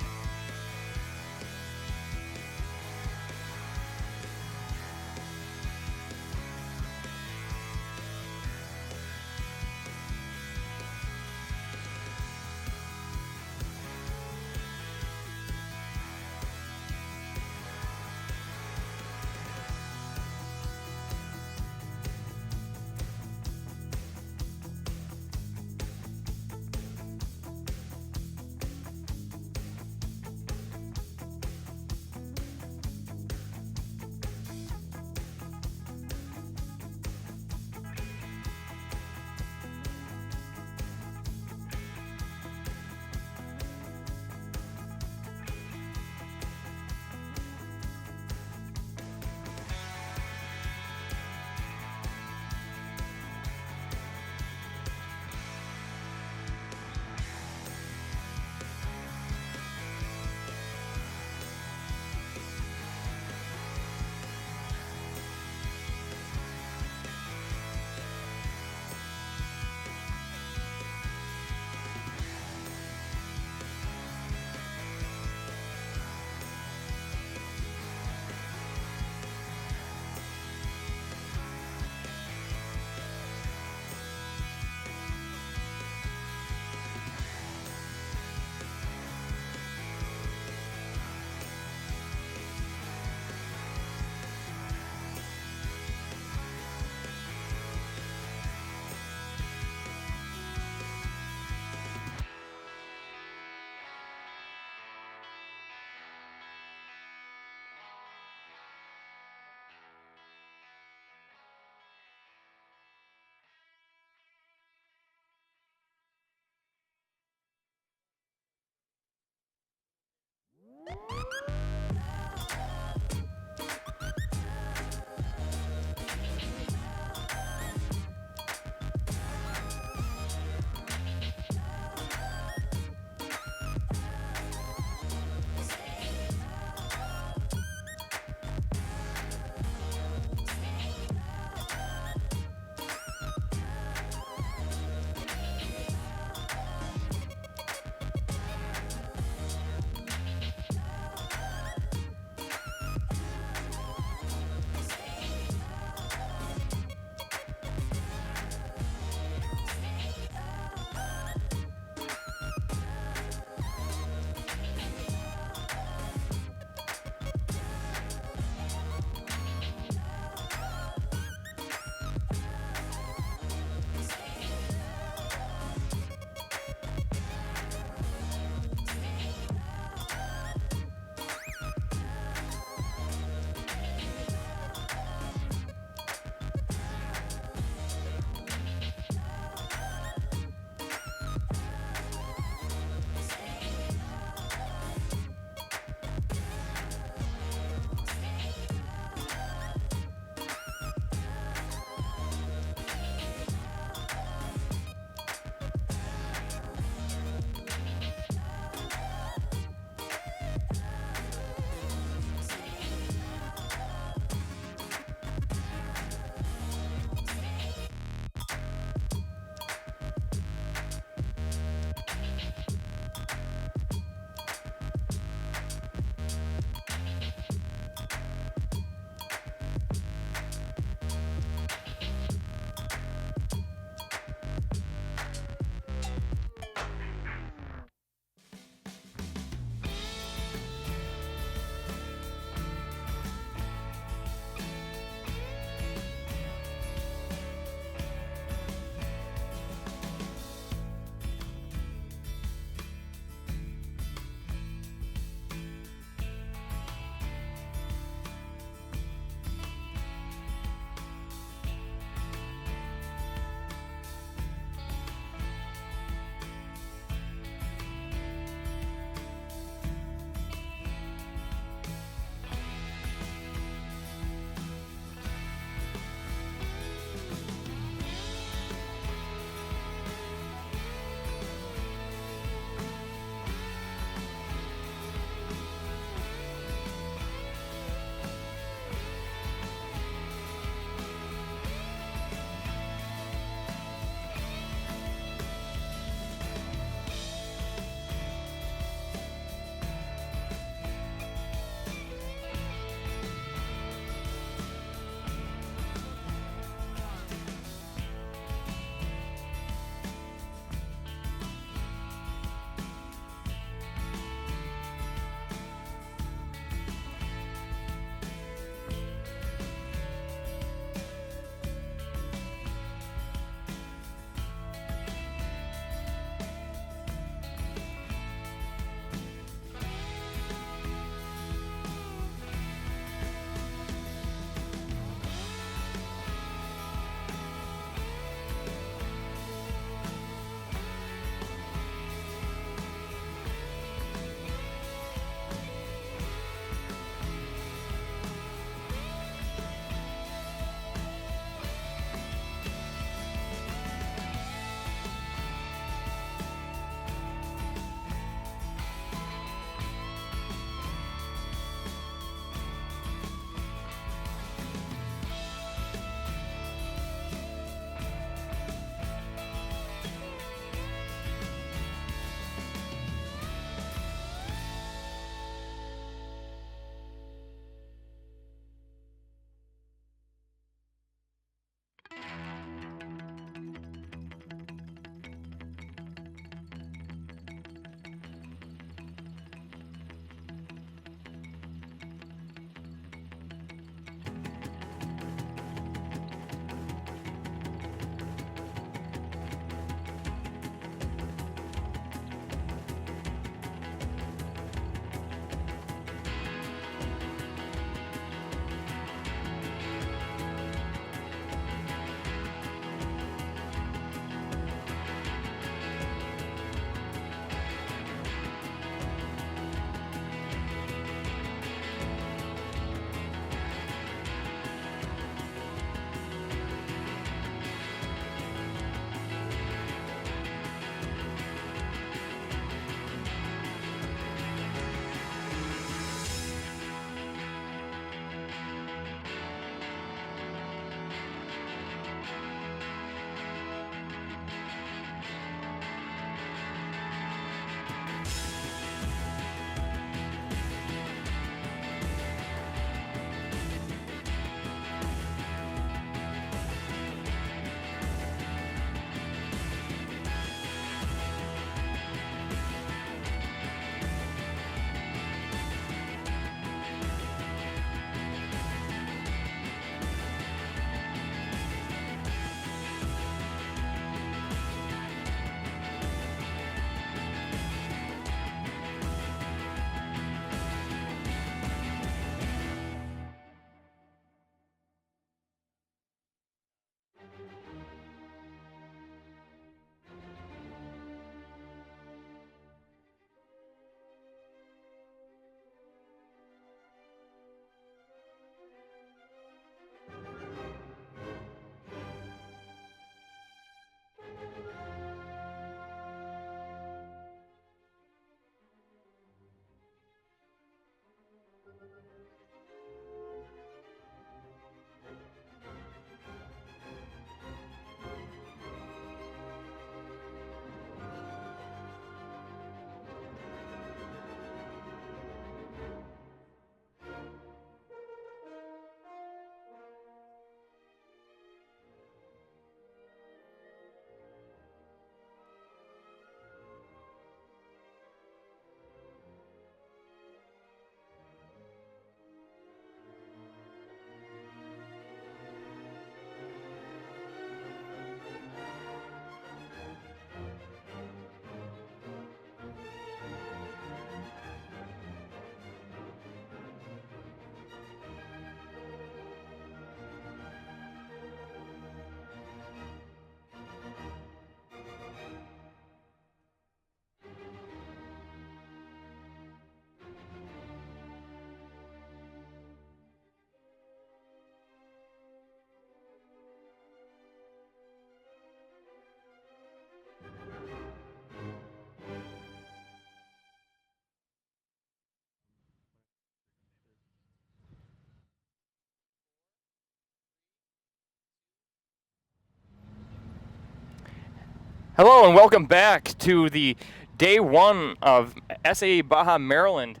Hello and welcome back to the day one of SAE Baja Maryland.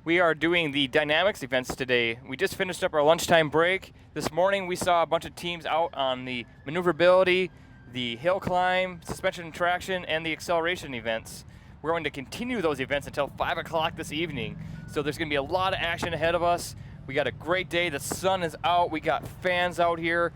We are doing the dynamics events today. We just finished up our lunchtime break. This morning we saw a bunch of teams out on the maneuverability, the hill climb, suspension and traction, and the acceleration events. We're going to continue those events until 5 o'clock this evening. So there's going to be a lot of action ahead of us. We got a great day. The sun is out. We got fans out here.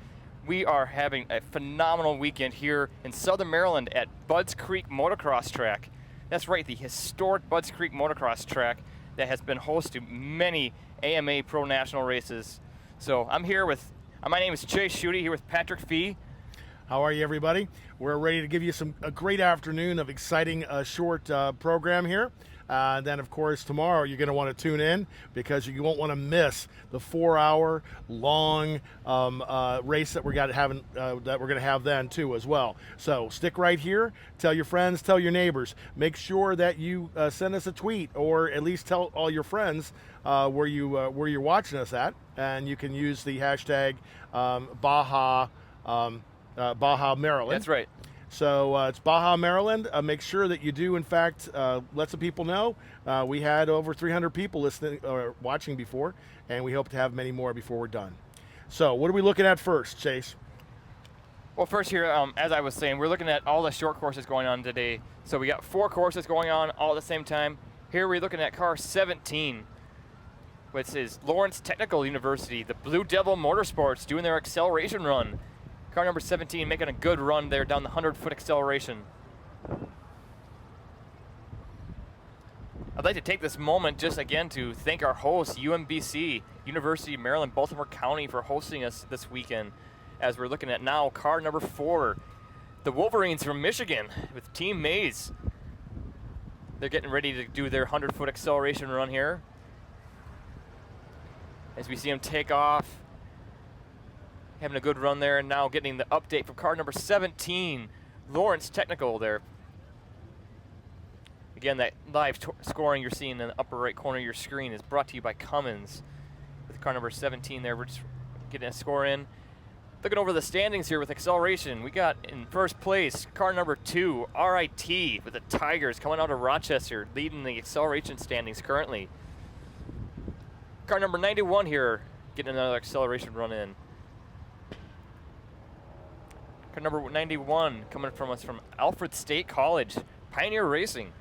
We are having a phenomenal weekend here in Southern Maryland at Budds Creek Motocross Track. That's right, the historic Budds Creek Motocross Track that has been host to many AMA Pro National races. So I'm here with, my name is Chase Schutte, here with Patrick Fee. How are you, everybody? We're ready to give you a great afternoon of exciting short program here. Then, of course, tomorrow you're going to want to tune in because you won't want to miss the 4-hour long race that we're going to have then too as well. So stick right here. Tell your friends, tell your neighbors. Make sure that you send us a tweet or at least tell all your friends where you're watching us at, and you can use the hashtag Baja Maryland. That's right. So it's Baja Maryland. Make sure that you do, in fact, let some people know. We had over 300 people listening or watching before, and we hope to have many more before we're done. So what are we looking at first, Chase? Well, first here, as I was saying, we're looking at all the short courses going on today. So we got 4 courses going on all at the same time. Here we're looking at car 17, which is Lawrence Technical University, the Blue Devil Motorsports doing their acceleration run. Car number 17 making a good run there down the 100-foot acceleration. I'd like to take this moment just again to thank our host, UMBC, University of Maryland, Baltimore County, for hosting us this weekend as we're looking at now car number 4, the Wolverines from Michigan with Team Mays. They're getting ready to do their 100-foot acceleration run here. As we see them take off. Having a good run there, and now getting the update from car number 17, Lawrence Technical there. Again, that live scoring you're seeing in the upper right corner of your screen is brought to you by Cummins. With car number 17 there, we're just getting a score in. Looking over the standings here with acceleration, we got in first place car number 2, RIT, with the Tigers coming out of Rochester, leading the acceleration standings currently. Car number 91 here, getting another acceleration run in. Car number 91 coming from us from Alfred State College, Pioneer Racing.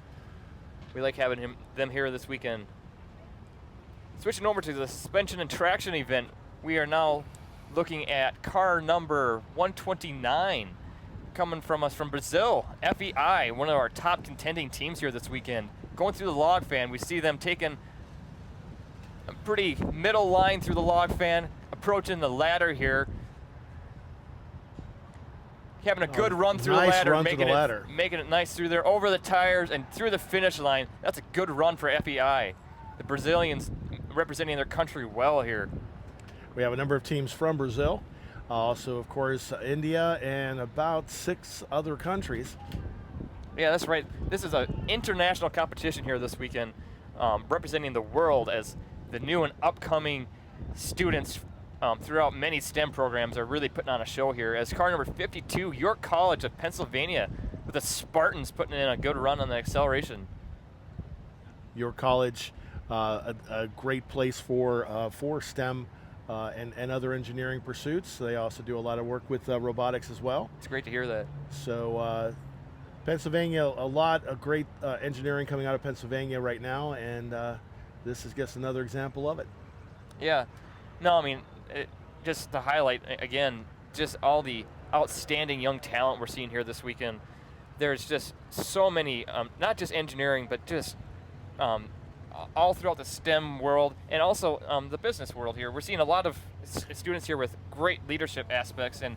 We like having them here this weekend. Switching over to the suspension and traction event, we are now looking at car number 129 coming from us from Brazil, FEI, one of our top contending teams here this weekend. Going through the log fan, we see them taking a pretty middle line through the log fan, approaching the ladder here. Having a good run through nice the ladder, run making it nice through there, over the tires and through the finish line. That's a good run for FEI. The Brazilians representing their country well here. We have a number of teams from Brazil, also, of course, India, and about 6 other countries. Yeah, that's right. This is an international competition here this weekend, representing the world as the new and upcoming students throughout many STEM programs are really putting on a show here. As car number 52, York College of Pennsylvania, with the Spartans putting in a good run on the acceleration. York College, a great place for STEM and other engineering pursuits. They also do a lot of work with robotics as well. It's great to hear that. So Pennsylvania, a lot of great engineering coming out of Pennsylvania right now, and this is just another example of it. Yeah. No, I mean, just to highlight, again, just all the outstanding young talent we're seeing here this weekend. There's just so many, not just engineering, but just all throughout the STEM world and also the business world here. We're seeing a lot of students here with great leadership aspects and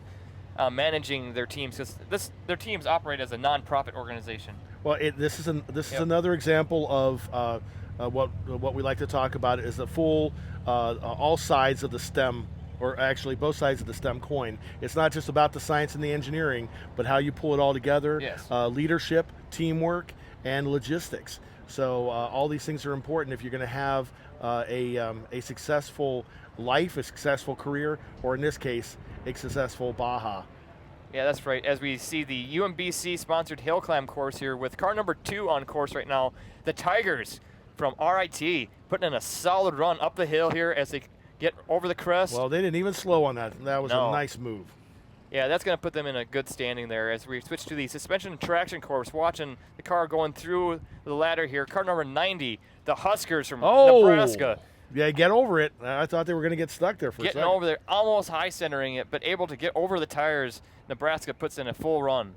managing their teams, because their teams operate as a non-profit organization. Well, this is another example of what we like to talk about is the full, all sides of the STEM, or actually both sides of the STEM coin. It's not just about the science and the engineering, but how you pull it all together. Yes. Leadership, teamwork, and logistics. So all these things are important if you're going to have a successful life, a successful career, or in this case, a successful Baja. Yeah, that's right. As we see the UMBC sponsored hill climb course here with car number 2 on course right now, the Tigers from RIT putting in a solid run up the hill here as they get over the crest. Well, they didn't even slow on that. That was No. a nice move. Yeah, that's going to put them in a good standing there as we switch to the suspension and traction course, watching the car going through the ladder here. Car number 90, the Huskers from Nebraska. Yeah, get over it. I thought they were going to get stuck there for a Getting second. over there, almost high centering it, but able to get over the tires. Nebraska puts in a full run.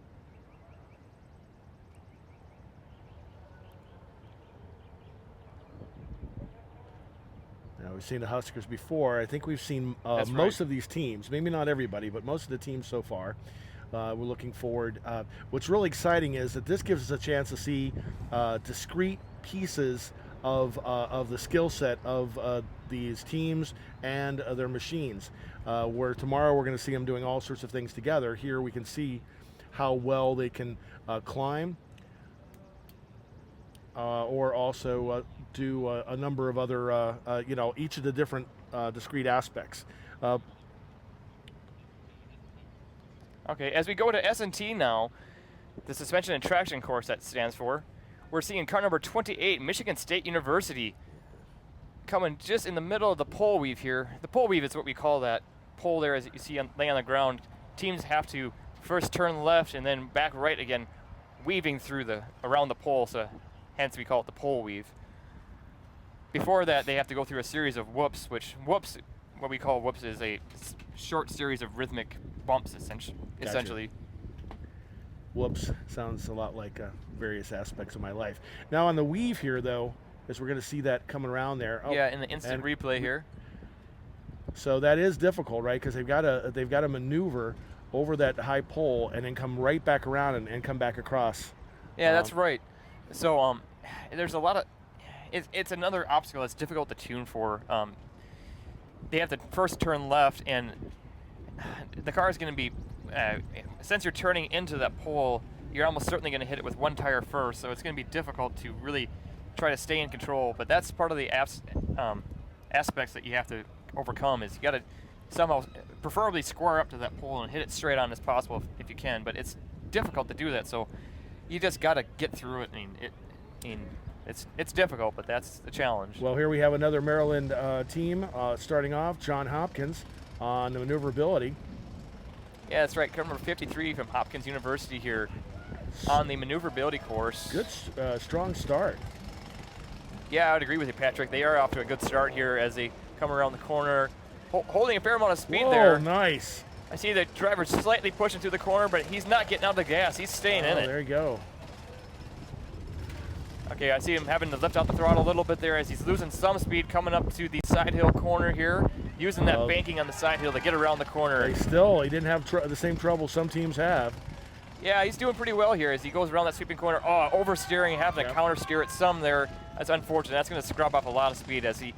Now, we've seen the Huskers before. I think we've seen That's most right. of these teams, maybe not everybody, but most of the teams so far. We're looking forward. What's really exciting is that this gives us a chance to see discrete pieces of the skill set of these teams and their machines. Where tomorrow we're going to see them doing all sorts of things together. Here we can see how well they can climb, or also do a number of other, each of the different discrete aspects. Okay, as we go to S&T now, the suspension and traction course that stands for, we're seeing car number 28, Michigan State University, coming just in the middle of the pole weave here. The pole weave is what we call that pole there, as you see laying on the ground. Teams have to first turn left and then back right again, weaving through around the pole, so hence we call it the pole weave. Before that, they have to go through a series of whoops, what we call whoops is a short series of rhythmic bumps, essentially. Whoops, sounds a lot like various aspects of my life. Now on the weave here, though, as we're going to see that coming around there. Yeah, in the instant replay here. So that is difficult, right? Because they've got to maneuver over that high pole and then come right back around and come back across. Yeah, that's right. So there's a lot of it's another obstacle that's difficult to tune for. They have to first turn left, and the car is going to be since you're turning into that pole, you're almost certainly going to hit it with one tire first. So it's going to be difficult to really try to stay in control. But that's part of the aspects that you have to overcome. Is you got to somehow, preferably square up to that pole and hit it straight on as possible if you can. But it's difficult to do that. So you just got to get through it. It's difficult, but that's the challenge. Well, here we have another Maryland team starting off. John Hopkins on the maneuverability. Yeah, that's right. Car number 53 from Hopkins University here on the maneuverability course. Good, strong start. Yeah, I would agree with you, Patrick. They are off to a good start here as they come around the corner, holding a fair amount of speed there. Nice. I see the driver slightly pushing through the corner, but he's not getting out of the gas. He's staying in it. There you go. Okay, I see him having to lift out the throttle a little bit there as he's losing some speed coming up to the side hill corner here, using that banking on the side hill to get around the corner. He didn't have the same trouble some teams have. Yeah, he's doing pretty well here as he goes around that sweeping corner. Oh, oversteering, having to counter steer it some there. That's unfortunate. That's going to scrub up a lot of speed as he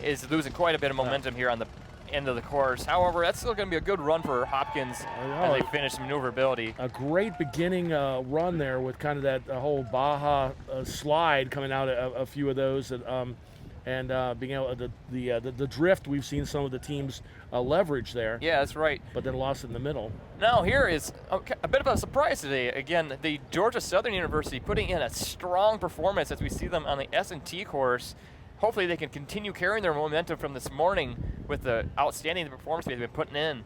is losing quite a bit of momentum here on the end of the course. However, that's still going to be a good run for Hopkins as they finish maneuverability. A great beginning run there with kind of that whole Baja slide coming out a few of those, and being able the drift we've seen some of the teams leverage there. Yeah, that's right. But then lost it in the middle. Now here is a bit of a surprise today. Again, the Georgia Southern University putting in a strong performance as we see them on the S&T course. Hopefully they can continue carrying their momentum from this morning with the outstanding performance they've been putting in.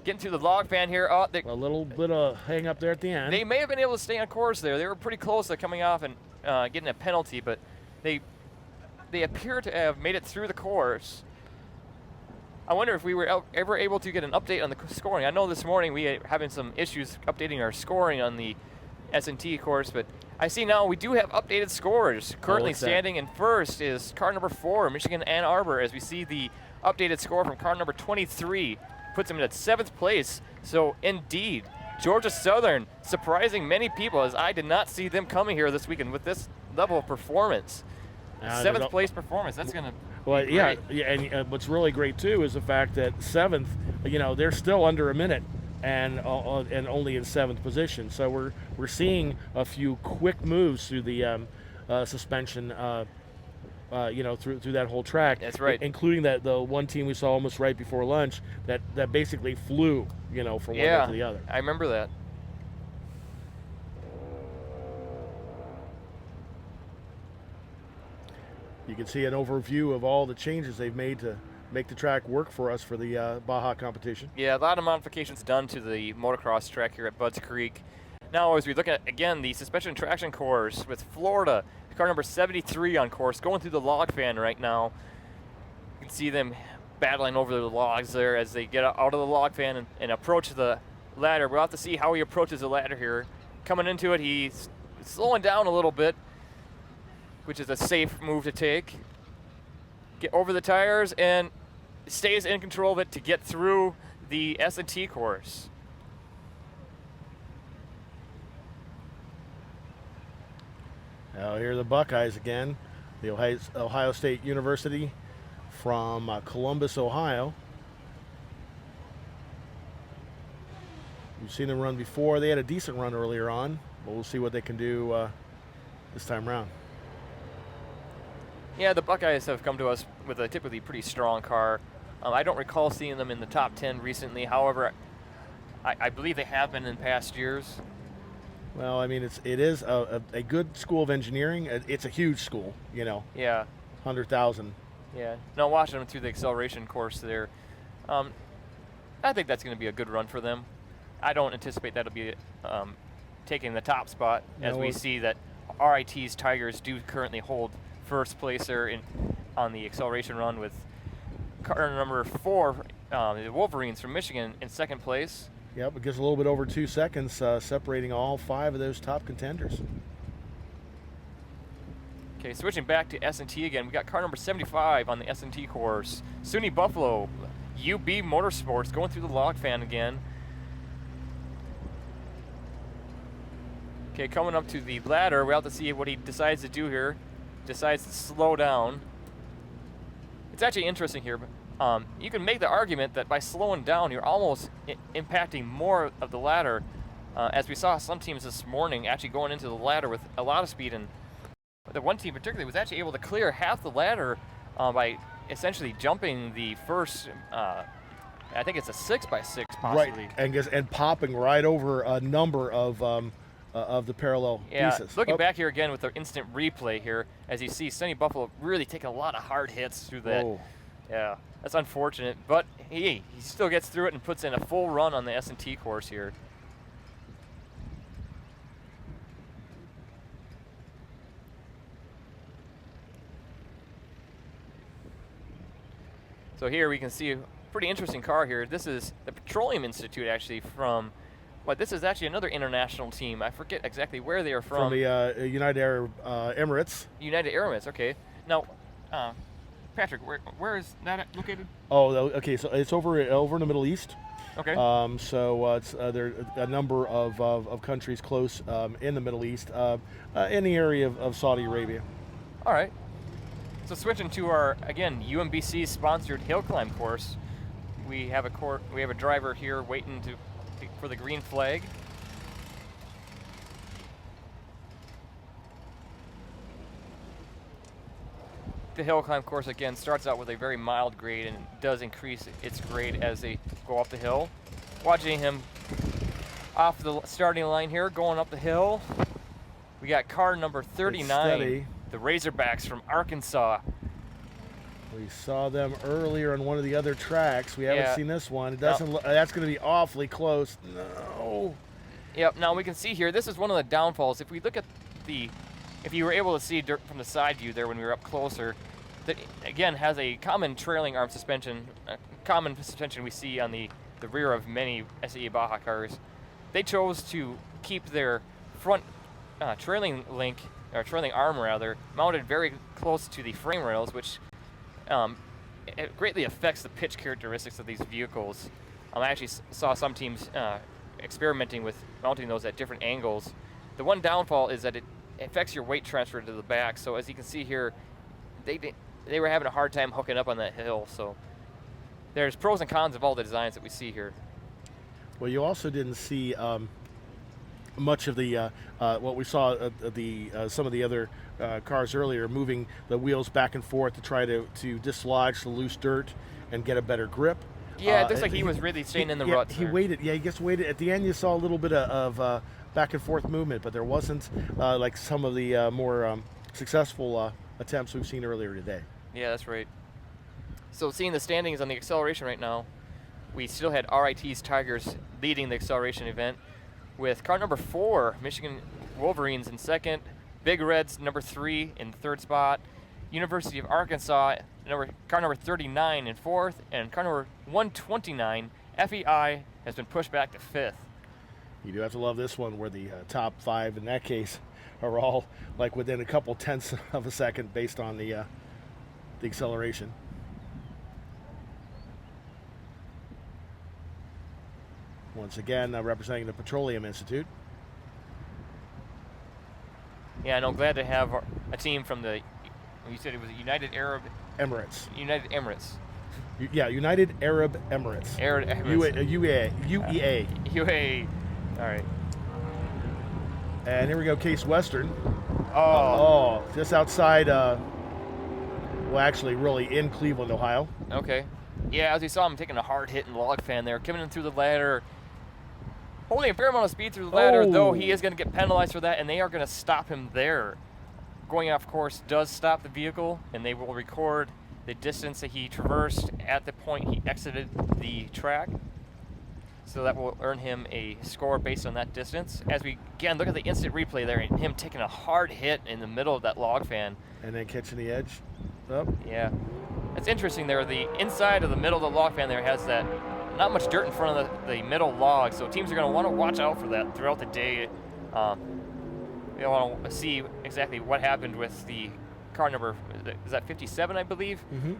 Getting through the log fan here. Oh, a little bit of hang up there at the end. They may have been able to stay on course there. They were pretty close to coming off and getting a penalty, but they appear to have made it through the course. I wonder if we were ever able to get an update on the scoring. I know this morning we were having some issues updating our scoring on the S&T course, but I see now we do have updated scores. Currently standing in first is car number 4, Michigan Ann Arbor, as we see the updated score from car number 23 puts him in at 7th place. So indeed, Georgia Southern surprising many people, as I did not see them coming here this weekend with this level of performance. 7th place performance. That's going to be great. And what's really great too is the fact that 7th, they're still under a minute and only in 7th position. So we're seeing a few quick moves through the suspension through that whole track. That's right. Including the one team we saw almost right before lunch that basically flew, from one end to the other. I remember that. You can see an overview of all the changes they've made to make the track work for us for the Baja competition. Yeah, a lot of modifications done to the motocross track here at Budds Creek. Now, as we look at, again, the suspension and traction course with Florida, car number 73 on course, going through the log fan right now. You can see them battling over the logs there as they get out of the log fan and approach the ladder. We'll have to see how he approaches the ladder here. Coming into it, he's slowing down a little bit, which is a safe move to take. Get over the tires and stays in control of it to get through the S&T course. Now here are the Buckeyes again, the Ohio State University from Columbus, Ohio. You've seen them run before. They had a decent run earlier on, but we'll see what they can do this time around. Yeah, the Buckeyes have come to us with a typically pretty strong car. I don't recall seeing them in the top 10 recently. However, I believe they have been in past years. Well, I mean, it is a good school of engineering. It's a huge school, Yeah. 100,000. Yeah. No, watching them through the acceleration course there, I think that's going to be a good run for them. I don't anticipate that'll be taking the top spot, as we see that RIT's Tigers do currently hold first place there on the acceleration run with car number 4, the Wolverines from Michigan, in second place. Yep, it gets a little bit over 2 seconds, separating all 5 of those top contenders. Okay, switching back to S&T again, we got car number 75 on the S&T course. SUNY Buffalo, UB Motorsports, going through the log fan again. Okay, coming up to the ladder, we'll have to see what he decides to do here. Decides to slow down. It's actually interesting here, but you can make the argument that by slowing down, you're almost impacting more of the ladder, as we saw some teams this morning actually going into the ladder with a lot of speed, and the one team particularly was actually able to clear half the ladder by essentially jumping the first, I think it's a 6x6 possibly. Right, and popping right over a number of the parallel pieces. Looking back here again with the instant replay here, as you see SUNY Buffalo really taking a lot of hard hits through that. Oh. Yeah, that's unfortunate, but he still gets through it and puts in a full run on the S&T course here. So here we can see a pretty interesting car here. This is the Petroleum Institute actually from, this is actually another international team. I forget exactly where they are from. From the United Arab Emirates. United Emirates, okay. Now, Patrick, where is that located? Oh, okay. So it's over in the Middle East. Okay. So it's there are a number of countries close in the Middle East, in the area of Saudi Arabia. All right. So switching to our UMBC sponsored hill climb course, we have a driver here waiting for the green flag. The hill climb course again starts out with a very mild grade and does increase its grade as they go up the hill. Watching him off the starting line here, going up the hill, we got car number 39, the Razorbacks from Arkansas. We saw them earlier on one of the other tracks. We haven't seen this one. It doesn't. That's going to be awfully close. No. Yep. Now we can see here. This is one of the downfalls. If we look at if you were able to see from the side view there when we were up closer, that again has a common trailing arm suspension, common suspension we see on the rear of many SAE Baja cars. They chose to keep their front trailing link, or trailing arm rather, mounted very close to the frame rails, which it greatly affects the pitch characteristics of these vehicles. I actually saw some teams experimenting with mounting those at different angles. The one downfall is that it affects your weight transfer to the back. So as you can see here, they were having a hard time hooking up on that hill. So there's pros and cons of all the designs that we see here. Well, you also didn't see much of the what we saw some of the other cars earlier, moving the wheels back and forth to try to dislodge the loose dirt and get a better grip. Yeah, it looks like he was really staying in the ruts. He waited. Yeah, he just waited. At the end, you saw a little bit of back and forth movement, but there wasn't like some of the more successful attempts we've seen earlier today. Yeah, that's right. So seeing the standings on the acceleration right now, we still had RIT's Tigers leading the acceleration event with car number 4, Michigan Wolverines in second, Big Reds number 3 in third spot, University of Arkansas car number 39 in fourth, and car number 129, FEI, has been pushed back to fifth. You do have to love this one where the top 5 in that case are all like within a couple tenths of a second based on the acceleration. Once again, representing the Petroleum Institute. Yeah, and I'm glad to have a team from the, you said it was United Arab Emirates. United Emirates. Yeah, United Arab Emirates. Arab Emirates. UEA. UAE. All right. And here we go, Case Western. Oh, just outside, well, actually, really in Cleveland, Ohio. Okay. Yeah, as we saw him taking a hard hit in log fan there, coming in through the ladder, holding a fair amount of speed through the ladder, though he is going to get penalized for that, and they are going to stop him there. Going off course does stop the vehicle, and they will record the distance that he traversed at the point he exited the track. So that will earn him a score based on that distance. As we, again, look at the instant replay there, and him taking a hard hit in the middle of that log fan. And then catching the edge. Up. Yeah. It's interesting there, the inside of the middle of the log fan there has that, not much dirt in front of the middle log, so teams are going to want to watch out for that throughout the day. They want to see exactly what happened with the car number, is that 57, I believe? Mm-hmm.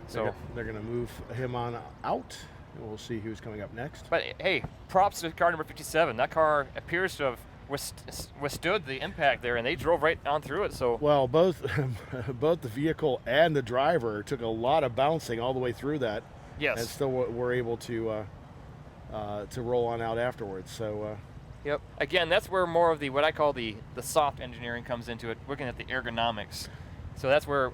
So they're going to move him on out, and we'll see who's coming up next. But hey, props to car number 57. That car appears to have withstood the impact there, and they drove right on through it. So well, both the vehicle and the driver took a lot of bouncing all the way through that. Yes. And still were able to roll on out afterwards. So. Yep. Again, that's where more of the what I call the soft engineering comes into it, looking at the ergonomics. So that's where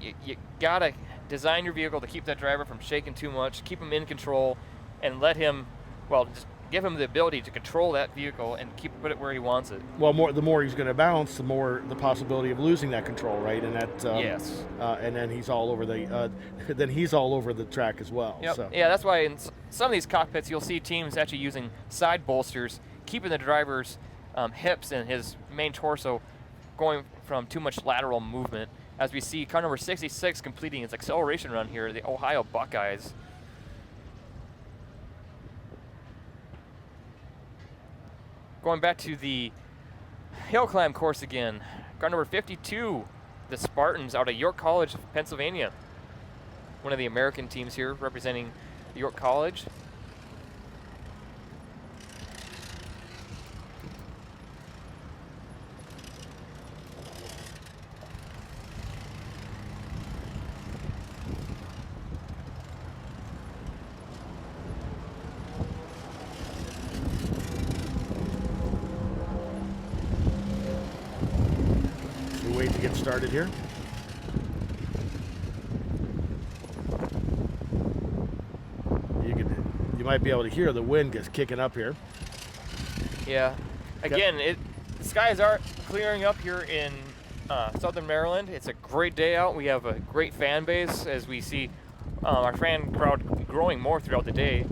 you gotta design your vehicle to keep that driver from shaking too much, keep him in control, and let him, well, just give him the ability to control that vehicle and put it where he wants it. Well, the more he's going to bounce, the more the possibility of losing that control, right? And that yes. And then he's all over the track as well. Yep. So. Yeah, that's why in some of these cockpits you'll see teams actually using side bolsters, keeping the driver's hips and his main torso going from too much lateral movement. As we see car number 66 completing its acceleration run here, the Ohio Buckeyes. Going back to the hill climb course again, car number 52, the Spartans out of York College, Pennsylvania. One of the American teams here representing York College. Wait to get started here. You might be able to hear the wind just kicking up here. Yeah. Again, the skies are clearing up here in southern Maryland. It's a great day out. We have a great fan base as we see our fan crowd growing more throughout the day.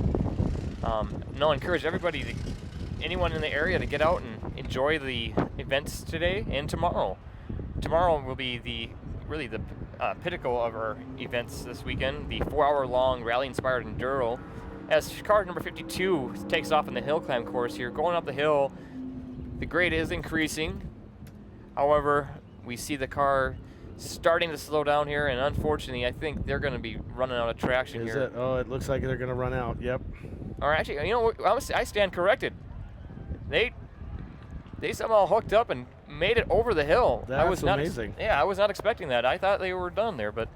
I encourage everybody, anyone in the area, to get out and enjoy the events today and tomorrow. Tomorrow will be the pinnacle of our events this weekend, the 4-hour-long rally-inspired enduro. As car number 52 takes off in the hill climb course here, going up the hill, the grade is increasing. However, we see the car starting to slow down here, and unfortunately, I think they're going to be running out of traction here. Is it? Oh, it looks like they're going to run out. Yep. Or actually, you know, I stand corrected. They somehow hooked up and made it over the hill. That's amazing. Yeah, I was not expecting that. I thought they were done there, but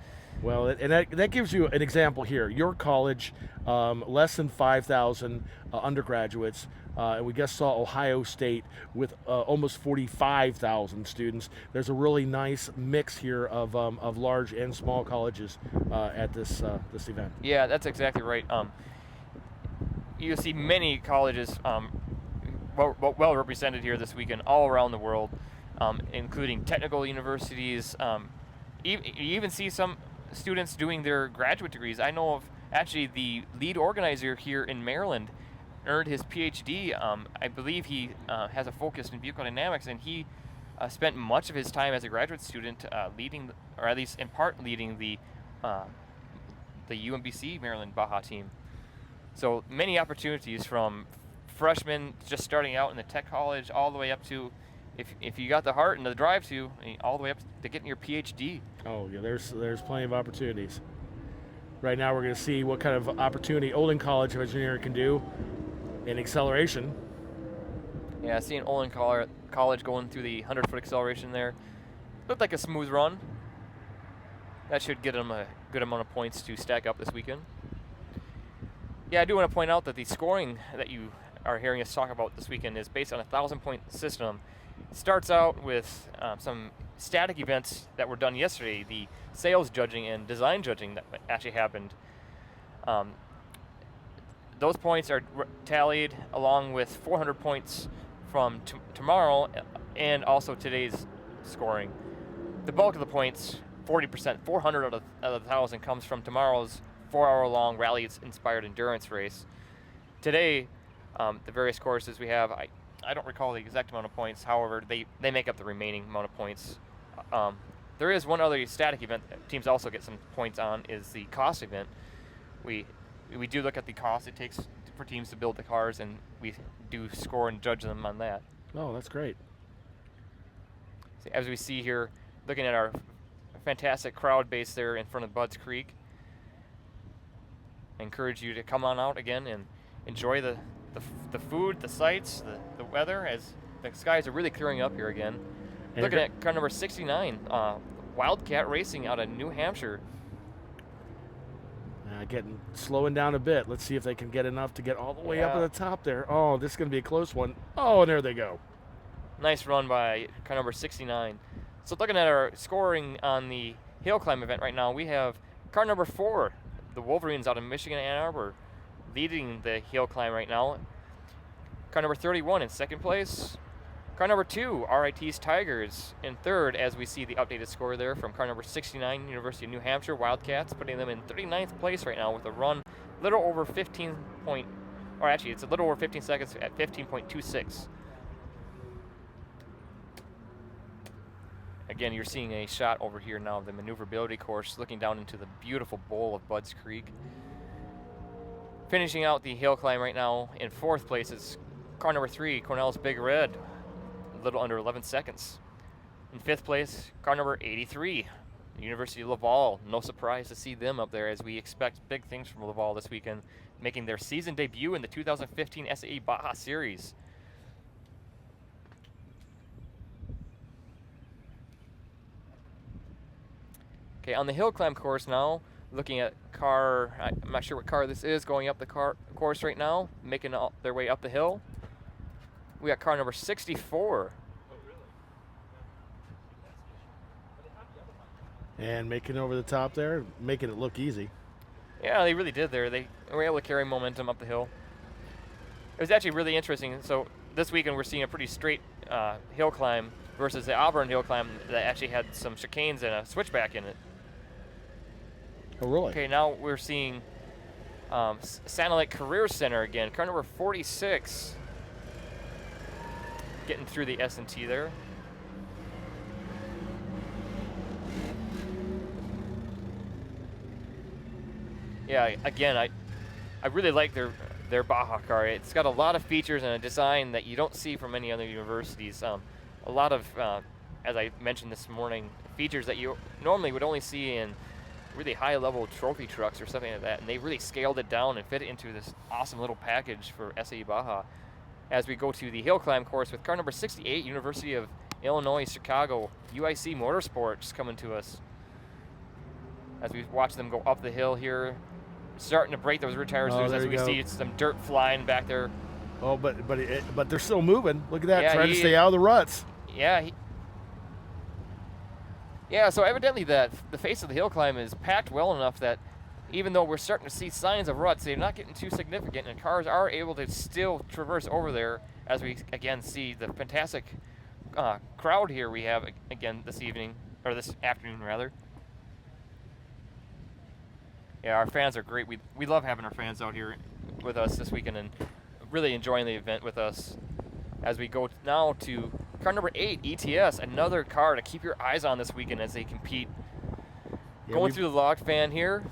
Well, and that gives you an example here. Your college, less than 5,000 undergraduates, and we just saw Ohio State with almost 45,000 students. There's a really nice mix here of large and small colleges at this event. Yeah, that's exactly right. You see many colleges well represented here this weekend all around the world, including technical universities. You even see some students doing their graduate degrees. I know of actually the lead organizer here in Maryland earned his PhD. I believe he has a focus in vehicle dynamics, and he spent much of his time as a graduate student leading, or at least in part leading the UMBC Maryland Baja team. So many opportunities from freshmen just starting out in the tech college all the way up to, if you got the heart and the drive to, all the way up to getting your PhD. Oh yeah, there's plenty of opportunities. Right now we're going to see what kind of opportunity Olin College of Engineering can do in acceleration. Yeah, seeing Olin College going through the 100-foot acceleration there. Looked like a smooth run. That should get them a good amount of points to stack up this weekend. Yeah, I do want to point out that the scoring that you are hearing us talk about this weekend is based on a 1,000-point system. It starts out with some static events that were done yesterday, the sales judging and design judging that actually happened. Those points are tallied along with 400 points from tomorrow and also today's scoring. The bulk of the points, 40%, 400 out of 1,000, comes from tomorrow's 4-hour-long rally-inspired endurance race. Today, the various courses we have, I don't recall the exact amount of points. However, they make up the remaining amount of points. There is one other static event that teams also get some points on, is the cost event. We do look at the cost it takes for teams to build the cars, and we do score and judge them on that. Oh, that's great. So as we see here, looking at our fantastic crowd base there in front of Budds Creek, I encourage you to come on out again and enjoy the food, the sights, the weather, as the skies are really clearing up here again. And looking at car number 69, Wildcat Racing out of New Hampshire. Slowing down a bit. Let's see if they can get enough to get all the way up at the top there. Oh, this is going to be a close one. Oh, and there they go. Nice run by car number 69. So looking at our scoring on the hill climb event right now, we have car number 4, the Wolverines out of Michigan and Ann Arbor, leading the hill climb right now. Car number 31 in second place. Car number 2, RIT's Tigers, in third, as we see the updated score there from car number 69, University of New Hampshire Wildcats, putting them in 39th place right now with a run a little over 15 seconds at 15.26. Again, you're seeing a shot over here now of the maneuverability course, looking down into the beautiful bowl of Budds Creek. Finishing out the hill climb right now in fourth place is car number 3, Cornell's Big Red, a little under 11 seconds. In fifth place, car number 83, University of Laval. No surprise to see them up there, as we expect big things from Laval this weekend, making their season debut in the 2015 SAE Baja Series. Okay, on the hill climb course now, looking at car, I'm not sure what car this is, going up the course right now, making their way up the hill. We got car number 64. And making over the top there, making it look easy. Yeah, they really did there. They were able to carry momentum up the hill. It was actually really interesting. So this weekend we're seeing a pretty straight hill climb versus the Auburn hill climb that actually had some chicanes and a switchback in it. Oh, really? Okay, now we're seeing Santa Lake Career Center again. Car number 46. Getting through the S&T there. Yeah, again, I really like their Baja car. It's got a lot of features and a design that you don't see from any other universities. A lot of, as I mentioned this morning, features that you normally would only see in really high-level trophy trucks or something like that, and they really scaled it down and fit it into this awesome little package for SAE Baja. As we go to the hill climb course with car number 68, University of Illinois Chicago, UIC Motorsports coming to us. as we watch them go up the hill here, starting to break those rear tires loose as we see some dirt flying back there. Oh, but they're still moving. Look at that, Yeah, trying to stay out of the ruts. Yeah. Yeah, so evidently the face of the hill climb is packed well enough that even though we're starting to see signs of ruts, they're not getting too significant, and cars are able to still traverse over there as we, again, see the fantastic crowd here we have, again, this evening, or this afternoon, rather. Yeah, our fans are great. We love having our fans out here with us this weekend and really enjoying the event with us as we go now to car number 8, ETS, another car to keep your eyes on this weekend as they compete. Yeah, Going through the log fan here.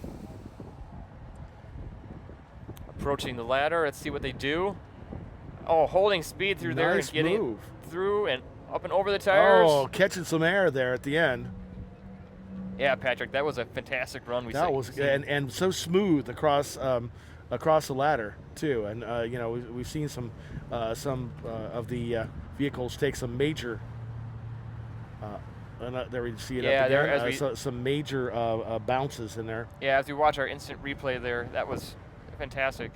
Approaching the ladder. Let's see what they do. Oh, holding speed through there and getting through and up and over the tires. Oh, catching some air there at the end. Yeah, Patrick, that was a fantastic run. That was and so smooth across the ladder too. And you know, we've seen some of the vehicles take some major. There we see it up again. Some major bounces in there. Yeah, as we watch our instant replay there, that was fantastic.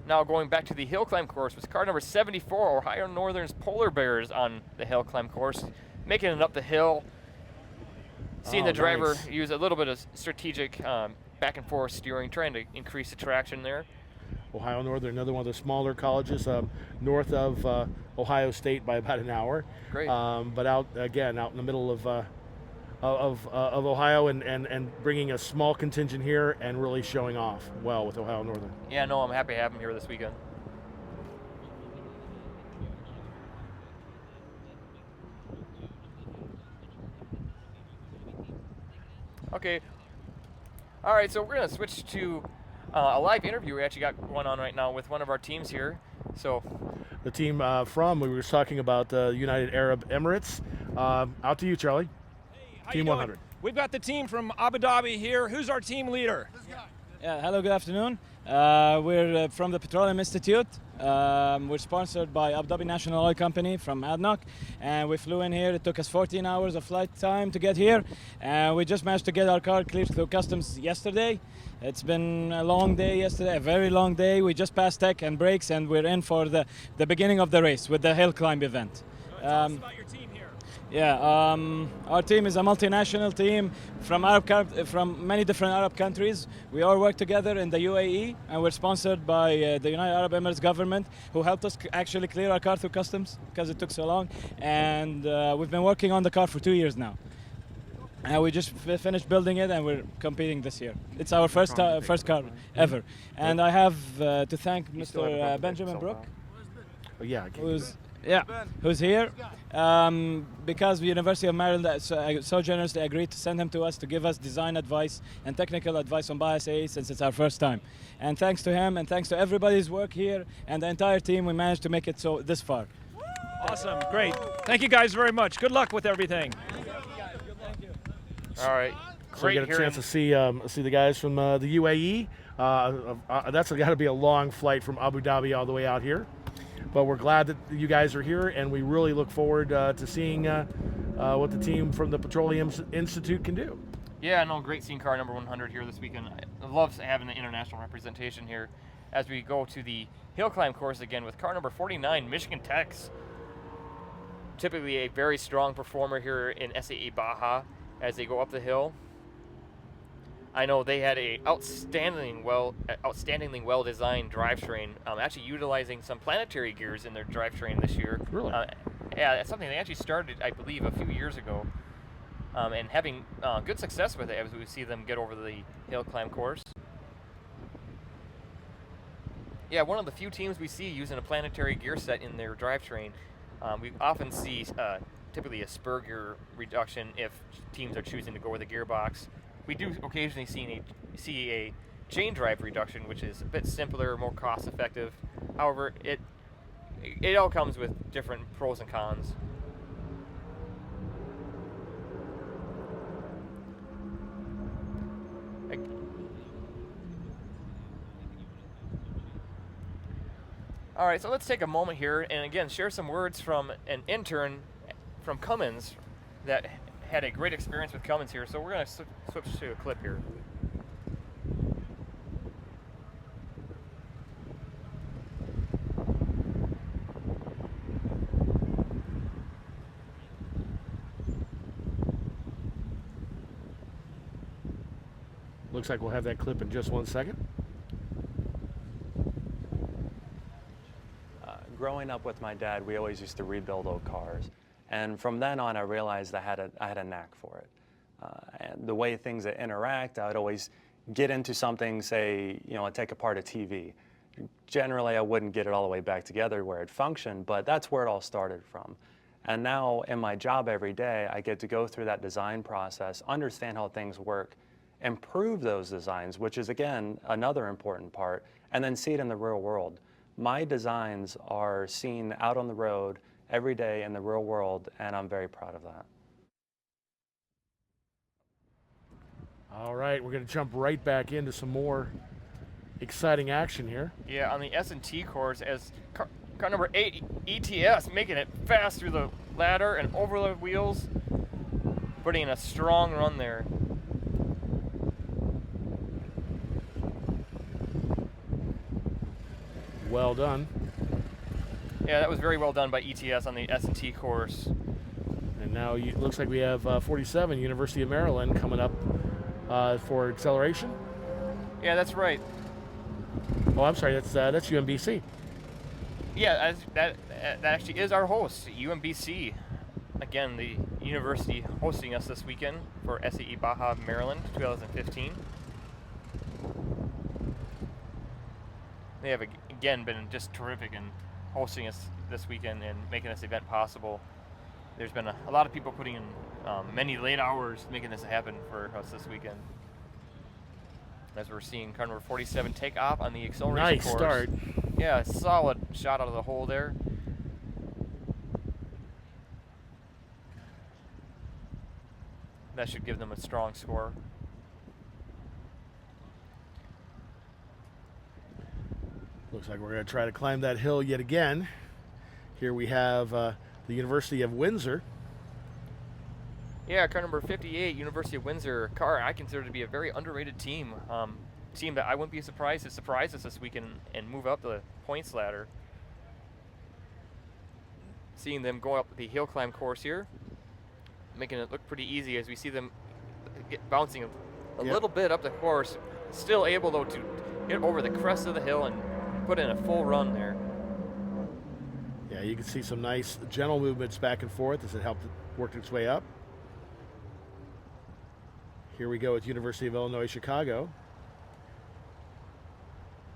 Now going back to the hill climb course with car number 74, Ohio Northern's Polar Bears on the hill climb course, making it up the hill. Seeing the driver use a little bit of strategic back and forth steering, trying to increase the traction there. Ohio Northern, another one of the smaller colleges north of Ohio State by about an hour. Great. But out in the middle of Ohio and bringing a small contingent here and really showing off well with Ohio Northern. Yeah, no, I'm happy to have them here this weekend. Okay. All right, so we're going to switch to a live interview we actually got going on right now with one of our teams here. So the team we were talking about the United Arab Emirates. Out to you, Charlie. Hey, team 100. We've got the team from Abu Dhabi here. Who's our team leader? Yeah, hello, good afternoon. We're from the Petroleum Institute. We're sponsored by Abu Dhabi National Oil Company from ADNOC, and we flew in here. It took us 14 hours of flight time to get here, and we just managed to get our car cleared through customs yesterday. It's been a long day yesterday, a very long day. We just passed tech and brakes, and we're in for the beginning of the race with the hill climb event. Tell us about your team here. Yeah, our team is a multinational team from many different Arab countries. We all work together in the UAE, and we're sponsored by the United Arab Emirates government, who helped us actually clear our car through customs because it took so long. And we've been working on the car for 2 years now. And we just finished building it, and we're competing this year. It's our first car ever. And I have to thank Mr. Benjamin Brook, who's here, because the University of Maryland so generously agreed to send him to us to give us design advice and technical advice on Baja SAE since it's our first time. And thanks to him and thanks to everybody's work here and the entire team, we managed to make it this far. Awesome, great. Thank you guys very much. Good luck with everything. All right. So we get a chance to see the guys from the UAE. That's got to be a long flight from Abu Dhabi all the way out here. But we're glad that you guys are here, and we really look forward to seeing what the team from the Petroleum Institute can do. Yeah, no, great seeing car number 100 here this weekend. I love having the international representation here as we go to the hill climb course again with car number 49, Michigan Tech's. Typically a very strong performer here in SAE Baja as they go up the hill. I know they had a outstandingly well designed drivetrain, actually utilizing some planetary gears in their drivetrain this year. Really? Yeah, that's something they actually started, I believe, a few years ago, and having good success with it as we see them get over the hill climb course. Yeah, one of the few teams we see using a planetary gear set in their drivetrain. We often see typically a spur gear reduction if teams are choosing to go with a gearbox. We do occasionally see a chain drive reduction, which is a bit simpler, more cost effective. However, it all comes with different pros and cons. All right, so let's take a moment here and again share some words from an intern from Cummins that had a great experience with Cummins here, so we're going to switch to a clip here. Looks like we'll have that clip in just 1 second. Growing up with my dad, we always used to rebuild old cars. And from then on, I realized I had a knack for it. And the way things interact, I would always get into something, say, I'd take apart a TV. Generally, I wouldn't get it all the way back together where it functioned, but that's where it all started from. And now in my job every day, I get to go through that design process, understand how things work, improve those designs, which is, again, another important part, and then see it in the real world. My designs are seen out on the road every day in the real world, and I'm very proud of that. All right, we're going to jump right back into some more exciting action here. Yeah, on the S&T course, as car number 8, ETS, making it fast through the ladder and over the wheels, putting in a strong run there. Well done. Yeah, that was very well done by ETS on the S&T course. And now it looks like we have 47, University of Maryland, coming up for acceleration. Yeah, that's right. Oh, I'm sorry, that's UMBC. Yeah, that actually is our host, UMBC. Again, the university hosting us this weekend for SAE Baja Maryland 2015. They have, again, been just terrific in hosting us this weekend and making this event possible. There's been a lot of people putting in many late hours making this happen for us this weekend. As we're seeing car number 47 take off on the acceleration course. Nice start. Yeah, solid shot out of the hole there. That should give them a strong score. Looks like we're going to try to climb that hill yet again. Here we have the University of Windsor. Yeah, car number 58, University of Windsor. Car I consider to be a very underrated team. Team that I wouldn't be surprised to surprise us this weekend and move up the points ladder. Seeing them go up the hill climb course here, making it look pretty easy as we see them bouncing a little bit up the course. Still able, though, to get over the crest of the hill and put in a full run there. Yeah, you can see some nice gentle movements back and forth as it helped work its way up. Here we go with University of Illinois Chicago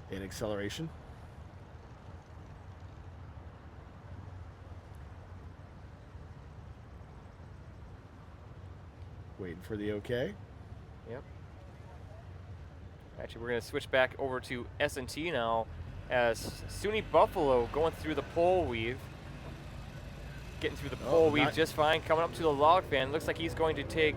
in acceleration. Waiting for the okay. Yep. Actually, we're going to switch back over to S&T now as SUNY Buffalo going through the pole weave. Getting through the pole weave just fine. Coming up to the log fan. Looks like he's going to take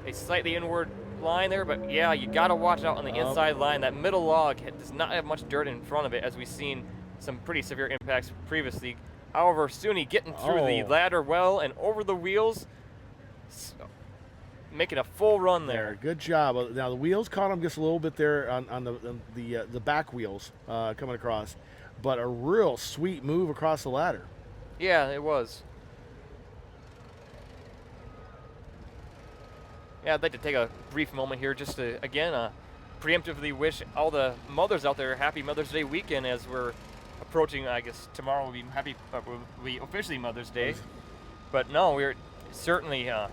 a slightly inward line there, but yeah, you got to watch out on the inside line. That middle log does not have much dirt in front of it, as we've seen some pretty severe impacts previously. However, SUNY getting through the ladder well and over the wheels, making a full run there. Good job. Now the wheels caught him just a little bit there on the back wheels coming across, but a real sweet move across the ladder. Yeah, it was. Yeah, I'd like to take a brief moment here just to, again, preemptively wish all the mothers out there happy Mother's Day weekend as we're approaching, I guess tomorrow will be officially Mother's Day. But no, we're certainly, I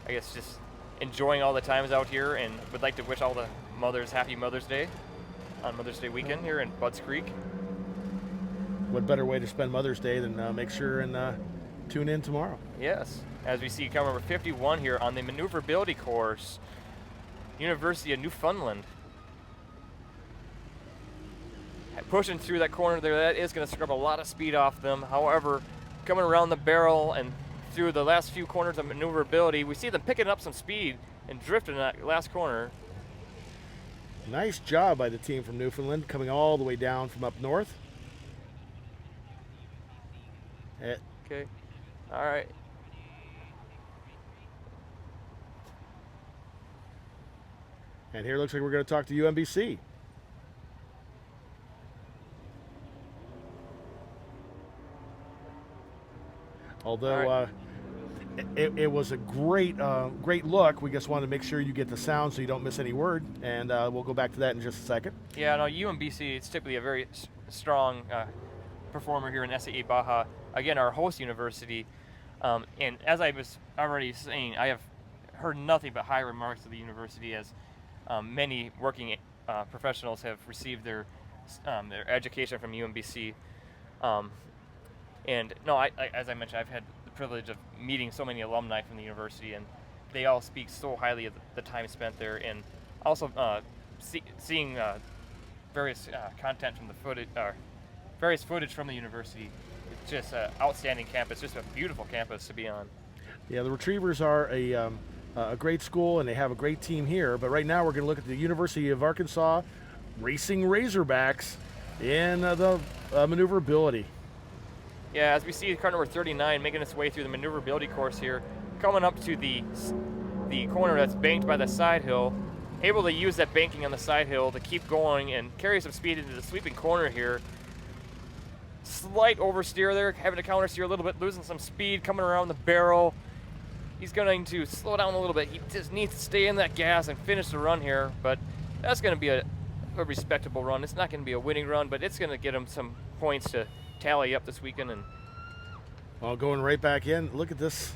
guess, just enjoying all the times out here and would like to wish all the mothers happy Mother's Day on Mother's Day weekend here in Budds Creek. What better way to spend Mother's Day than make sure and tune in tomorrow? Yes. As we see car number 51 here on the maneuverability course, University of Newfoundland. Pushing through that corner there, that is going to scrub a lot of speed off them. However, coming around the barrel and through the last few corners of maneuverability, we see them picking up some speed and drifting in that last corner. Nice job by the team from Newfoundland, coming all the way down from up north. Okay. All right. And here looks like we're going to talk to UMBC. Although it was a great look, we just wanted to make sure you get the sound so you don't miss any word, and we'll go back to that in just a second. Yeah, no, UMBC, it's typically a very strong performer here in SAE Baja. Again, our host university. And as I was already saying, I have heard nothing but high remarks of the university, as many working professionals have received their education from UMBC. And no, as I mentioned, I've had the privilege of meeting so many alumni from the university, and they all speak so highly of the time spent there, and also seeing various content from the footage, various footage from the university. It's just an outstanding campus, just a beautiful campus to be on. Yeah, the Retrievers are a great school, and they have a great team here. But right now, we're going to look at the University of Arkansas Racing Razorbacks in the maneuverability. Yeah, as we see car number 39 making its way through the maneuverability course here, coming up to the corner that's banked by the side hill, able to use that banking on the side hill to keep going and carry some speed into the sweeping corner here. Slight oversteer there, having to countersteer a little bit, losing some speed, coming around the barrel. He's going to slow down a little bit. He just needs to stay in that gas and finish the run here, but that's going to be a respectable run. It's not going to be a winning run, but it's going to get him some points to tally up this weekend. And well, going right back in. Look at this.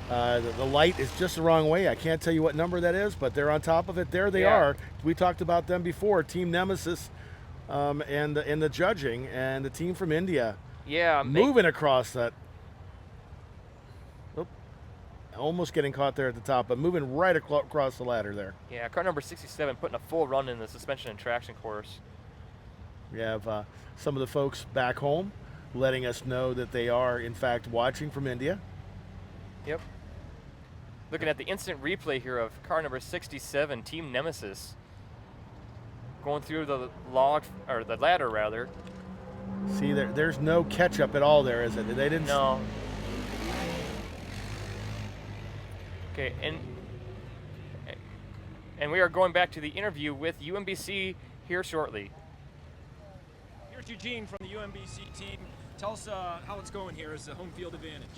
The light is just the wrong way. I can't tell you what number that is, but they're on top of it. There they are. We talked about them before. Team Nemesis and the judging, and the team from India. Yeah, moving across that. Oop, almost getting caught there at the top, but moving right across the ladder there. Yeah, car number 67 putting a full run in the suspension and traction course. We have some of the folks back home letting us know that they are, in fact, watching from India. Yep. Looking at the instant replay here of car number 67, Team Nemesis, going through the the ladder rather. See, there's no catch up at all there, is it? They didn't. No. Okay, and we are going back to the interview with UMBC here shortly. Here's Eugene from the UMBC team. Tell us how it's going here as the home field advantage.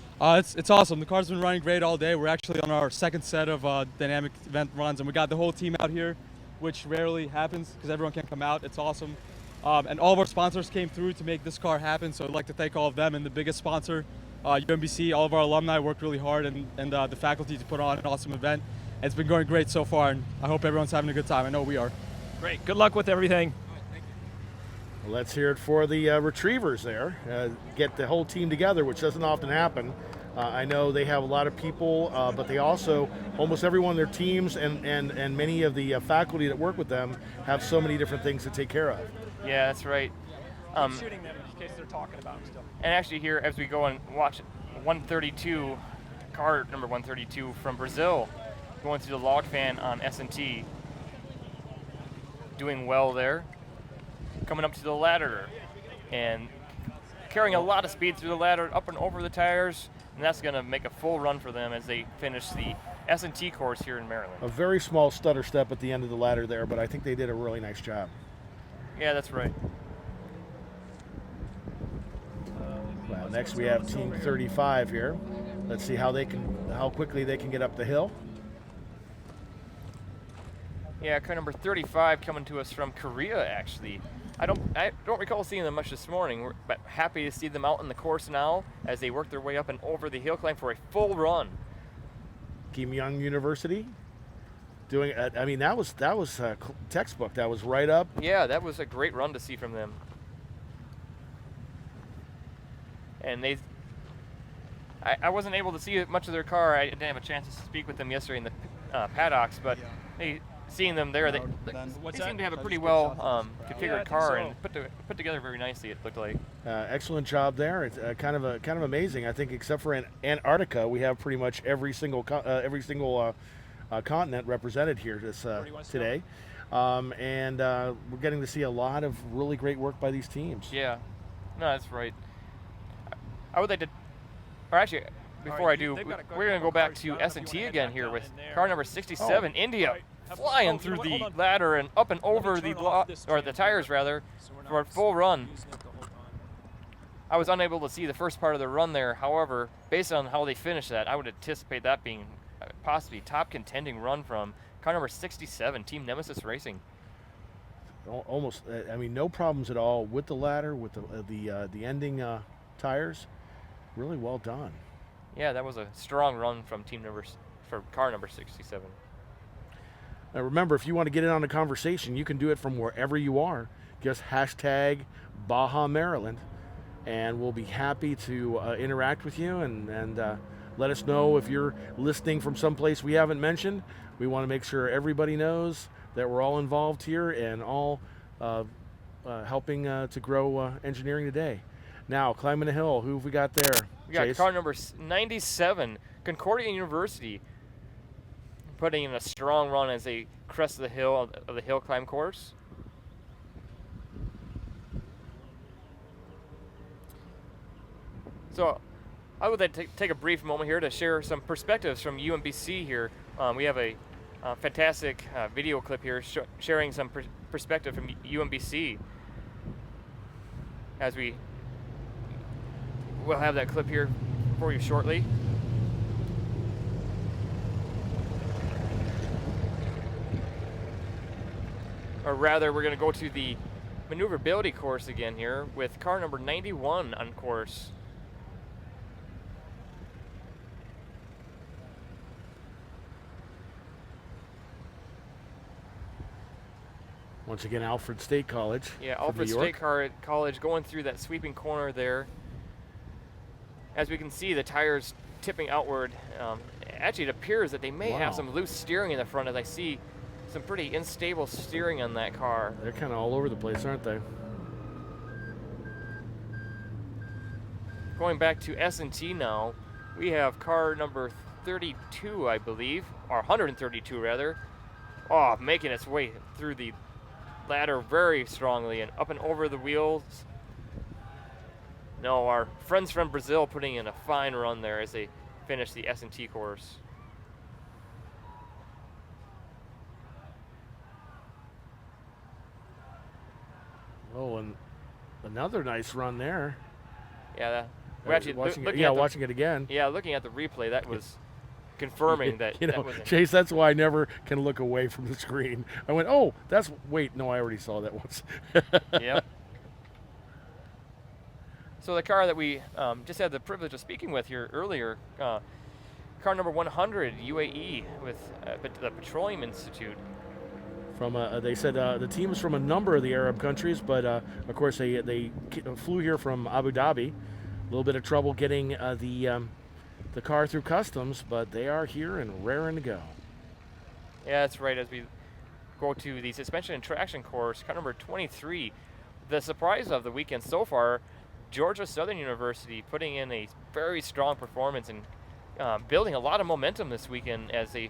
It's awesome. The car's been running great all day. We're actually on our second set of dynamic event runs, and we got the whole team out here, which rarely happens because everyone can come out. It's awesome. And all of our sponsors came through to make this car happen, so I'd like to thank all of them, and the biggest sponsor, UMBC. All of our alumni worked really hard, and the faculty to put on an awesome event. And it's been going great so far, and I hope everyone's having a good time. I know we are. Great. Good luck with everything. Well, let's hear it for the Retrievers there. Get the whole team together, which doesn't often happen. I know they have a lot of people, but they also, almost everyone on their teams and many of the faculty that work with them have so many different things to take care of. Yeah, that's right. Shooting them in case they're talking about them still. And actually here, as we go and watch 132, car number 132 from Brazil, going through the log fan on S&T, doing well there. Coming up to the ladder and carrying a lot of speed through the ladder, up and over the tires, and that's going to make a full run for them as they finish the S&T course here in Maryland. A very small stutter step at the end of the ladder there, but I think they did a really nice job. Yeah, that's right. Well, next we have Team 35 here. Let's see how quickly they can get up the hill. Yeah, car number 35 coming to us from Korea, actually. I don't recall seeing them much this morning, but happy to see them out in the course now as they work their way up and over the hill climb for a full run. Kim Young University doing. I mean, that was textbook. That was right up. Yeah, that was a great run to see from them. And I wasn't able to see much of their car. I didn't have a chance to speak with them yesterday in the paddocks, but seeing them there, they seem to have a pretty well configured car and put together very nicely. It looked like. Excellent job there. It's kind of amazing. I think except for in Antarctica, we have pretty much every single continent represented here today, and we're getting to see a lot of really great work by these teams. Yeah, no, that's right. I would like to, or actually, before I do, we're going to go back to S&T again here with car number 67, India, flying through the ladder and up and over the tires rather, for a full run. I was unable to see the first part of the run there. However, based on how they finished that, I would anticipate that being possibly top contending run from car number 67, Team Nemesis Racing. Almost, I mean, no problems at all with the ladder, with the ending tires. Really well done. Yeah, that was a strong run from for car number 67. Now remember, if you want to get in on the conversation, you can do it from wherever you are. Just hashtag Baja Maryland, and we'll be happy to interact with you and let us know if you're listening from someplace we haven't mentioned. We want to make sure everybody knows that we're all involved here and all helping to grow engineering today. Now, climbing the hill, who have we got there? We got Chase? car number 97, Concordia University, putting in a strong run as they crest the hill of the hill climb course. So I would like to take a brief moment here to share some perspectives from UMBC here. We have a fantastic video clip here sharing some perspective from UMBC. As we'll have that clip here for you shortly. Or rather, we're going to go to the maneuverability course again here with car number 91 on course. Once again, Alfred State College. Yeah, from Alfred New State York. College going through that sweeping corner there. As we can see, the tires tipping outward. Actually, it appears that they may have some loose steering in the front, as I see some pretty unstable steering on that car. They're kind of all over the place, aren't they? Going back to S&T now, we have car number 32, I believe, or 132 rather. Oh, making its way through the ladder very strongly and up and over the wheels. No, our friends from Brazil putting in a fine run there as they finish the S&T course. Oh, and another nice run there. Yeah, we're actually watching it again. Yeah, looking at the replay, that was confirming that. You know, that wasn't. Chase, that's why I never can look away from the screen. I went, oh, wait, no, I already saw that once. Yep. So the car that we just had the privilege of speaking with here earlier, car number 100, UAE, with the Petroleum Institute. From they said the team is from a number of the Arab countries, but of course they flew here from Abu Dhabi. A little bit of trouble getting the car through customs, but they are here and raring to go. Yeah, that's right. As we go to the suspension and traction course, car number 23, the surprise of the weekend so far, Georgia Southern University putting in a very strong performance and building a lot of momentum this weekend as they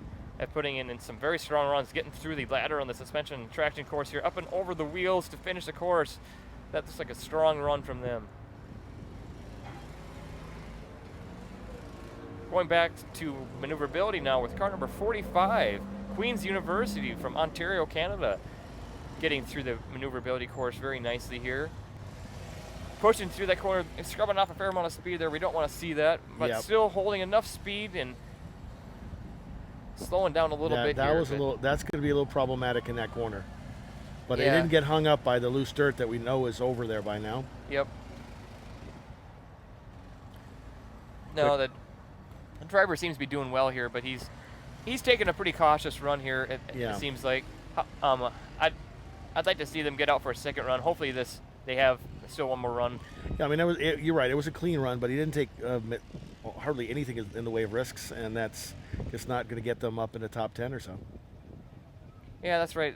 putting in some very strong runs, getting through the ladder on the suspension and traction course here, up and over the wheels to finish the course. That looks like a strong run from them. Going back to maneuverability now with car number 45, Queen's University from Ontario, Canada, getting through the maneuverability course very nicely here. Pushing through that corner, scrubbing off a fair amount of speed there. We don't want to see that, but still holding enough speed and slowing down a little bit that here. That's going to be a little problematic in that corner. But Yeah. they didn't get hung up by the loose dirt that we know is over there by now. Yep. No, the driver seems to be doing well here, but he's taking a pretty cautious run here. It seems like. I'd like to see them get out for a second run. Hopefully they have still one more run. Yeah, I mean, you're right. It was a clean run, but he didn't take hardly anything in the way of risks, and that's just not going to get them up in the top 10 or so. Yeah, that's right.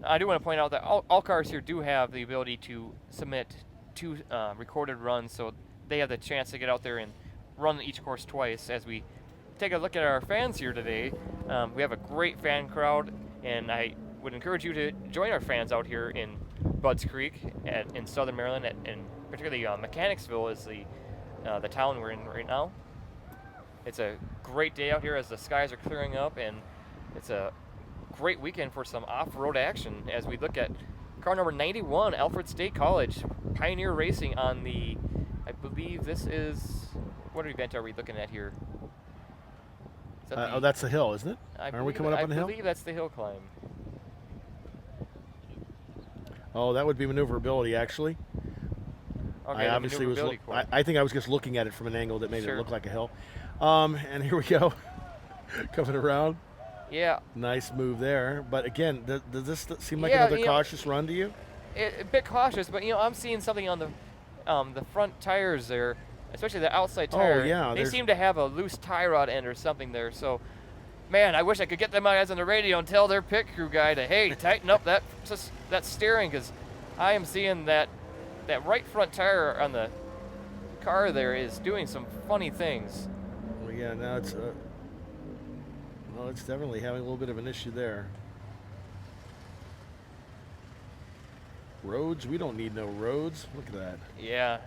I do want to point out that all cars here do have the ability to submit 2 recorded runs, so they have the chance to get out there and run each course twice. As we take a look at our fans here today, we have a great fan crowd, and I would encourage you to join our fans out here in Budds Creek in Southern Maryland, and particularly Mechanicsville is the town we're in right now. It's a great day out here as the skies are clearing up, and it's a great weekend for some off-road action as we look at car number 91, Alfred State College, Pioneer Racing on the, I believe this is, what event are we looking at here? Is that Oh, that's the hill, isn't it? Aren't we coming up on the hill? I believe that's the hill climb. Oh, that would be maneuverability, actually. Okay, I obviously was. I think I was just looking at it from an angle that made it look like a hill. And here we go, coming around. Yeah. Nice move there. But again, does this seem like another cautious run to you? A bit cautious, but I'm seeing something on the front tires there, especially the outside tire. Oh yeah. They seem to have a loose tie rod end or something there. So, man, I wish I could get them guys on the radio and tell their pit crew guy to, hey, tighten up that steering, because I am seeing that right front tire on the car there is doing some funny things. Well, yeah, now it's well, it's definitely having a little bit of an issue there. Roads? We don't need no roads. Look at that. Yeah.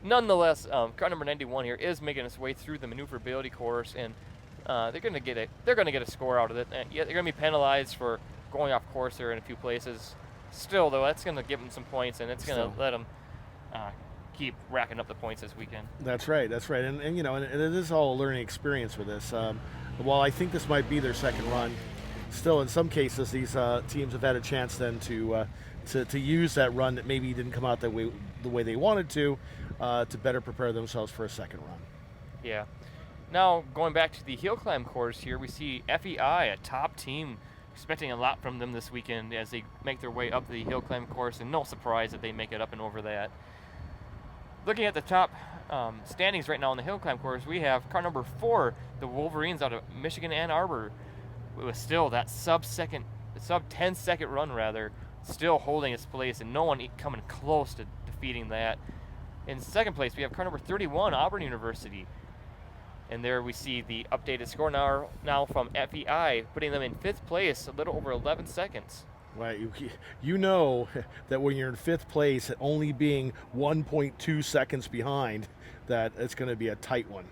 Nonetheless, car number 91 here is making its way through the maneuverability course, and they're going to get a score out of it. And yeah, they're going to be penalized for going off course there in a few places. Still, though, that's going to give them some points, and it's going to let them keep racking up the points this weekend. That's right. That's right. And and it is all a learning experience with this. While I think this might be their second run, still in some cases these teams have had a chance then to use that run that maybe didn't come out the way they wanted to better prepare themselves for a second run. Yeah. Now going back to the hill climb course here, we see FEI, a top team. Expecting a lot from them this weekend as they make their way up the hill climb course, and no surprise that they make it up and over that. Looking at the top standings right now on the hill climb course, we have car number 4, the Wolverines out of Michigan Ann Arbor, with still that sub 10 second run rather, still holding its place, and no one coming close to defeating that. In second place, we have car number 31, Auburn University. And there we see the updated score now from FEI, putting them in 5th place, a little over 11 seconds. Right, you know that when you're in 5th place, only being 1.2 seconds behind, that it's going to be a tight one.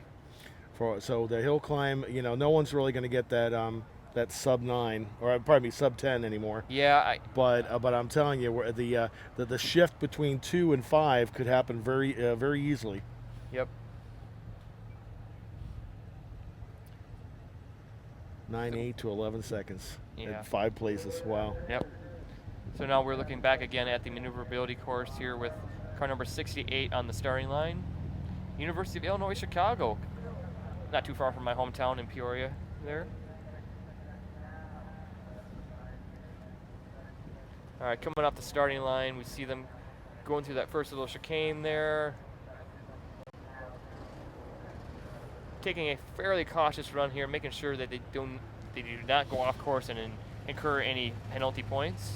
So the hill climb, no one's really going to get that sub 9, or pardon me, sub 10 anymore. Yeah. But I'm telling you, the shift between 2 and 5 could happen very easily. Yep. 9.8 to 11 seconds at 5 places. Wow. Yep. So now we're looking back again at the maneuverability course here with car number 68 on the starting line. University of Illinois, Chicago. Not too far from my hometown in Peoria there. All right, coming off the starting line, we see them going through that first little chicane there. Taking a fairly cautious run here, making sure that they do not go off course and incur any penalty points.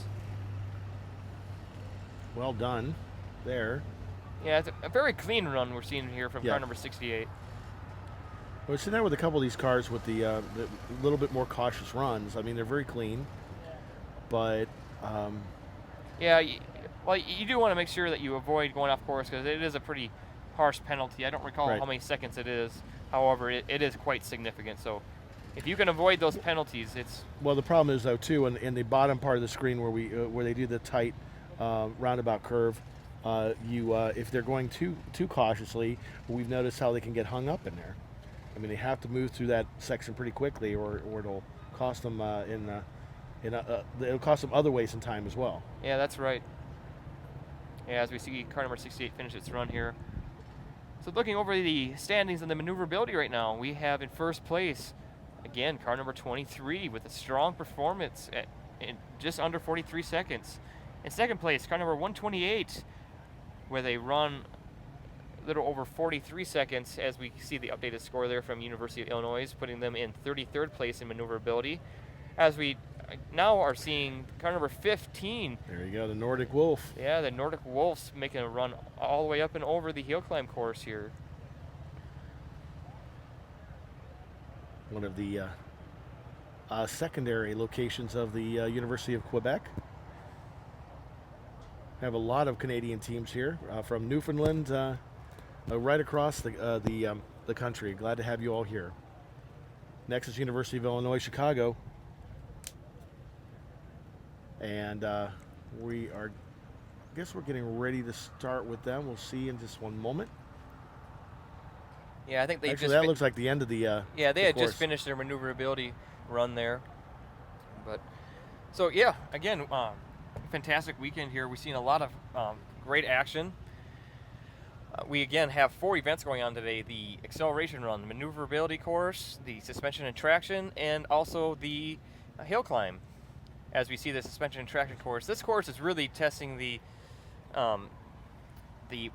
Well done there. Yeah, it's a very clean run we're seeing here from car number 68. Well, sitting there with a couple of these cars with the little bit more cautious runs. I mean, they're very clean, but yeah, well, you do want to make sure that you avoid going off course because it is a pretty harsh penalty. I don't recall how many seconds it is. However, it is quite significant. So if you can avoid those penalties, it's... Well, the problem is, though, too, in the bottom part of the screen where they do the tight roundabout curve, if they're going too cautiously, we've noticed how they can get hung up in there. I mean, they have to move through that section pretty quickly, or it'll cost them it'll cost them other ways in time as well. Yeah, that's right. Yeah, as we see car number 68 finish its run here. So looking over the standings and the maneuverability right now, we have in first place, again, car number 23 with a strong performance in just under 43 seconds. In second place, car number 128 with a run a little over 43 seconds as we see the updated score there from University of Illinois, putting them in 33rd place in maneuverability. As we now are seeing car number 15. There you go, the Nordic Wolf. Yeah, the Nordic Wolf's making a run all the way up and over the hill climb course here. One of the secondary locations of the University of Quebec. Have a lot of Canadian teams here from Newfoundland right across the country. Glad to have you all here. Next is University of Illinois, Chicago. and we are. I guess we're getting ready to start with them. We'll see in just one moment. Yeah, I think they actually just that looks like the end of the. Yeah, they had course. just finished their maneuverability run there. But so yeah, again, fantastic weekend here. We've seen a lot of great action. We again have 4 events going on today: the acceleration run, the maneuverability course, the suspension and traction, and also the hill climb. As we see the suspension and traction course, this course is really testing the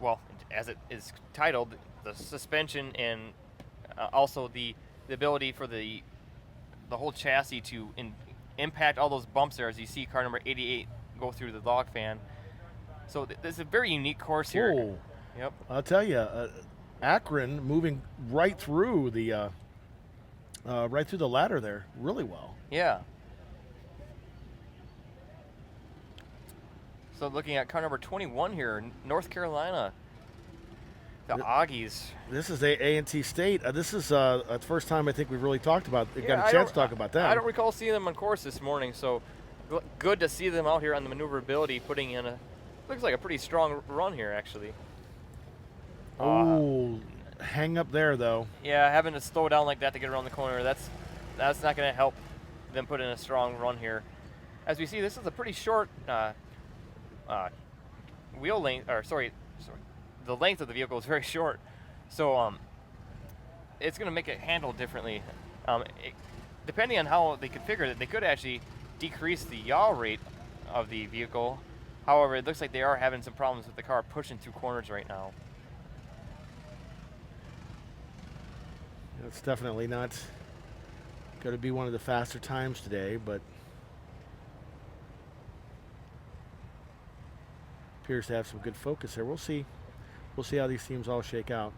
well, as it is titled, the suspension and also the ability for the whole chassis to impact all those bumps there, as you see car number 88 go through the log fan. So this is a very unique course here. Oh. Yep. I'll tell you, Akron moving right through the ladder there really well. Yeah. So looking at car number 21 here, North Carolina, the Aggies. This is A&T State. This is the first time I think we've really talked about. Got a chance to talk about that. I don't recall seeing them on course this morning, so good to see them out here on the maneuverability, putting in looks like a pretty strong run here actually. Oh, hang up there though. Yeah, having to slow down like that to get around the corner, that's not going to help them put in a strong run here. As we see, this is a pretty short wheel length, or sorry, the length of the vehicle is very short, so it's going to make it handle differently. Depending on how they configure it, they could actually decrease the yaw rate of the vehicle. However, it looks like they are having some problems with the car pushing through corners right now. It's definitely not going to be one of the faster times today, but appears to have some good focus there. We'll see. We'll see how these teams all shake out.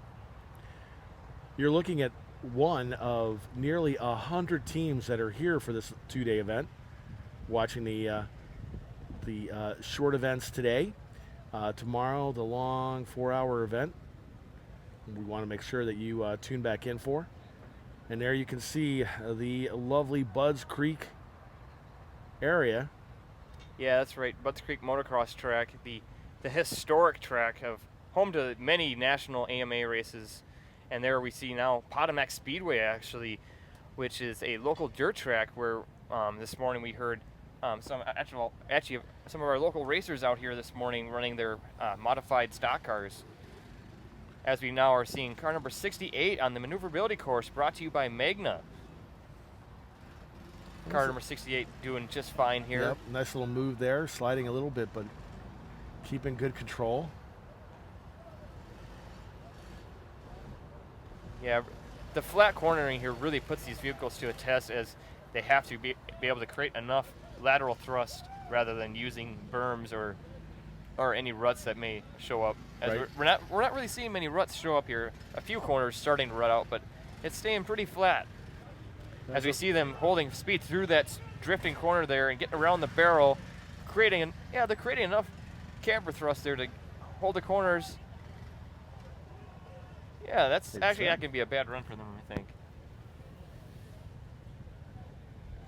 You're looking at one of nearly 100 teams that are here for this 2-day event, watching the short events today. Tomorrow, the long 4-hour event. We want to make sure that you tune back in for. And there you can see the lovely Budds Creek area. Yeah, that's right. Budds Creek Motocross Track, the historic track of home to many national AMA races. And there we see now Potomac Speedway, actually, which is a local dirt track where this morning we heard some of our local racers out here this morning running their modified stock cars. As we now are seeing car number 68 on the maneuverability course, brought to you by Magna. Car number 68 doing just fine here. Yep, nice little move there, sliding a little bit, but keeping good control. Yeah, the flat cornering here really puts these vehicles to a test, as they have to be able to create enough lateral thrust rather than using berms or any ruts that may show up. As right. we're not really seeing many ruts show up here. A few corners starting to rut out, but it's staying pretty flat. As we see them holding speed through that drifting corner there and getting around the barrel, they're creating enough camber thrust there to hold the corners. Yeah, that's actually not going to be a bad run for them, I think.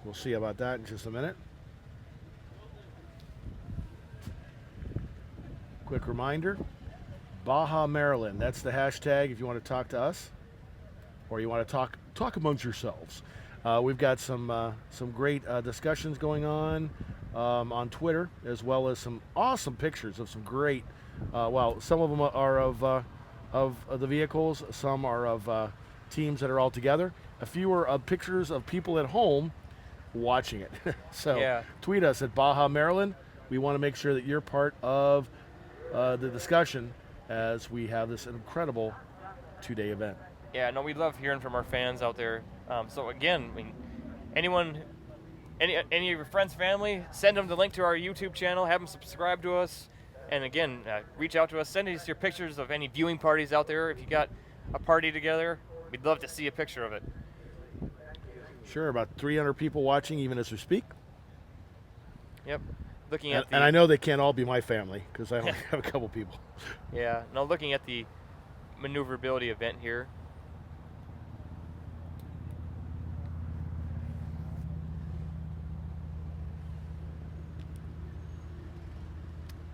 We'll see about that in just a minute. Quick reminder, Baja Maryland, that's the hashtag if you want to talk to us or you want to talk amongst yourselves. We've got some great discussions going on Twitter, as well as some awesome pictures of some great, some of them are of the vehicles, some are of teams that are all together. A few are of pictures of people at home watching it. So yeah. Tweet us at Baja Maryland. We want to make sure that you're part of the discussion as we have this incredible 2-day event. Yeah, no, we love hearing from our fans out there. So again, I mean, any of your friends, family, send them the link to our YouTube channel, have them subscribe to us, and again, reach out to us, send us your pictures of any viewing parties out there. If you got a party together, we'd love to see a picture of it. Sure, about 300 people watching even as we speak. Yep. And I know they can't all be my family because I only have a couple people. Yeah. Now looking at the maneuverability event here.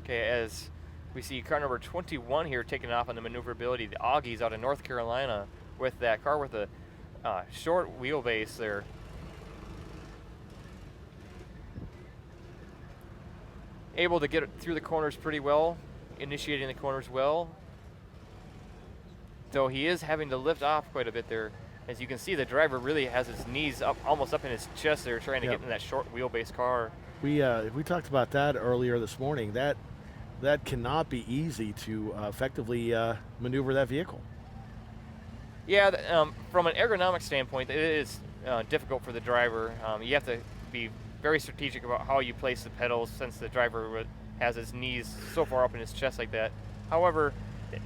Okay, as we see car number 21 here taking off on the maneuverability, the Augies out of North Carolina, with that car with a short wheelbase there. Able to get it through the corners pretty well, initiating the corners well. Though he is having to lift off quite a bit there. As you can see, the driver really has his knees up, almost up in his chest there, trying to get in that short wheelbase car. We talked about that earlier this morning. That cannot be easy to effectively maneuver that vehicle. Yeah, from an ergonomic standpoint, it is difficult for the driver. You have to be very strategic about how you place the pedals, since the driver has his knees so far up in his chest like that. However,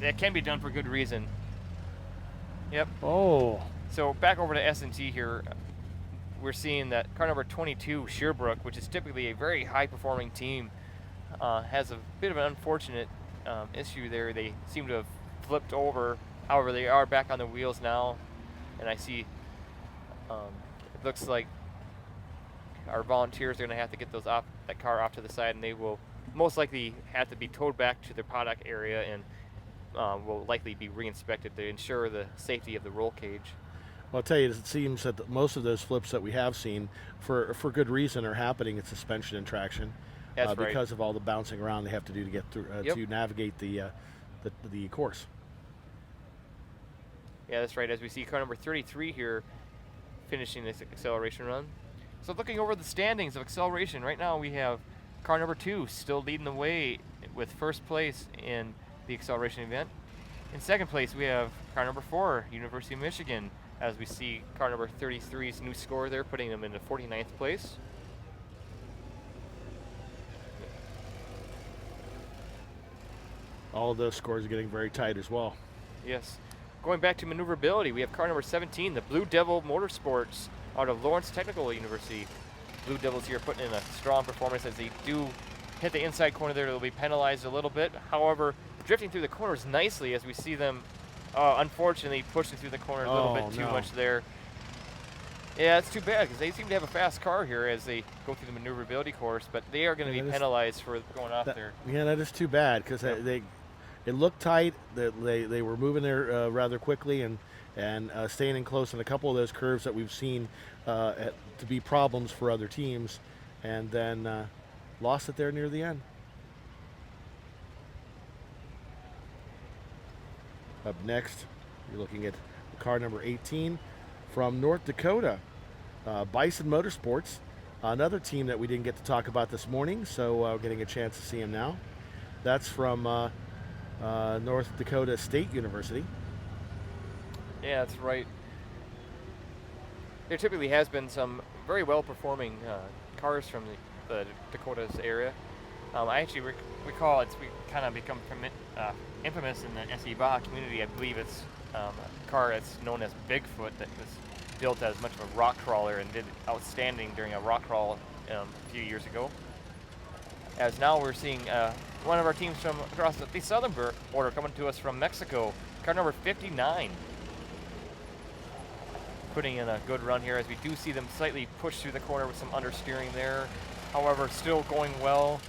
that can be done for good reason. Yep. Oh. So back over to S&T here, we're seeing that car number 22, Sherbrooke, which is typically a very high-performing team, has a bit of an unfortunate issue there. They seem to have flipped over. However, they are back on the wheels now, and I see it looks like our volunteers are going to have to get that car off to the side, and they will most likely have to be towed back to their paddock area and will likely be re-inspected to ensure the safety of the roll cage. Well, I'll tell you, it seems that most of those flips that we have seen, for good reason, are happening in suspension and traction. That's right. Because of all the bouncing around they have to do to get through to navigate the course. Yeah, that's right. As we see car number 33 here finishing this acceleration run. So looking over the standings of acceleration, right now we have car number 2 still leading the way with first place in the acceleration event. In second place, we have car number 4, University of Michigan, as we see car number 33's new score there, putting them into 49th place. All of those scores are getting very tight as well. Yes. Going back to maneuverability, we have car number 17, the Blue Devil Motorsports out of Lawrence Technical University. Blue Devils here putting in a strong performance. As they do hit the inside corner there, they'll be penalized a little bit. However, drifting through the corners nicely as we see them unfortunately pushing through the corner a little bit too much there. Yeah, it's too bad because they seem to have a fast car here as they go through the maneuverability course, but they are going to be penalized for going off there. Yeah, that is too bad because it looked tight. They were moving there rather quickly and staying in close in a couple of those curves that we've seen to be problems for other teams, and then lost it there near the end. Up next, you're looking at car number 18 from North Dakota, Bison Motorsports, another team that we didn't get to talk about this morning, so getting a chance to see them now. That's from North Dakota State University. Yeah, that's right. There typically has been some very well-performing cars from the Dakotas area. I actually recall we kind of become infamous in the SE Baja community. I believe it's a car that's known as Bigfoot that was built as much of a rock crawler and did outstanding during a rock crawl a few years ago. As now we're seeing one of our teams from across the southern border coming to us from Mexico, car number 59. Putting in a good run here as we do see them slightly push through the corner with some understeering there. However, still going well.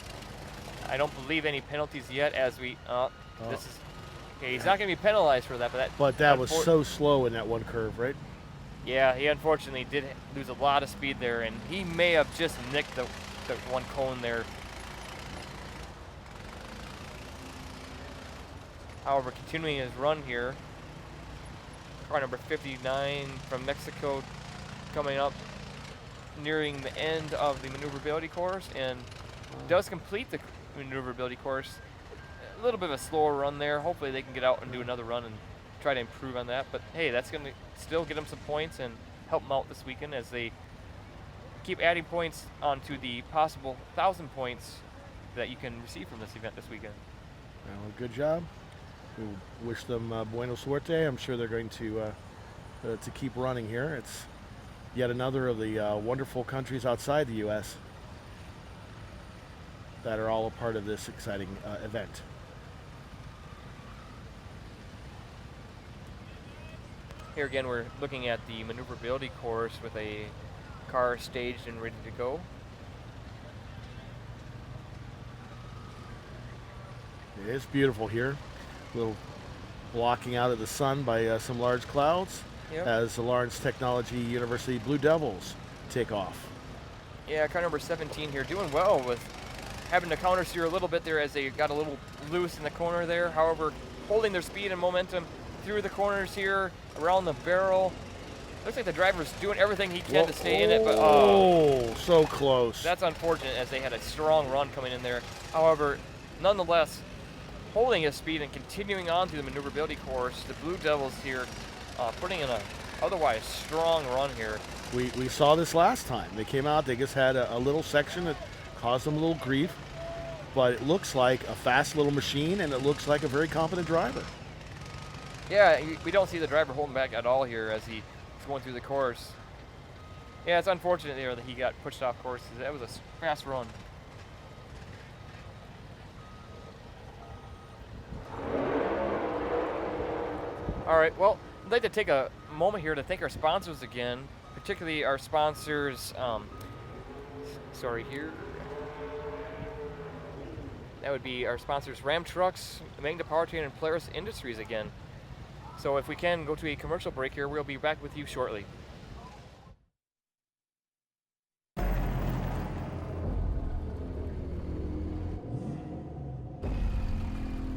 I don't believe any penalties yet as we, this is, okay, he's not going to be penalized for that, but that was so slow in that one curve, right? Yeah, he unfortunately did lose a lot of speed there, and he may have just nicked the one cone there. However, continuing his run here, car number 59 from Mexico coming up, nearing the end of the maneuverability course, and does complete the maneuverability course. A little bit of a slower run there. Hopefully they can get out and do another run and try to improve on that. But hey, that's going to still get them some points and help them out this weekend as they keep adding points onto the possible 1,000 points that you can receive from this event this weekend. Well, good job. We wish them buena suerte. I'm sure they're going to keep running here. It's yet another of the wonderful countries outside the U.S. that are all a part of this exciting event. Here again, we're looking at the maneuverability course with a car staged and ready to go. It's beautiful here. A little blocking out of the sun by some large clouds as the Lawrence Technology University Blue Devils take off. Yeah, car number 17 here doing well with having to counter steer a little bit there as they got a little loose in the corner there. However, holding their speed and momentum through the corners here, around the barrel. Looks like the driver's doing everything he can to stay in it, but so close. That's unfortunate as they had a strong run coming in there. However, nonetheless, holding his speed and continuing on through the maneuverability course, the Blue Devils here putting in a otherwise strong run here. We saw this last time. They came out, they just had a little section that caused them a little grief, but it looks like a fast little machine, and it looks like a very competent driver. Yeah, we don't see the driver holding back at all here as he's going through the course. Yeah, it's unfortunate there that he got pushed off course. That was a fast run. All right, well, I'd like to take a moment here to thank our sponsors again, particularly our sponsors, that would be our sponsors Ram Trucks, Magna Powertrain, and Polaris Industries again. So if we can go to a commercial break here, we'll be back with you shortly.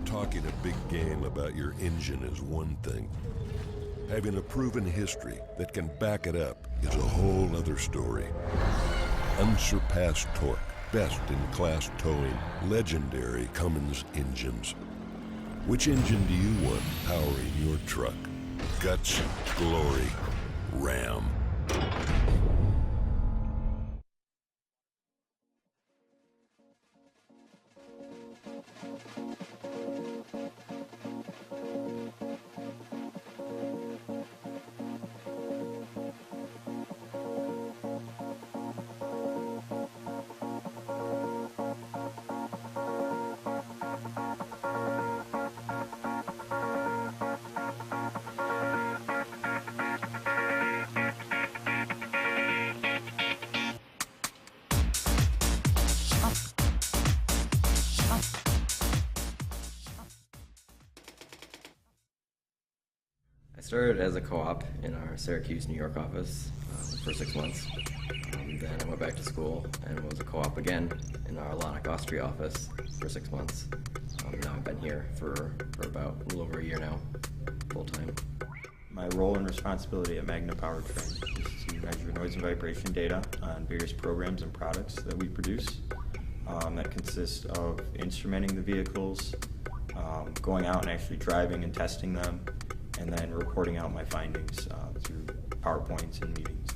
Talking a big game about your engine is one thing. Having a proven history that can back it up is a whole other story. Unsurpassed torque, best-in-class towing, legendary Cummins engines. Which engine do you want powering your truck? Guts, glory, Ram. I started as a co-op in our Syracuse, New York office for 6 months. Then I went back to school and was a co-op again in our Lanoc, Austria office for 6 months. Now I've been here for about a little over a year now, full-time. My role and responsibility at Magna Powertrain is to measure noise and vibration data on various programs and products that we produce. That consists of instrumenting the vehicles, going out and actually driving and testing them, and then reporting out my findings through PowerPoints and meetings.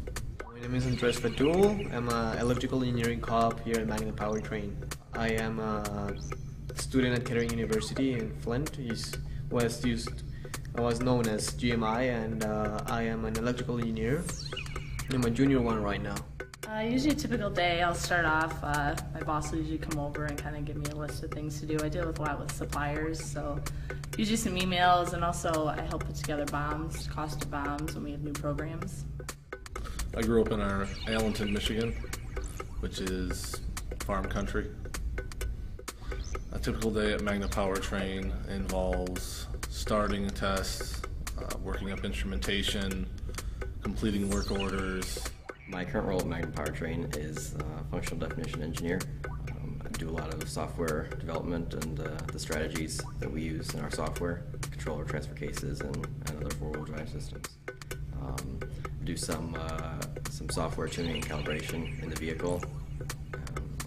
My name is Andres Fatul. I'm an electrical engineering co-op here at Magna Powertrain. I am a student at Kettering University in Flint. I was known as GMI, and I am an electrical engineer. I'm a junior one right now. Usually a typical day, I'll start off, my boss will usually come over and kind of give me a list of things to do. I deal with a lot with suppliers, so usually some emails, and also I help put together bombs, cost of bombs when we have new programs. I grew up in Allenton, Michigan, which is farm country. A typical day at Magna Powertrain involves starting a test, working up instrumentation, completing work orders. My current role at Magna Powertrain is functional definition engineer. I do a lot of software development and the strategies that we use in our software, controller transfer cases and other four-wheel drive systems. Do some software tuning and calibration in the vehicle,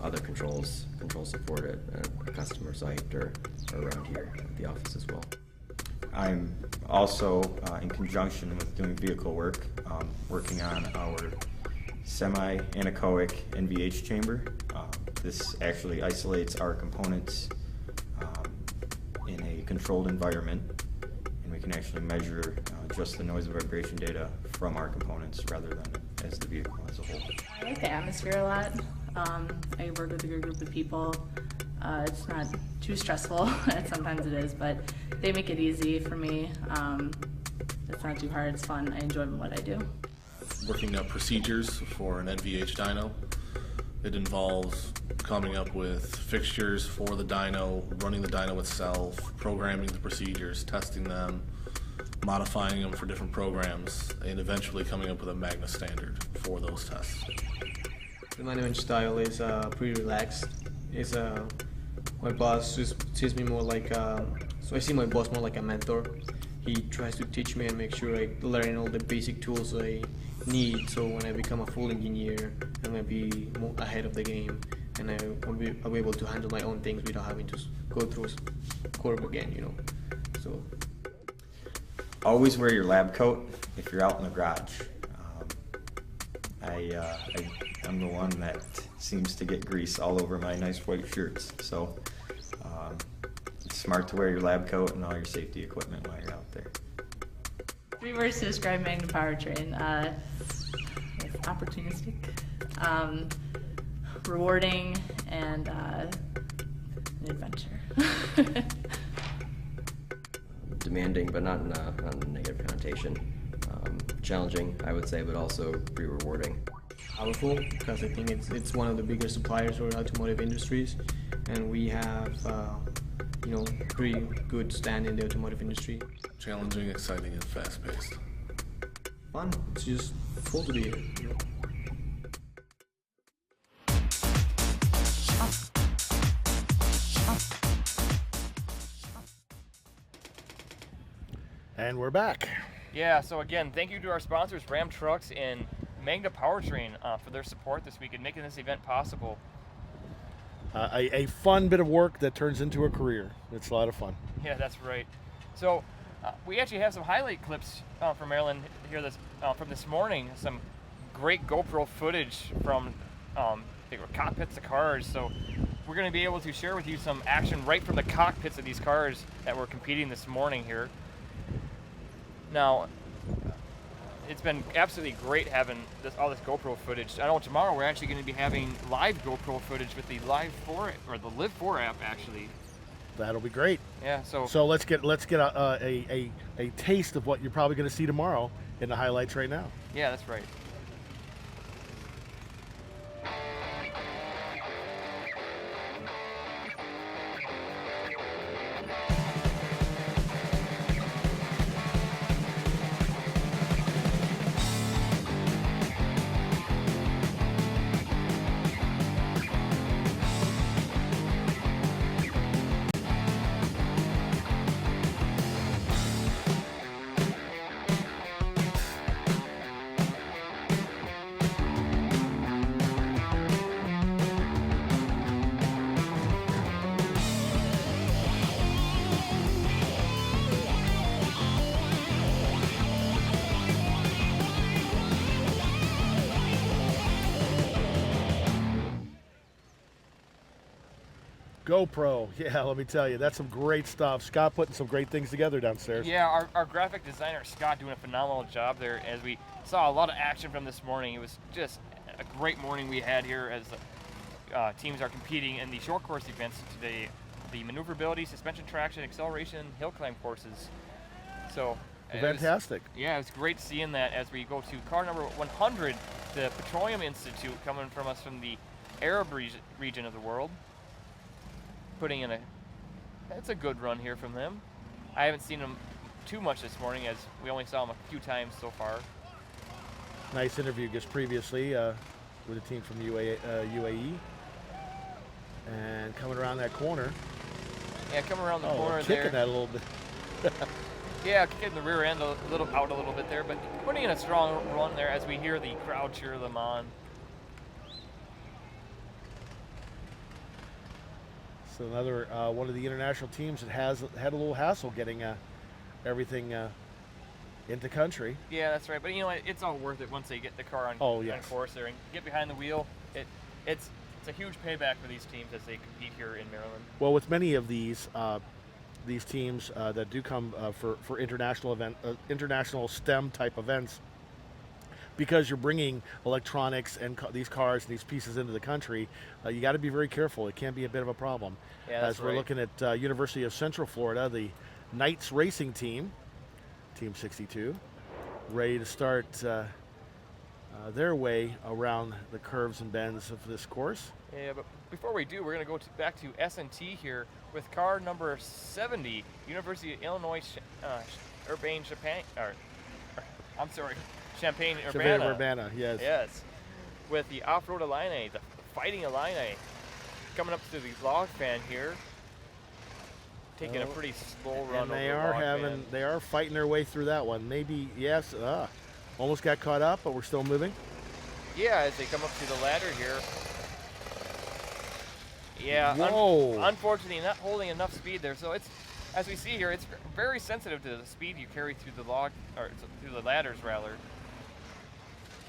other control support at a customer site or around here at the office as well. I'm also, in conjunction with doing vehicle work, working on our semi-anechoic NVH chamber. This actually isolates our components in a controlled environment, and we can actually measure just the noise and vibration data from our components rather than as the vehicle as a whole. I like the atmosphere a lot. I work with a good group of people. It's not too stressful, sometimes it is, but they make it easy for me. It's not too hard, it's fun, I enjoy what I do. Working up procedures for an NVH dyno It involves coming up with fixtures for the dyno, running the dyno itself, programming the procedures, testing them, modifying them for different programs, and eventually coming up with a Magna standard for those tests. The management style is pretty relaxed. It's my boss just sees me more like so I see my boss more like a mentor. He tries to teach me and make sure I learn all the basic tools I need, so when I become a full engineer, I'm gonna be more ahead of the game, and I'll be able to handle my own things without having to go through a curve again, you know. So always wear your lab coat if you're out in the garage. I'm the one that seems to get grease all over my nice white shirts, so it's smart to wear your lab coat and all your safety equipment while you're out there. 3 words to describe Magna Powertrain. It's opportunistic, rewarding, and an adventure. Demanding, but not in a negative connotation. Challenging, I would say, but also pretty rewarding. Powerful, because I think it's one of the bigger suppliers for automotive industries, and we have pretty good stand in the automotive industry. Challenging, exciting, and fast-paced. Fun. It's just cool to be here. You know? And we're back. Yeah, so again, thank you to our sponsors, Ram Trucks and Magna Powertrain, for their support this week in making this event possible. A fun bit of work that turns into a career. It's a lot of fun. Yeah, that's right. So we actually have some highlight clips from Maryland here from this morning. Some great GoPro footage from the cockpits of cars. So we're going to be able to share with you some action right from the cockpits of these cars that were competing this morning here. Now, it's been absolutely great having all this GoPro footage. I know tomorrow we're actually going to be having live GoPro footage with the Live 4 or the Live 4 app actually. That'll be great. Yeah. So let's get a taste of what you're probably going to see tomorrow in the highlights right now. Yeah, that's right. GoPro, yeah, let me tell you, that's some great stuff. Scott putting some great things together downstairs. Yeah, our graphic designer, Scott, doing a phenomenal job there as we saw a lot of action from this morning. It was just a great morning we had here as teams are competing in the short course events today, the maneuverability, suspension traction, acceleration, hill climb courses. So fantastic. Yeah, it's great seeing that as we go to car number 100, the Petroleum Institute, coming from us from the Arab region of the world. Putting in that's a good run here from them. I haven't seen them too much this morning as we only saw them a few times so far. Nice interview just previously with a team from UAE. And coming around that corner. Yeah, coming around the corner kicking there. that a little bit. Yeah, kicking the rear end a little bit there, but putting in a strong run there as we hear the crowd cheer them on. So another one of the international teams that has had a little hassle getting everything into country. Yeah, that's right. But you know, it's all worth it once they get the car on course there and get behind the wheel. It's a huge payback for these teams as they compete here in Maryland. Well, with many of these teams that do come for international STEM type events, because you're bringing electronics and these cars and these pieces into the country, you got to be very careful. It can be a bit of a problem. Yeah, that's As we're looking at University of Central Florida, the Knights Racing Team, Team 62, ready to start their way around the curves and bends of this course. Yeah, but before we do, we're going to go back to S&T here with car number 70, University of Illinois Champaign-Urbana. Yes. Yes, with the off-road Illini, the Fighting Illini, coming up to the log fan here, taking a pretty slow run. And they over are log fan. they are fighting their way through that one. Maybe, yes, almost got caught up, but we're still moving. Yeah, as they come up to the ladder here. Yeah, unfortunately not holding enough speed there. So it's, as we see here, it's very sensitive to the speed you carry through the log, or through the ladders rather.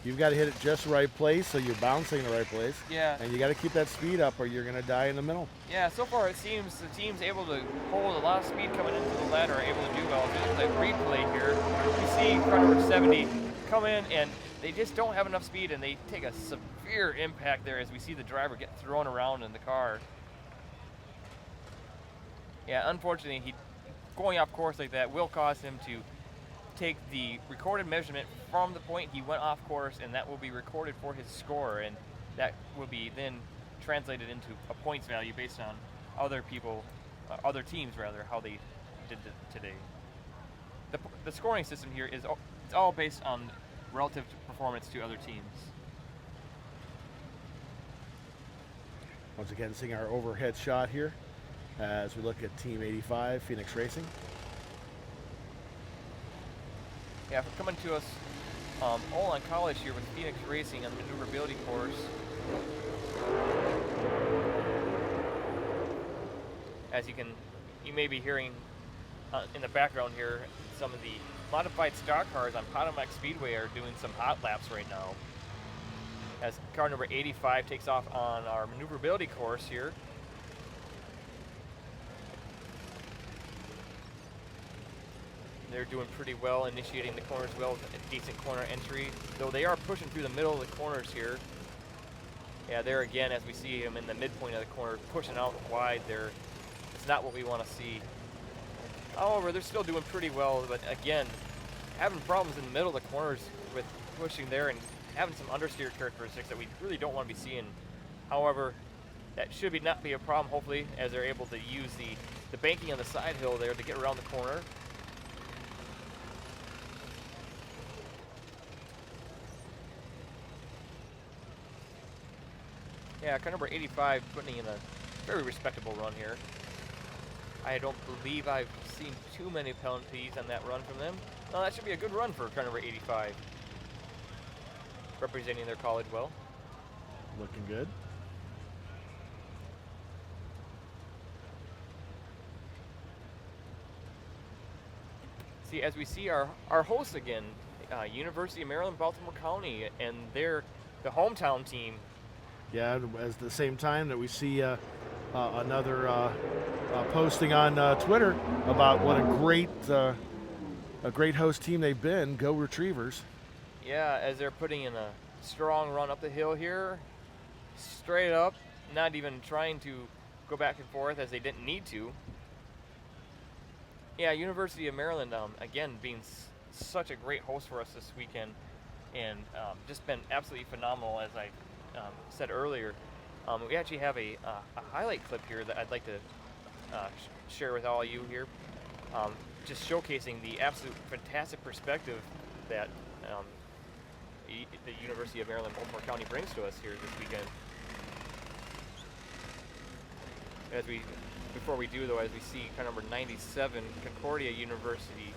You've got to hit it just the right place, so you're bouncing in the right place. Yeah. And you got to keep that speed up, or you're going to die in the middle. Yeah, so far it seems the team's able to hold a lot of speed coming into the ladder, are able to do well. There's a replay here. You see car number 70 come in, and they just don't have enough speed, and they take a severe impact there as we see the driver get thrown around in the car. Yeah, unfortunately, going off course like that will cause him to take the recorded measurement from the point he went off course, and that will be recorded for his score, and that will be then translated into a points value based on other people, other teams rather, how they did today. The scoring system here is it's all based on relative performance to other teams. Once again, seeing our overhead shot here as we look at Team 85, Phoenix Racing. Yeah, coming to us all on college here with Phoenix Racing on the maneuverability course. As you may be hearing in the background here, some of the modified stock cars on Potomac Speedway are doing some hot laps right now. As car number 85 takes off on our maneuverability course here. They're doing pretty well, initiating the corners well with a decent corner entry, though they are pushing through the middle of the corners here. Yeah, there again, as we see him in the midpoint of the corner, pushing out wide there. It's not what we want to see. However, they're still doing pretty well, but again, having problems in the middle of the corners with pushing there and having some understeer characteristics that we really don't want to be seeing. However, that should not be a problem, hopefully, as they're able to use the banking on the side hill there to get around the corner. Yeah, car number 85 putting in a very respectable run here. I don't believe I've seen too many penalties on that run from them. No, that should be a good run for car number 85. Representing their college well. Looking good. See, as we see our hosts again, University of Maryland, Baltimore County, and they're the hometown team. Yeah, at the same time that we see another posting on Twitter about what a great host team they've been. Go Retrievers. Yeah, as they're putting in a strong run up the hill here, straight up, not even trying to go back and forth as they didn't need to. Yeah, University of Maryland, again, being such a great host for us this weekend, and just been absolutely phenomenal, as I said earlier. We actually have a highlight clip here that I'd like to share with all of you here, just showcasing the absolute fantastic perspective that the University of Maryland, Baltimore County brings to us here this weekend. Before we do though, as we see car number 97, Concordia University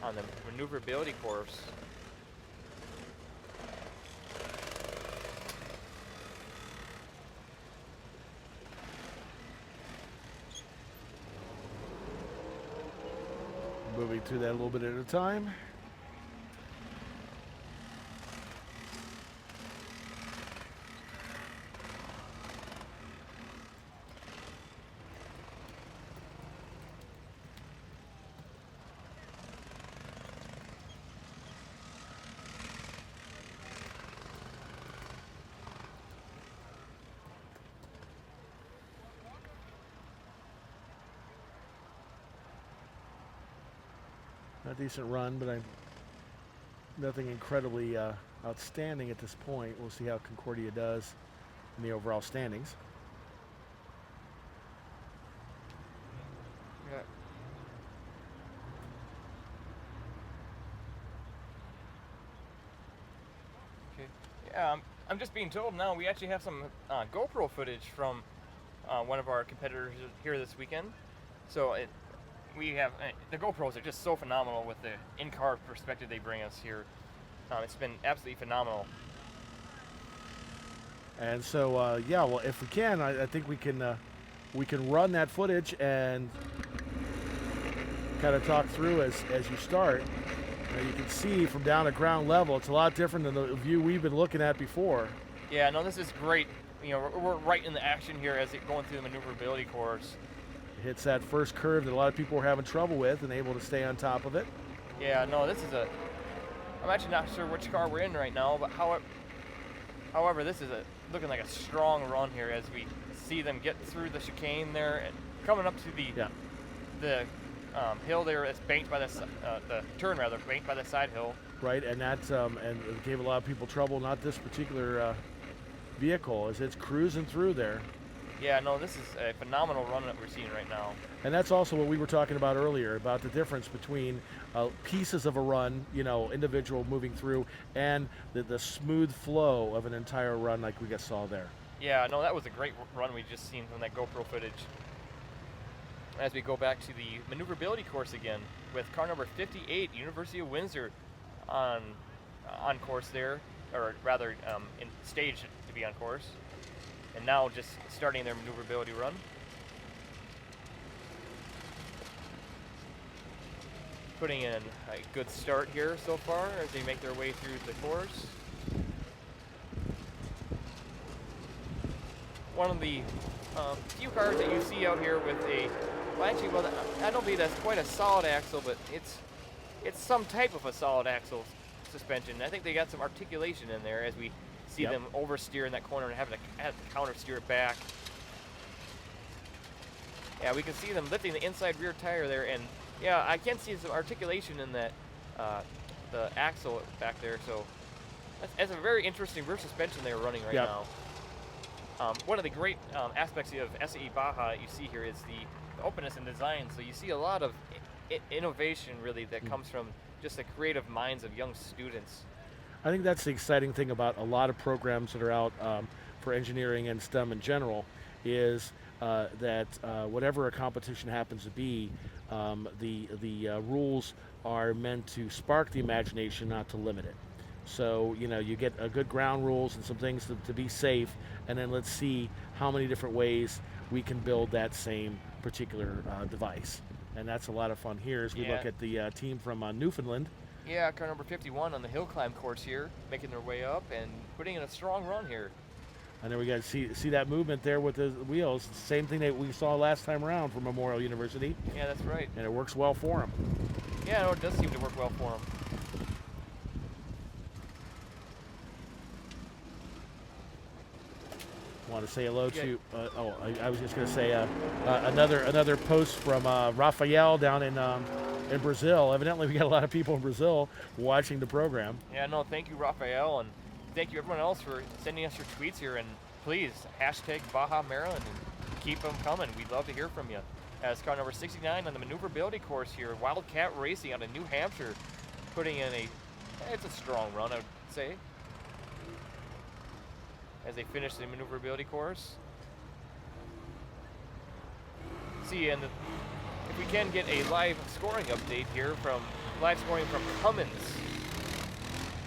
on the maneuverability course. Moving through that a little bit at a time. A decent run, but nothing incredibly outstanding at this point. We'll see how Concordia does in the overall standings. Yeah. Okay. Yeah, I'm just being told now we actually have some GoPro footage from one of our competitors here this weekend. So we have the GoPros are just so phenomenal with the in-car perspective they bring us here. It's been absolutely phenomenal. And so, yeah, well, if we can, I think we can run that footage and kind of talk through as you start. You can see from down at ground level, it's a lot different than the view we've been looking at before. Yeah, no, this is great. You know, we're right in the action here as it going through the maneuverability course. It hits that first curve that a lot of people were having trouble with and able to stay on top of it. Yeah, no, this is I'm actually not sure which car we're in right now, but however, this is looking like a strong run here as we see them get through the chicane there and coming up to the hill there. It's banked by the turn rather, banked by the side hill. Right, and that's and it gave a lot of people trouble. Not this particular vehicle, as it's cruising through there. Yeah, no, this is a phenomenal run that we're seeing right now. And that's also what we were talking about earlier, about the difference between pieces of a run, you know, individual moving through, and the smooth flow of an entire run like we just saw there. Yeah, no, that was a great run we just seen from that GoPro footage. As we go back to the maneuverability course again with car number 58, University of Windsor, on course there, or rather in stage to be on course. And now just starting their maneuverability run. Putting in a good start here so far as they make their way through the course. One of the few cars that you see out here with I don't believe that's quite a solid axle, but it's some type of a solid axle suspension. I think they got some articulation in there as we see them oversteer in that corner and having to counter steer it back. Yeah, we can see them lifting the inside rear tire there, and yeah, I can see some articulation in that the axle back there. So that's a very interesting rear suspension they're running right now. One of the great aspects of SAE Baja you see here is the openness in design. So you see a lot of innovation really that comes from just the creative minds of young students. I think that's the exciting thing about a lot of programs that are out for engineering and STEM in general is that whatever a competition happens to be, the rules are meant to spark the imagination, not to limit it. So, you know, you get a good ground rules and some things to be safe, and then let's see how many different ways we can build that same particular device. And that's a lot of fun here as we look at the team from Newfoundland. Yeah, car number 51 on the hill climb course here, making their way up and putting in a strong run here. And then we got to see that movement there with the wheels. Same thing that we saw last time around for Memorial University. Yeah, that's right. And it works well for them. Yeah, no, it does seem to work well for them. Want to say hello to I was just going to say another post from Rafael down in Brazil. Evidently we got a lot of people in Brazil watching the program. Yeah, no, thank you, Rafael, and thank you everyone else for sending us your tweets here, and please hashtag Baja Maryland and keep them coming. We'd love to hear from you. As car number 69 on the maneuverability course here, Wildcat Racing out of New Hampshire, putting in it's a strong run, I would say, as they finish the maneuverability course. See, and if we can get a live scoring update here from Cummins.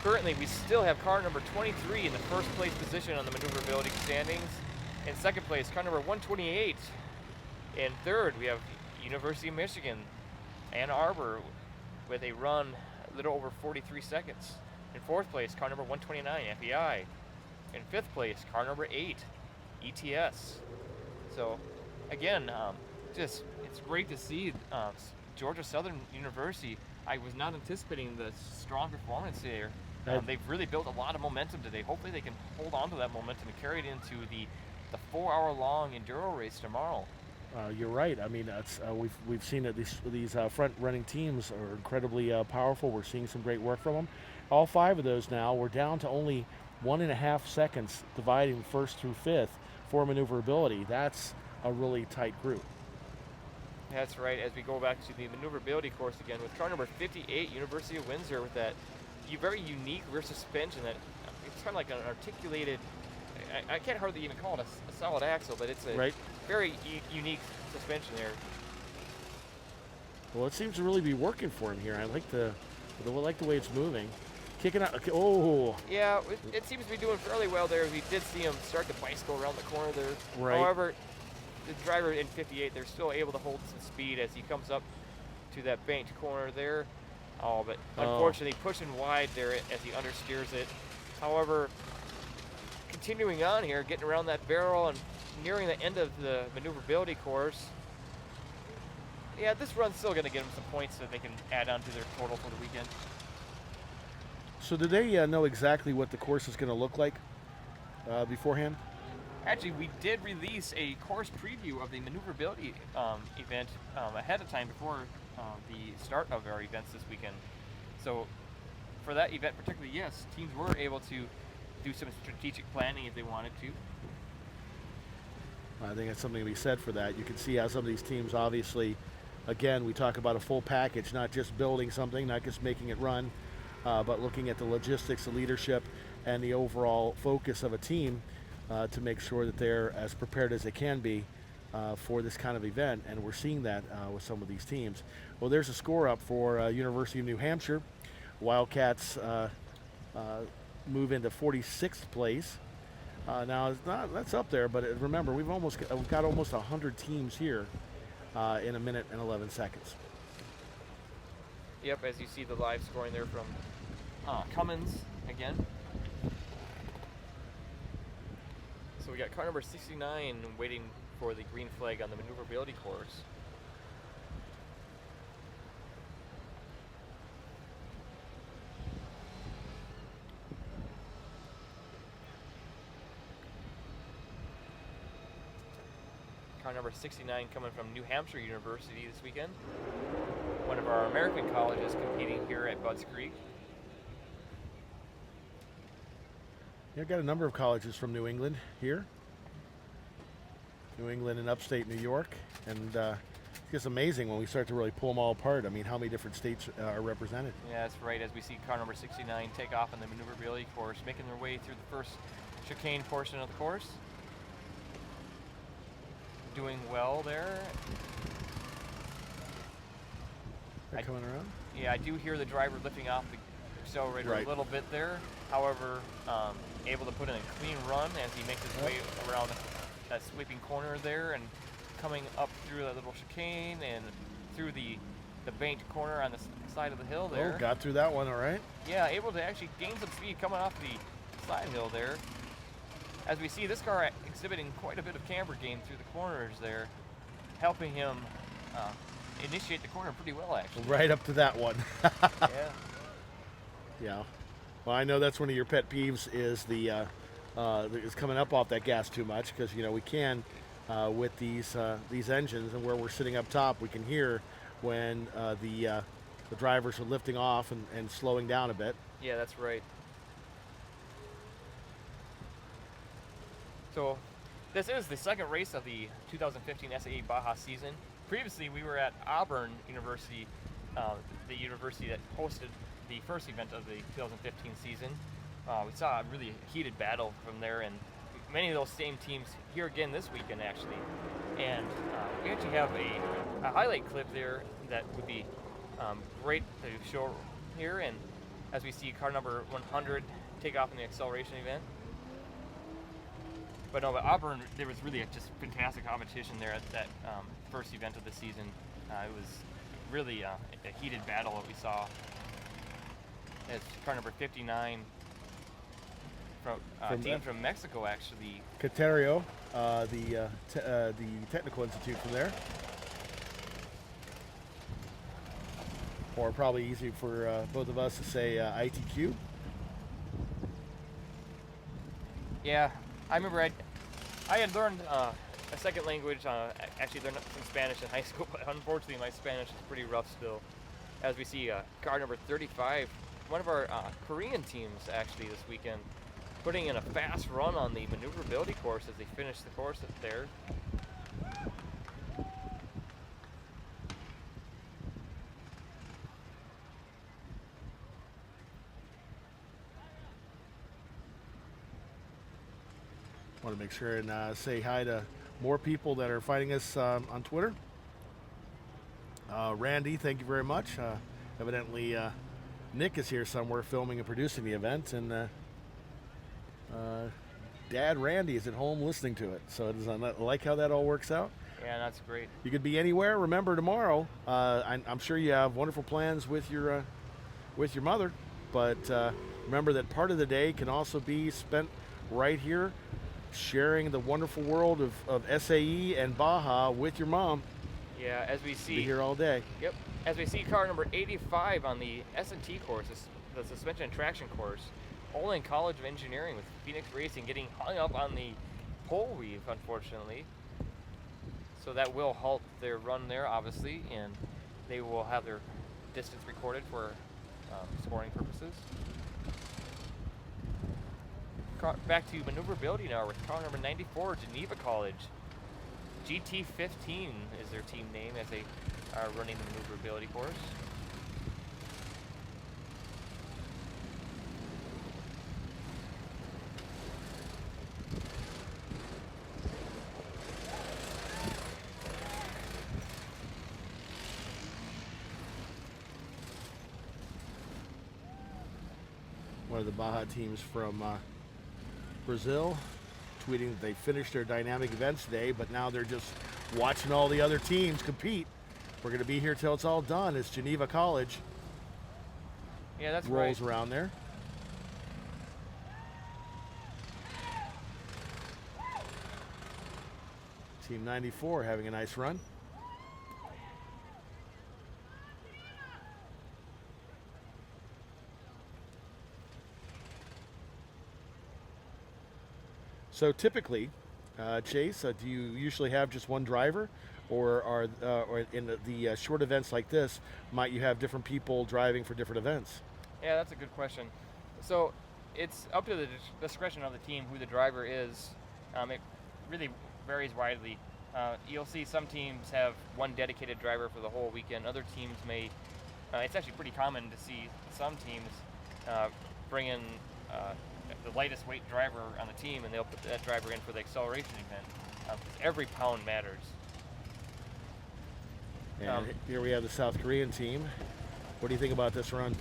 Currently, we still have car number 23 in the first place position on the maneuverability standings. In second place, car number 128. In third, we have University of Michigan, Ann Arbor, with a run a little over 43 seconds. In fourth place, car number 129, FEI. In fifth place, car number 8, ETS. So, again, it's great to see Georgia Southern University. I was not anticipating the strong performance there. They've really built a lot of momentum today. Hopefully they can hold on to that momentum and carry it into the 4-hour-long enduro race tomorrow. You're right. I mean, we've seen that these front-running teams are incredibly powerful. We're seeing some great work from them, all 5 of those now. We're down to only 1.5 seconds dividing first through fifth for maneuverability. That's a really tight group. That's right. As we go back to the maneuverability course again with car number 58, University of Windsor, with that very unique rear suspension that it's kind of like an articulated, I can't hardly even call it a solid axle, but it's a very unique suspension there. Well, it seems to really be working for him here. I like the way it's moving. Kicking out. Oh. Yeah, it seems to be doing fairly well there. We did see him start to bicycle around the corner there. Right. However, the driver in 58, they're still able to hold some speed as he comes up to that banked corner there. Oh, but unfortunately pushing wide there as he understeers it. However, continuing on here, getting around that barrel and nearing the end of the maneuverability course. Yeah, this run's still going to get them some points that they can add on to their total for the weekend. So do they know exactly what the course is going to look like beforehand? Actually, we did release a course preview of the maneuverability event ahead of time before the start of our events this weekend. So for that event particularly, yes, teams were able to do some strategic planning if they wanted to. I think that's something to be said for that. You can see how some of these teams obviously, again, we talk about a full package, not just building something, not just making it run, but looking at the logistics, the leadership, and the overall focus of a team to make sure that they're as prepared as they can be for this kind of event. And we're seeing that with some of these teams. Well, there's a score up for University of New Hampshire. Wildcats move into 46th place. Now, it's not, that's up there, but remember, we've got almost 100 teams here in 1 minute and 11 seconds. Yep, as you see the live scoring there from Cummins again. So we got car number 69 waiting for the green flag on the maneuverability course. Car number 69 coming from New Hampshire University this weekend. One of our American colleges competing here at Budds Creek. Yeah, I've got a number of colleges from New England here. New England and upstate New York. And it's just amazing when we start to really pull them all apart. I mean, how many different states are represented? Yeah, that's right. As we see car number 69 take off on the maneuverability course, making their way through the first chicane portion of the course. Doing well there. They're coming around? Yeah, I do hear the driver lifting off the accelerator a little bit there. However, able to put in a clean run as he makes his way around that sweeping corner there and coming up through that little chicane and through the banked corner on the side of the hill there. Oh, got through that one all right. Yeah, able to actually gain some speed coming off the side hill there. As we see this car exhibiting quite a bit of camber gain through the corners there, helping him initiate the corner pretty well, actually. Right up to that one. Yeah. Yeah. Well, I know that's one of your pet peeves is is coming up off that gas too much, because we can with these engines, and where we're sitting up top, we can hear when the drivers are lifting off and slowing down a bit. Yeah, that's right. So this is the second race of the 2015 SAE Baja season. Previously, we were at Auburn University, the university that hosted the first event of the 2015 season. We saw a really heated battle from there, and many of those same teams here again this weekend, actually. And we actually have a highlight clip there that would be great to show here. And as we see car number 100 take off in the acceleration event. But no, but Auburn, there was really just fantastic competition there at that first event of the season. It was really a heated battle that we saw. It's car number 59 from team from Mexico, actually. Caterio, the technical institute from there. Or probably easy for both of us to say ITQ. Yeah, I remember I had learned a second language, actually learned some Spanish in high school, but unfortunately my Spanish is pretty rough still. As we see car number 35 one of our Korean teams actually this weekend, putting in a fast run on the maneuverability course as they finish the course there. Want to make sure and say hi to more people that are finding us on Twitter. Randy, thank you very much. Evidently, Nick is here somewhere filming and producing the event, and Dad Randy is at home listening to it. So does I like how that all works out? Yeah, that's great. You could be anywhere. Remember, tomorrow, I'm sure you have wonderful plans with your mother, but remember that part of the day can also be spent right here, sharing the wonderful world of SAE and Baja with your mom. Yeah, as we see. Be here all day. Yep. As we see car number 85 on the S&T course, the suspension and traction course, Olin College of Engineering with Phoenix Racing getting hung up on the pole weave, unfortunately. So that will halt their run there, obviously, and they will have their distance recorded for scoring purposes. Back to maneuverability now with car number 94, Geneva College. GT15 is their team name as they are running the maneuverability course. One of the Baja teams from Brazil tweeting that they finished their dynamic events today, but now they're just watching all the other teams compete. We're going to be here till it's all done as Geneva College rolls around there. Team 94 having a nice run. So typically, Chase, do you usually have just one driver, or or in the short events like this, might you have different people driving for different events? Yeah, that's a good question. So it's up to the discretion of the team who the driver is. It really varies widely. You'll see some teams have one dedicated driver for the whole weekend. Other teams may. It's actually pretty common to see some teams bring in the lightest weight driver on the team, and they'll put that driver in for the acceleration event. Every pound matters. And here we have the South Korean team. What do you think about this run?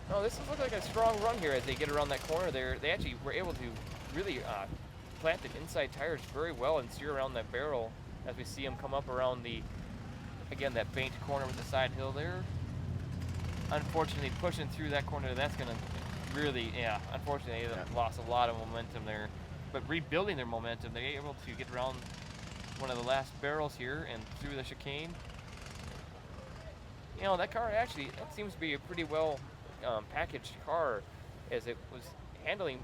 No, this looks like a strong run here as they get around that corner there. They actually were able to really plant the inside tires very well and steer around that barrel as we see them come up around that banked corner with the side hill there. Unfortunately, pushing through that corner, that's going to really, unfortunately, they lost a lot of momentum there. But rebuilding their momentum, they're able to get around one of the last barrels here and through the chicane. You know, that car actually, that seems to be a pretty well packaged car, as it was handling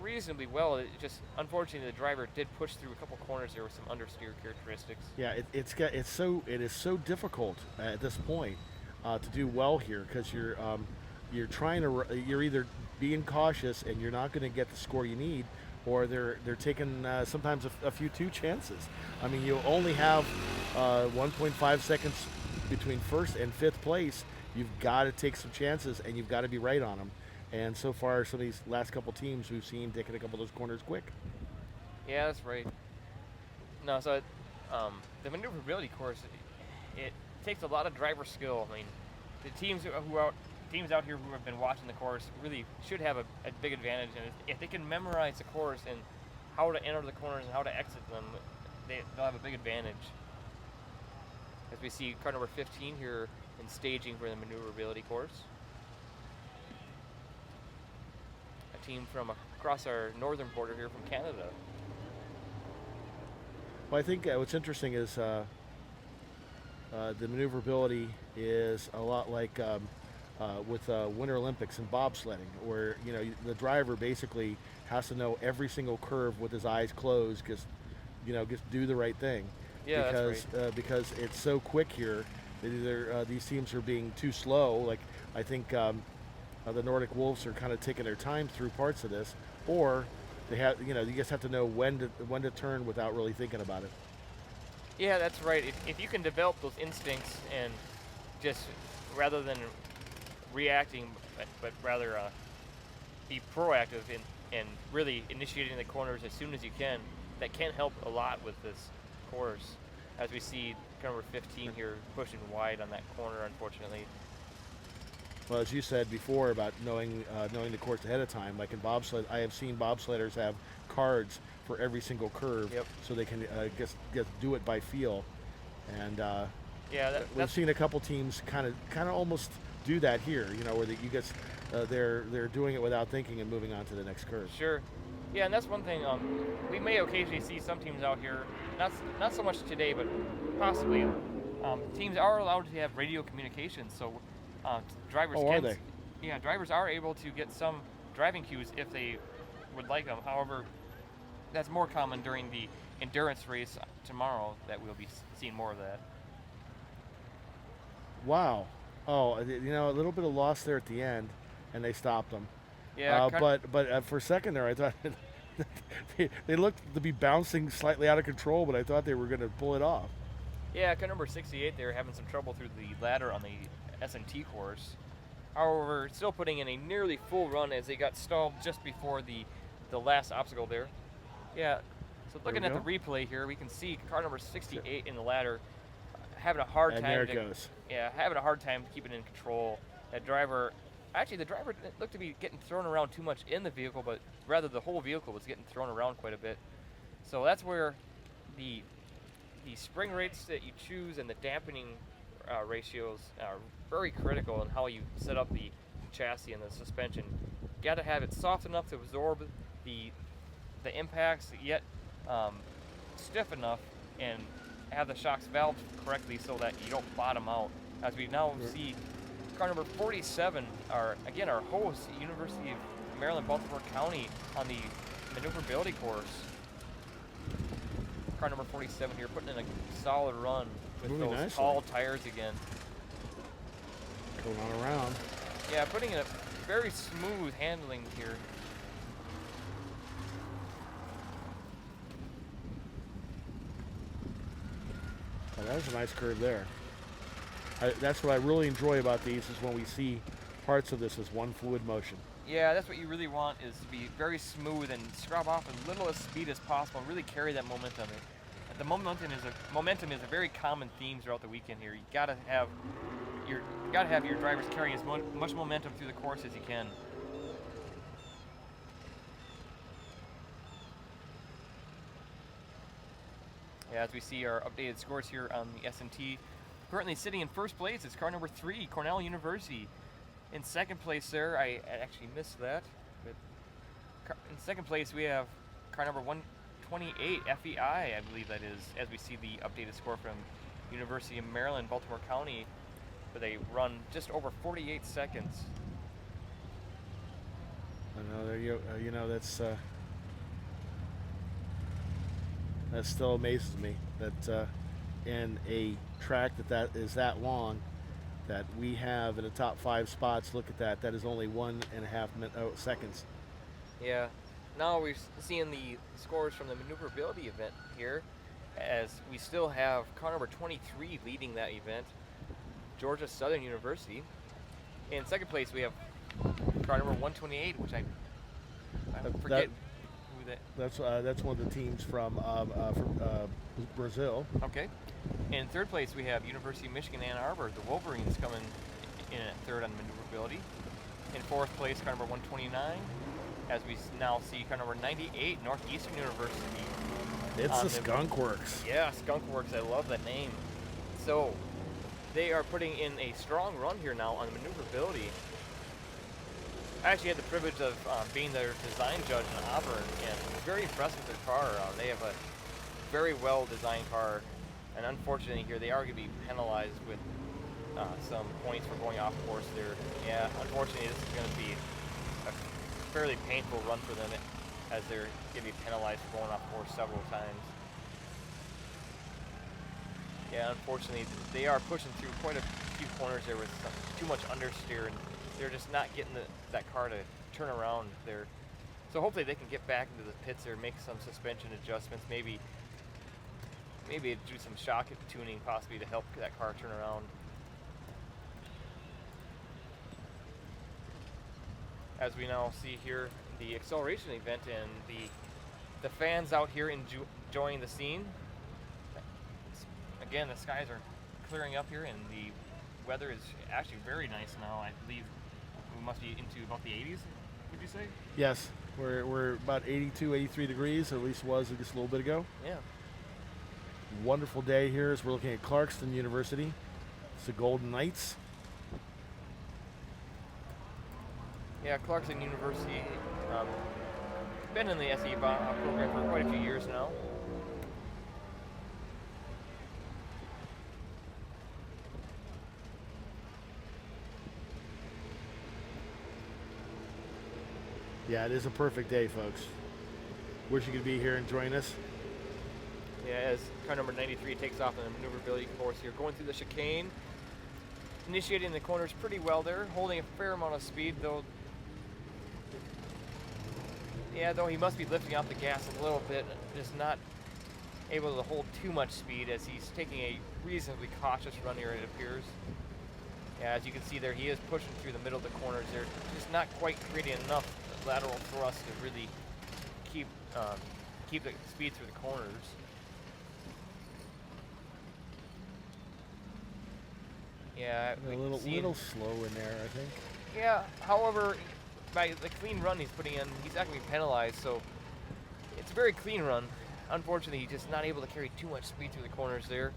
reasonably well. It just, unfortunately, the driver did push through a couple corners there with some understeer characteristics. Yeah, it is so difficult at this point to do well here, because you're trying to, you're either being cautious and you're not going to get the score you need, or they're taking sometimes a few two chances. I mean, you only have 1.5 seconds between first and fifth place. You've got to take some chances and you've got to be right on them. And so far, some of these last couple teams we've seen taking a couple of those corners quick. Yeah, that's right. No, so the maneuverability course, it takes a lot of driver skill. I mean, the teams out here who have been watching the course really should have a big advantage, and if they can memorize the course and how to enter the corners and how to exit them, they'll have a big advantage. As we see car number 15 here in staging for the maneuverability course. A team from across our northern border here from Canada. Well, I think what's interesting is the maneuverability is a lot like with Winter Olympics and bobsledding, where the driver basically has to know every single curve with his eyes closed, just do the right thing. Yeah, because that's right. Because it's so quick here that either these teams are being too slow. Like I think the Nordic Wolves are kind of taking their time through parts of this, or they have, you just have to know when to turn without really thinking about it. Yeah, that's right. If you can develop those instincts and just rather than reacting, but rather be proactive in really initiating the corners as soon as you can, that can help a lot with this course. As we see number 15 here pushing wide on that corner, unfortunately. Well, as you said before about knowing the course ahead of time, like in bobsled, I have seen bobsledders have cards for every single curve, so they can just do it by feel. And yeah, we've seen a couple teams kind of almost do that here, where they're doing it without thinking and moving on to the next curve. Sure. Yeah, and that's one thing. We may occasionally see some teams out here, not so much today, but possibly. Teams are allowed to have radio communication, so drivers can. Are they? Yeah, drivers are able to get some driving cues if they would like them. However, that's more common during the endurance race tomorrow that we'll be seeing more of that. Wow. Oh, a little bit of loss there at the end, and they stopped them. Yeah. But for a second there, I thought they looked to be bouncing slightly out of control, but I thought they were going to pull it off. Yeah, car number 68, they were having some trouble through the ladder on the S&T course. However, still putting in a nearly full run as they got stalled just before the last obstacle there. Yeah, so looking at the replay here, we can see car number 68 in the ladder having a hard time. And there it goes. Yeah, having a hard time keeping in control. The driver looked to be getting thrown around too much in the vehicle, but rather the whole vehicle was getting thrown around quite a bit. So that's where the spring rates that you choose and the dampening ratios are very critical in how you set up the chassis and the suspension. You got to have it soft enough to absorb the impacts, yet stiff enough, and have the shocks valved correctly so that you don't bottom out. As we now see car number 47, our host, University of Maryland, Baltimore County, on the maneuverability course. Car number 47 here, putting in a solid run with moving those nicely. tall tires again. Going on around. Yeah, putting in a very smooth handling here. Oh, that was a nice curve there. That's what I really enjoy about these, is when we see parts of this as one fluid motion. Yeah, that's what you really want, is to be very smooth and scrub off as little as speed as possible and really carry that momentum. The momentum is a very common theme throughout the weekend here. You gotta have your drivers carrying as much momentum through the course as you can. Yeah, as we see our updated scores here on the S&T, currently sitting in first place is car number 3, Cornell University. In second place there, I actually missed that, but in second place we have car number 128, FEI, I believe that is, as we see the updated score from University of Maryland, Baltimore County, where they run just over 48 seconds. I know, that still amazes me that in a track that is that long, that we have in the top 5 spots. Look at that is only 1.5 seconds. Yeah, now we're seeing the scores from the maneuverability event here, as we still have car number 23 leading that event, Georgia Southern University. In second place we have car number 128, which I forget who that. That's one of the teams from Brazil. Okay. In third place, we have University of Michigan Ann Arbor, the Wolverines, coming in at third on maneuverability. In fourth place, car number 129, as we now see car number 98, Northeastern University. It's the Skunk Works. Yeah, Skunk Works. I love that name. So they are putting in a strong run here now on maneuverability. I actually had the privilege of being their design judge in Auburn, and was very impressed with their car. They have a very well-designed car. And unfortunately here, they are going to be penalized with some points for going off course there. Yeah, unfortunately this is going to be a fairly painful run for them, as they're going to be penalized for going off course several times. Yeah, unfortunately they are pushing through quite a few corners there with too much understeer, and they're just not getting that car to turn around there. So hopefully they can get back into the pits there, make some suspension adjustments, maybe do some shock tuning possibly to help that car turn around. As we now see here, the acceleration event and the fans out here enjoying the scene. Again, the skies are clearing up here and the weather is actually very nice now. I believe we must be into about the 80s, would you say? Yes, we're about 82, 83 degrees, or at least was just a little bit ago. Yeah. Wonderful day here as we're looking at Clarkston University. It's the Golden Knights. Yeah, Clarkston University, been in the SAE program for quite a few years now. Yeah, it is a perfect day, folks. Wish you could be here and join us. Yeah, as car number 93 takes off on the maneuverability course here, going through the chicane, initiating the corners pretty well there, holding a fair amount of speed, though. Yeah, though he must be lifting off the gas a little bit, just not able to hold too much speed as he's taking a reasonably cautious run here, it appears. Yeah, as you can see there, he is pushing through the middle of the corners there, just not quite creating enough lateral thrust to really keep the speed through the corners. Yeah, A little slow in there, I think. Yeah, however, by the clean run he's putting in, he's not going to be penalized, so it's a very clean run. Unfortunately, he's just not able to carry too much speed through the corners there.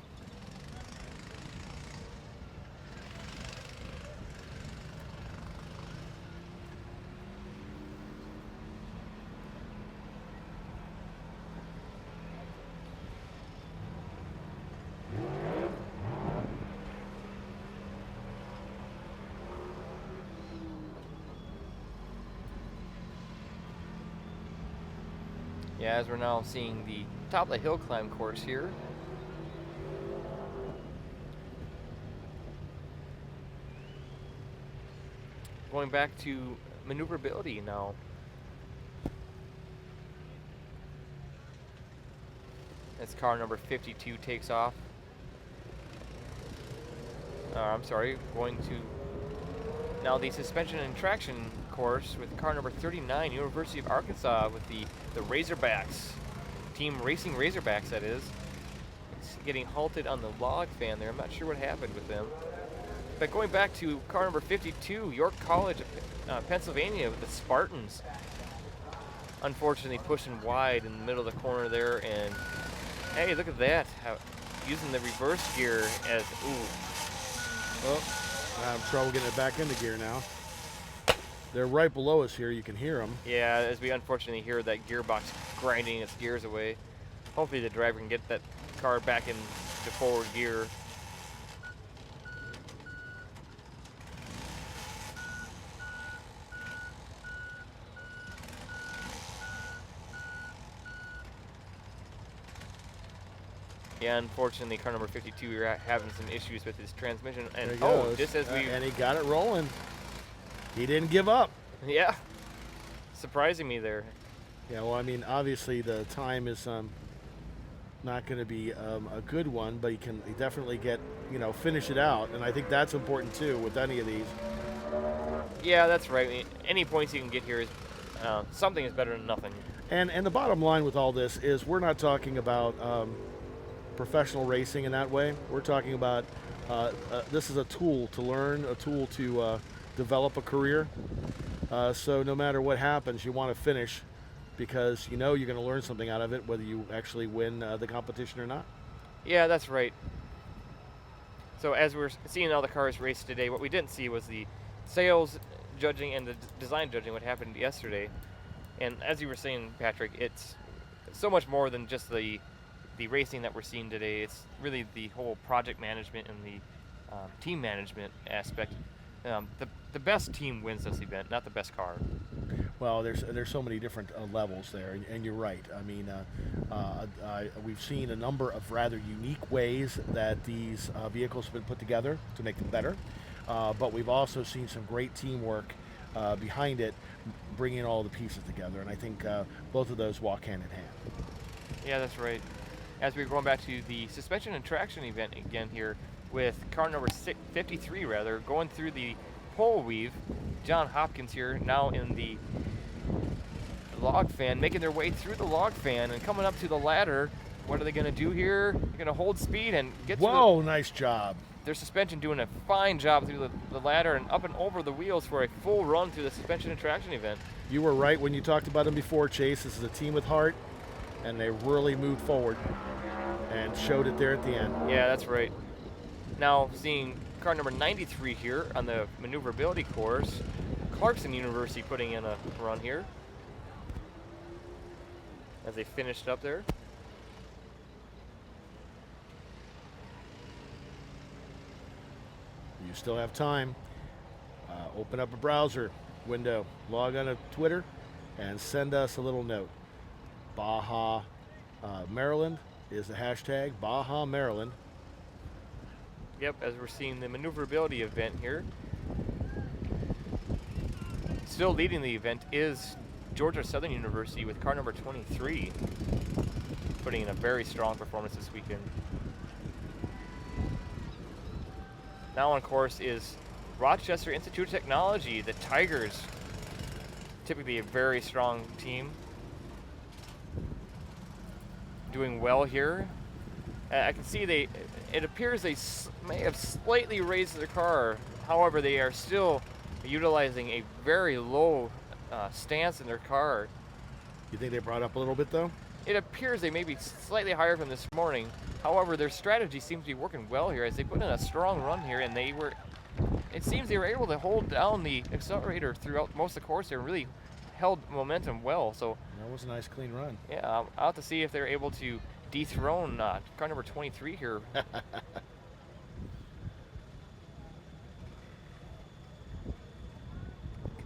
Yeah, as we're now seeing the top of the hill climb course here. Going back to maneuverability now. As car number 52 takes off. I'm sorry, going to now the suspension and traction course with car number 39, University of Arkansas, with the Razorbacks, team racing Razorbacks that is. It's getting halted on the log fan there. I'm not sure what happened with them. But going back to car number 52, York College, Pennsylvania, with the Spartans. Unfortunately pushing wide in the middle of the corner there, and hey, look at that. Using the reverse gear as, ooh. Oh, I have trouble getting it back into gear now. They're right below us here. You can hear them. Yeah, as we unfortunately hear that gearbox grinding its gears away. Hopefully the driver can get that car back into forward gear. Yeah, unfortunately, car number 52, we're having some issues with his transmission. And There he oh, goes. just as we and he got it rolling. He didn't give up. Yeah, surprising me there. Yeah, well, I mean, obviously the time is not going to be a good one, but he definitely finish it out, and I think that's important too with any of these. Yeah, that's right. I mean, any points you can get here is something is better than nothing. And the bottom line with all this is we're not talking about professional racing in that way. We're talking about this is a tool to learn, a tool to develop a career. So no matter what happens, you want to finish because you know you're going to learn something out of it, whether you actually win the competition or not. Yeah, that's right. So as we're seeing all the cars race today, what we didn't see was the sales judging and the design judging, what happened yesterday. And as you were saying, Patrick, it's so much more than just the racing that we're seeing today. It's really the whole project management and the team management aspect. The best team wins this event, not the best car. Well, there's so many different levels there, and you're right. I mean, we've seen a number of rather unique ways that these vehicles have been put together to make them better. but we've also seen some great teamwork behind it, bringing all the pieces together, and I think both of those walk hand in hand. Yeah, that's right. As we're going back to the suspension and traction event again here with car number 53 rather, going through the pole weave. John Hopkins here now in the log fan, making their way through the log fan and coming up to the ladder. What are they going to do here? They're going to hold speed and get through Whoa, nice job. Their suspension doing a fine job through the ladder and up and over the wheels for a full run through the suspension and traction event. You were right when you talked about them before, Chase. This is a team with heart, and they really moved forward and showed it there at the end. Yeah, that's right. Now seeing car number 93 here on the maneuverability course, Clarkson University putting in a run here as they finished up there. You still have time. Open up a browser window, log on to Twitter, and send us a little note. Baja Maryland is the hashtag, Baja Maryland. Yep, as we're seeing the maneuverability event here. Still leading the event is Georgia Southern University with car number 23, putting in a very strong performance this weekend. Now on course is Rochester Institute of Technology, the Tigers, typically a very strong team. Doing well here. I can see it appears they may have slightly raised their car. However, they are still utilizing a very low stance in their car. You think they brought up a little bit though? It appears they may be slightly higher from this morning. However, their strategy seems to be working well here as they put in a strong run here, and it seems they were able to hold down the accelerator throughout most of the course here and really held momentum well. So that was a nice clean run. Yeah, I'll have to see if they're able to dethrone car number 23 here.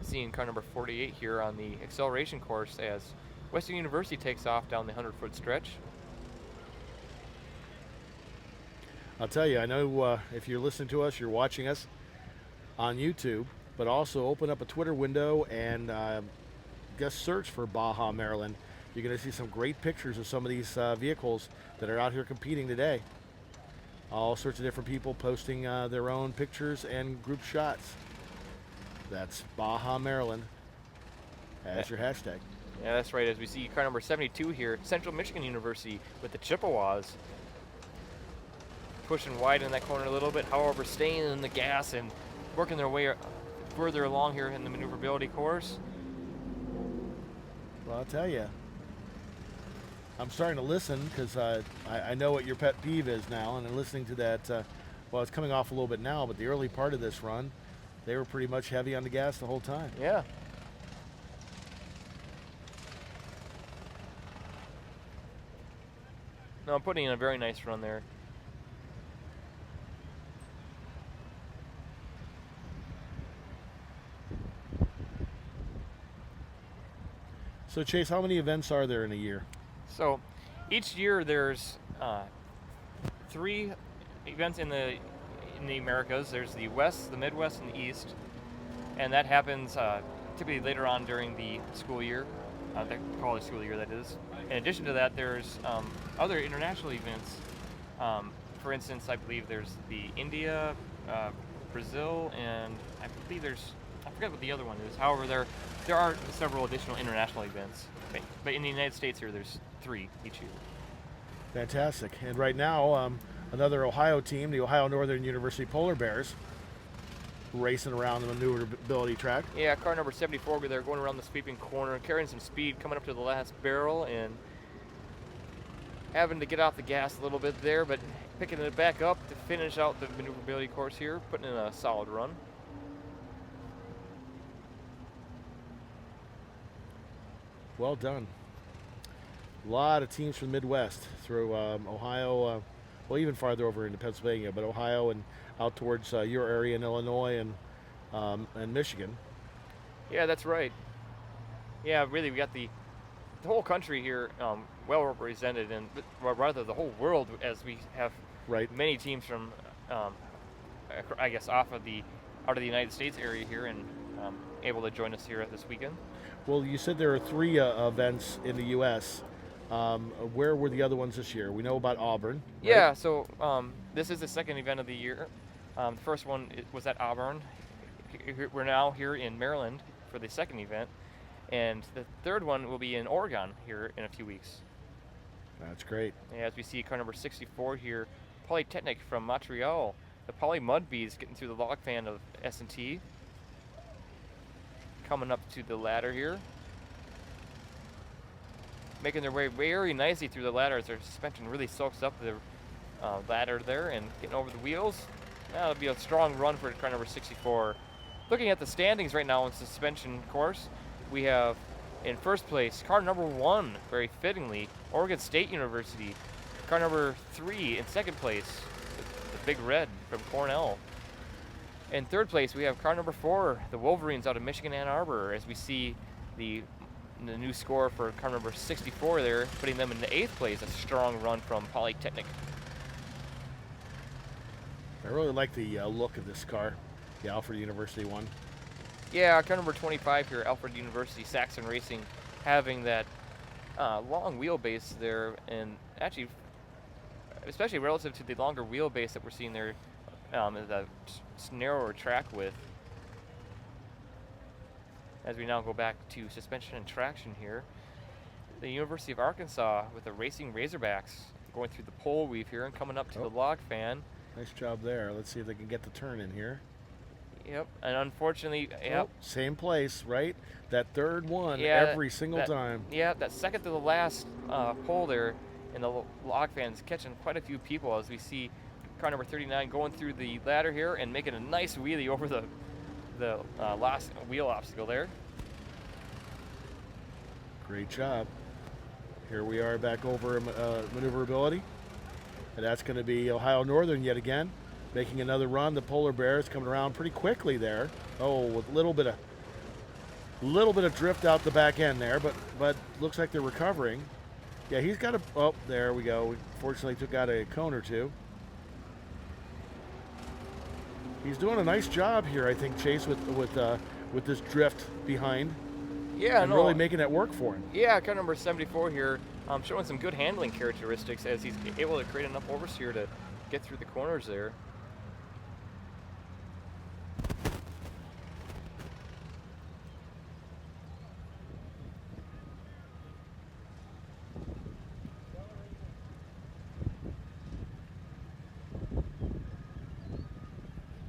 Seeing car number 48 here on the acceleration course as Western University takes off down the 100-foot stretch. I'll tell you, I know if you're listening to us, you're watching us on YouTube, but also open up a Twitter window and just search for Baja Maryland. You're going to see some great pictures of some of these vehicles that are out here competing today. All sorts of different people posting their own pictures and group shots. That's Baja Maryland as your hashtag. Yeah, that's right. As we see car number 72 here, Central Michigan University with the Chippewas. Pushing wide in that corner a little bit, however, staying in the gas and working their way further along here in the maneuverability course. Well, I'll tell you, I'm starting to listen because I know what your pet peeve is now, and I'm listening to that. Well, it's coming off a little bit now, but the early part of this run, they were pretty much heavy on the gas the whole time. Yeah. No, I'm putting in a very nice run there. So Chase, how many events are there in a year? So each year there's 3 events in the Americas. There's the West, the Midwest, and the East, and that happens typically later on during the school year, the college school year, that is. In addition to that, there's other international events. For instance, I believe there's the India, Brazil, and I believe I forget what the other one is. However, there are several additional international events. But in the United States here, there's 3 each year. Fantastic. And right now, another Ohio team, the Ohio Northern University Polar Bears, racing around the maneuverability track. Yeah, car number 74, they're going around the sweeping corner, carrying some speed, coming up to the last barrel, and having to get off the gas a little bit there, but picking it back up to finish out the maneuverability course here, putting in a solid run. Well done. A lot of teams from the Midwest through Ohio, well, even farther over into Pennsylvania, but Ohio and out towards your area in Illinois and Michigan. Yeah, that's right. Yeah, really, we got the whole country here well represented, and rather the whole world, as we have many teams from, I guess, off of the out of the United States area here and able to join us here this weekend. Well, you said there are 3 events in the U.S. Where were the other ones this year? We know about Auburn. Right? Yeah, so this is the second event of the year. The first one was at Auburn. We're now here in Maryland for the second event, and the third one will be in Oregon here in a few weeks. That's great. Yeah, as we see car number 64 here, Polytechnic from Montreal. The Poly Mud Bees getting through the log fan of S&T. Coming up to the ladder here. Making their way very nicely through the ladder as their suspension really soaks up the ladder there and getting over the wheels. That'll be a strong run for car number 64. Looking at the standings right now in suspension course, we have in first place car number 1, very fittingly, Oregon State University. Car number 3 in second place, the Big Red from Cornell. In third place, we have car number 4, the Wolverines out of Michigan, Ann Arbor, as we see the new score for car number 64 there, putting them in the 8th place, a strong run from Polytechnic. I really like the look of this car, the Alfred University one. Yeah, car number 25 here, Alfred University Saxon Racing, having that long wheelbase there, and actually, especially relative to the longer wheelbase that we're seeing there, the narrower track width. As we now go back to suspension and traction here, the University of Arkansas with the Racing Razorbacks going through the pole weave here and coming up to the log fan. Nice job there. Let's see if they can get the turn in here. Yep, and unfortunately, yep. Oh, same place, right? That third one every single time. Yeah, that second to the last pole there in the log fan is catching quite a few people as we see car number 39 going through the ladder here and making a nice wheelie over the last wheel obstacle there. Great job. Here we are back over maneuverability. And that's going to be Ohio Northern yet again, making another run. The Polar Bears coming around pretty quickly there. Oh, with a little bit of drift out the back end there, but looks like they're recovering. Yeah, he's got a. Oh, there we go. We fortunately took out a cone or two. He's doing a nice job here, I think, Chase, with this drift behind. Yeah, and really making that work for him. Yeah, car number 74 here, showing some good handling characteristics as he's able to create enough oversteer to get through the corners there.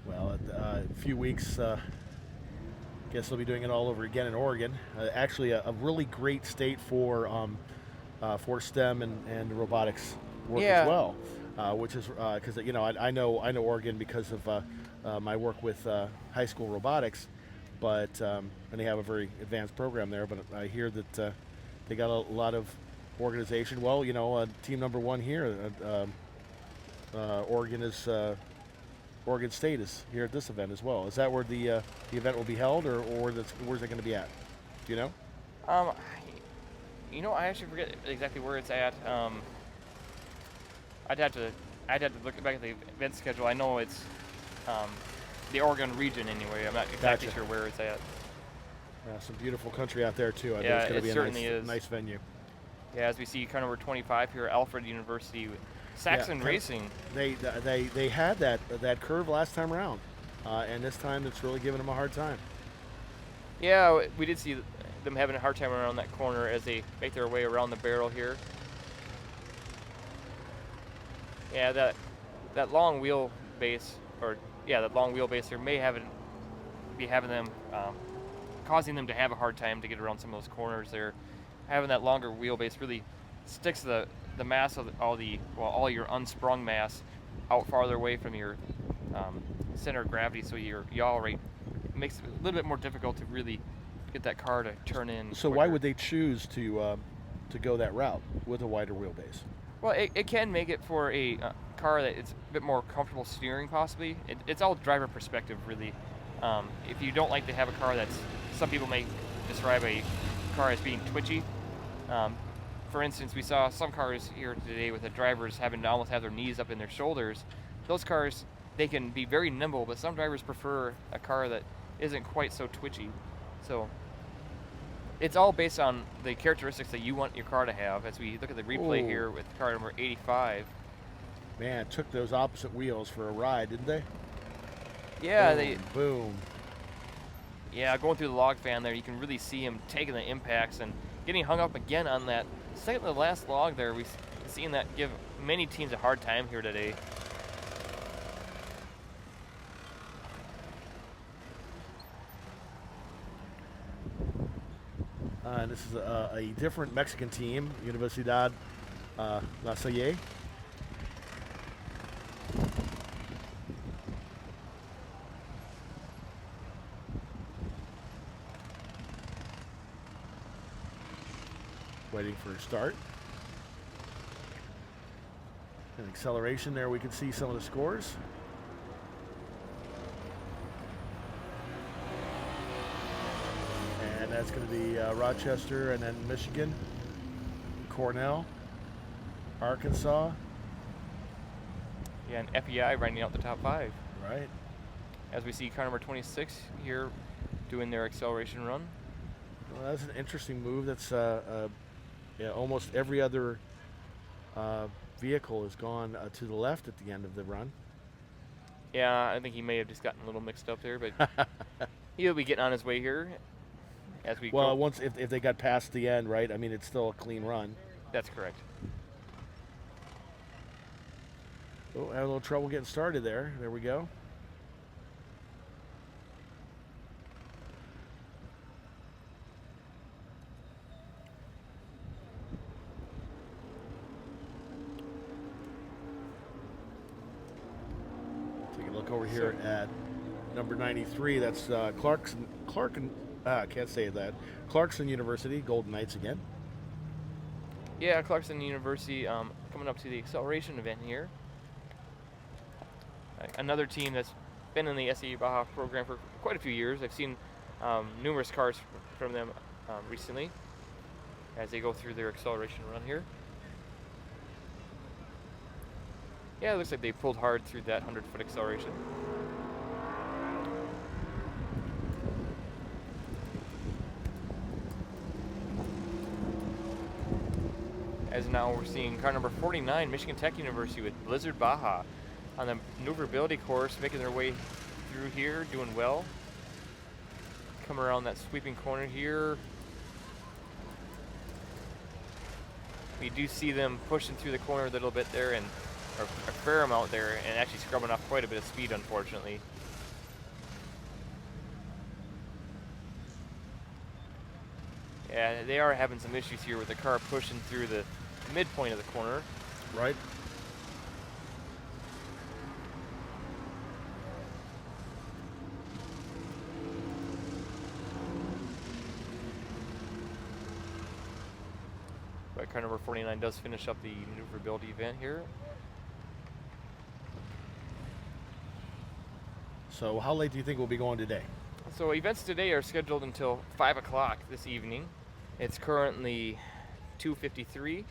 Well, a few weeks. Guess they'll be doing it all over again in Oregon. Actually, a really great state for STEM and robotics work as well, which is because I know Oregon because of my work with high school robotics, but and they have a very advanced program there. But I hear that they got a lot of organization. Well, team number 1 here, Oregon State is here at this event as well. Is that where the event will be held, or where's it going to be at? Do you know? I actually forget exactly where it's at. I'd have to look back at the event schedule. I know it's the Oregon region anyway. I'm not exactly sure where it's at. Yeah, some beautiful country out there too. I yeah, think it's going to be a nice venue. Yeah, as we see car number 25 here, Alfred University. Saxon Racing. They had that curve last time around, and this time it's really giving them a hard time. Yeah, we did see them having a hard time around that corner as they make their way around the barrel here. Yeah, that long wheelbase, that long wheelbase there may be having them causing them to have a hard time to get around some of those corners there. Having that longer wheelbase really sticks the mass of all your unsprung mass out farther away from your center of gravity, so your yaw rate makes it a little bit more difficult to really get that car to turn in. So why would they choose to go that route with a wider wheelbase? Well, it can make it for a car that it's a bit more comfortable steering, possibly. It's all driver perspective, really. If you don't like to have a car some people may describe a car as being twitchy. For instance, we saw some cars here today with the drivers having to almost have their knees up in their shoulders. Those cars they can be very nimble, but some drivers prefer a car that isn't quite so twitchy. So it's all based on the characteristics that you want your car to have. As we look at the replay here with car number 85. Man, took those opposite wheels for a ride, didn't they? Yeah, boom. Yeah, going through the log fan there, you can really see him taking the impacts and getting hung up again on that second to the last log there. We've seen that give many teams a hard time here today. And this is a different Mexican team, Universidad La Salle. Waiting for a start. And acceleration there, we can see some of the scores. And that's going to be Rochester, and then Michigan, Cornell, Arkansas. Yeah, and FEI running out the top 5. Right. As we see car number 26 here doing their acceleration run. Well, that's an interesting move. That's yeah, almost every other vehicle has gone to the left at the end of the run. Yeah, I think he may have just gotten a little mixed up there, but he'll be getting on his way here as we go. Once if they got past the end, right? I mean, it's still a clean run. That's correct. Oh, had a little trouble getting started there. There we go. Take a look over here at number 93. That's Clarkson. Can't say that. Clarkson University, Golden Knights again. Yeah, Clarkson University coming up to the acceleration event here. Another team that's been in the SAE Baja program for quite a few years. I've seen numerous cars from them recently as they go through their acceleration run here. Yeah, it looks like they pulled hard through that 100-foot acceleration. As now we're seeing car number 49, Michigan Tech University with Blizzard Baja on the maneuverability course, making their way through here, doing well. Come around that sweeping corner here. We do see them pushing through the corner a little bit there, and or a fair amount there, and actually scrubbing off quite a bit of speed, unfortunately. Yeah, they are having some issues here with the car pushing through the midpoint of the corner. Right. But car number 49 does finish up the maneuverability event here. So how late do you think we'll be going today? So events today are scheduled until 5 o'clock this evening. It's currently 2:53.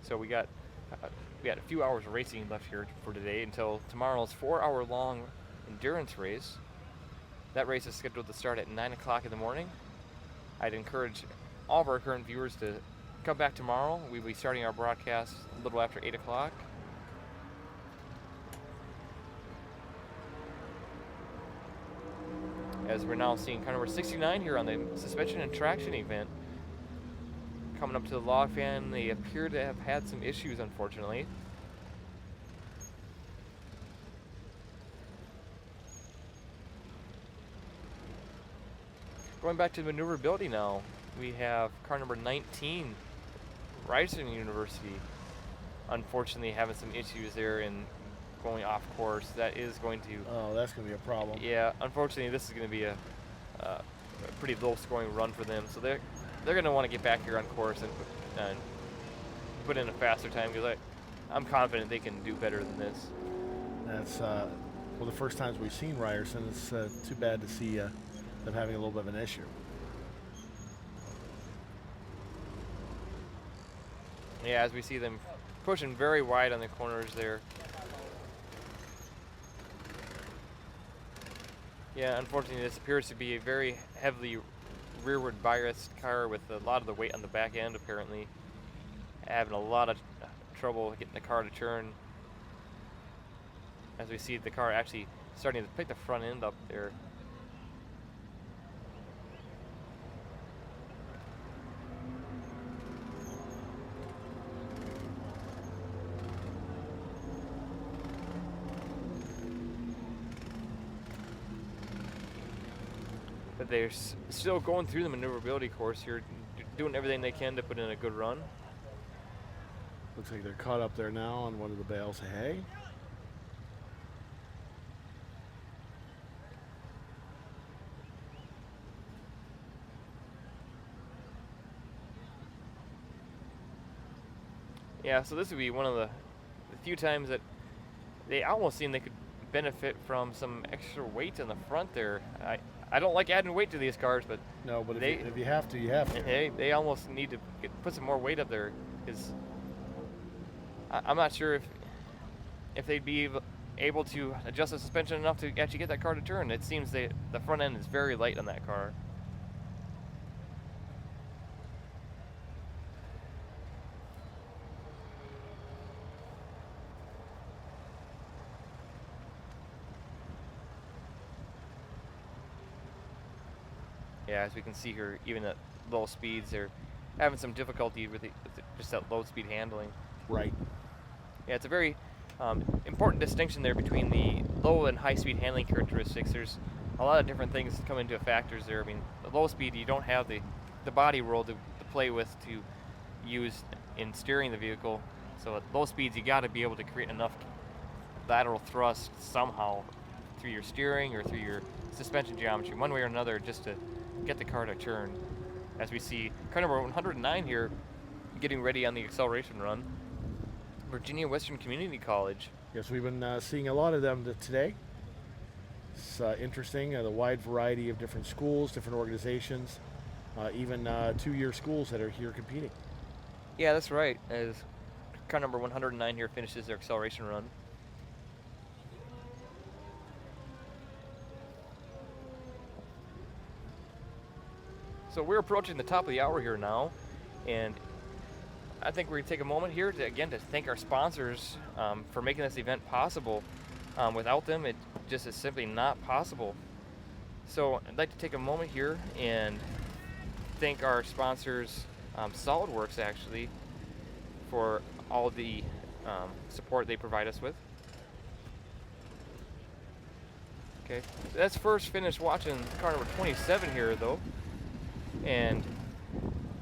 So we got a few hours of racing left here for today until tomorrow's 4-hour-long endurance race. That race is scheduled to start at 9 o'clock in the morning. I'd encourage all of our current viewers to come back tomorrow. We'll be starting our broadcast a little after 8 o'clock. As we're now seeing car number 69 here on the suspension and traction event. Coming up to the log fan, they appear to have had some issues, unfortunately. Going back to maneuverability now, we have car number 19, Ryerson University, unfortunately having some issues there in going off course. That is going to... Oh, that's going to be a problem. Yeah, unfortunately this is going to be a pretty low scoring run for them. So they're going to want to get back here on course and put in a faster time, because I'm confident they can do better than this. That's well, the first times we've seen Ryerson. It's too bad to see them having a little bit of an issue. Yeah, as we see them pushing very wide on the corners there. Yeah, unfortunately, this appears to be a very heavily rearward biased car with a lot of the weight on the back end, apparently. Having a lot of trouble getting the car to turn. As we see the car actually starting to pick the front end up there. But they're still going through the maneuverability course here, doing everything they can to put in a good run. Looks like they're caught up there now on one of the bales of hay. Yeah, so this would be one of the few times that they almost seem they could benefit from some extra weight in the front there. I don't like adding weight to these cars, but no, but if you have to, you have to. They almost need to put some more weight up there, because I'm not sure if they'd be able to adjust the suspension enough to actually get that car to turn. It seems the front end is very light on that car. Yeah, as we can see here, even at low speeds, they're having some difficulty with just that low speed handling. Right. Yeah, it's a very important distinction there between the low and high speed handling characteristics. There's a lot of different things that come into factors there. I mean, the low speed, you don't have the body roll to play with to use in steering the vehicle. So at low speeds, you got to be able to create enough lateral thrust somehow through your steering or through your suspension geometry, one way or another, just to get the car to turn. As we see car number 109 here getting ready on the acceleration run. Virginia Western Community College. Yes, we've been seeing a lot of them today. It's interesting, the wide variety of different schools, different organizations, even two-year schools that are here competing. Yeah, that's right. As car number 109 here finishes their acceleration run. So we're approaching the top of the hour here now, and I think we're going to take a moment here to thank our sponsors for making this event possible. Without them, it just is simply not possible. So I'd like to take a moment here and thank our sponsors, SolidWorks actually, for all the support they provide us with. Okay, let's first finish watching car number 27 here though. And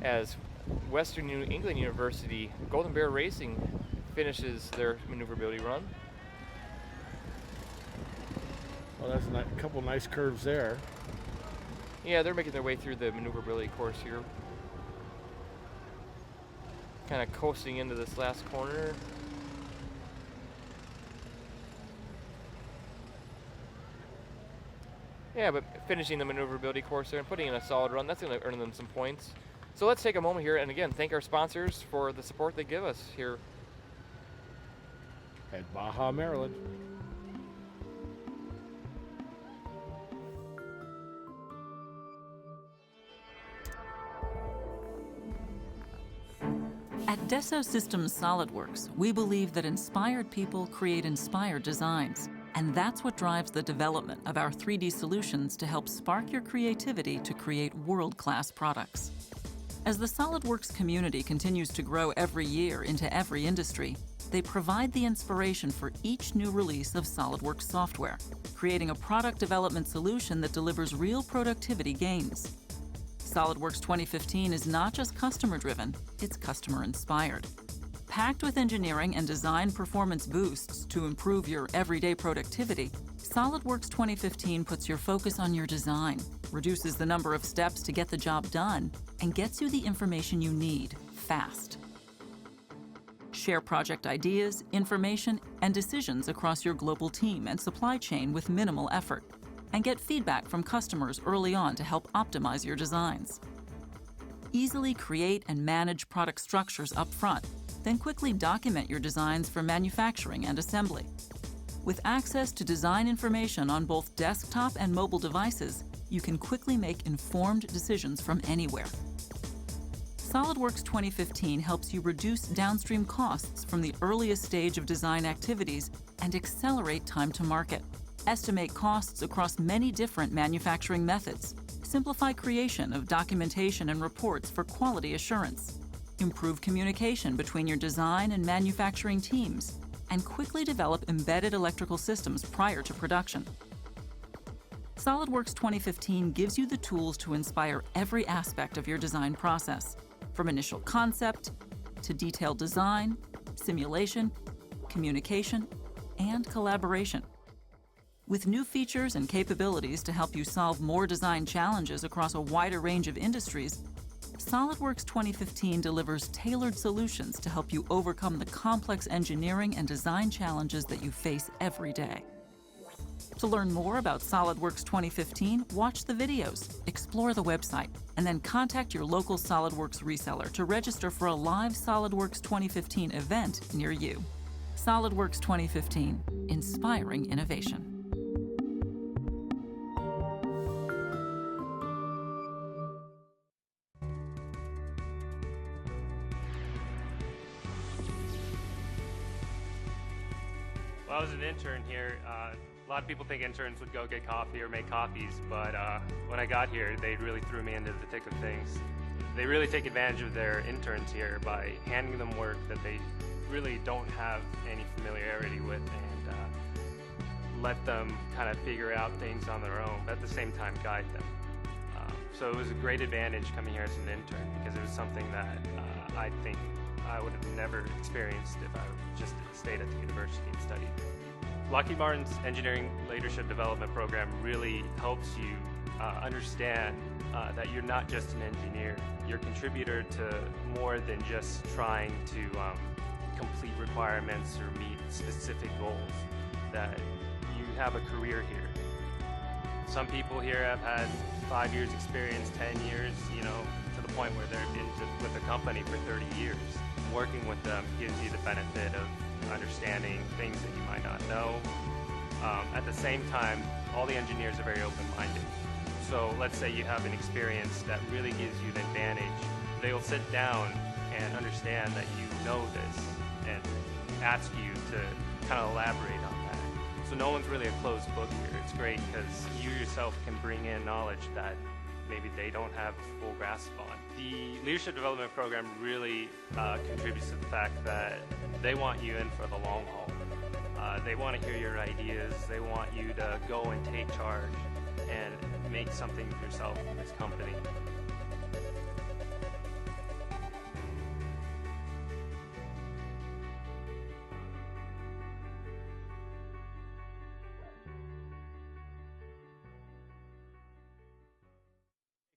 as Western New England University Golden Bear Racing finishes their maneuverability run. Well, that's a couple nice curves there. Yeah, they're making their way through the maneuverability course here. Kind of coasting into this last corner. Yeah, but finishing the maneuverability course there and putting in a solid run, that's going to earn them some points. So let's take a moment here and again thank our sponsors for the support they give us here at Baja, Maryland. At Dassault Systems SolidWorks, we believe that inspired people create inspired designs. And that's what drives the development of our 3D solutions to help spark your creativity to create world-class products. As the SolidWorks community continues to grow every year into every industry, they provide the inspiration for each new release of SolidWorks software, creating a product development solution that delivers real productivity gains. SolidWorks 2015 is not just customer-driven, it's customer-inspired. Packed with engineering and design performance boosts to improve your everyday productivity, SolidWorks 2015 puts your focus on your design, reduces the number of steps to get the job done, and gets you the information you need fast. Share project ideas, information, and decisions across your global team and supply chain with minimal effort, and get feedback from customers early on to help optimize your designs. Easily create and manage product structures up front, then quickly document your designs for manufacturing and assembly. With access to design information on both desktop and mobile devices, you can quickly make informed decisions from anywhere. SOLIDWORKS 2015 helps you reduce downstream costs from the earliest stage of design activities and accelerate time to market. Estimate costs across many different manufacturing methods. Simplify creation of documentation and reports for quality assurance. Improve communication between your design and manufacturing teams, and quickly develop embedded electrical systems prior to production. SOLIDWORKS 2015 gives you the tools to inspire every aspect of your design process, from initial concept to detailed design, simulation, communication, and collaboration. With new features and capabilities to help you solve more design challenges across a wider range of industries, SOLIDWORKS 2015 delivers tailored solutions to help you overcome the complex engineering and design challenges that you face every day. To learn more about SOLIDWORKS 2015, watch the videos, explore the website, and then contact your local SOLIDWORKS reseller to register for a live SOLIDWORKS 2015 event near you. SOLIDWORKS 2015, inspiring innovation. Well, I was an intern here. A lot of people think interns would go get coffee or make copies, but when I got here, they really threw me into the thick of things. They really take advantage of their interns here by handing them work that they really don't have any familiarity with, and let them kind of figure out things on their own, but at the same time guide them. So it was a great advantage coming here as an intern, because it was something that I think I would have never experienced if I just stayed at the university and studied. Lockheed Martin's Engineering Leadership Development Program really helps you understand that you're not just an engineer. You're a contributor to more than just trying to complete requirements or meet specific goals, that you have a career here. Some people here have had 5 years experience, 10 years, to the point where they've been with the company for 30 years. Working with them gives you the benefit of understanding things that you might not know. At the same time, all the engineers are very open-minded. So let's say you have an experience that really gives you an advantage. They will sit down and understand that you know this and ask you to kind of elaborate on that. So no one's really a closed book here. It's great because you yourself can bring in knowledge that maybe they don't have a full grasp on. The leadership development program really contributes to the fact that they want you in for the long haul. They want to hear your ideas. They want you to go and take charge and make something of yourself in this company.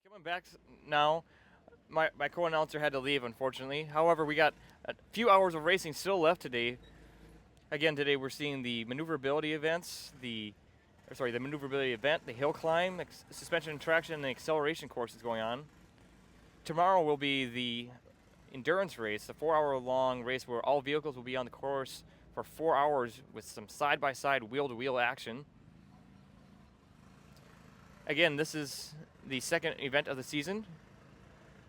Coming back now, my co-announcer had to leave, unfortunately. However, we got a few hours of racing still left today. Again, today we're seeing the maneuverability events, the maneuverability event, the hill climb, suspension and traction, and the acceleration courses going on. Tomorrow will be the endurance race, a 4-hour-long race where all vehicles will be on the course for 4 hours with some side-by-side, wheel-to-wheel action. Again, this is the second event of the season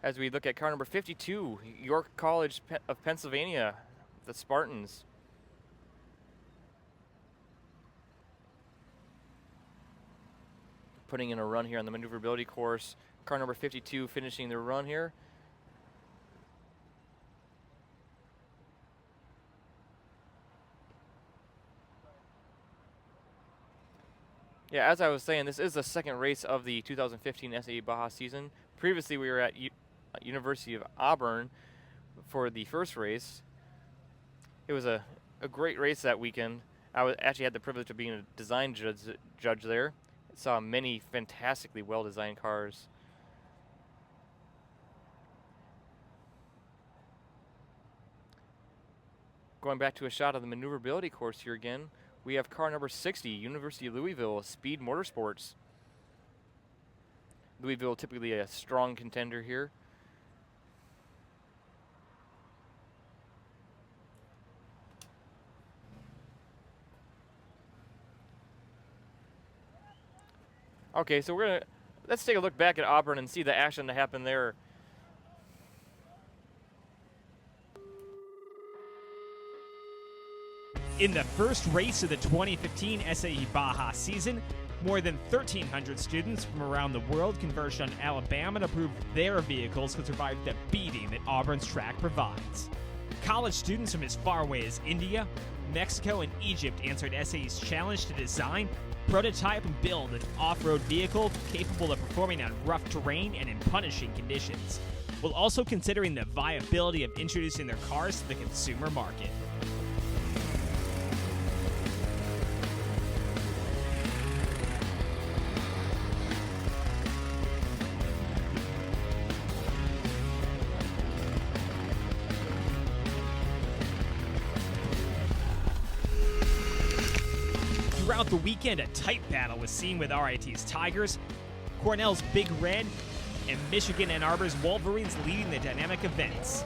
as we look at car number 52, York College of Pennsylvania, the Spartans. Putting in a run here on the maneuverability course. Car number 52 finishing their run here. Yeah, as I was saying, this is the second race of the 2015 SAE Baja season. Previously, we were at University of Auburn for the first race. It was a great race that weekend. I actually had the privilege of being a design judge there. Saw many fantastically well-designed cars. Going back to a shot of the maneuverability course here again, we have car number 60, University of Louisville, Speed Motorsports. Louisville typically a strong contender here. Okay, so let's take a look back at Auburn and see the action that happened there. In the first race of the 2015 SAE Baja season, more than 1,300 students from around the world converged on Alabama to prove their vehicles could survive the beating that Auburn's track provides. College students from as far away as India, Mexico, and Egypt answered SAE's challenge to design, prototype, and build an off-road vehicle capable of performing on rough terrain and in punishing conditions, while also considering the viability of introducing their cars to the consumer market. Throughout the weekend, a tight battle was seen with RIT's Tigers, Cornell's Big Red, and Michigan Ann Arbor's Wolverines leading the dynamic events.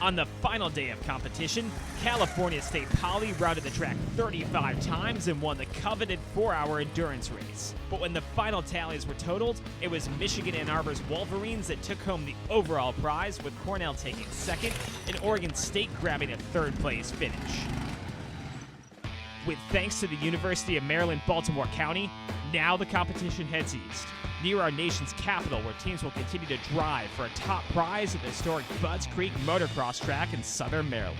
On the final day of competition, California State Poly routed the track 35 times and won the coveted 4-hour endurance race. But when the final tallies were totaled, it was Michigan Ann Arbor's Wolverines that took home the overall prize, with Cornell taking second and Oregon State grabbing a third-place finish. With thanks to the University of Maryland, Baltimore County, now the competition heads east, near our nation's capital, where teams will continue to drive for a top prize at the historic Budds Creek Motocross Track in southern Maryland.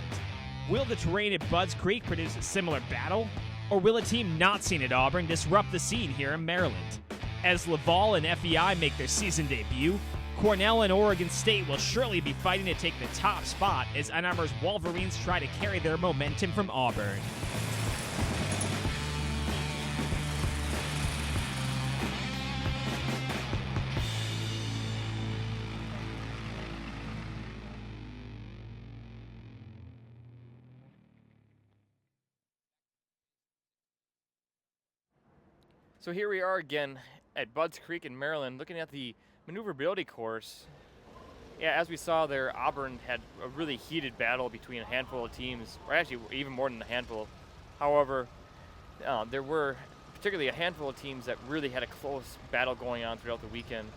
Will the terrain at Budds Creek produce a similar battle, or will a team not seen at Auburn disrupt the scene here in Maryland? As Laval and FEI make their season debut, Cornell and Oregon State will surely be fighting to take the top spot as Ann Arbor's Wolverines try to carry their momentum from Auburn. So here we are again at Budds Creek in Maryland, looking at the maneuverability course. Yeah, as we saw there, Auburn had a really heated battle between a handful of teams, or actually even more than a handful. However, there were particularly a handful of teams that really had a close battle going on throughout the weekend.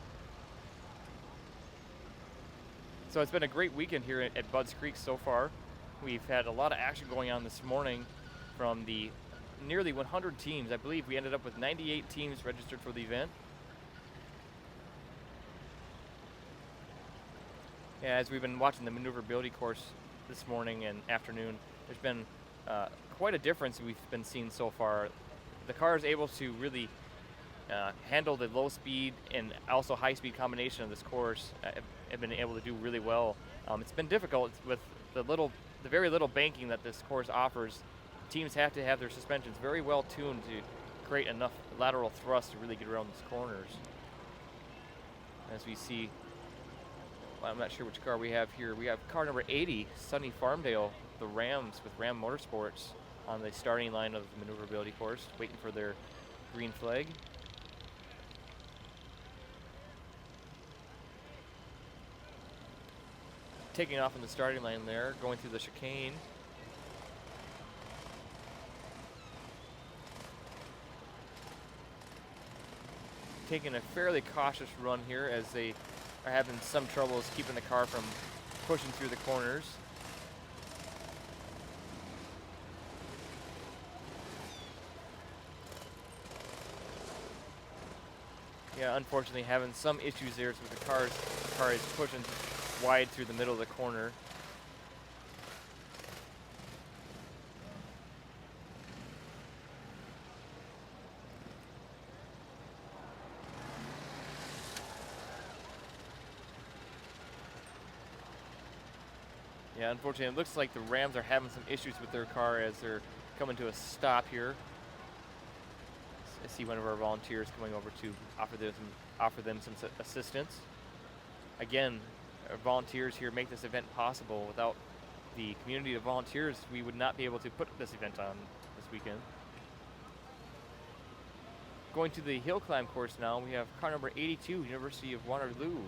So it's been a great weekend here at Budds Creek so far. We've had a lot of action going on this morning from the nearly 100 teams. I believe we ended up with 98 teams registered for the event. Yeah, as we've been watching the maneuverability course this morning and afternoon, there's been quite a difference we've been seeing so far. The car is able to really handle the low speed and also high speed combination of this course. Have been able to do really well. It's been difficult with the very little banking that this course offers. Teams have to have their suspensions very well tuned to create enough lateral thrust to really get around these corners. As we see, well, I'm not sure which car we have here. We have car number 80, Sunny Farmdale, the Rams with Ram Motorsports on the starting line of the maneuverability course, waiting for their green flag. Taking off in the starting line there, going through the chicane. Taking a fairly cautious run here as they are having some troubles keeping the car from pushing through the corners. Yeah, unfortunately having some issues there with the car is pushing wide through the middle of the corner. Yeah, unfortunately, it looks like the Rams are having some issues with their car as they're coming to a stop here. I see one of our volunteers coming over to offer them some assistance. Again, our volunteers here make this event possible. Without the community of volunteers, we would not be able to put this event on this weekend. Going to the hill climb course now, we have car number 82, University of Waterloo.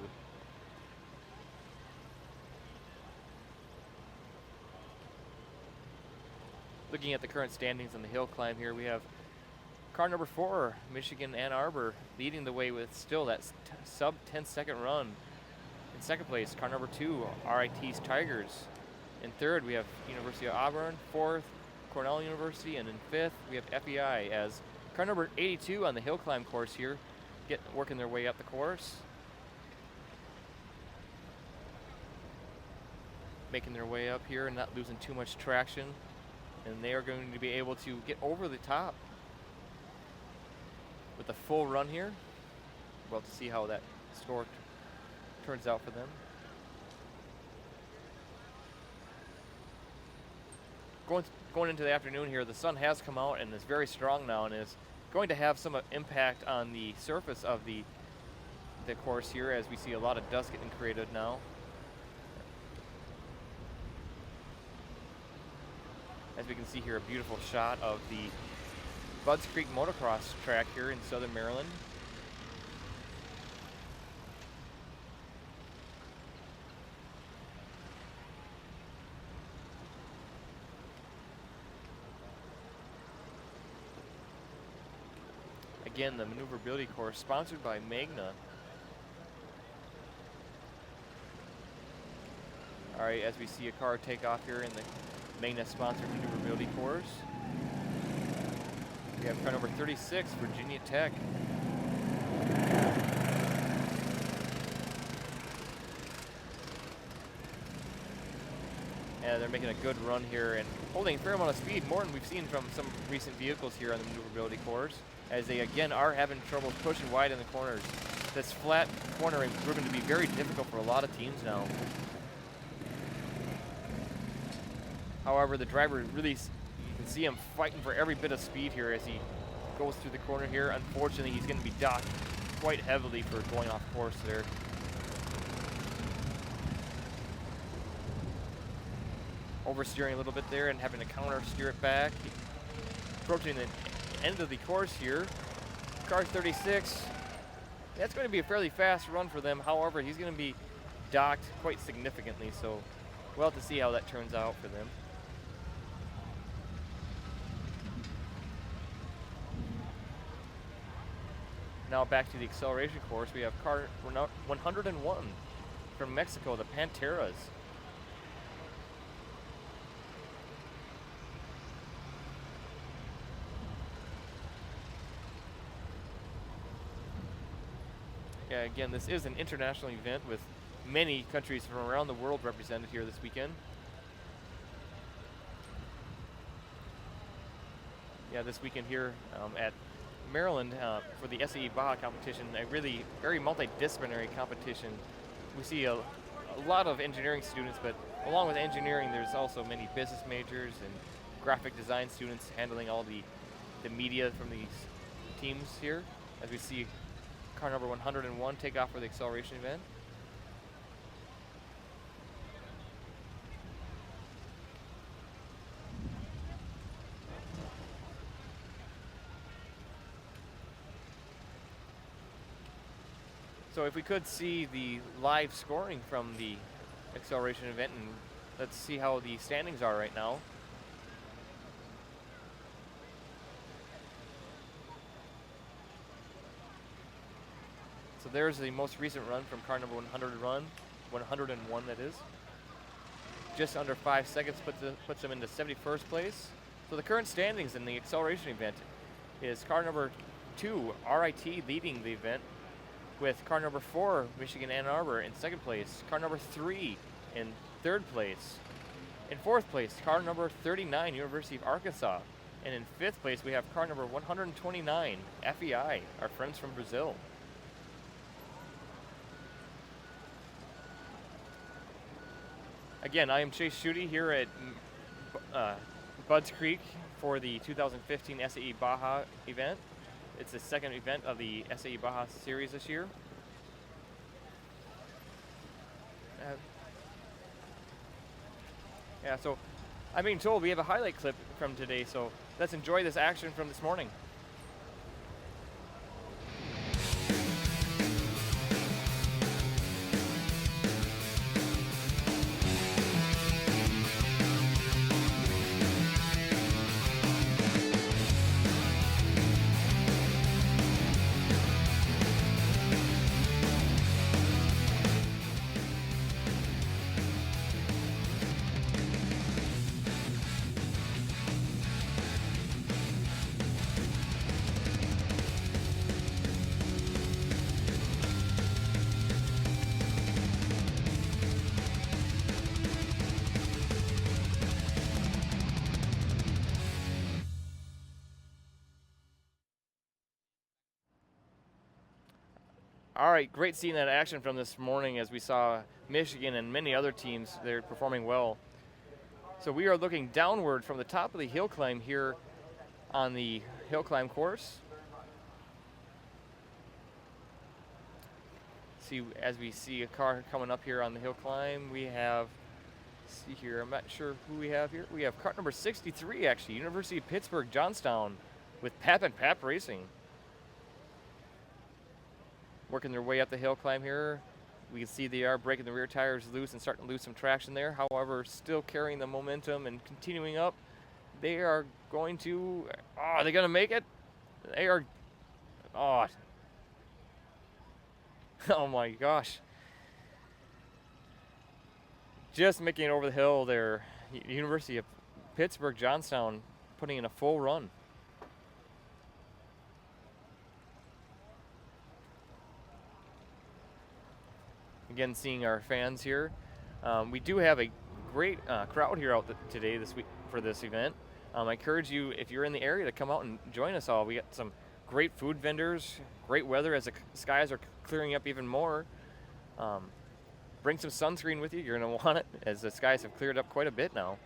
Looking at the current standings on the hill climb here, we have car number 4, Michigan Ann Arbor, leading the way with still that sub 10-second run. In second place, car number 2, RIT's Tigers. In third, we have University of Auburn. Fourth, Cornell University. And in fifth, we have FEI as car number 82 on the hill climb course here, working their way up the course. Making their way up here and not losing too much traction. And they are going to be able to get over the top with a full run here. We'll have to see how that score turns out for them. Going into the afternoon here, the sun has come out and is very strong now and is going to have some impact on the surface of the course here, as we see a lot of dust getting created now. As we can see here, a beautiful shot of the Budds Creek motocross track here in southern Maryland. Again, the maneuverability course sponsored by Magna. All right, as we see a car take off here in the Magna sponsored maneuverability course. We have car number 36, Virginia Tech. And they're making a good run here and holding a fair amount of speed, more than we've seen from some recent vehicles here on the maneuverability course, as they again are having trouble pushing wide in the corners. This flat cornering is proven to be very difficult for a lot of teams now. However, the driver really, you can see him fighting for every bit of speed here as he goes through the corner here. Unfortunately, he's going to be docked quite heavily for going off course there. Oversteering a little bit there and having to counter steer it back. Approaching the end of the course here. Car 36, that's going to be a fairly fast run for them. However, he's going to be docked quite significantly, so we'll have to see how that turns out for them. Now back to the acceleration course, we have car 101 from Mexico, the Panteras. Yeah, again, this is an international event with many countries from around the world represented here this weekend. Yeah, this weekend here at Maryland for the SAE Baja competition, a really very multidisciplinary competition. We see a lot of engineering students, but along with engineering, there's also many business majors and graphic design students handling all the media from these teams here, as we see car number 101 take off for the acceleration event. So if we could see the live scoring from the acceleration event, and let's see how the standings are right now. So there's the most recent run from car number 101 that is. Just under 5 seconds puts them into 71st place. So the current standings in the acceleration event is car number 2, RIT, leading the event, with car number 4, Michigan Ann Arbor, in second place. Car number 3 in third place. In fourth place, car number 39, University of Arkansas. And in fifth place, we have car number 129, FEI, our friends from Brazil. Again, I am Chase Schutte here at Budds Creek for the 2015 SAE Baja event. It's the second event of the SAE Baja series this year. Yeah, so I'm being told we have a highlight clip from today, so let's enjoy this action from this morning. All right, great seeing that action from this morning as we saw Michigan and many other teams, they're performing well. So we are looking downward from the top of the hill climb here on the hill climb course. See, as we see a car coming up here on the hill climb, we have, see here, I'm not sure who we have here. We have car number 63 actually, University of Pittsburgh, Johnstown with Pap and Pap Racing. Working their way up the hill climb here. We can see they are breaking the rear tires loose and starting to lose some traction there. However, still carrying the momentum and continuing up. They are going to, oh, are they going to make it? They are, oh. Oh my gosh. Just making it over the hill there. University of Pittsburgh, Johnstown, putting in a full run. Again, seeing our fans here. We do have a great crowd here out today this week for this event. I encourage you, if you're in the area, to come out and join us all. We got some great food vendors, great weather as the skies are clearing up even more. Bring some sunscreen with you. You're going to want it as the skies have cleared up quite a bit now.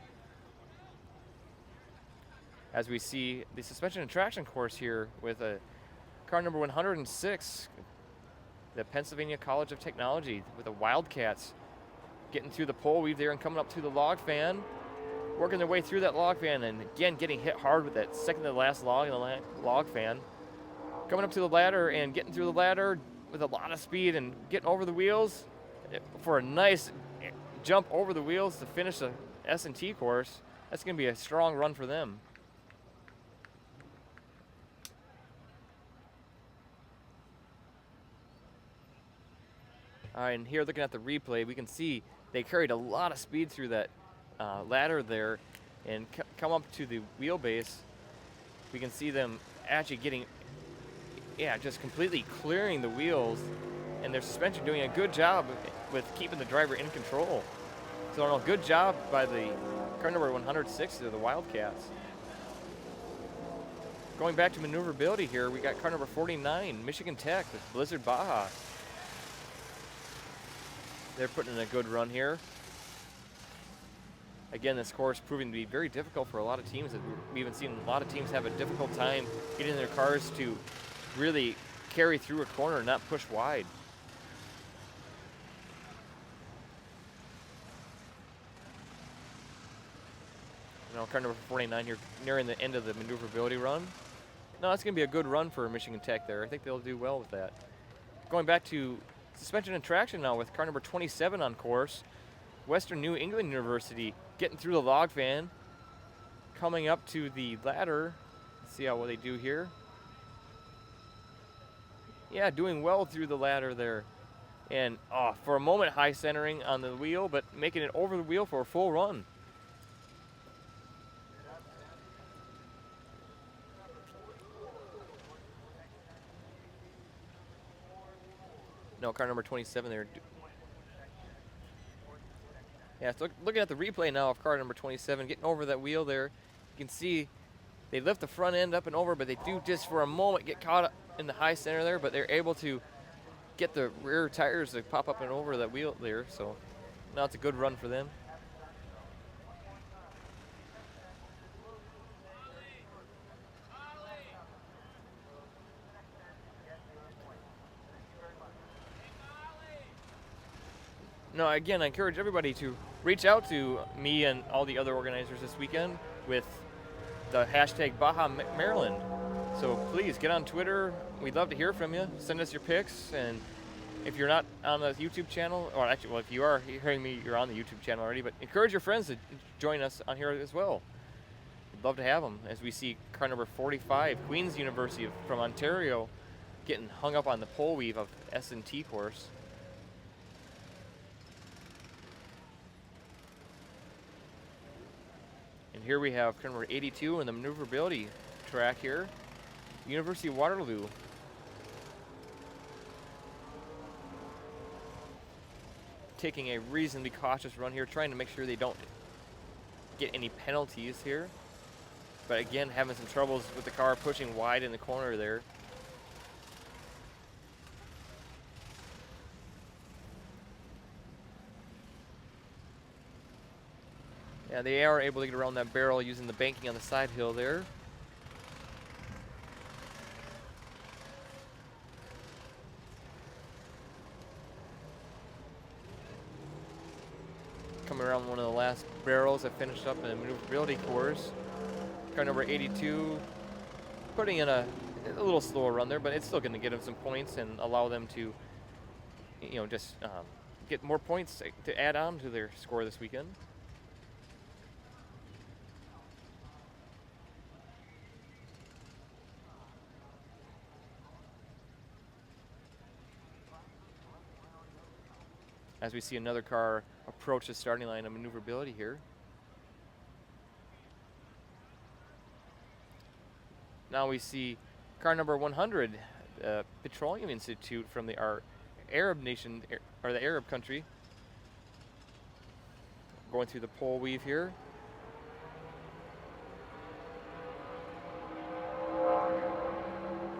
As we see the suspension and traction course here with a car number 106, the Pennsylvania College of Technology with the Wildcats getting through the pole weave there and coming up through the log fan, working their way through that log fan and again getting hit hard with that second to the last log in the log fan. Coming up to the ladder and getting through the ladder with a lot of speed and getting over the wheels for a nice jump over the wheels to finish the S&T course. That's going to be a strong run for them. All right, and here looking at the replay, we can see they carried a lot of speed through that ladder there and come up to the wheelbase. We can see them actually getting, just completely clearing the wheels, and their suspension doing a good job with keeping the driver in control. So a good job by the car number 106 of the Wildcats. Going back to maneuverability here, we got car number 49, Michigan Tech with Blizzard Baja. They're putting in a good run here. Again, this course proving to be very difficult for a lot of teams. We've even seen a lot of teams have a difficult time getting their cars to really carry through a corner and not push wide. Now, car number 49 here nearing the end of the maneuverability run. No, that's going to be a good run for Michigan Tech there. I think they'll do well with that. Going back to suspension and traction now with car number 27 on course. Western New England University getting through the log fan, coming up to the ladder. Let's see how well they do here. Yeah, doing well through the ladder there. And for a moment, high centering on the wheel, but making it over the wheel for a full run. No, car number 27 there. Yeah, so looking at the replay now of car number 27, getting over that wheel there. You can see they lift the front end up and over, but they do just for a moment get caught up in the high center there, but they're able to get the rear tires to pop up and over that wheel there. So now it's a good run for them. No, again, I encourage everybody to reach out to me and all the other organizers this weekend with the hashtag Baja Maryland. So please get on Twitter. We'd love to hear from you. Send us your pics. And if you're not on the YouTube channel, or actually, well, if you are hearing me, you're on the YouTube channel already, but encourage your friends to join us on here as well. We'd love to have them as we see car number 45, Queen's University from Ontario, getting hung up on the pole weave of S&T course. And here we have car number 82 in the maneuverability track here, University of Waterloo. Taking a reasonably cautious run here, trying to make sure they don't get any penalties here. But again, having some troubles with the car pushing wide in the corner there. Yeah, they are able to get around that barrel using the banking on the side hill there. Coming around one of the last barrels that finished up in the maneuverability course. Car number 82, putting in a little slower run there, but it's still going to get them some points and allow them to, just get more points to add on to their score this weekend. As we see another car approach the starting line of maneuverability here. Now we see car number 100, Petroleum Institute from our Arab nation, or the Arab country. Going through the pole weave here.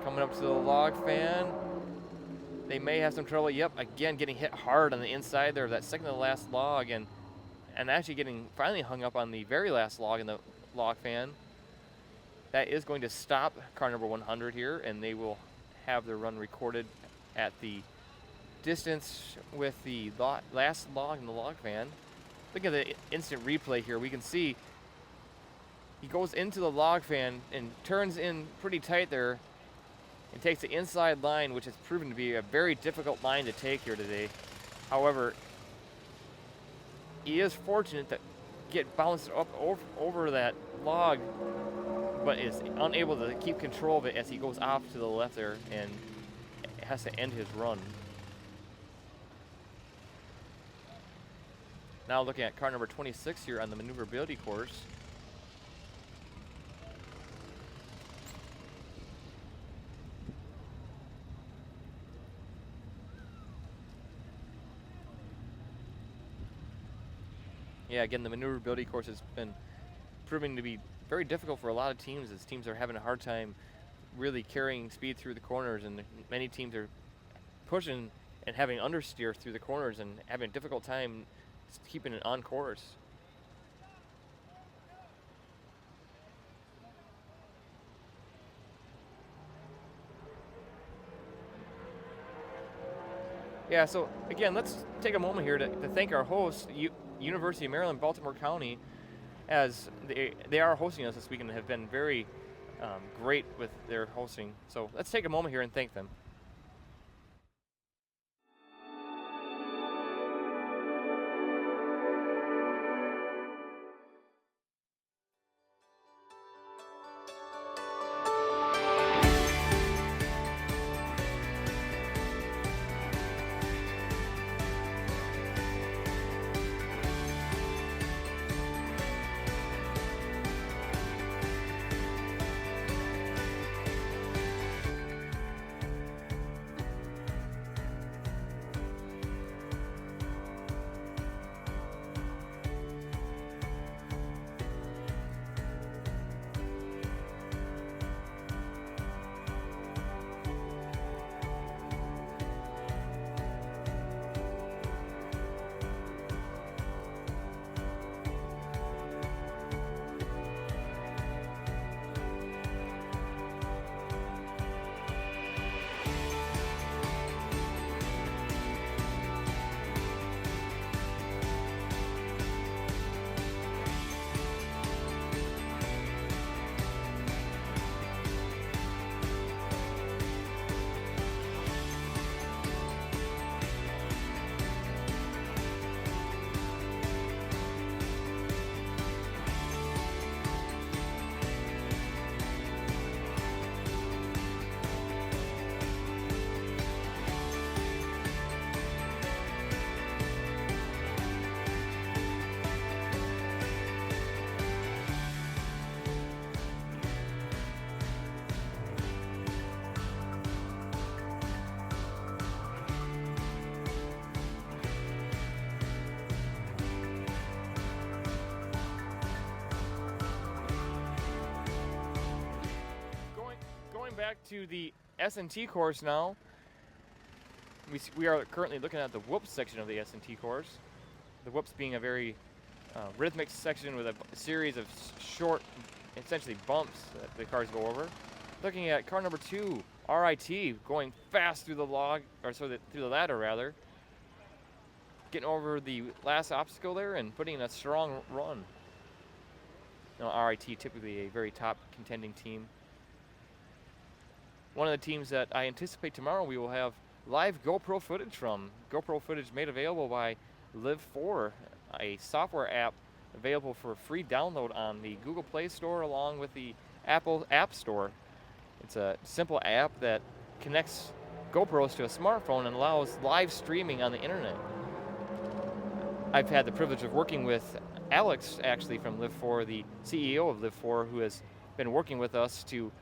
Coming up to the log fan. They may have some trouble. Yep, again getting hit hard on the inside there of that second to the last log, and actually getting finally hung up on the very last log in the log fan. That is going to stop car number 100 here, and they will have their run recorded at the distance with the last log in the log fan. Look at the instant replay here. We can see he goes into the log fan and turns in pretty tight there and takes the inside line, which has proven to be a very difficult line to take here today. However, he is fortunate to get bounced up over that log, but is unable to keep control of it as he goes off to the left there and has to end his run. Now looking at car number 26 here on the maneuverability course. Yeah, again, the maneuverability course has been proving to be very difficult for a lot of teams, as teams are having a hard time really carrying speed through the corners, and many teams are pushing and having understeer through the corners and having a difficult time keeping it on course. Yeah, so again, let's take a moment here to thank our hosts, University of Maryland, Baltimore County, as they are hosting us this weekend and have been very great with their hosting. So let's take a moment here and thank them. Back to the S&T course now. We are currently looking at the whoops section of the S&T course. The whoops being a very rhythmic section with a series of short, essentially bumps that the cars go over. Looking at car number 2, RIT, going fast through the through the ladder rather. Getting over the last obstacle there and putting in a strong run. Now, RIT typically a very top contending team. One of the teams that I anticipate tomorrow we will have live GoPro footage from. GoPro footage made available by Live4, a software app available for free download on the Google Play Store along with the Apple App Store. It's a simple app that connects GoPros to a smartphone and allows live streaming on the internet. I've had the privilege of working with Alex, actually, from Live4, the CEO of Live4, who has been working with us to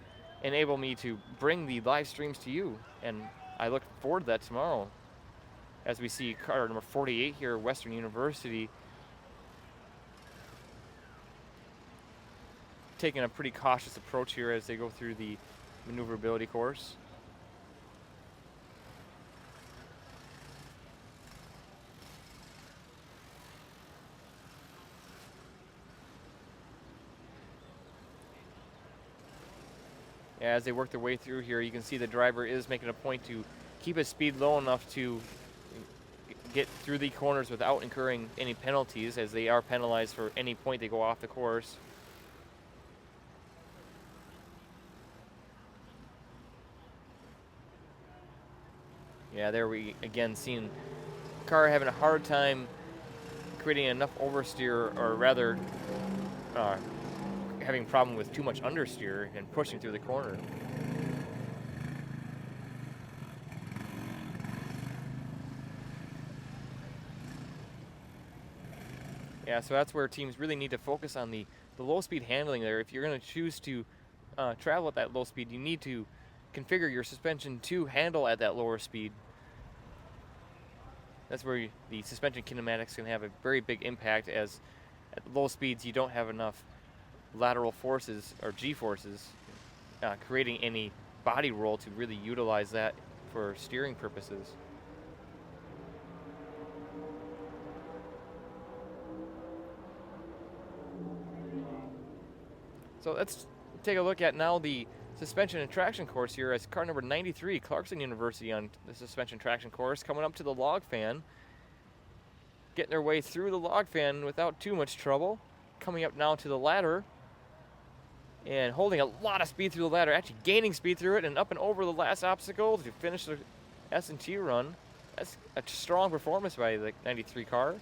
enable me to bring the live streams to you. And I look forward to that tomorrow as we see car number 48 here at Western University taking a pretty cautious approach here as they go through the maneuverability course. As they work their way through here, you can see the driver is making a point to keep his speed low enough to get through the corners without incurring any penalties, as they are penalized for any point they go off the course. Yeah, there we again seen car having a hard time creating enough oversteer, or rather having a problem with too much understeer and pushing through the corner. Yeah, so that's where teams really need to focus on the low speed handling there. If you're going to choose to travel at that low speed, you need to configure your suspension to handle at that lower speed. That's where the suspension kinematics can have a very big impact, as at low speeds you don't have enough lateral forces or G-forces creating any body roll to really utilize that for steering purposes. So let's take a look at now the suspension and traction course here as car number 93, Clarkson University on the suspension traction course, coming up to the log fan. Getting their way through the log fan without too much trouble. Coming up now to the ladder and holding a lot of speed through the ladder, actually gaining speed through it and up and over the last obstacle to finish the S&T run. That's a strong performance by the 93 car.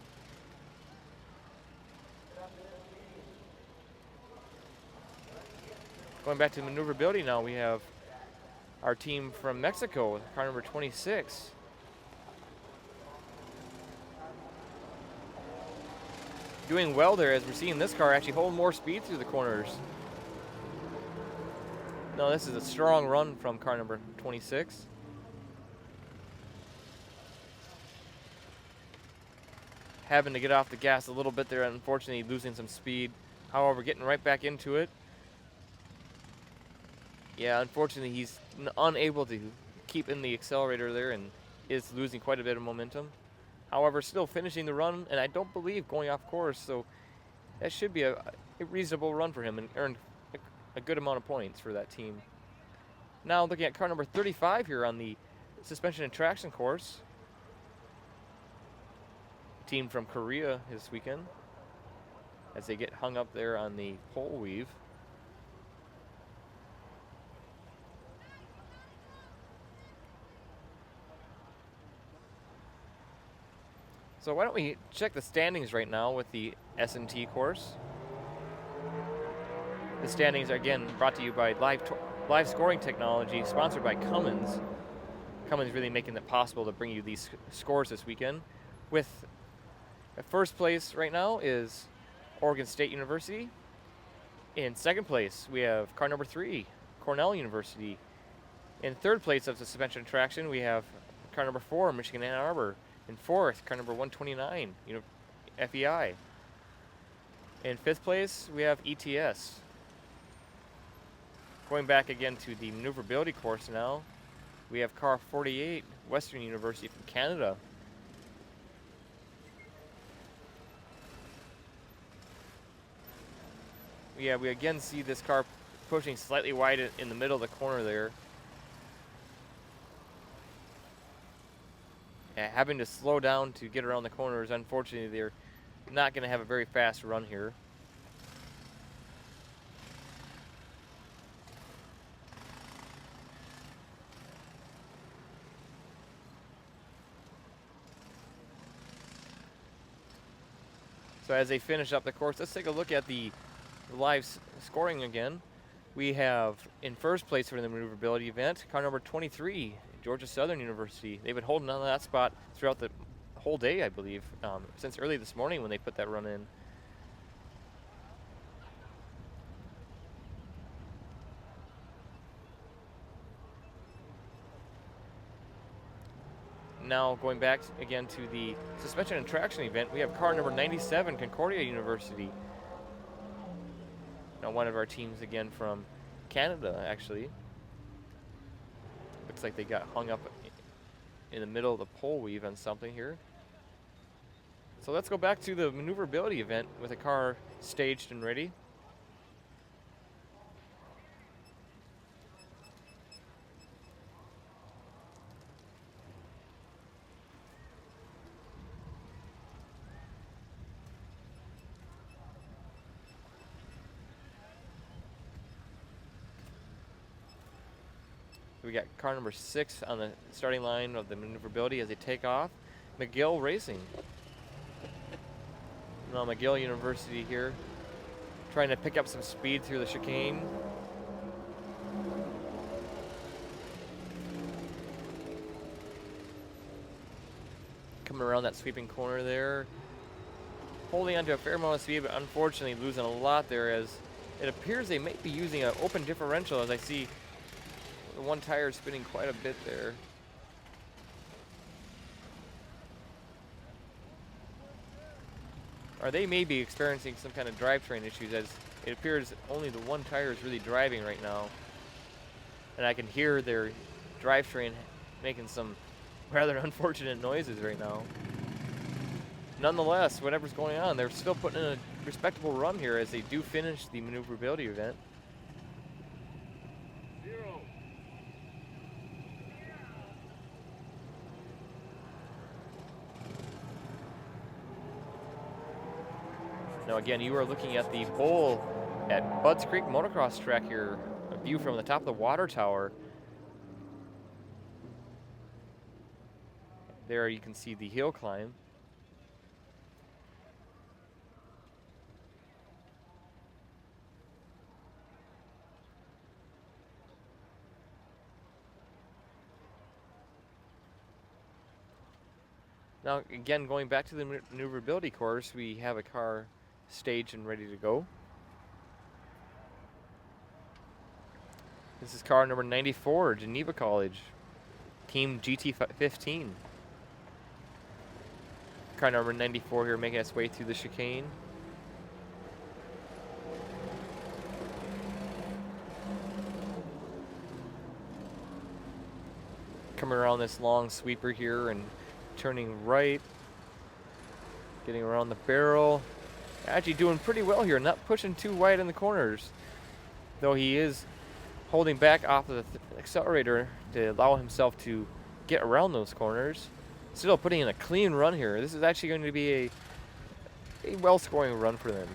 Going back to maneuverability now, we have our team from Mexico, car number 26. Doing well there, as we're seeing this car actually hold more speed through the corners. No, this is a strong run from car number 26. Having to get off the gas a little bit there, unfortunately losing some speed. However, getting right back into it. Yeah, unfortunately he's unable to keep in the accelerator there and is losing quite a bit of momentum. However, still finishing the run, and I don't believe going off course, so that should be a reasonable run for him and earned a good amount of points for that team. Now looking at car number 35 here on the suspension and traction course. Team from Korea this weekend as they get hung up there on the pole weave. So why don't we check the standings right now with the S&T course. The standings are again brought to you by live scoring technology, sponsored by Cummins. Cummins really making it possible to bring you these scores this weekend. With first place right now is Oregon State University. In second place, we have car number 3, Cornell University. In third place of the suspension and traction, we have car number 4, Michigan Ann Arbor. In fourth, car number 129, FEI. In fifth place, we have ETS. Going back again to the maneuverability course now, we have car 48, Western University from Canada. Yeah, we again see this car pushing slightly wide in the middle of the corner there. Yeah, having to slow down to get around the corners. Unfortunately, they're not going to have a very fast run here. So as they finish up the course, let's take a look at the live scoring again. We have in first place for the maneuverability event, car number 23, Georgia Southern University. They've been holding on to that spot throughout the whole day, I believe, since early this morning when they put that run in. Now going back again to the suspension and traction event, we have car number 97, Concordia University. Now one of our teams again from Canada, actually. Looks like they got hung up in the middle of the pole weave on something here. So let's go back to the maneuverability event with a car staged and ready. We got car number 6 on the starting line of the maneuverability as they take off. McGill Racing. Now McGill University here, trying to pick up some speed through the chicane. Coming around that sweeping corner there. Holding onto a fair amount of speed, but unfortunately losing a lot there as it appears they may be using an open differential as I see the one tire spinning quite a bit there. Or they may be experiencing some kind of drivetrain issues as it appears only the one tire is really driving right now. And I can hear their drivetrain making some rather unfortunate noises right now. Nonetheless, whatever's going on, they're still putting in a respectable run here as they do finish the maneuverability event. Now again, you are looking at the bowl at Budds Creek Motocross track here, a view from the top of the water tower. There you can see the hill climb. Now again, going back to the maneuverability course, we have a car staged and ready to go. This is car number 94, Geneva College, Team GT15. Car number 94 here making its way through the chicane. Coming around this long sweeper here and turning right, getting around the barrel. Actually doing pretty well here, not pushing too wide in the corners, though he is holding back off of the accelerator to allow himself to get around those corners. Still putting in a clean run here. This is actually going to be a well-scoring run for them.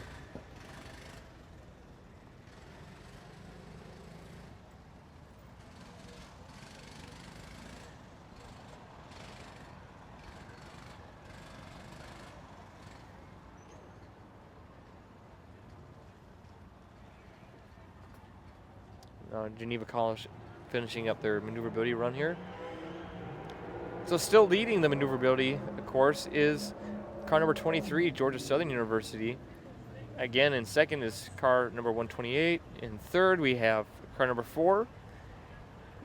Geneva College finishing up their maneuverability run here. So still leading the maneuverability course is car number 23, Georgia Southern University. Again, in second is car number 128. In third, we have car number 4.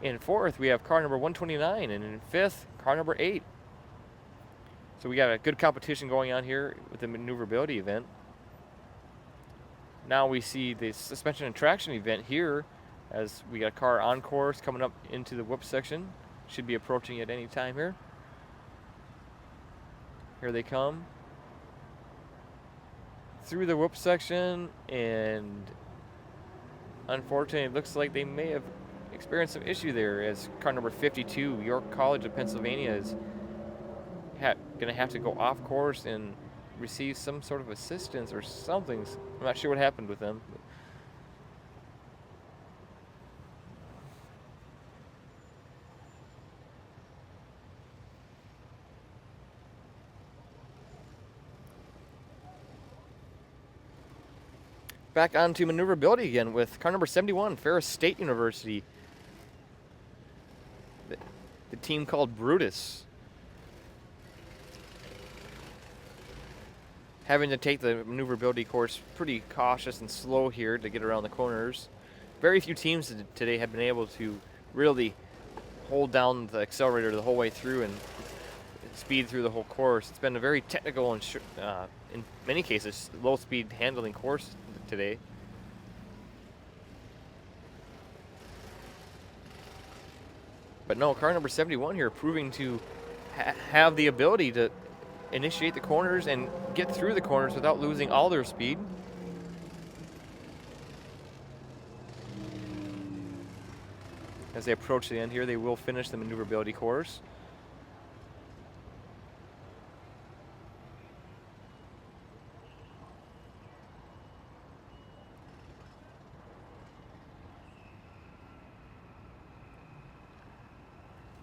In fourth, we have car number 129. And in fifth, car number 8. So we got a good competition going on here with the maneuverability event. Now we see the suspension and traction event here as we got a car on course coming up into the whoop section. Should be approaching at any time here. Here they come through the whoop section and unfortunately, it looks like they may have experienced some issue there, as car number 52, York College of Pennsylvania, is going to have to go off course and receive some sort of assistance or something. I'm not sure what happened with them. Back on to maneuverability again with car number 71, Ferris State University. The team called Brutus. Having to take the maneuverability course pretty cautious and slow here to get around the corners. Very few teams today have been able to really hold down the accelerator the whole way through and speed through the whole course. It's been a very technical and in many cases low speed handling course today. But no, car number 71 here proving to have the ability to initiate the corners and get through the corners without losing all their speed. As they approach the end here, they will finish the maneuverability course.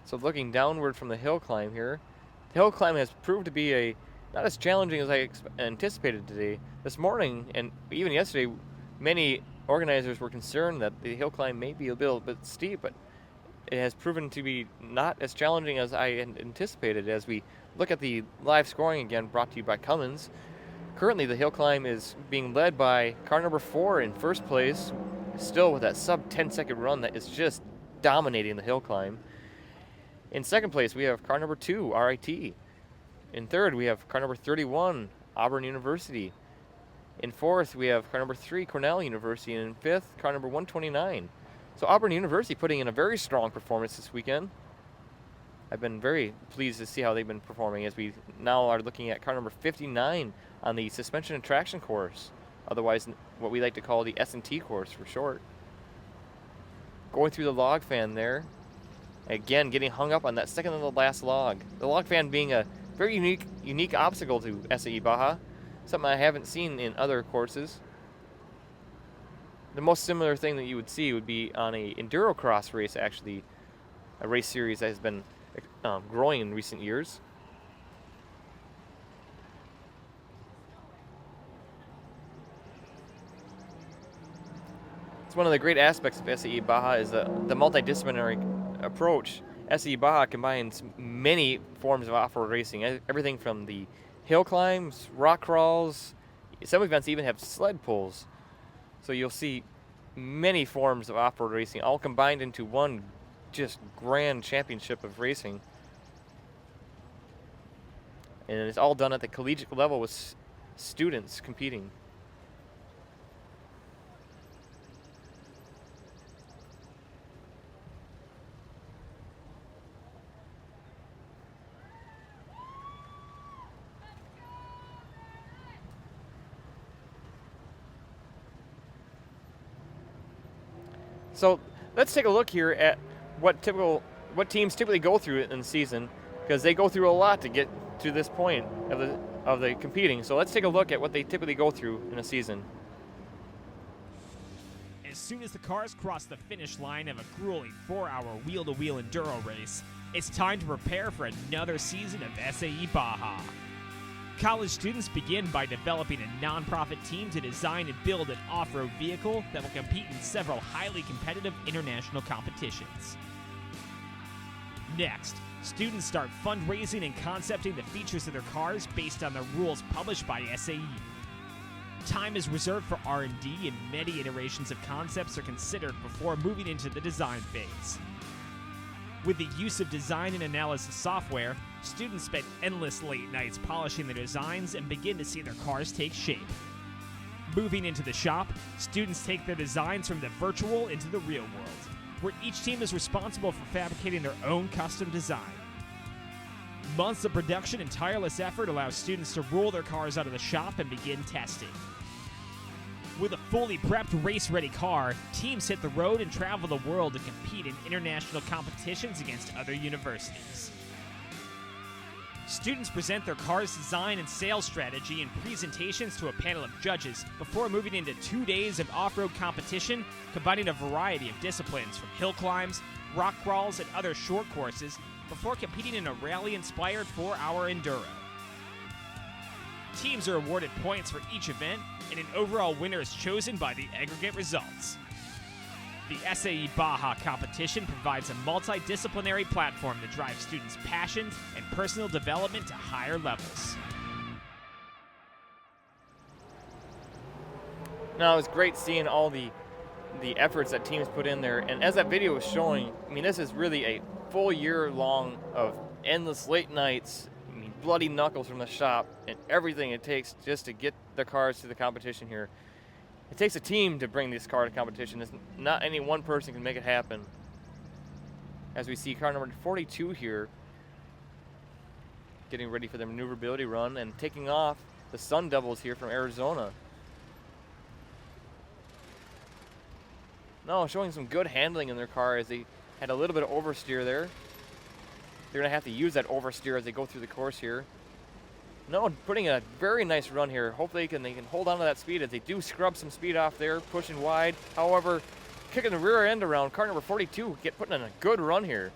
So looking downward from the hill climb here, the hill climb has proved to be not as challenging as I anticipated today. This morning and even yesterday, many organizers were concerned that the hill climb may be a little bit steep, but it has proven to be not as challenging as I anticipated. As we look at the live scoring again, brought to you by Cummins. Currently the hill climb is being led by car number 4 in first place, still with that sub 10-second run that is just dominating the hill climb. In second place, we have car number 2, RIT. In third, we have car number 31, Auburn University. In fourth, we have car number 3, Cornell University. And in fifth, car number 129. So Auburn University putting in a very strong performance this weekend. I've been very pleased to see how they've been performing, as we now are looking at car number 59 on the suspension and traction course, otherwise what we like to call the S&T course for short. Going through the log fan there. Again, getting hung up on that second to the last log. The log fan being a very unique obstacle to SAE Baja, something I haven't seen in other courses. The most similar thing that you would see would be on a endurocross race, actually, a race series that has been growing in recent years. It's one of the great aspects of SAE Baja is the multidisciplinary approach. SAE Baja combines many forms of off-road racing, everything from the hill climbs, rock crawls, some events even have sled pulls. So you'll see many forms of off-road racing all combined into one just grand championship of racing. And it's all done at the collegiate level with students competing. So let's take a look here at what teams typically go through in the season, because they go through a lot to get to this point of the competing. So let's take a look at what they typically go through in a season. As soon as the cars cross the finish line of a grueling 4-hour wheel-to-wheel enduro race, it's time to prepare for another season of SAE Baja. College students begin by developing a nonprofit team to design and build an off-road vehicle that will compete in several highly competitive international competitions. Next, students start fundraising and concepting the features of their cars based on the rules published by SAE. Time is reserved for R&D, and many iterations of concepts are considered before moving into the design phase. With the use of design and analysis software, students spend endless late nights polishing their designs and begin to see their cars take shape. Moving into the shop, students take their designs from the virtual into the real world, where each team is responsible for fabricating their own custom design. Months of production and tireless effort allow students to roll their cars out of the shop and begin testing. With a fully prepped race-ready car, teams hit the road and travel the world to compete in international competitions against other universities. Students present their car's design and sales strategy in presentations to a panel of judges before moving into 2 days of off-road competition, combining a variety of disciplines from hill climbs, rock crawls, and other short courses before competing in a rally-inspired 4-hour enduro. Teams are awarded points for each event, and an overall winner is chosen by the aggregate results. The SAE Baja competition provides a multidisciplinary platform that drives students' passions and personal development to higher levels. Now, it's great seeing all the efforts that teams put in there, and as that video was showing, I mean, this is really a full year long of endless late nights, I mean, bloody knuckles from the shop, and everything it takes just to get the cars to the competition here. It takes a team to bring this car to competition. It's not any one person can make it happen. As we see car number 42 here, getting ready for their maneuverability run and taking off the Sun Devils here from Arizona. No, showing some good handling in their car as they had a little bit of oversteer there. They're gonna have to use that oversteer as they go through the course here. No, putting a very nice run here. Hopefully they can hold on to that speed as they do scrub some speed off there, pushing wide. However, kicking the rear end around, car number 42 putting in a good run here.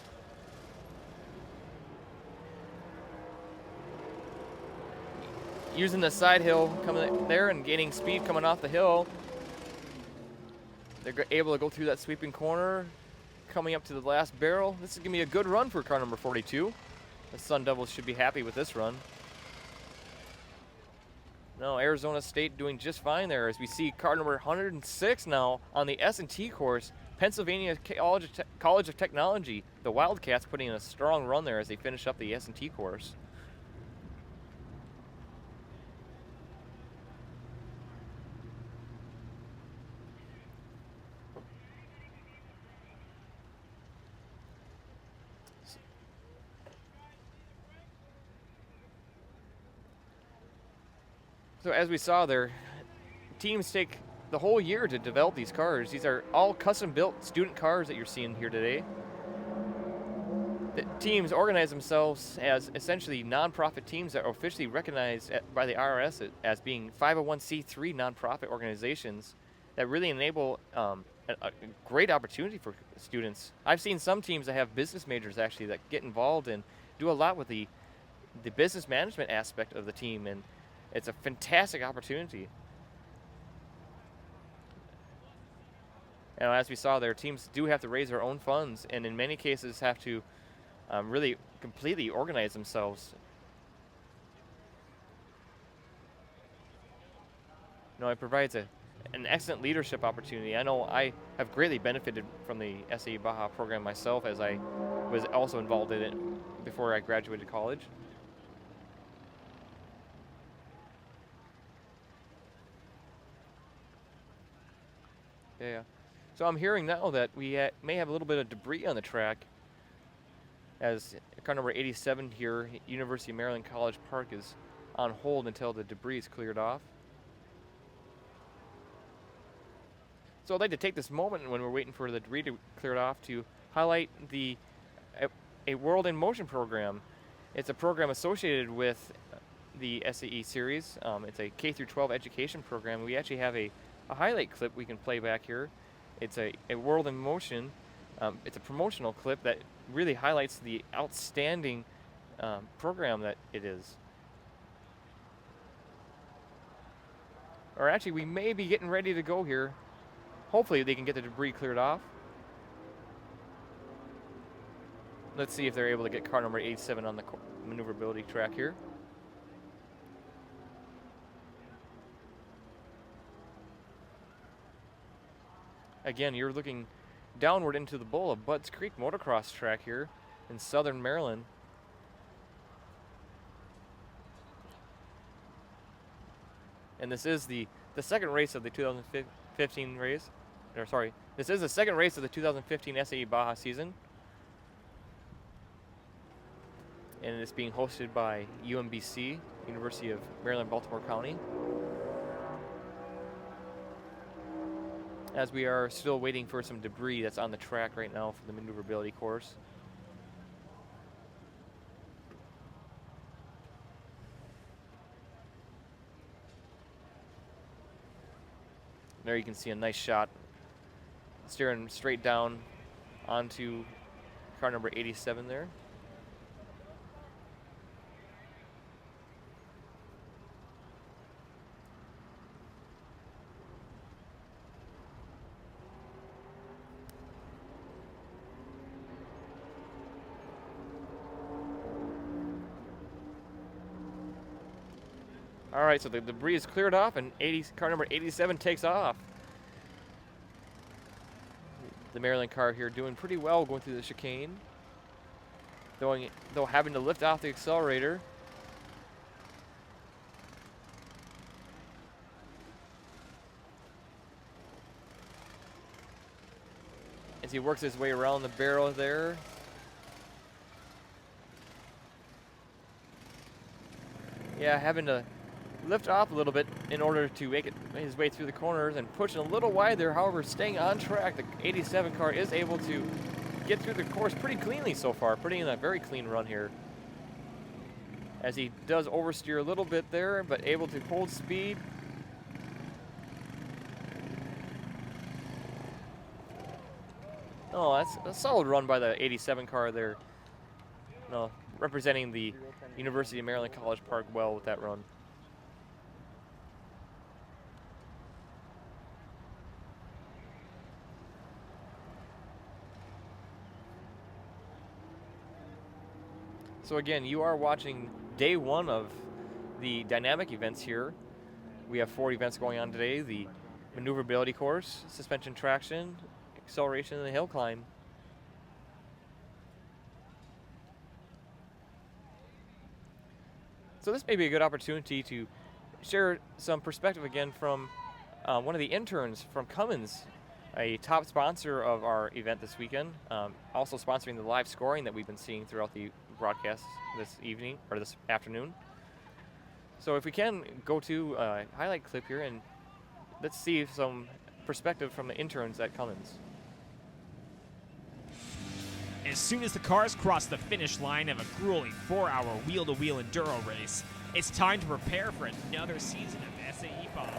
Using the side hill coming there and gaining speed coming off the hill. They're able to go through that sweeping corner, coming up to the last barrel. This is gonna be a good run for car number 42. The Sun Devils should be happy with this run. No, Arizona State doing just fine there as we see car number 106 now on the S&T course. Pennsylvania College of Technology. The Wildcats putting in a strong run there as they finish up the S&T course. So as we saw there, teams take the whole year to develop these cars. These are all custom-built student cars that you're seeing here today. The teams organize themselves as essentially nonprofit teams that are officially recognized by the IRS as being 501c3 nonprofit organizations that really enable a great opportunity for students. I've seen some teams that have business majors actually that get involved and do a lot with the business management aspect of the team, and it's a fantastic opportunity. And as we saw there, teams do have to raise their own funds and in many cases have to really completely organize themselves. You know, it provides an excellent leadership opportunity. I know I have greatly benefited from the SAE Baja program myself as I was also involved in it before I graduated college. Yeah. So I'm hearing now that we may have a little bit of debris on the track as car number 87 here, University of Maryland College Park, is on hold until the debris is cleared off. So I'd like to take this moment when we're waiting for the debris to clear it off to highlight a World in Motion program. It's a program associated with the SAE series. It's a K-12 education program. We actually have a highlight clip we can play back here. It's a World in Motion. It's a promotional clip that really highlights the outstanding program that it is. Or actually, we may be getting ready to go here. Hopefully they can get the debris cleared off. Let's see if they're able to get car number 87 on the maneuverability track here. Again, you're looking downward into the bowl of Budds Creek motocross track here in southern Maryland. And this is the second race of the 2015 race. Or sorry, this is the second race of the 2015 SAE Baja season. And it's being hosted by UMBC, University of Maryland, Baltimore County. as we are still waiting for some debris that's on the track right now for the maneuverability course. There you can see a nice shot steering straight down onto car number 87 there. All right, so the debris is cleared off, and car number 87 takes off. The Maryland car here doing pretty well going through the chicane, though having to lift off the accelerator. As he works his way around the barrel there. Yeah, having to lift off a little bit in order to make his way through the corners and pushing a little wide there. However, staying on track, the 87 car is able to get through the course pretty cleanly so far, putting in a very clean run here. As he does oversteer a little bit there, but able to hold speed. Oh, that's a solid run by the 87 car there. No, representing the University of Maryland College Park well with that run. So again, you are watching day one of the dynamic events here. We have 4 events going on today: the maneuverability course, suspension traction, acceleration, and the hill climb. So this may be a good opportunity to share some perspective again from one of the interns from Cummins, a top sponsor of our event this weekend, also sponsoring the live scoring that we've been seeing throughout the broadcast this evening, or this afternoon. So if we can go to a highlight clip here and let's see some perspective from the interns at Cummins. As soon as the cars cross the finish line of a grueling 4-hour wheel-to-wheel enduro race, it's time to prepare for another season of SAE Bob.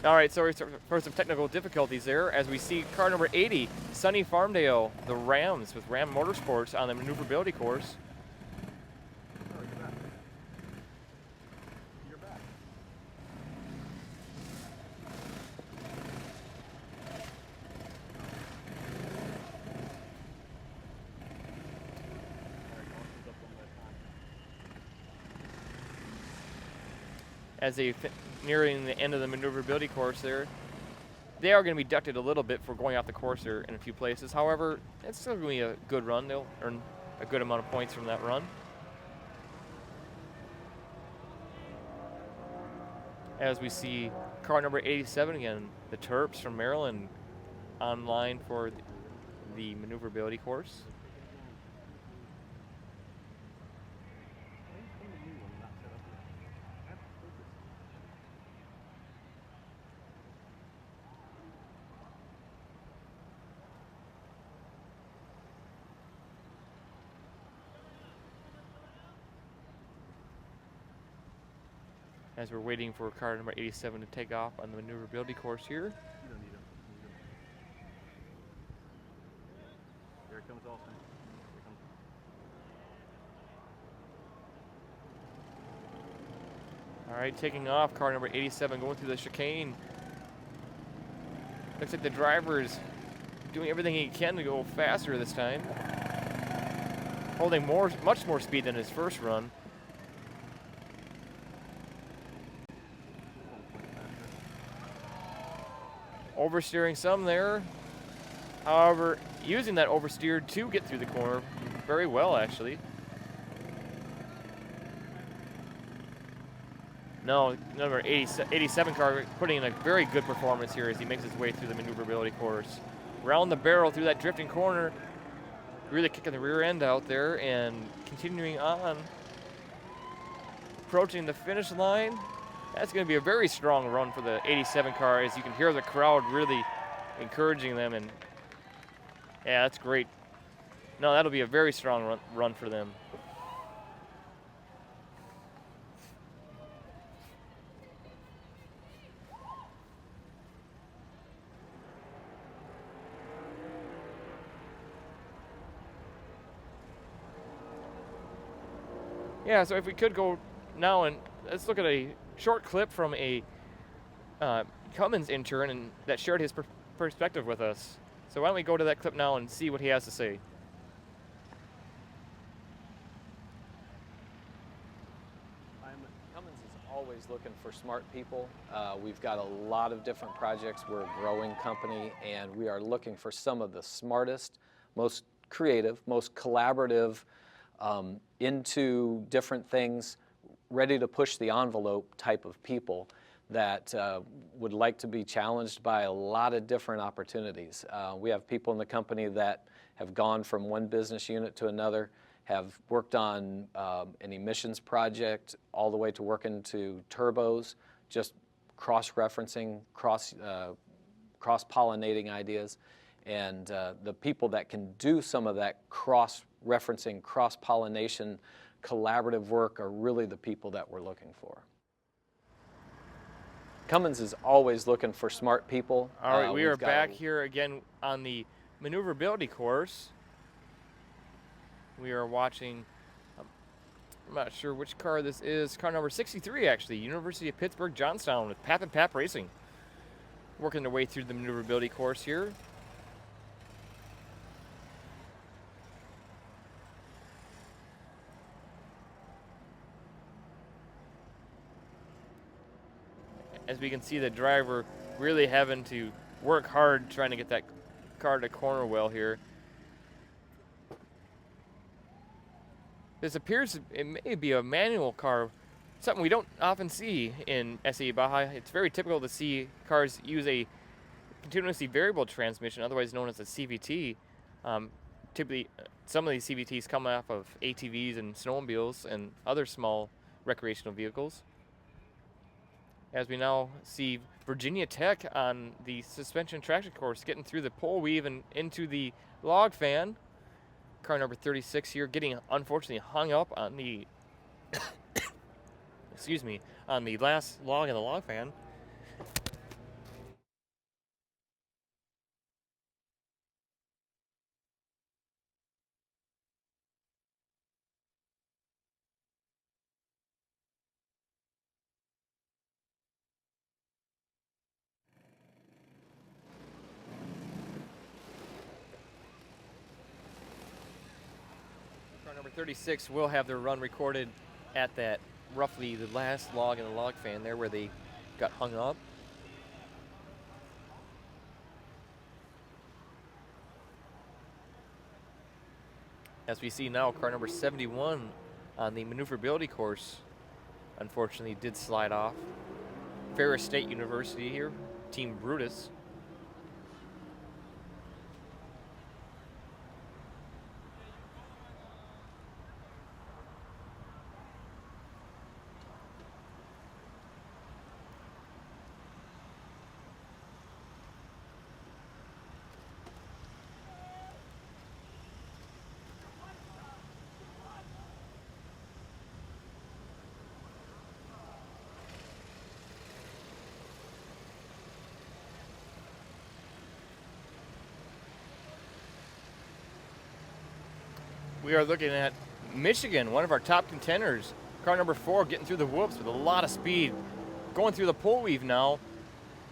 All right, sorry for some technical difficulties there as we see car number 80, Sunny Farmdale, the Rams with Ram Motorsports on the maneuverability course. As they nearing the end of the maneuverability course there. They are going to be deducted a little bit for going off the course there in a few places. However, it's still going to be a good run. They'll earn a good amount of points from that run. As we see car number 87 again, the Terps from Maryland, online for the maneuverability course. As we're waiting for car number 87 to take off on the maneuverability course here. Here comes Austin. All right, taking off car number 87 going through the chicane. Looks like the driver is doing everything he can to go faster this time. Holding much more speed than his first run. Oversteering some there. However, using that oversteer to get through the corner very well, actually. No, number 87 car putting in a very good performance here as he makes his way through the maneuverability course. Round the barrel through that drifting corner, really kicking the rear end out there and continuing on, approaching the finish line. That's going to be a very strong run for the 87 car as you can hear the crowd really encouraging them, and yeah, that's great. No, that'll be a very strong run for them. Yeah, so if we could go now and let's look at a short clip from a Cummins intern and that shared his perspective with us. So why don't we go to that clip now and see what he has to say. Cummins is always looking for smart people. We've got a lot of different projects. We're a growing company, and we are looking for some of the smartest, most creative, most collaborative, into different things, ready to push the envelope type of people that would like to be challenged by a lot of different opportunities. We have people in the company that have gone from one business unit to another, have worked on an emissions project all the way to working to turbos, just cross-referencing, cross-pollinating ideas. And the people that can do some of that cross-referencing, cross-pollination, collaborative work are really the people that we're looking for. Cummins is always looking for smart people. All right, we are back here again on the maneuverability course. We are watching, I'm not sure which car this is, car number 63 actually, University of Pittsburgh Johnstown with Pap and Pap Racing. Working their way through the maneuverability course here. As we can see the driver really having to work hard trying to get that car to corner well here. This appears it may be a manual car, something we don't often see in SAE Baja. It's very typical to see cars use a continuously variable transmission, otherwise known as a CVT. Typically, some of these CVTs come off of ATVs and snowmobiles and other small recreational vehicles. As we now see Virginia Tech on the suspension traction course getting through the pole weave and into the log fan. Car number 36 here getting unfortunately hung up on the excuse me, on the last log in the log fan. Number 36 will have their run recorded at that roughly the last log in the log fan there where they got hung up. As we see now, car number 71 on the maneuverability course unfortunately did slide off. Ferris State University here, Team Brutus. We are looking at Michigan, one of our top contenders. Car number 4 getting through the whoops with a lot of speed. Going through the pole weave now,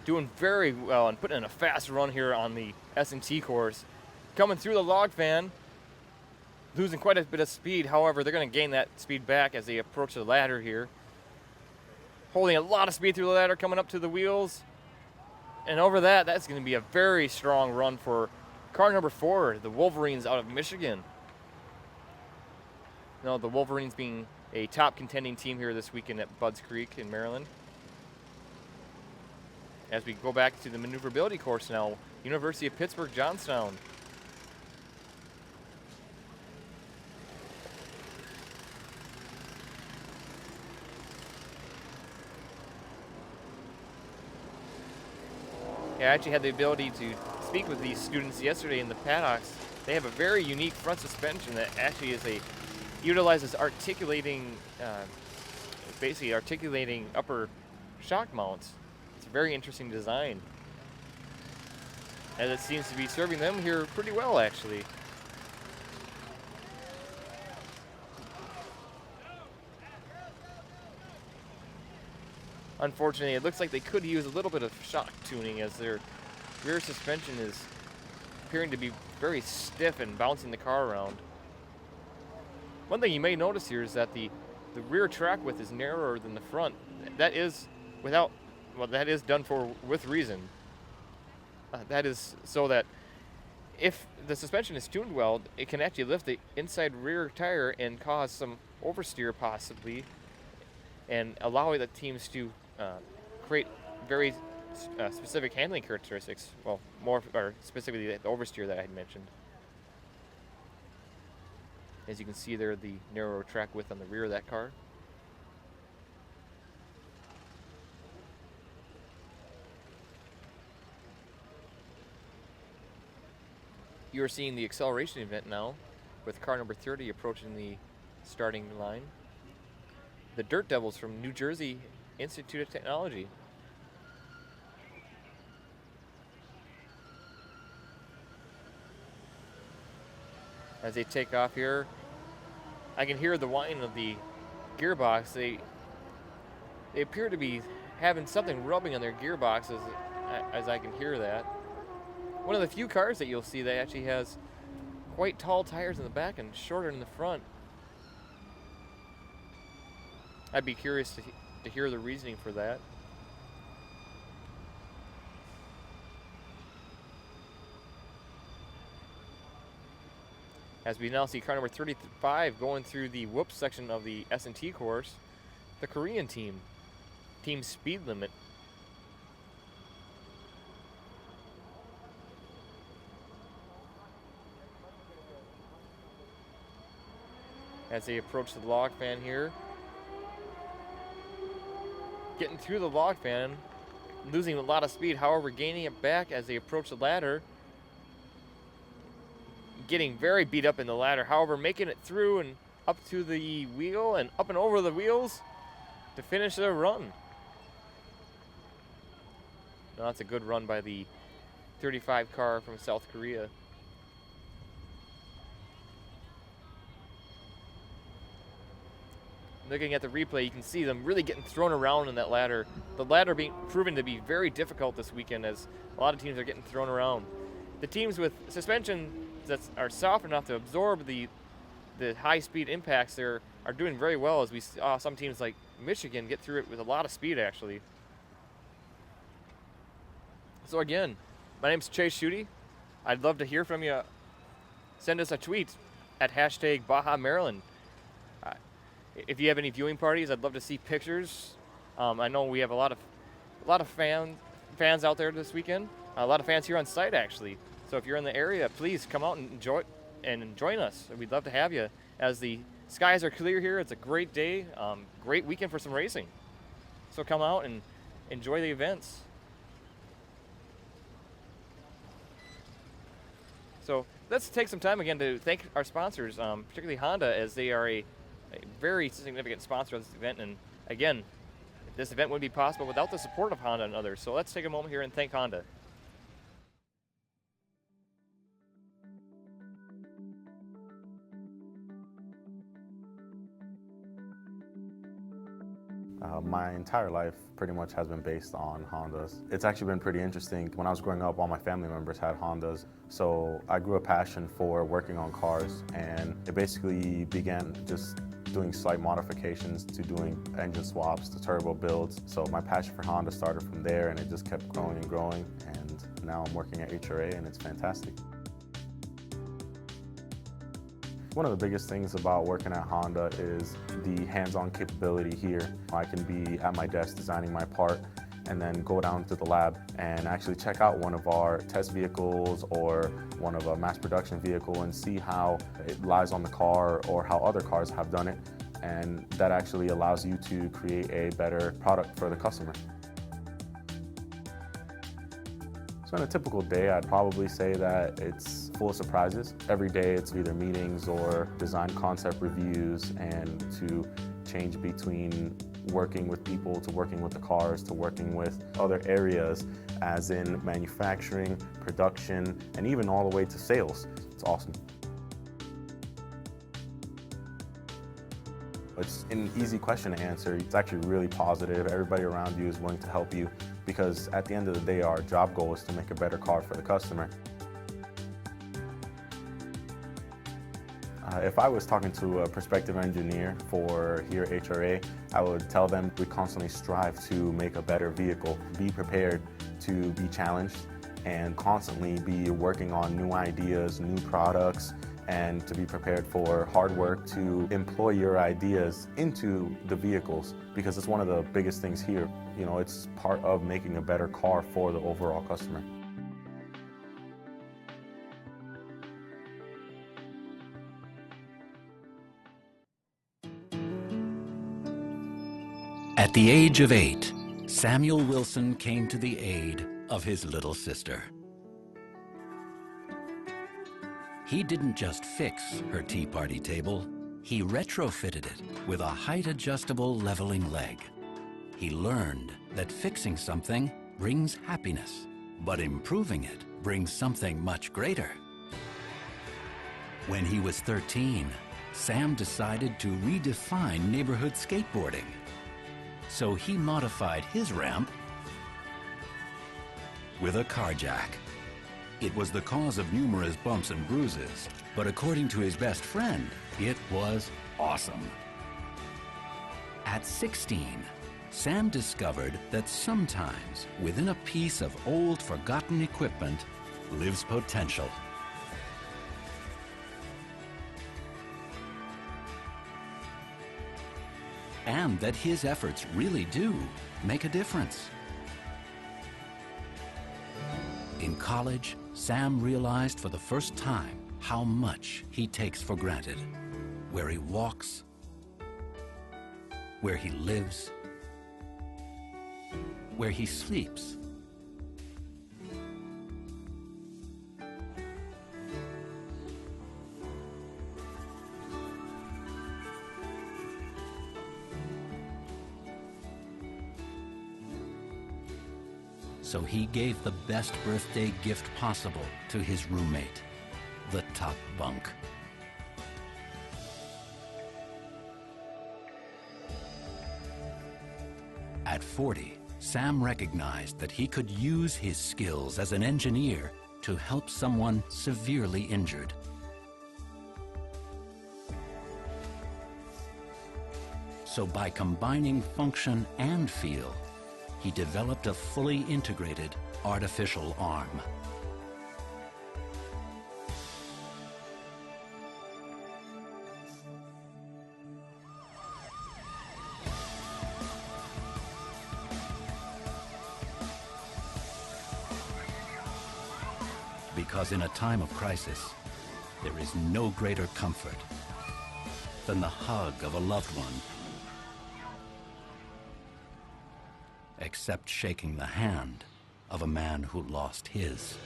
doing very well and putting in a fast run here on the S&T course. Coming through the log fan, losing quite a bit of speed. However, they're going to gain that speed back as they approach the ladder here. Holding a lot of speed through the ladder, coming up to the wheels. And over that, that's going to be a very strong run for car number 4, the Wolverines out of Michigan. No, the Wolverines being a top contending team here this weekend at Budds Creek in Maryland. As we go back to the maneuverability course now, University of Pittsburgh, Johnstown. Yeah, I actually had the ability to speak with these students yesterday in the paddocks. They have a very unique front suspension that actually utilizes articulating, basically articulating upper shock mounts. It's a very interesting design, as it seems to be serving them here pretty well, actually. Unfortunately, it looks like they could use a little bit of shock tuning, as their rear suspension is appearing to be very stiff and bouncing the car around. One thing you may notice here is that the rear track width is narrower than the front. That is done with reason. That is so that if the suspension is tuned well, it can actually lift the inside rear tire and cause some oversteer possibly, and allow the teams to create very specific handling characteristics. Well, or specifically the oversteer that I had mentioned. As you can see there, the narrower track width on the rear of that car. You are seeing the acceleration event now, with car number 30 approaching the starting line. The Dirt Devils from New Jersey Institute of Technology. As they take off here, I can hear the whine of the gearbox. They appear to be having something rubbing on their gearbox as I can hear that. One of the few cars that you'll see that actually has quite tall tires in the back and shorter in the front. I'd be curious to hear the reasoning for that. As we now see car number 35 going through the whoops section of the S&T course, the Korean team, Team Speed Limit. As they approach the log fan here. Getting through the log fan, losing a lot of speed, however gaining it back as they approach the ladder. Getting very beat up in the ladder, however making it through and up to the wheel and up and over the wheels to finish their run. Now that's a good run by the 35 car from South Korea. Looking at the replay, you can see them really getting thrown around in that ladder. The ladder being proven to be very difficult this weekend, as a lot of teams are getting thrown around. The teams with suspension that are soft enough to absorb the high-speed impacts there are doing very well, as we saw some teams like Michigan get through it with a lot of speed, actually. So again, my name's Chase Schutte. I'd love to hear from you. Send us a tweet at hashtag Baja Maryland. If you have any viewing parties, I'd love to see pictures. I know we have a lot of fans out there this weekend. A lot of fans here on site, actually. So if you're in the area, please come out and join us. We'd love to have you. As the skies are clear here, it's a great day, great weekend for some racing. So come out and enjoy the events. So let's take some time again to thank our sponsors, particularly Honda, as they are a very significant sponsor of this event. And again, this event wouldn't be possible without the support of Honda and others. So let's take a moment here and thank Honda. My entire life pretty much has been based on Hondas. It's actually been pretty interesting. When I was growing up, all my family members had Hondas, so I grew a passion for working on cars, and it basically began just doing slight modifications to doing engine swaps to turbo builds. So my passion for Honda started from there, and it just kept growing and growing, and now I'm working at HRA, and it's fantastic. One of the biggest things about working at Honda is the hands-on capability here. I can be at my desk designing my part and then go down to the lab and actually check out one of our test vehicles or one of a mass production vehicle and see how it lies on the car or how other cars have done it. And that actually allows you to create a better product for the customer. So in a typical day, I'd probably say that it's full of surprises. Every day it's either meetings or design concept reviews, and to change between working with people to working with the cars to working with other areas, as in manufacturing, production, and even all the way to sales. It's awesome. It's an easy question to answer. It's actually really positive. Everybody around you is willing to help you, because at the end of the day, our job goal is to make a better car for the customer. If I was talking to a prospective engineer for here at HRA, I would tell them we constantly strive to make a better vehicle. Be prepared to be challenged and constantly be working on new ideas, new products, and to be prepared for hard work to employ your ideas into the vehicles, because it's one of the biggest things here. You know, it's part of making a better car for the overall customer. At the age of 8, Samuel Wilson came to the aid of his little sister. He didn't just fix her tea party table, he retrofitted it with a height-adjustable leveling leg. He learned that fixing something brings happiness, but improving it brings something much greater. When he was 13, Sam decided to redefine neighborhood skateboarding. So he modified his ramp with a car jack. It was the cause of numerous bumps and bruises, but according to his best friend, it was awesome. At 16, Sam discovered that sometimes within a piece of old forgotten equipment lives potential. And that his efforts really do make a difference. In college, Sam realized for the first time how much he takes for granted. Where he walks, where he lives, where he sleeps. So he gave the best birthday gift possible to his roommate, the top bunk. At 40, Sam recognized that he could use his skills as an engineer to help someone severely injured. So by combining function and feel, he developed a fully integrated artificial arm. Because in a time of crisis, there is no greater comfort than the hug of a loved one, except shaking the hand of a man who lost his.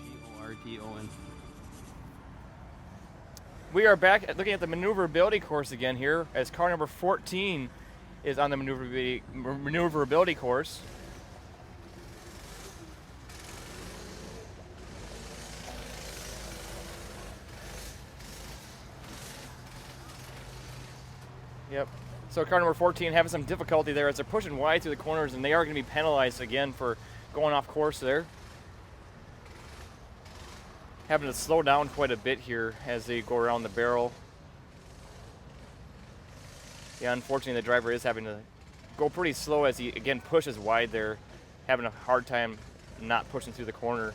G-O-R-D-O-N. We are back looking at the maneuverability course again here, as car number 14 is on the maneuverability course. Yep. So car number 14 having some difficulty there as they're pushing wide through the corners, and they are going to be penalized again for going off course there. Having to slow down quite a bit here as they go around the barrel. Yeah, unfortunately the driver is having to go pretty slow as he again pushes wide there, having a hard time not pushing through the corner.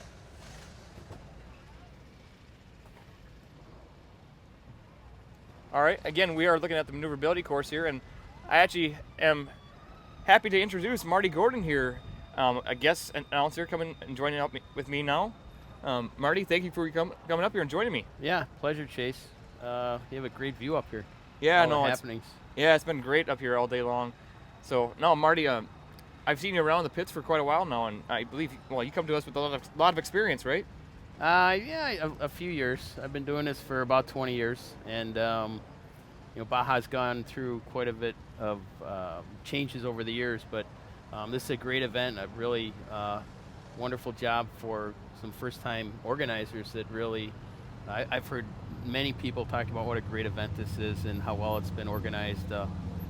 All right, again, we are looking at the maneuverability course here, and I actually am happy to introduce Marty Gordon here, a guest announcer coming and joining up with me now. Marty, thank you for coming up here and joining me. Yeah, pleasure, Chase. You have a great view up here. Yeah, all no, the it's, happenings. yeah, it's been great up here all day long. So, no, Marty, I've seen you around the pits for quite a while now, and I believe, well, you come to us with a lot of experience, right? Yeah, a few years. I've been doing this for about 20 years, and you know, Baja's gone through quite a bit of changes over the years, but this is a great event, a really wonderful job for some first-time organizers that really, I've heard many people talk about what a great event this is and how well it's been organized.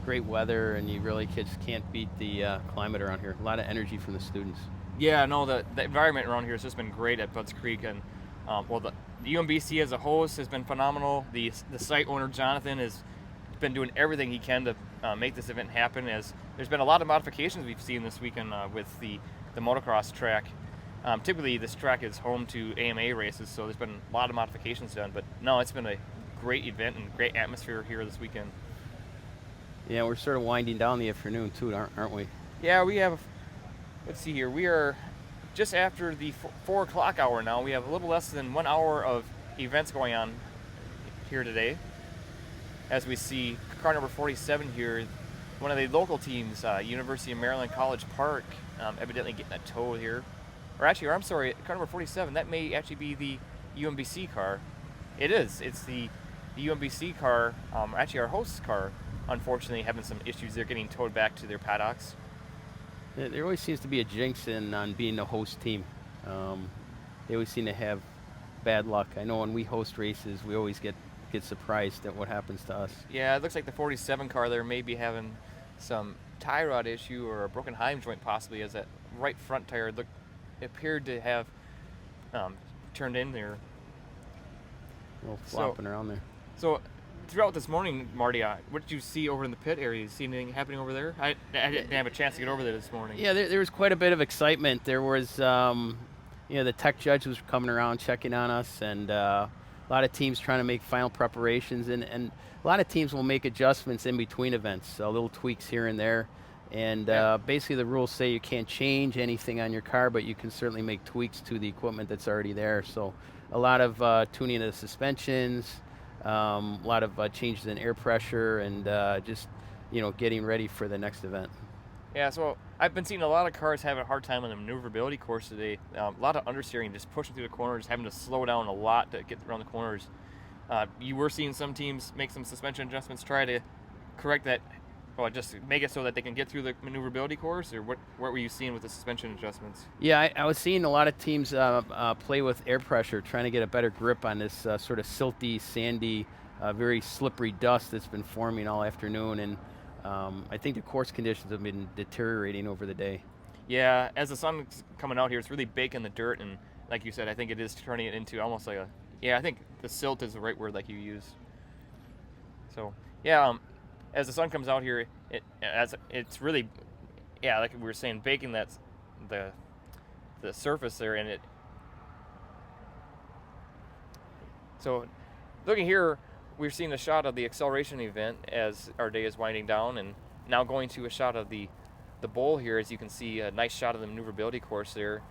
Great weather, and you really just can't beat the climate around here. A lot of energy from the students. Yeah, no, the environment around here has just been great at Budds Creek, and well, the UMBC as a host has been phenomenal. The site owner, Jonathan, has been doing everything he can to make this event happen, as there's been a lot of modifications we've seen this weekend with the motocross track. Typically, this track is home to AMA races, so there's been a lot of modifications done, but no, it's been a great event and great atmosphere here this weekend. Yeah, we're sort of winding down the afternoon too, aren't we? Yeah, we have, let's see here, we are just after the 4 o'clock hour now. We have a little less than 1 hour of events going on here today. As we see car number 47 here, one of the local teams, University of Maryland College Park, evidently getting a tow here. Or actually, I'm sorry, car number 47, that may actually be the UMBC car. It is, it's the UMBC car, actually our host's car, unfortunately having some issues. They're getting towed back to their paddocks. There always seems to be a jinx on being the host team. They always seem to have bad luck. I know when we host races, we always get surprised at what happens to us. Yeah, it looks like the 47 car there may be having some tie rod issue or a broken Heim joint possibly, as that right front tire appeared to have turned in there. A little flopping around there. So throughout this morning, Marty, what did you see over in the pit area? Did you see anything happening over there? I didn't have a chance to get over there this morning. Yeah, there was quite a bit of excitement. There was, you know, the tech judge was coming around checking on us, and a lot of teams trying to make final preparations, and a lot of teams will make adjustments in between events, little tweaks here and there. And basically the rules say you can't change anything on your car, but you can certainly make tweaks to the equipment that's already there. So a lot of tuning of the suspensions, a lot of changes in air pressure, and just, you know, getting ready for the next event. Yeah, so I've been seeing a lot of cars having a hard time on the maneuverability course today. A lot of understeering, just pushing through the corners, having to slow down a lot to get around the corners. You were seeing some teams make some suspension adjustments, try to correct that, well, just make it so that they can get through the maneuverability course, or what were you seeing with the suspension adjustments? Yeah, I was seeing a lot of teams play with air pressure, trying to get a better grip on this sort of silty, sandy, very slippery dust that's been forming all afternoon, and I think the course conditions have been deteriorating over the day. Yeah, as the sun's coming out here, it's really baking the dirt, and like you said, I think it is turning it into almost like I think the silt is the right word like you use. So, yeah, as the sun comes out here, it's really, yeah, like we were saying, baking the surface there, and it. So, looking here, we're seeing a shot of the acceleration event as our day is winding down, and now going to a shot of the bowl here. As you can see, a nice shot of the maneuverability course there.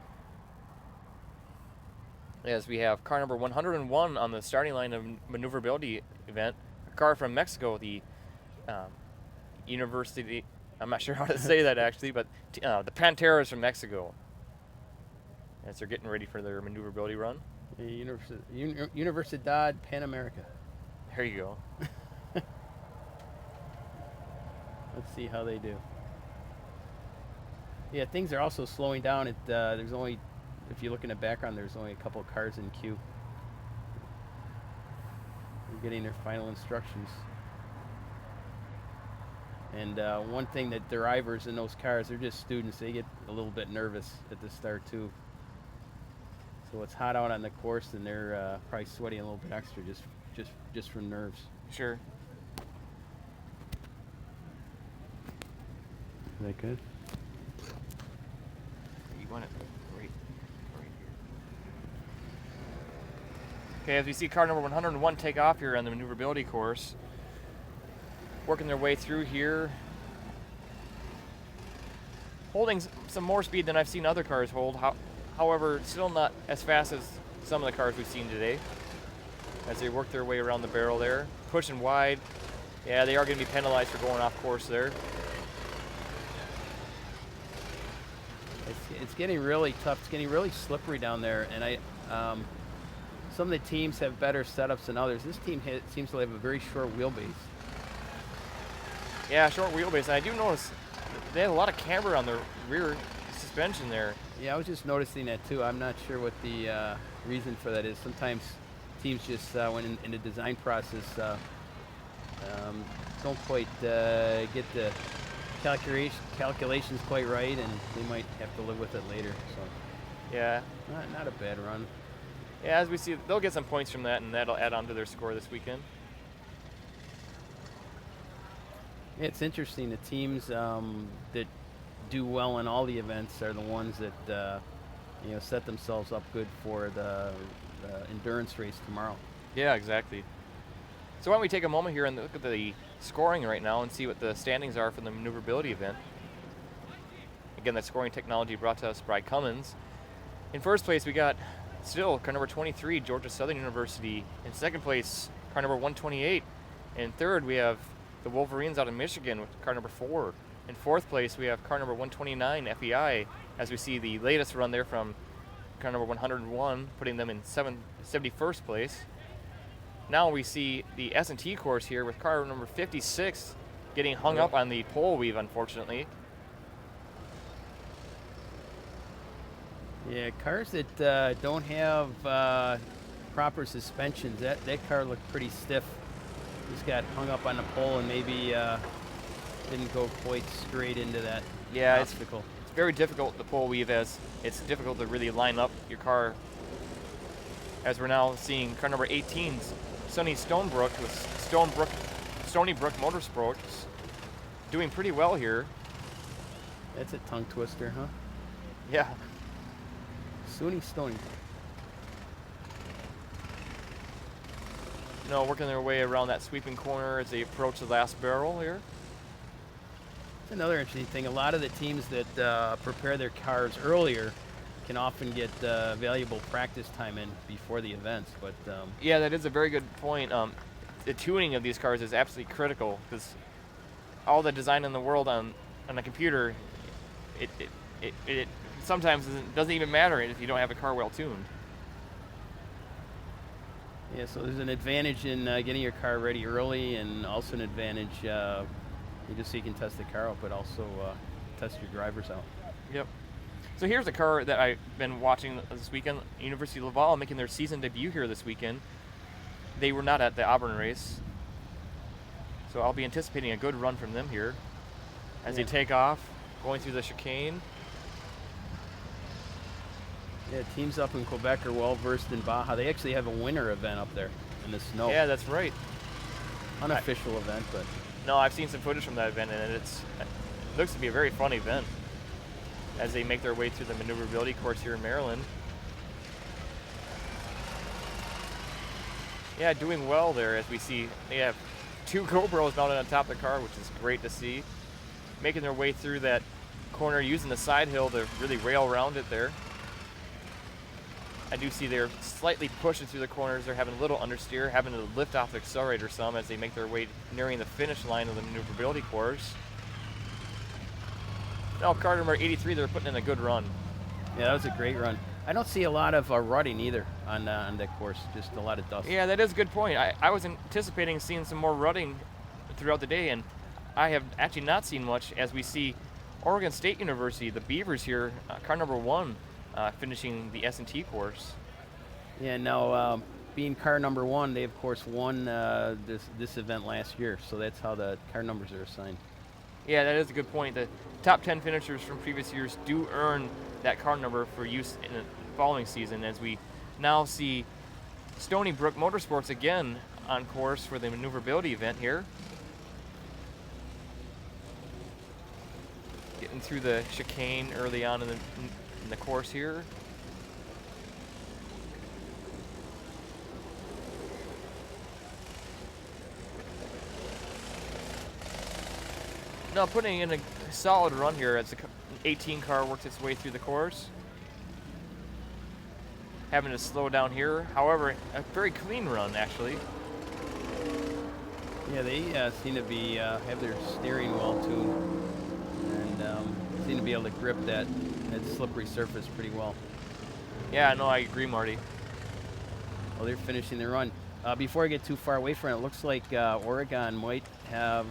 As we have car number 101 on the starting line of maneuverability event, a car from Mexico, the University, I'm not sure how to say that actually, but the Panteras from Mexico, as they're getting ready for their maneuverability run. Universidad Pan America. There you go. Let's see how they do. Yeah, things are also slowing down. There's only, if you look in the background, there's only a couple of cars in queue. They're getting their final instructions. And one thing that drivers in those cars, they're just students. They get a little bit nervous at the start too. So it's hot out on the course, and they're probably sweating a little bit extra just from nerves. Sure. Is that good? You want it right here. Okay, as we see car number 101 take off here on the maneuverability course, working their way through here, holding some more speed than I've seen other cars hold. However, still not as fast as some of the cars we've seen today. As they work their way around the barrel there, pushing wide. Yeah, they are going to be penalized for going off course there. It's getting really tough. It's getting really slippery down there, and some of the teams have better setups than others. This team seems to have a very short wheelbase. Yeah, short wheelbase. And I do notice they have a lot of camber on the rear suspension there. Yeah, I was just noticing that too. I'm not sure what the reason for that is. Sometimes teams just, when in the design process, don't quite get the calculations quite right, and they might have to live with it later. So, yeah, not a bad run. Yeah, as we see, they'll get some points from that, and that'll add on to their score this weekend. Yeah, it's interesting. The teams that do well in all the events are the ones that set themselves up good for the endurance race tomorrow. Yeah, exactly. So why don't we take a moment here and look at the scoring right now and see what the standings are for the maneuverability event. Again, that scoring technology brought to us by Cummins. In first place, we got still car number 23, Georgia Southern University. In second place, car number 128. In third, we have the Wolverines out of Michigan with car number 4. In fourth place, we have car number 129, FEI, as we see the latest run there from car number 101, putting them in 71st place. Now we see the S&T course here with car number 56 getting hung up on the pole weave, unfortunately. Yeah, cars that don't have proper suspensions, that car looked pretty stiff. Just got hung up on the pole and maybe didn't go quite straight into that obstacle. It's very difficult to pole weave, as it's difficult to really line up your car. As we're now seeing car number 18, Sonny Stonebrook with Stony Brook Motorsports doing pretty well here. That's a tongue twister, huh? Yeah. Stony. Working their way around that sweeping corner as they approach the last barrel here. It's another interesting thing. A lot of the teams that prepare their cars earlier can often get valuable practice time in before the events. But yeah, that is a very good point. The tuning of these cars is absolutely critical, because all the design in the world on a computer, it sometimes doesn't even matter if you don't have a car well tuned. Yeah, so there's an advantage in getting your car ready early, and also an advantage just so you can test the car out, but also test your drivers out. Yep. So here's a car that I've been watching this weekend. University of Laval making their season debut here this weekend. They were not at the Auburn race, so I'll be anticipating a good run from them here as they take off, going through the chicane. Yeah, teams up in Quebec are well versed in Baja. They actually have a winter event up there in the snow. Yeah, that's right. Unofficial event, but no, I've seen some footage from that event, and it looks to be a very fun event as they make their way through the maneuverability course here in Maryland. Yeah, doing well there, as we see they have 2 GoPros mounted on top of the car, which is great to see. Making their way through that corner, using the side hill to really rail around it there. I do see they're slightly pushing through the corners. They're having a little understeer, having to lift off the accelerator some as they make their way nearing the finish line of the maneuverability course. Now car number 83, they're putting in a good run. yeah, that was a great run. I don't see a lot of rutting either on that course, just a lot of dust. Yeah, that is a good point. I was anticipating seeing some more rutting throughout the day, and I have actually not seen much, as we see Oregon State University, the Beavers here, car number 1, finishing the S&T course. Yeah, now being car number 1, they of course won this event last year, so that's how the car numbers are assigned. Yeah, that is a good point. The top 10 finishers from previous years do earn that car number for use in the following season, as we now see Stony Brook Motorsports again on course for the maneuverability event here. through the chicane early on in the course here. Now putting in a solid run here as the 18 car works its way through the course. Having to slow down here. However, a very clean run actually. Yeah, they seem to be have their steering well tuned, and seem to be able to grip that slippery surface pretty well. Yeah, no, I agree, Marty. Well, they're finishing their run. Before I get too far away from it, it looks like Oregon might have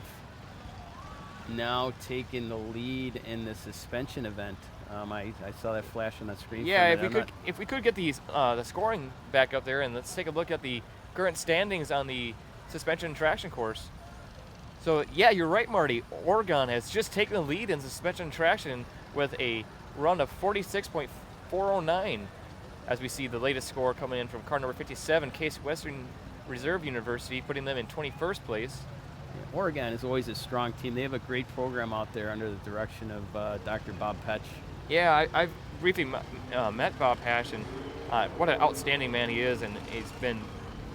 now taken the lead in the suspension event. I saw that flash on the screen. Yeah, if we could get the scoring back up there, and let's take a look at the current standings on the suspension and traction course. So yeah, you're right, Marty. Oregon has just taken the lead in suspension and traction with a run of 46.409, as we see the latest score coming in from car number 57, Case Western Reserve University, putting them in 21st place. Yeah, Oregon is always a strong team. They have a great program out there under the direction of Dr. Bob Petch. Yeah, I've briefly met Bob Petch, and what an outstanding man he is, and he's been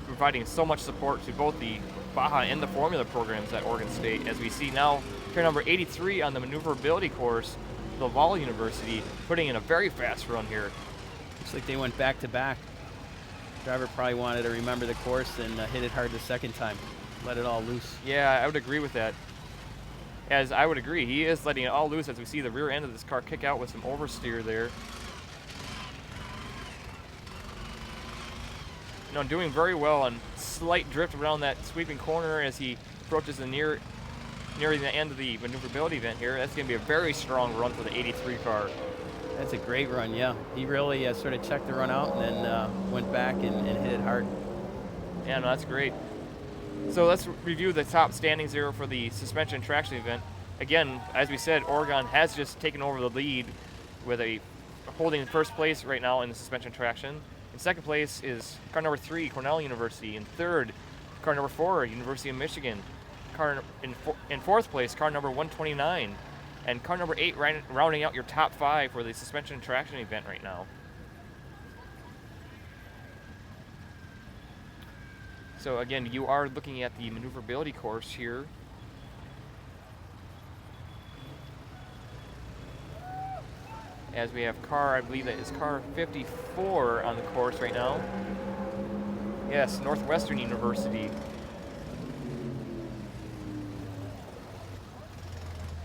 providing so much support to both the Baja and the Formula programs at Oregon State. As we see now, car number 83 on the Maneuverability course, Laval University, putting in a very fast run here. Looks like they went back to back. Driver probably wanted to remember the course and hit it hard the second time. Let it all loose. Yeah, I would agree with that. As I would agree, he is letting it all loose as we see the rear end of this car kick out with some oversteer there. No, doing very well on slight drift around that sweeping corner as he approaches the nearing the end of the maneuverability event here. That's going to be a very strong run for the 83 car. That's a great run, yeah. He really sort of checked the run out and then went back and hit it hard. Yeah, no, that's great. So let's review the top standings here for the suspension and traction event. Again, as we said, Oregon has just taken over the lead with holding first place right now in the suspension and traction. In second place is car number 3, Cornell University. In third, car number 4, University of Michigan. In fourth place, car number 129. And car number 8 rounding out your top 5 for the suspension and traction event right now. So again, you are looking at the maneuverability course here. As we have I believe that is car 54 on the course right now. Yes, Northwestern University.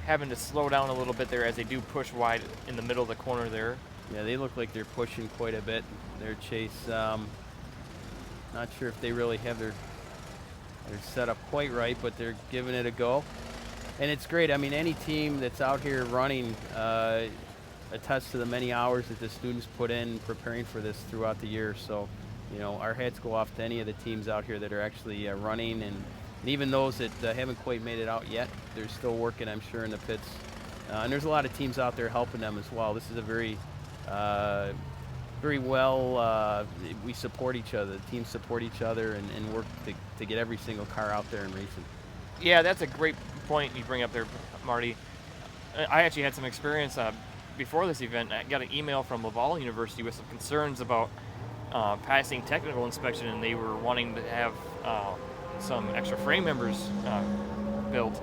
Having to slow down a little bit there as they do push wide in the middle of the corner there. Yeah, they look like they're pushing quite a bit. Their chase, not sure if they really have their setup quite right, but they're giving it a go. And it's great. I mean, any team that's out here running attests to the many hours that the students put in preparing for this throughout the year. So, you know, our hats go off to any of the teams out here that are actually running, and even those that haven't quite made it out yet. They're still working, I'm sure, in the pits. And there's a lot of teams out there helping them as well. This is a very well, we support each other. The teams support each other and work to get every single car out there and racing. Yeah, that's a great point you bring up there, Marty. I actually had some experience before this event. I got an email from Laval University with some concerns about passing technical inspection, and they were wanting to have some extra frame members built.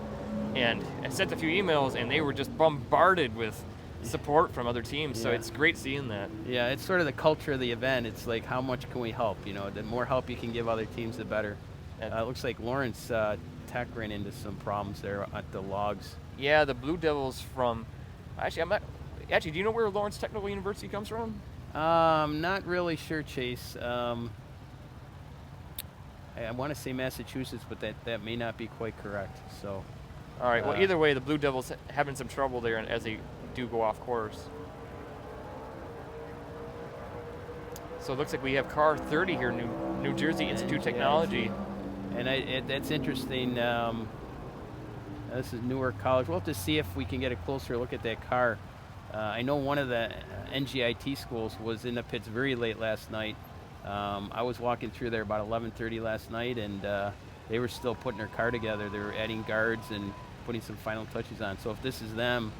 And I sent a few emails, and they were just bombarded with support from other teams. Yeah. So it's great seeing that. Yeah, it's sort of the culture of the event. It's like, how much can we help? You know, the more help you can give other teams, the better. It looks like Lawrence Tech ran into some problems there at the logs. Yeah, the Blue Devils from. Actually, do you know where Lawrence Technical University comes from? Not really sure, Chase. I want to say Massachusetts, but that may not be quite correct. So. All right. Well, either way, the Blue Devils having some trouble there as they do go off course. So it looks like we have car 30 here, New Jersey Institute Technology. And that's interesting. This is Newark College. We'll have to see if we can get a closer look at that car. I know one of the NGIT schools was in the pits very late last night. I was walking through there about 11:30 last night, and they were still putting their car together. They were adding guards and putting some final touches on. So if this is them,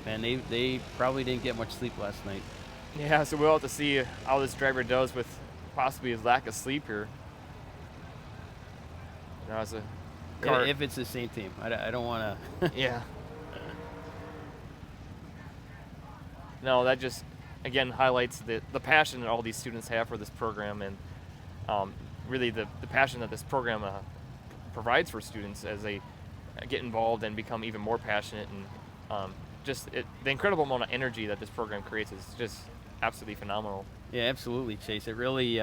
Man, they probably didn't get much sleep last night. Yeah, so we'll have to see how this driver does with possibly his lack of sleep here. Now it's a car. If it's the same team, I don't want to. Yeah. No, that just, again, highlights the passion that all these students have for this program, and really the passion that this program provides for students as they get involved and become even more passionate, and the incredible amount of energy that this program creates is just absolutely phenomenal. Yeah, absolutely, Chase. It really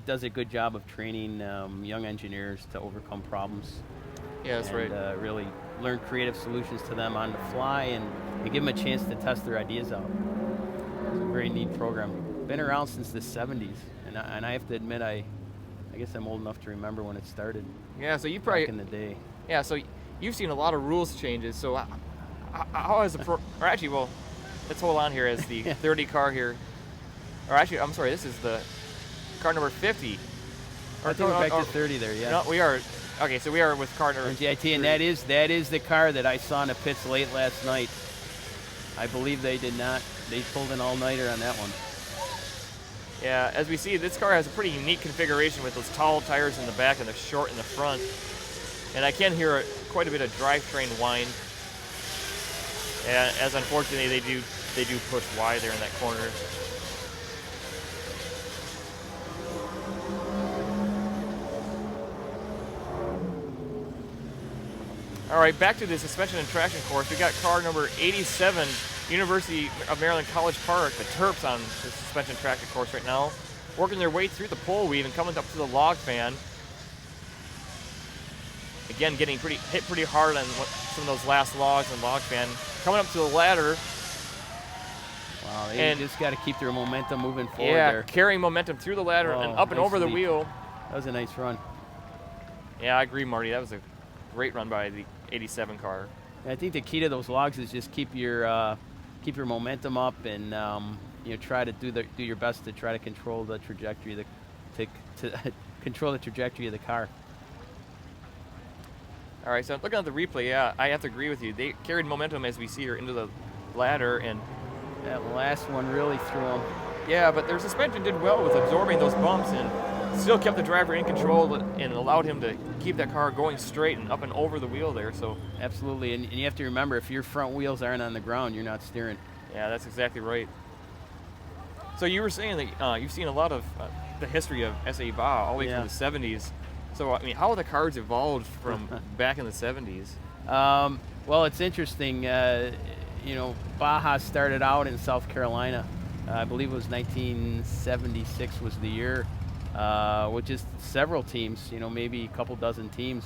does a good job of training young engineers to overcome problems. Yeah, that's right. Really learn creative solutions to them on the fly, and give them a chance to test their ideas out. It's a very neat program. Been around since the 70s, and I have to admit, I guess I'm old enough to remember when it started. Yeah, so you probably back in the day. Yeah, so you've seen a lot of rules changes. So how has or actually, well, let's hold on here as the 30 car here. Or actually, I'm sorry, this is the car number 50. I think we're back to 30 there, yeah. No, we are. Okay, so we are with car number NGIT, and that is the car that I saw in the pits late last night. I believe they pulled an all-nighter on that one. Yeah, as we see, this car has a pretty unique configuration with those tall tires in the back and the short in the front. And I can hear quite a bit of drivetrain whine. And as unfortunately they do push wide there in that corner. All right, back to the suspension and traction course. We got car number 87, University of Maryland College Park, the Terps on the suspension and traction course right now, working their way through the pole weave and coming up to the log fan. Again, getting hit pretty hard on some of those last logs and log fan. Coming up to the ladder. Wow, they just got to keep their momentum moving forward there. Carrying momentum through the ladder and up and over the wheel. That was a nice run. Yeah, I agree, Marty. That was a great run by the 87 car. I think the key to those logs is just keep your momentum up, and try to do your best to try to control the trajectory control the trajectory of the car. All right, so looking at the replay, yeah, I have to agree with you. They carried momentum as we see here into the ladder, and that last one really threw them. Yeah, but their suspension did well with absorbing those bumps and still kept the driver in control and allowed him to keep that car going straight and up and over the wheel there. So absolutely, and you have to remember, if your front wheels aren't on the ground, you're not steering. Yeah, that's exactly right. So you were saying that you've seen a lot of the history of SAE Baja all the way from the 70s. So, I mean, how have the cars evolved from back in the 70s? Well, it's interesting. Baja started out in South Carolina. I believe it was 1976 was the year, with just several teams, maybe a couple dozen teams,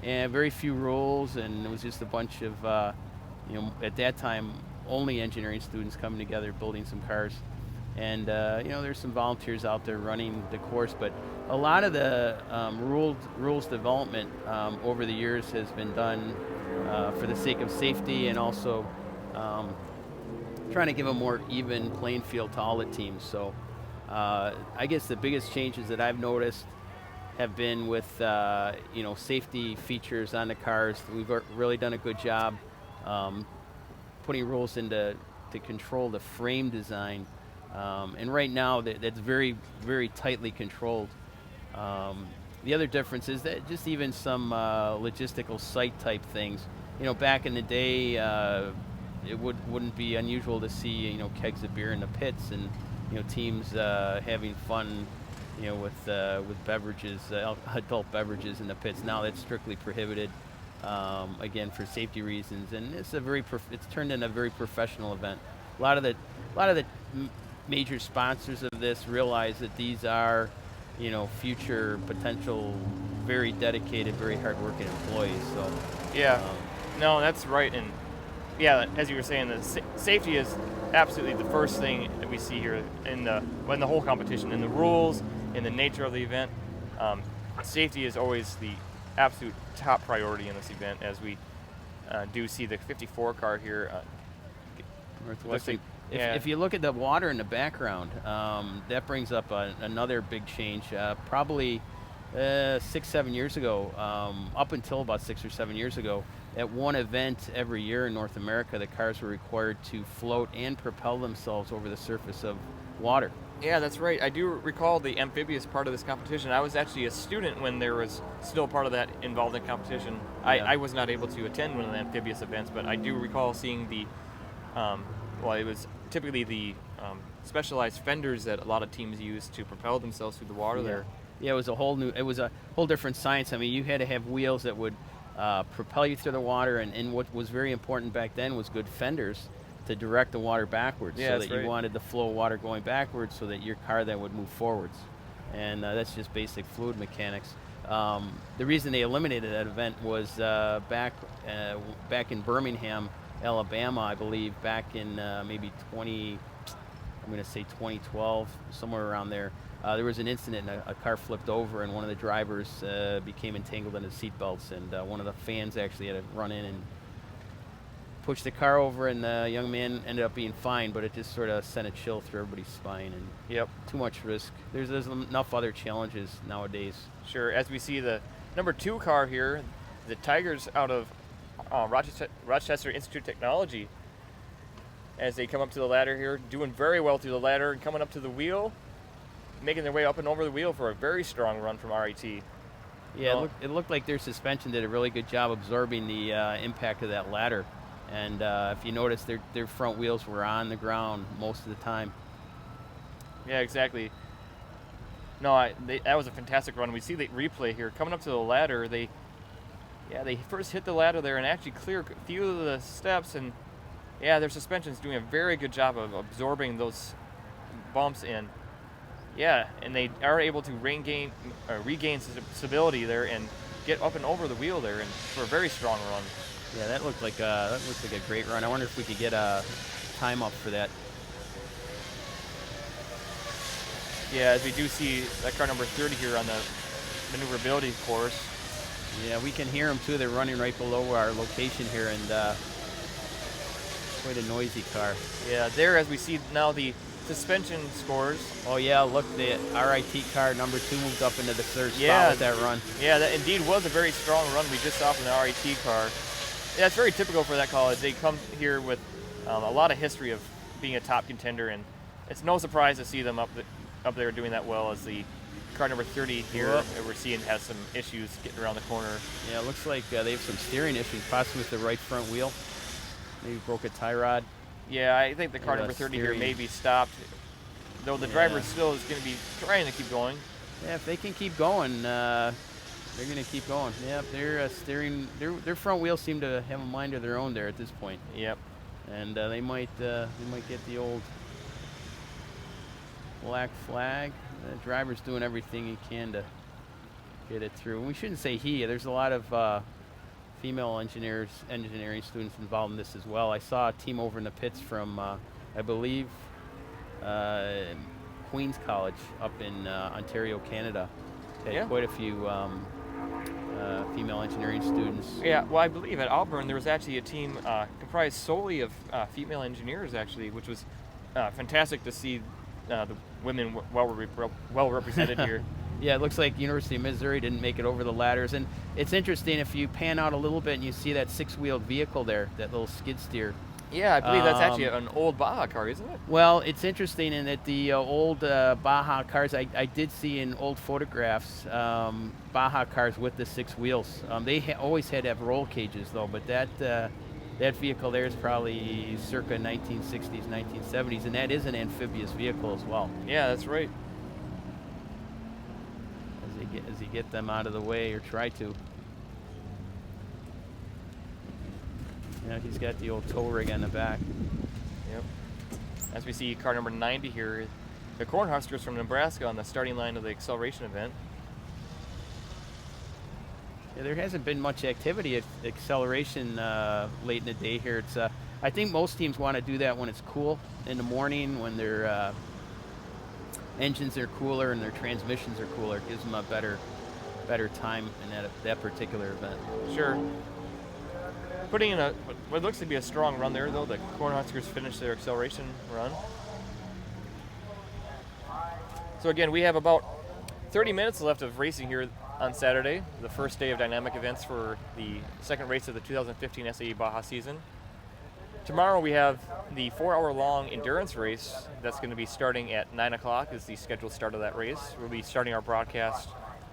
and very few rules, and it was just a bunch of, at that time, only engineering students coming together, building some cars. And, there's some volunteers out there running the course, but a lot of the rules development over the years has been done for the sake of safety, and also trying to give a more even playing field to all the teams. So I guess the biggest changes that I've noticed have been with safety features on the cars. We've really done a good job putting rules in to control the frame design. And right now, that's very, very tightly controlled. The other difference is that just even some logistical site type things. Back in the day, it wouldn't be unusual to see kegs of beer in the pits, and teams having fun with beverages, adult beverages in the pits. Now that's strictly prohibited, again for safety reasons, and it's turned into a very professional event. A lot of the major sponsors of this realize that these are, future potential, very dedicated, very hardworking employees. So, yeah, no, that's right, and yeah, as you were saying, the safety is absolutely the first thing that we see here in the whole competition, in the rules, in the nature of the event. Safety is always the absolute top priority in this event, as we do see the 54 car here. Northwest. If you look at the water in the background, that brings up another big change. Probably 6-7 years ago, up until about 6 or 7 years ago, at one event every year in North America, the cars were required to float and propel themselves over the surface of water. Yeah, that's right. I do recall the amphibious part of this competition. I was actually a student when there was still part of that involved in competition. Yeah. I was not able to attend one of the amphibious events, but I do recall seeing the, well, it was typically the specialized fenders that a lot of teams use to propel themselves through the water there. Yeah, it was a whole different science. I mean, you had to have wheels that would propel you through the water, and what was very important back then was good fenders to direct the water backwards, Yeah, so that's that you right. wanted the flow of water going backwards so that your car then would move forwards. And that's just basic fluid mechanics. The reason they eliminated that event was back in Birmingham, Alabama, I believe, back in maybe 2012, somewhere around there. There was an incident, and a car flipped over, and one of the drivers became entangled in his seatbelts, and one of the fans actually had to run in and push the car over, and the young man ended up being fined, but it just sort of sent a chill through everybody's spine, and too much risk. There's enough other challenges nowadays. Sure, as we see the number 2 car here, the Tigers out of Rochester Institute of Technology, as they come up to the ladder here, doing very well through the ladder and coming up to the wheel, making their way up and over the wheel for a very strong run from RIT. Yeah, it looked like their suspension did a really good job absorbing the impact of that ladder. And if you notice, their front wheels were on the ground most of the time. Yeah, exactly. No, that was a fantastic run. We see the replay here. Coming up to the ladder, they first hit the ladder there and actually clear a few of the steps, and their suspension's doing a very good job of absorbing those bumps in. Yeah, and they are able to regain stability there and get up and over the wheel there, and for a very strong run. Yeah, that looked like a great run. I wonder if we could get a time up for that. Yeah, as we do see that car number 30 here on the maneuverability course. Yeah, we can hear them too. They're running right below our location here, and quite a noisy car. Yeah, there as we see now the suspension scores. Oh yeah, look, the RIT car number 2 moved up into the 3rd spot with that run. Yeah, that indeed was a very strong run we just saw from the RIT car. Yeah, it's very typical for that college. They come here with a lot of history of being a top contender, and it's no surprise to see them up there doing that well, as the car number 30 here that we're seeing has some issues getting around the corner. Yeah, it looks like they have some steering issues, possibly with the right front wheel. Maybe broke a tie rod. Yeah, I think the car number 30 here may be stopped, though the driver still is going to be trying to keep going. Yeah, if they can keep going, they're going to keep going. Yeah, their their front wheels seem to have a mind of their own there at this point. Yep. And they might get the old black flag. The driver's doing everything he can to get it through. And we shouldn't say he. There's a lot of female engineering students involved in this as well. I saw a team over in the pits from, I believe, Queen's College up in Ontario, Canada. Had quite a few female engineering students. Yeah, well, I believe at Auburn there was actually a team comprised solely of female engineers, actually, which was fantastic to see the women well represented here. Yeah, it looks like University of Missouri didn't make it over the ladders. And it's interesting, if you pan out a little bit and you see that 6-wheeled vehicle there, that little skid steer. Yeah, I believe that's actually an old Baja car, isn't it? Well, it's interesting in that the old Baja cars, I did see in old photographs, Baja cars with the 6 wheels. They always had to have roll cages, though, but that vehicle there is probably circa 1960s, 1970s, and that is an amphibious vehicle as well. Yeah, that's right. As you get them out of the way, or try to. Yeah, he's got the old tow rig on the back. Yep. As we see car number 90 here, the Cornhuskers from Nebraska on the starting line of the acceleration event. Yeah, there hasn't been much activity at acceleration late in the day here. It's I think most teams want to do that when it's cool in the morning, when their engines are cooler and their transmissions are cooler. It gives them a better time in that particular event. Sure. Putting in what looks to be a strong run there, though. The Cornhuskers finished their acceleration run. So again, we have about 30 minutes left of racing here on Saturday, the first day of dynamic events for the second race of the 2015 SAE Baja season. Tomorrow we have the 4-hour-long endurance race that's going to be starting at 9 o'clock is the scheduled start of that race. We'll be starting our broadcast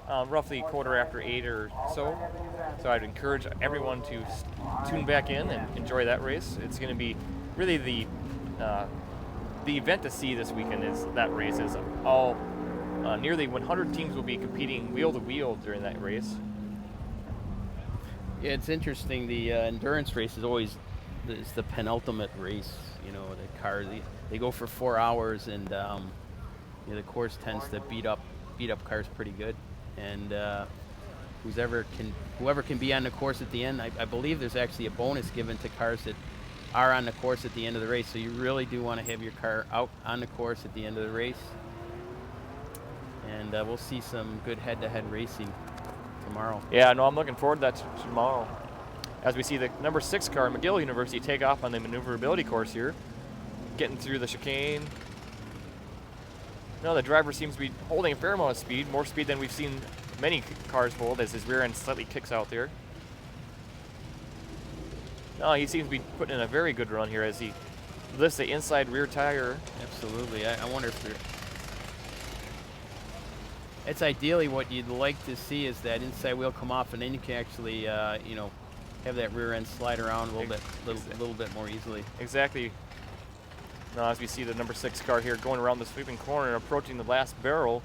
roughly 8:15 or so. So I'd encourage everyone to tune back in and enjoy that race. It's going to be really the event to see this weekend is that race. Is all nearly 100 teams will be competing wheel to wheel during that race. Yeah, it's interesting. The endurance race is always the penultimate race. You know, the car they go for 4 hours, and the course tends to beat up cars pretty good. And whoever can be on the course at the end, I believe there's actually a bonus given to cars that are on the course at the end of the race. So you really do want to have your car out on the course at the end of the race. And we'll see some good head-to-head racing tomorrow. Yeah, no, I'm looking forward to that tomorrow. As we see the number 6 car, McGill University, take off on the maneuverability course here, getting through the chicane. No, the driver seems to be holding a fair amount of speed, more speed than we've seen many cars hold as his rear end slightly kicks out there. No, he seems to be putting in a very good run here as he lifts the inside rear tire. Absolutely. I wonder if it's ideally what you'd like to see is that inside wheel come off, and then you can actually, have that rear end slide around a little bit more easily. Exactly. Now, as we see the number 6 car here going around the sweeping corner and approaching the last barrel.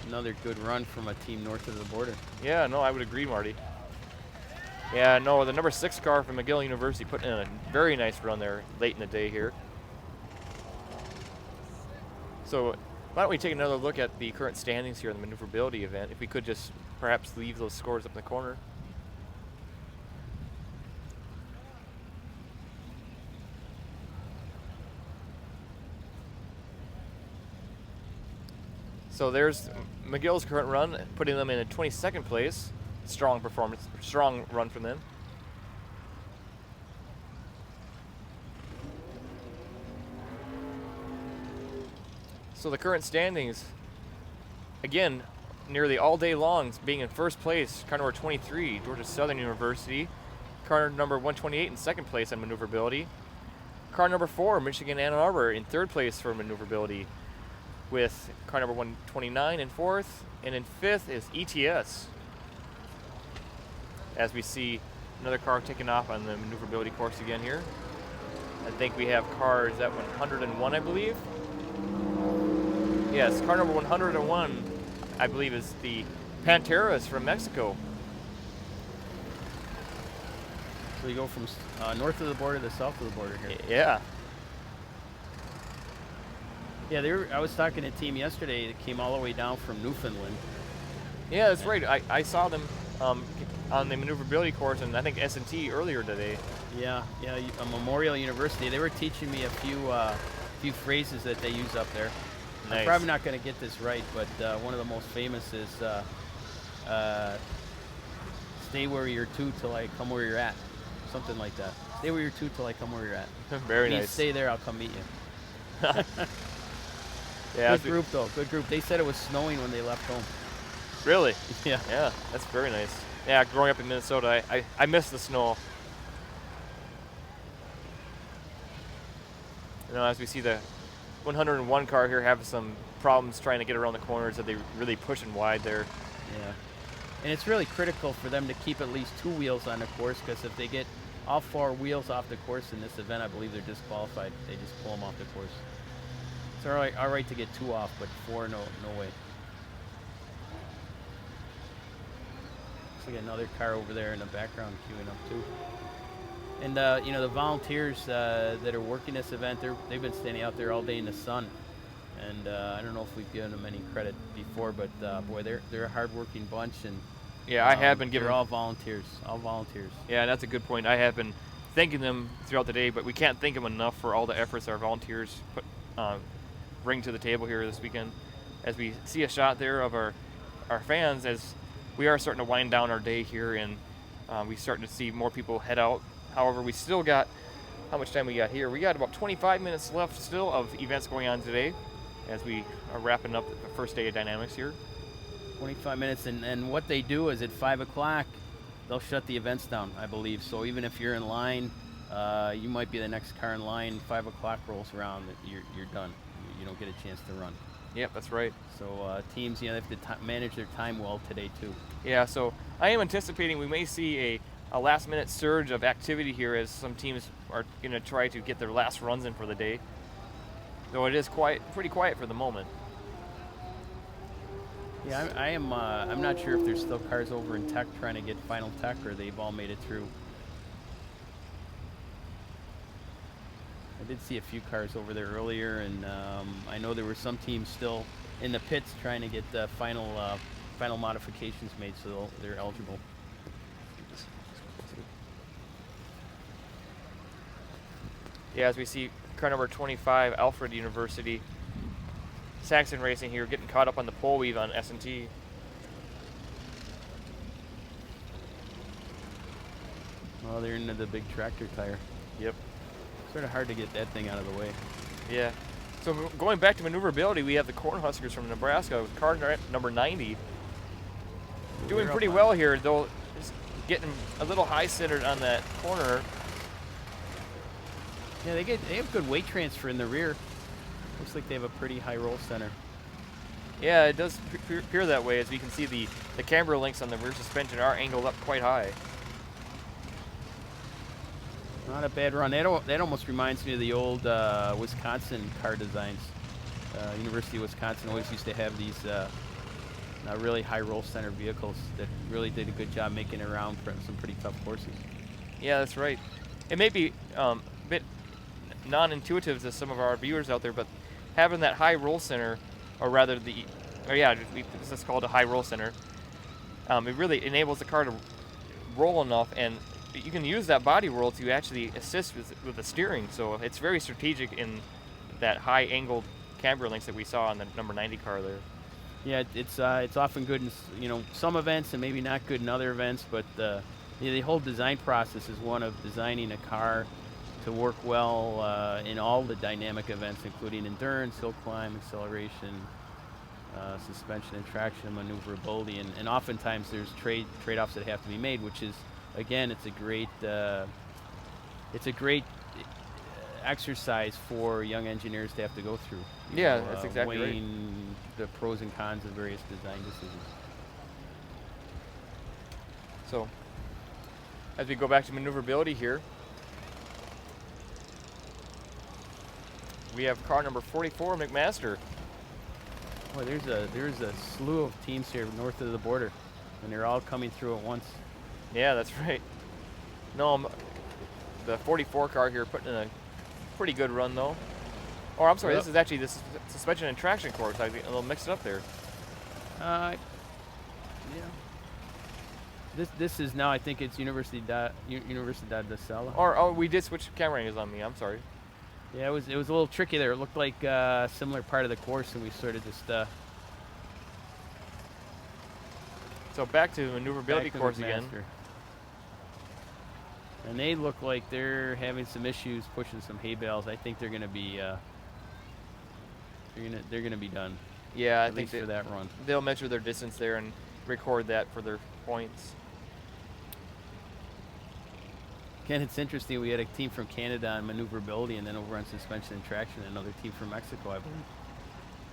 Another good run from a team north of the border. Yeah, no, I would agree, Marty. Yeah, no, the number 6 car from McGill University putting in a very nice run there late in the day here. So why don't we take another look at the current standings here in the maneuverability event, if we could just perhaps leave those scores up in the corner. So there's McGill's current run, putting them in a 22nd place. Strong performance, strong run from them. So the current standings, again, nearly all day long, being in first place, car number 23, Georgia Southern University. Car number 128 in second place on maneuverability. Car number 4, Michigan Ann Arbor, in third place for maneuverability, with car number 129 in fourth, and in fifth is ETS. As we see another car taking off on the maneuverability course again here. I think we have cars at 101, I believe. Yes, car number 101, I believe, is the Panteras from Mexico. So you go from north of the border to south of the border here. Yeah. Yeah, I was talking to a team yesterday that came all the way down from Newfoundland. Yeah, that's right. I saw them on the maneuverability course, and I think S&T earlier today. Yeah, a Memorial University. They were teaching me a few phrases that they use up there. Nice. I'm probably not going to get this right, but one of the most famous is stay where you're to till I come where you're at. Something like that. Stay where you're to till I come where you're at. Very Please nice. Stay there, I'll come meet you. Yeah, good group, though. Good group. They said it was snowing when they left home. Really? Yeah. Yeah, that's very nice. Yeah, growing up in Minnesota, I miss the snow. You know, as we see the 101 car here have some problems trying to get around the corners, that they really pushing wide there. Yeah. And it's really critical for them to keep at least 2 wheels on the course, because if they get all 4 wheels off the course in this event, I believe they're disqualified. They just pull them off the course. It's all right to get 2 off, but 4, no way. Looks like another car over there in the background queuing up too. And the volunteers that are working this event, they've been standing out there all day in the sun. And I don't know if we've given them any credit before, but boy, they're a hard-working bunch. And yeah, I have been giving. They're all volunteers. All volunteers. Yeah, that's a good point. I have been thanking them throughout the day, but we can't thank them enough for all the efforts our volunteers bring to the table here this weekend. As we see a shot there of our fans, as we are starting to wind down our day here, and we're starting to see more people head out. However, we still got, how much time we got here? We got about 25 minutes left still of events going on today. as we are wrapping up the first day of dynamics here. 25 minutes, and what they do is at 5 o'clock, they'll shut the events down, I believe. So even if you're in line, you might be the next car in line, 5 o'clock rolls around, you're done. You don't get a chance to run. Yep, that's right. So teams, they have to manage their time well today too. Yeah, so I am anticipating we may see a last-minute surge of activity here as some teams are going to try to get their last runs in for the day. Though it is pretty quiet for the moment. Yeah, I'm not sure if there's still cars over in tech trying to get final tech, or they've all made it through. I did see a few cars over there earlier, and I know there were some teams still in the pits trying to get the final modifications made so they're eligible. Yeah, as we see car number 25, Alfred University, Saxon Racing here, getting caught up on the pole weave on S&T. Well, they're into the big tractor tire. Yep. Sort of hard to get that thing out of the way. Yeah. So going back to maneuverability, we have the Cornhuskers from Nebraska with car number 90. Doing pretty well here, though just getting a little high-centered on that corner. Yeah, they have good weight transfer in the rear. Looks like they have a pretty high roll center. Yeah, it does appear that way, as we can see the camber links on the rear suspension are angled up quite high. Not a bad run. That almost reminds me of the old Wisconsin car designs. University of Wisconsin always used to have these really high roll center vehicles that really did a good job making it around for some pretty tough courses. Yeah, that's right. It may be a bit non-intuitive to some of our viewers out there, but having that high roll center, or rather this is called a high roll center, it really enables the car to roll enough, and you can use that body roll to actually assist with the steering. So it's very strategic in that high angled camber links that we saw on the number 90 car there. Yeah, it's often good in some events and maybe not good in other events, but the whole design process is one of designing a car to work well in all the dynamic events, including endurance, hill climb, acceleration, suspension and traction, maneuverability, and oftentimes there's trade-offs that have to be made, which is, again, it's a great exercise for young engineers to have to go through. Yeah, that's exactly right. Weighing the pros and cons of various design decisions. So, as we go back to maneuverability here, we have car number 44, McMaster. Boy, there's a slew of teams here north of the border, and they're all coming through at once. Yeah, that's right. No, the 44 car here putting in a pretty good run, though. Or I'm sorry, Yep. This is actually the suspension and traction course. I think a little mixed up there. Yeah. This is now, I think it's Universidad de Sala. Or we did switch camera angles on me. I'm sorry. Yeah, it was a little tricky there. It looked like a similar part of the course, and we sort of just. So back to maneuverability course again. And they look like they're having some issues pushing some hay bales. I think they're going to be. They're going to be done. Yeah, I at think least for that run. They'll measure their distance there and record that for their points. Again, it's interesting. We had a team from Canada on maneuverability, and then over on suspension and traction, another team from Mexico, I believe.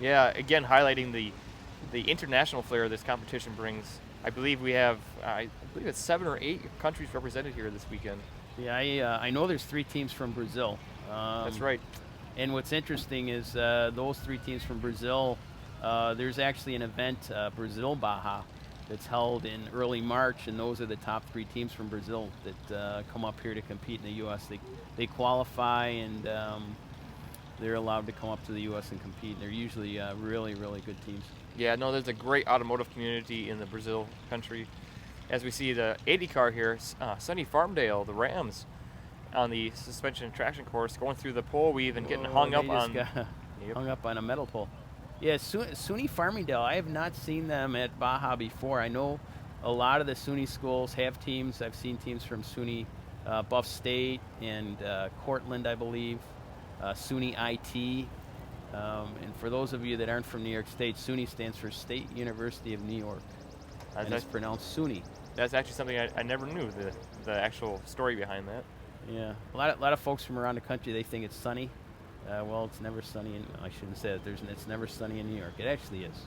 Yeah, again, highlighting the international flair this competition brings. I believe we have, I believe it's 7 or 8 countries represented here this weekend. Yeah, I know there's 3 teams from Brazil. That's right. And what's interesting is those 3 teams from Brazil, there's actually an event, Brazil Baja, that's held in early March, and those are the top 3 teams from Brazil that come up here to compete in the U.S. They qualify, and they're allowed to come up to the U.S. and compete. They're usually really, really good teams. Yeah, no, there's a great automotive community in the Brazil country. As we see the 80 car here, Sonny Farmdale, the Rams, on the suspension and traction course, going through the pole weave and getting hung up on. Hung up on a metal pole. Yeah, SUNY Farmingdale, I have not seen them at Baja before. I know a lot of the SUNY schools have teams. I've seen teams from SUNY Buff State and Cortland, I believe, SUNY IT. And for those of you that aren't from New York State, SUNY stands for State University of New York. And it's pronounced SUNY. That's actually something I never knew, the actual story behind that. Yeah, a lot of folks from around the country, they think it's sunny. Well, it's never sunny I shouldn't say that. It's never sunny in New York. It actually is.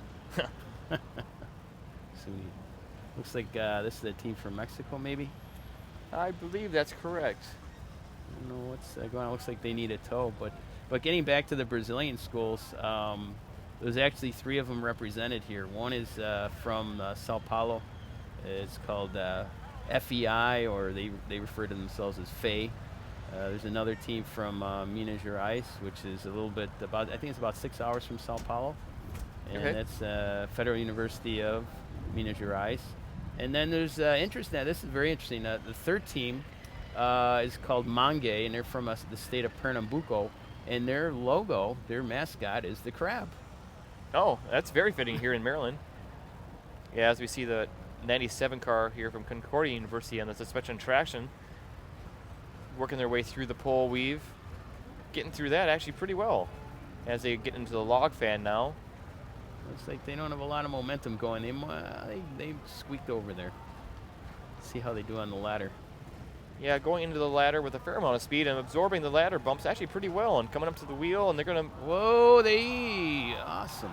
SUNY. Looks like this is a team from Mexico, maybe? I believe that's correct. I don't know what's going on. It looks like they need a tow. But getting back to the Brazilian schools, there's actually 3 of them represented here. One is from Sao Paulo. It's called FEI, or they refer to themselves as FEI. There's another team from Minas Gerais, which is a little bit I think it's about 6 hours from Sao Paulo. And that's Federal University of Minas Gerais. And then there's interesting. This is very interesting. The third team is called Mangue, and they're from the state of Pernambuco. And their logo, their mascot, is the crab. Oh, that's very fitting here in Maryland. Yeah, as we see the 97 car here from Concordia University on the suspension and traction, working their way through the pole weave, getting through that actually pretty well. As they get into the log fan now. Looks like they don't have a lot of momentum going. They squeaked over there. Let's see how they do on the ladder. Yeah, going into the ladder with a fair amount of speed and absorbing the ladder bumps actually pretty well, and coming up to the wheel, and they're going to... Whoa, awesome.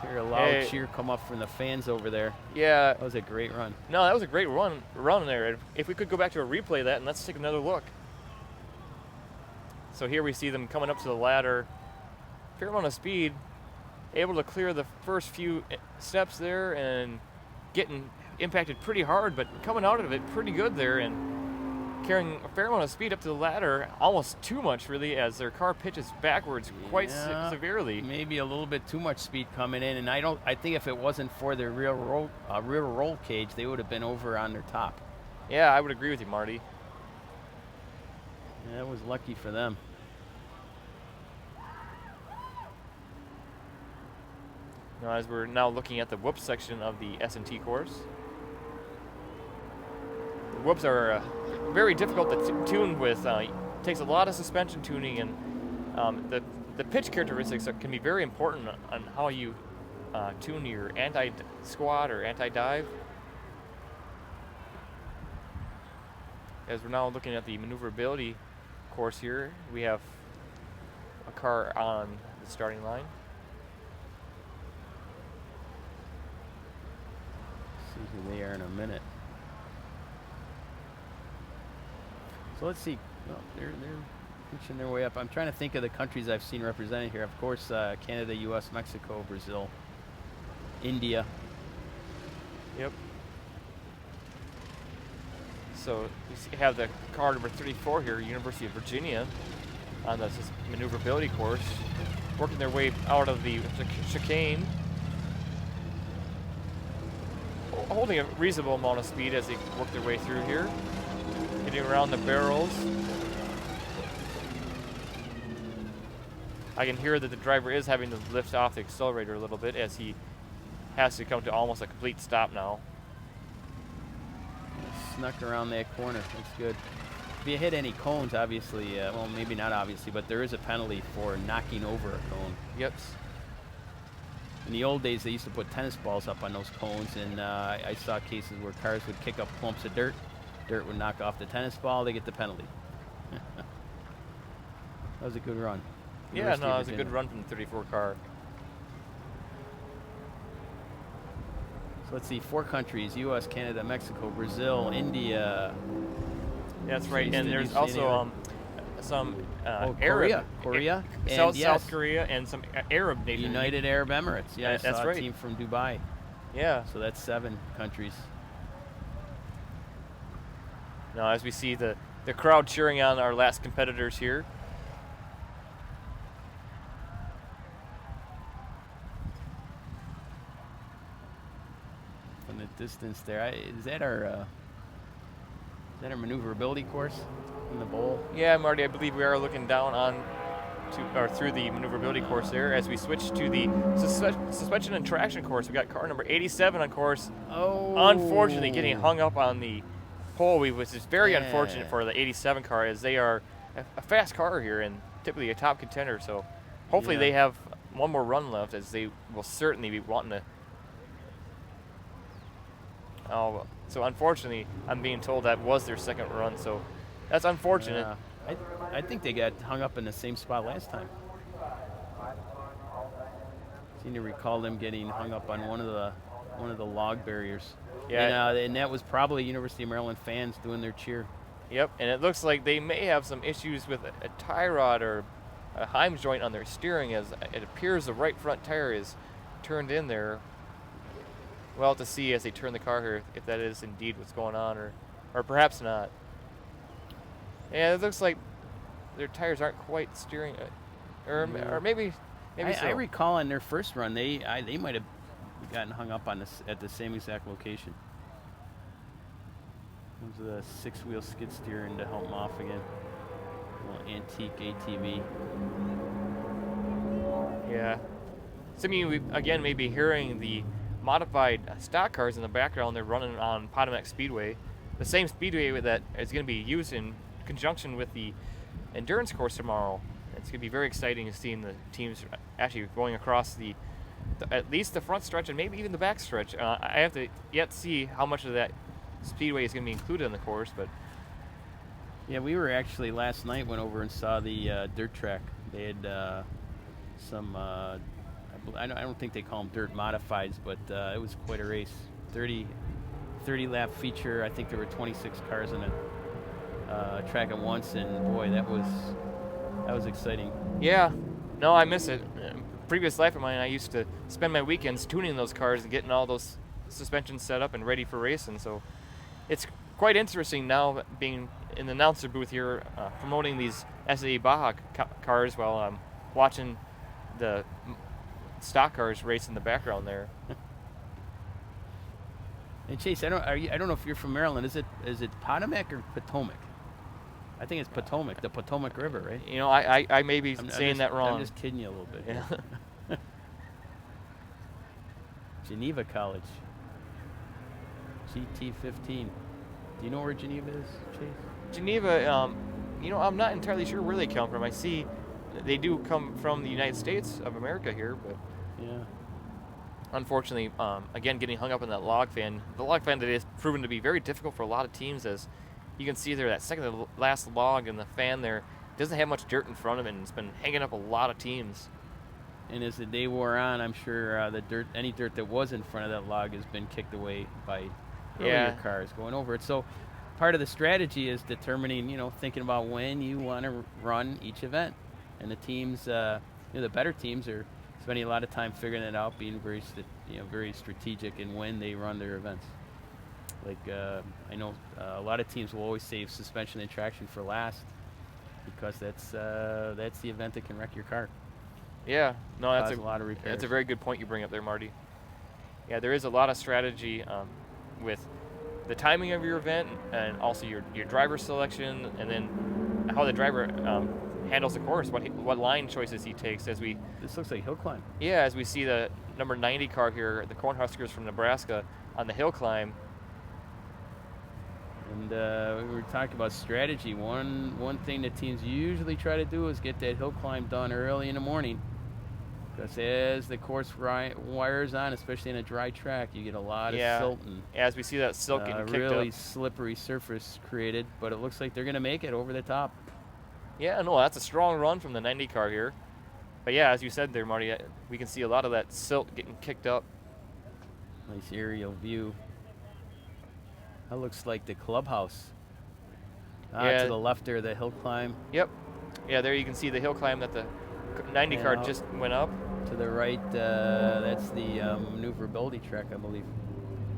Hear a loud cheer come up from the fans over there. Yeah. That was a great run. No, that was a great run there. If we could go back to a replay of that, and let's take another look. So here we see them coming up to the ladder. Fair amount of speed. Able to clear the first few steps there and getting impacted pretty hard, but coming out of it pretty good there and carrying a fair amount of speed up to the ladder, almost too much really, as their car pitches backwards quite severely. Maybe a little bit too much speed coming in, and I think if it wasn't for their rear roll cage, they would have been over on their top. Yeah, I would agree with you, Marty. Yeah, that was lucky for them. Now, as we're now looking at the whoop section of the S&T course. The whoops are very difficult to tune with. Takes a lot of suspension tuning, and the pitch characteristics can be very important on how you tune your anti-squat or anti-dive. As we're now looking at the maneuverability course here, we have a car on the starting line. See who they are in a minute. So let's see. Well, they're pushing their way up. I'm trying to think of the countries I've seen represented here. Of course, Canada, U.S., Mexico, Brazil, India. Yep. So we have the car number 34 here, University of Virginia, on the maneuverability course, working their way out of the chicane, holding a reasonable amount of speed as they work their way through here, getting around the barrels. I can hear that the driver is having to lift off the accelerator a little bit as he has to come to almost a complete stop now. Snuck around that corner. That's good. If you hit any cones, obviously, well, maybe not obviously, but there is a penalty for knocking over a cone. Yep. In the old days, they used to put tennis balls up on those cones, and I saw cases where cars would kick up clumps of dirt. Dirt would knock off the tennis ball. They get the penalty. That was a good run. Yeah, no, it was a good run from the 34 car. So let's see, 4 countries: U.S., Canada, Mexico, Brazil, India. Yeah, that's right. And there's also some Arab, Korea, South Korea, and some Arab nations. United Arab Emirates. Yeah, that's I saw right. A team from Dubai. Yeah. So that's 7 countries. Now, as we see the crowd cheering on our last competitors here. From the distance there, is that our maneuverability course in the bowl? Yeah, Marty, I believe we are looking down on through the maneuverability course there as we switch to the suspension and traction course. We got car number 87 on course. Oh. Unfortunately, getting hung up on the pole weave, which is very unfortunate for the 87 car, as they are a fast car here and typically a top contender. So hopefully Yeah. they have one more run left, as they will certainly be wanting to. Oh, so unfortunately, I'm being told that was their second run, so that's unfortunate. Yeah. I think they got hung up in the same spot last time. Seem to recall them getting hung up on one of the log barriers. Yeah. And that was probably University of Maryland fans doing their cheer. Yep, and it looks like they may have some issues with a tie rod or a Heim joint on their steering, as it appears the right front tire is turned in there. We'll have to see as they turn the car here if that is indeed what's going on, or perhaps not. Yeah, it looks like their tires aren't quite steering, or maybe so. I recall on their first run, they might have gotten hung up on this at the same exact location. It was a 6-wheel skid steering to help them off again. A little antique ATV. Yeah. Some of you, again, may be hearing the modified stock cars in the background. They're running on Potomac Speedway, the same speedway that is going to be used in conjunction with the endurance course tomorrow. It's going to be very exciting to see the teams actually going across at least the front stretch and maybe even the back stretch. I have to yet see how much of that speedway is going to be included in the course, but Yeah, we were actually last night went over and saw the dirt track. They had some, I don't think they call them dirt modifieds, but it was quite a race. 30 lap feature. I think there were 26 cars in it. Track at once, and boy, that was exciting. yeah, no, I miss it. Previous life of mine, I used to spend my weekends tuning those cars and getting all those suspensions set up and ready for racing. So it's quite interesting now being in the announcer booth here, promoting these SAE Baja cars while I'm watching the stock cars race in the background there. And Chase, I don't know if you're from Maryland. Is it Potomac or Potomac? I think it's Potomac, the Potomac River, right? You know, I may be saying that wrong. I'm just kidding you a little bit. Yeah. Geneva College. GT15. Do you know where Geneva is, Chase? Geneva, you know, I'm not entirely sure where they come from. I see they do come from the United States of America here, but yeah. Unfortunately, again, getting hung up in that log fan. The log fan today has proven to be very difficult for a lot of teams, as you can see there, that second to last log in the fan there doesn't have much dirt in front of it, and it's been hanging up a lot of teams. And as the day wore on, I'm sure any dirt that was in front of that log has been kicked away by earlier cars going over it. So part of the strategy is determining, thinking about when you want to run each event. And the teams, the better teams are spending a lot of time figuring it out, being very strategic in when they run their events. Like I know a lot of teams will always save suspension and traction for last, because that's the event that can wreck your car. Yeah, no, that's a lot of repairs. That's a very good point you bring up there, Marty. Yeah, there is a lot of strategy with the timing of your event, and also your driver selection, and then how the driver handles the course, what line choices he takes. This looks like hill climb. Yeah, as we see the number 90 car here, the Cornhuskers from Nebraska, on the hill climb. And we were talking about strategy. One thing that teams usually try to do is get that hill climb done early in the morning, because as the course wires on, especially in a dry track, you get a lot of silt and as we see that silt getting kicked really up. slippery surface created. But it looks like they're going to make it over the top. Yeah, no, that's a strong run from the 90 car here. But yeah, as you said there, Marty, we can see a lot of that silt getting kicked up. Nice aerial view. That looks like the clubhouse. To the left there, the hill climb. Yep. Yeah, there you can see the hill climb that the 90 car just went up. To the right, that's the maneuverability track, I believe.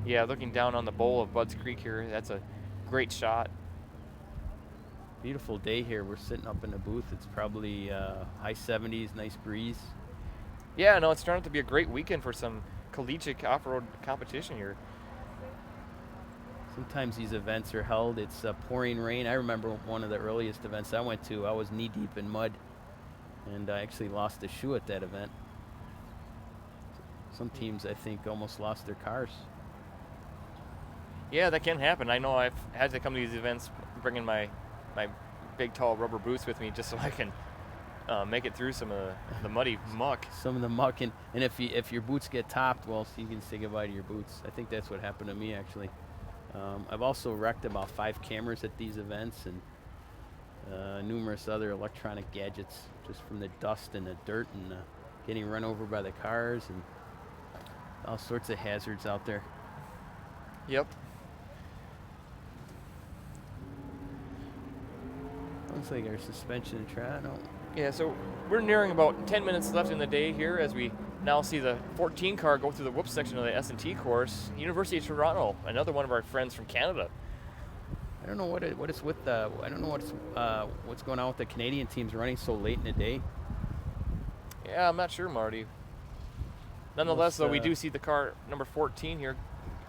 Yeah, looking down on the bowl of Budds Creek here, that's a great shot. Beautiful day here. We're sitting up in the booth. It's probably high 70s, nice breeze. Yeah, no, it's turned out to be a great weekend for some collegiate off-road competition here. Sometimes these events are held, it's pouring rain. I remember one of the earliest events I went to, I was knee-deep in mud, and I actually lost a shoe at that event. Some teams, I think, almost lost their cars. Yeah, that can happen. I know I've had to come to these events bringing my big, tall rubber boots with me just so I can make it through some of the muddy muck. Some of the muck, and if your boots get topped, well, so you can say goodbye to your boots. I think that's what happened to me, actually. I've also wrecked about 5 cameras at these events and numerous other electronic gadgets just from the dust and the dirt and getting run over by the cars and all sorts of hazards out there. Yep. Looks like our suspension and travel. Yeah, so we're nearing about 10 minutes left in the day here as we now see the 14 car go through the whoop section of the S&T course. University of Toronto, another one of our friends from Canada. I don't know what it's with the. I don't know what's going on with the Canadian teams running so late in the day. Yeah, I'm not sure, Marty. Nonetheless, though, we do see the car number 14 here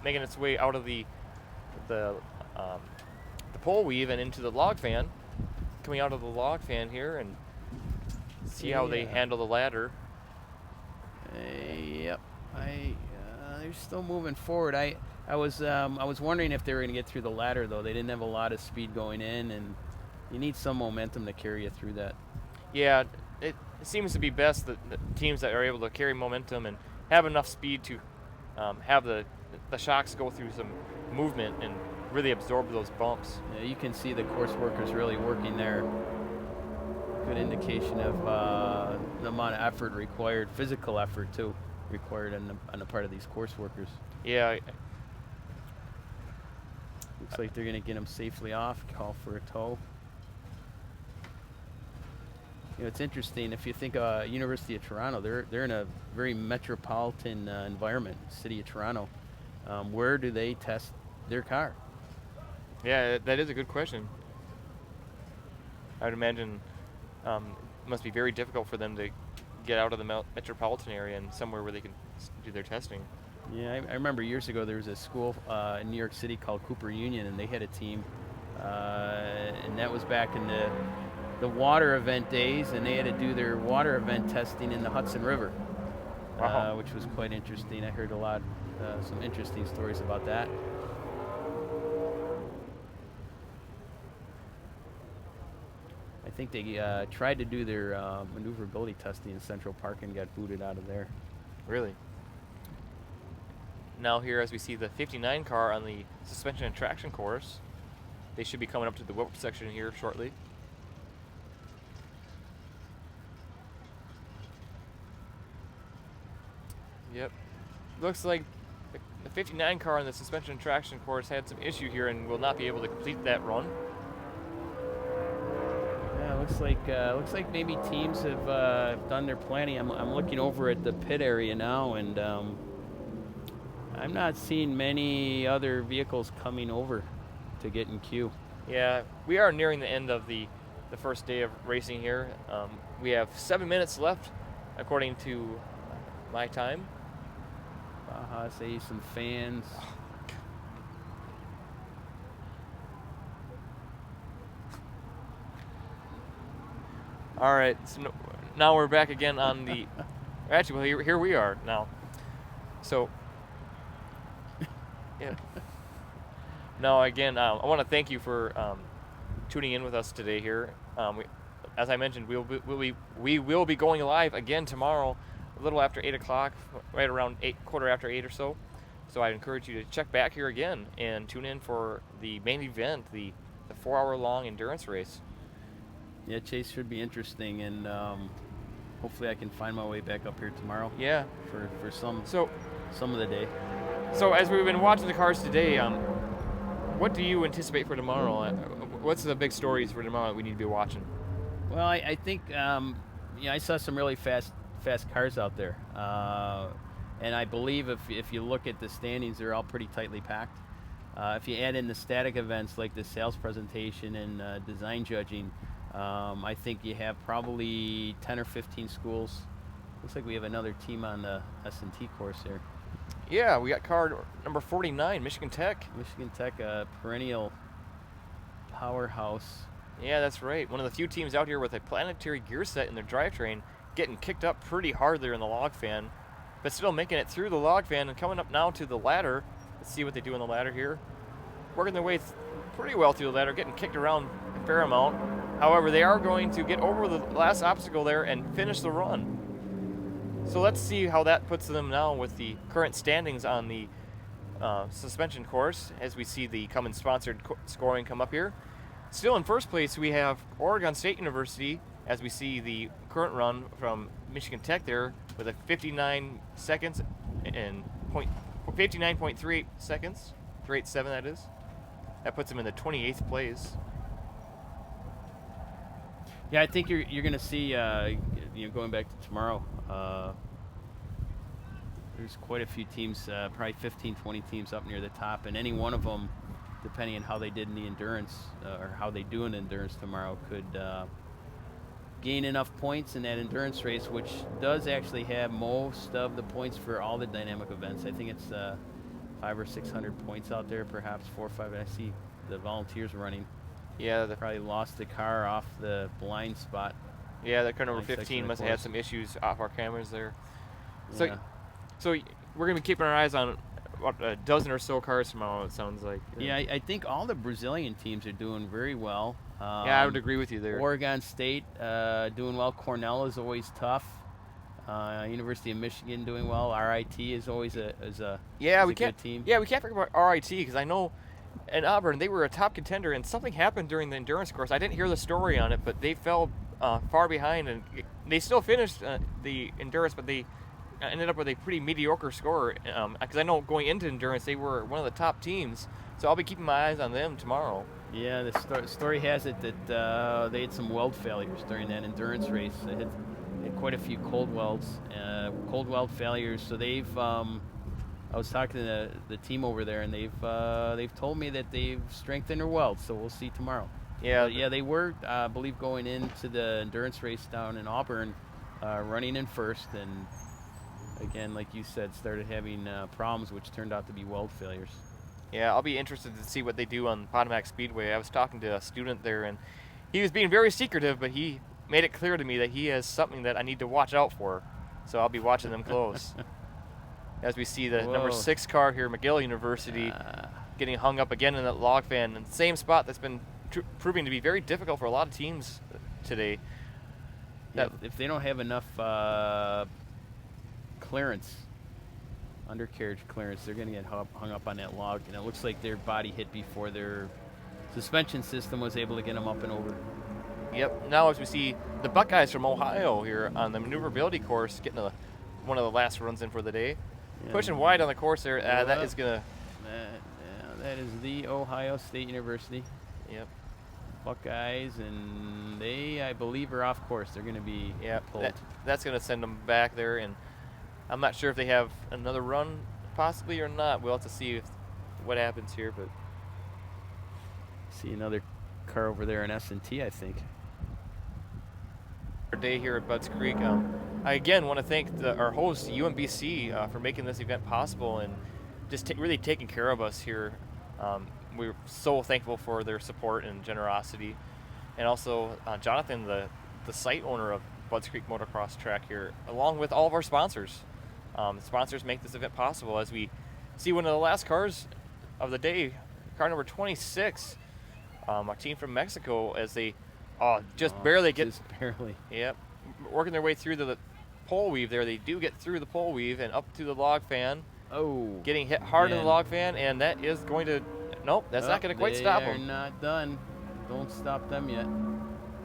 making its way out of the pole weave and into the log fan, coming out of the log fan here, and see how they handle the ladder. Yep. They're still moving forward. I was wondering if they were going to get through the ladder, though. They didn't have a lot of speed going in, and you need some momentum to carry you through that. Yeah, it seems to be best that the teams that are able to carry momentum and have enough speed to have the shocks go through some movement and really absorb those bumps. Yeah, you can see the course workers really working there. Good indication of the amount of effort required, physical effort too, required on the part of these course workers. Yeah. Looks like they're going to get them safely off, call for a tow. You know, it's interesting, if you think University of Toronto, they're in a very metropolitan environment, city of Toronto. Where do they test their car? Yeah, that is a good question. I would imagine it must be very difficult for them to get out of the metropolitan area and somewhere where they can do their testing. Yeah, I remember years ago there was a school in New York City called Cooper Union, and they had a team, and that was back in the water event days, and they had to do their water event testing in the Hudson River, which was quite interesting. I heard some interesting stories about that. I think they tried to do their maneuverability testing in Central Park and got booted out of there. Really? Now here, as we see the 59 car on the suspension and traction course, they should be coming up to the whoop section here shortly. Yep. Looks like the 59 car on the suspension and traction course had some issue here and will not be able to complete that run. Yeah, looks like maybe teams have done their planning. I'm looking over at the pit area now, and I'm not seeing many other vehicles coming over to get in queue. Yeah, we are nearing the end of the first day of racing here. We have 7 minutes left, according to my time. Baja SAE, some fans. All right, so now we're back again on the. Actually, well, here we are now. So, yeah. No, again, I want to thank you for tuning in with us today here. As I mentioned, we will be going live again tomorrow, a little after 8 o'clock, right around 8:15 or so. So I encourage you to check back here again and tune in for the main event, the 4-hour-long endurance race. Yeah, Chase, should be interesting, and hopefully I can find my way back up here tomorrow. Yeah. For some of the day. So as we've been watching the cars today, what do you anticipate for tomorrow? What's the big stories for tomorrow that we need to be watching? Well, I think I saw some really fast cars out there, and I believe if you look at the standings, they're all pretty tightly packed. If you add in the static events like the sales presentation and design judging, I think you have probably 10 or 15 schools. Looks like we have another team on the S&T course here. Yeah, we got car number 49, Michigan Tech. Michigan Tech, a perennial powerhouse. Yeah, that's right. One of the few teams out here with a planetary gear set in their drivetrain, getting kicked up pretty hard there in the log fan, but still making it through the log fan and coming up now to the ladder. Let's see what they do on the ladder here. Working their way pretty well through the ladder, getting kicked around a fair amount. However, they are going to get over the last obstacle there and finish the run. So let's see how that puts them now with the current standings on the suspension course as we see the Cummins sponsored scoring come up here. Still in first place, we have Oregon State University as we see the current run from Michigan Tech there with a 59 seconds and 59.38 seconds, 3.87 that is. That puts them in the 28th place. Yeah, I think you're going to see, going back to tomorrow, there's quite a few teams, probably 15, 20 teams up near the top, and any one of them, depending on how they did in the endurance or how they do in endurance tomorrow, could gain enough points in that endurance race, which does actually have most of the points for all the dynamic events. I think it's 500 or 600 points out there, perhaps 4 or 5. I see the volunteers running. Yeah, they probably lost the car off the blind spot. Yeah, that car number 15 must have had some issues off our cameras there. Yeah. So we're going to be keeping our eyes on about a dozen or so cars tomorrow, it sounds like. Yeah, I think all the Brazilian teams are doing very well. Yeah, I would agree with you there. Oregon State doing well. Cornell is always tough. University of Michigan doing well. RIT is always a good team. Yeah, we can't forget about RIT because I know in Auburn they were a top contender and something happened during the endurance course. I didn't hear the story on it, but they fell far behind and they still finished the endurance, but they ended up with a pretty mediocre score because I know going into endurance they were one of the top teams. So I'll be keeping my eyes on them tomorrow. Yeah, the story has it that they had some weld failures during that endurance race. They had quite a few cold weld failures. So they've, I was talking to the team over there, and they've told me that they've strengthened their welds. So we'll see tomorrow. Yeah, yeah, they were, I believe, going into the endurance race down in Auburn, running in first, and again, like you said, started having problems, which turned out to be weld failures. Yeah, I'll be interested to see what they do on Potomac Speedway. I was talking to a student there, and he was being very secretive, but he made it clear to me that he has something that I need to watch out for. So I'll be watching them close. As we see the number 6 car here, McGill University, getting hung up again in that log fan in the same spot that's been proving to be very difficult for a lot of teams today. Yeah, if they don't have enough clearance, undercarriage clearance, they're going to get hung up on that log, and it looks like their body hit before their suspension system was able to get them up and over. Yep. Now as we see the Buckeyes from Ohio here on the maneuverability course getting one of the last runs in for the day. Yeah. Pushing wide on the course there. That is going to... that is the Ohio State University. Yep. Buckeyes, and they, I believe, are off course. They're going to be pulled. That's going to send them back there, and I'm not sure if they have another run possibly or not. We'll have to see what happens here. But see another car over there in S&T, I think. Our day here at Budds Creek. I again want to thank our host, UMBC, for making this event possible and just really taking care of us here. We're so thankful for their support and generosity. And also Jonathan, the site owner of Budds Creek Motocross Track here, along with all of our sponsors. The sponsors make this event possible. As we see one of the last cars of the day, car number 26, our team from Mexico, as they barely get... Just barely. Yep. Working their way through the pole weave there. They do get through the pole weave and up to the log fan. Oh. Getting hit hard in the log fan, and that is going to... Nope, that's not going to quite stop them. They're not done. Don't stop them yet.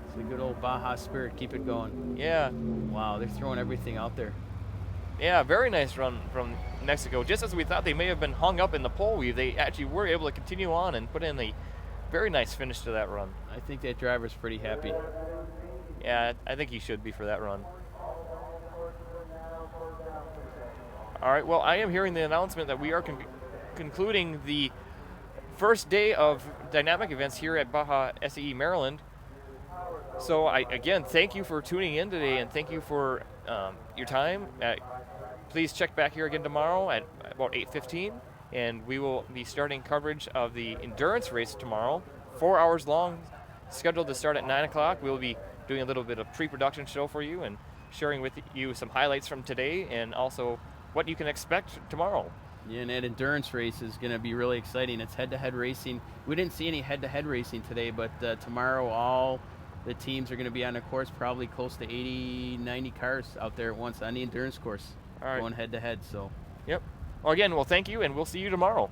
It's a good old Baja spirit. Keep it going. Yeah. Wow, they're throwing everything out there. Yeah, very nice run from Mexico. Just as we thought they may have been hung up in the pole weave, they actually were able to continue on and put in a very nice finish to that run. I think that driver's pretty happy. Yeah, I think he should be for that run. All right, well, I am hearing the announcement that we are concluding the first day of dynamic events here at Baja SAE Maryland. So again, thank you for tuning in today, and thank you for your time. Please check back here again tomorrow at about 8:15, and we will be starting coverage of the endurance race tomorrow, 4 hours long, scheduled to start at 9 o'clock. We'll be doing a little bit of pre-production show for you and sharing with you some highlights from today and also what you can expect tomorrow. Yeah, and that endurance race is going to be really exciting. It's head-to-head racing. We didn't see any head-to-head racing today, but tomorrow all the teams are going to be on the course, probably close to 80, 90 cars out there at once on the endurance course, All right. going head to head. So. Yep. Well, again, well, thank you, and we'll see you tomorrow.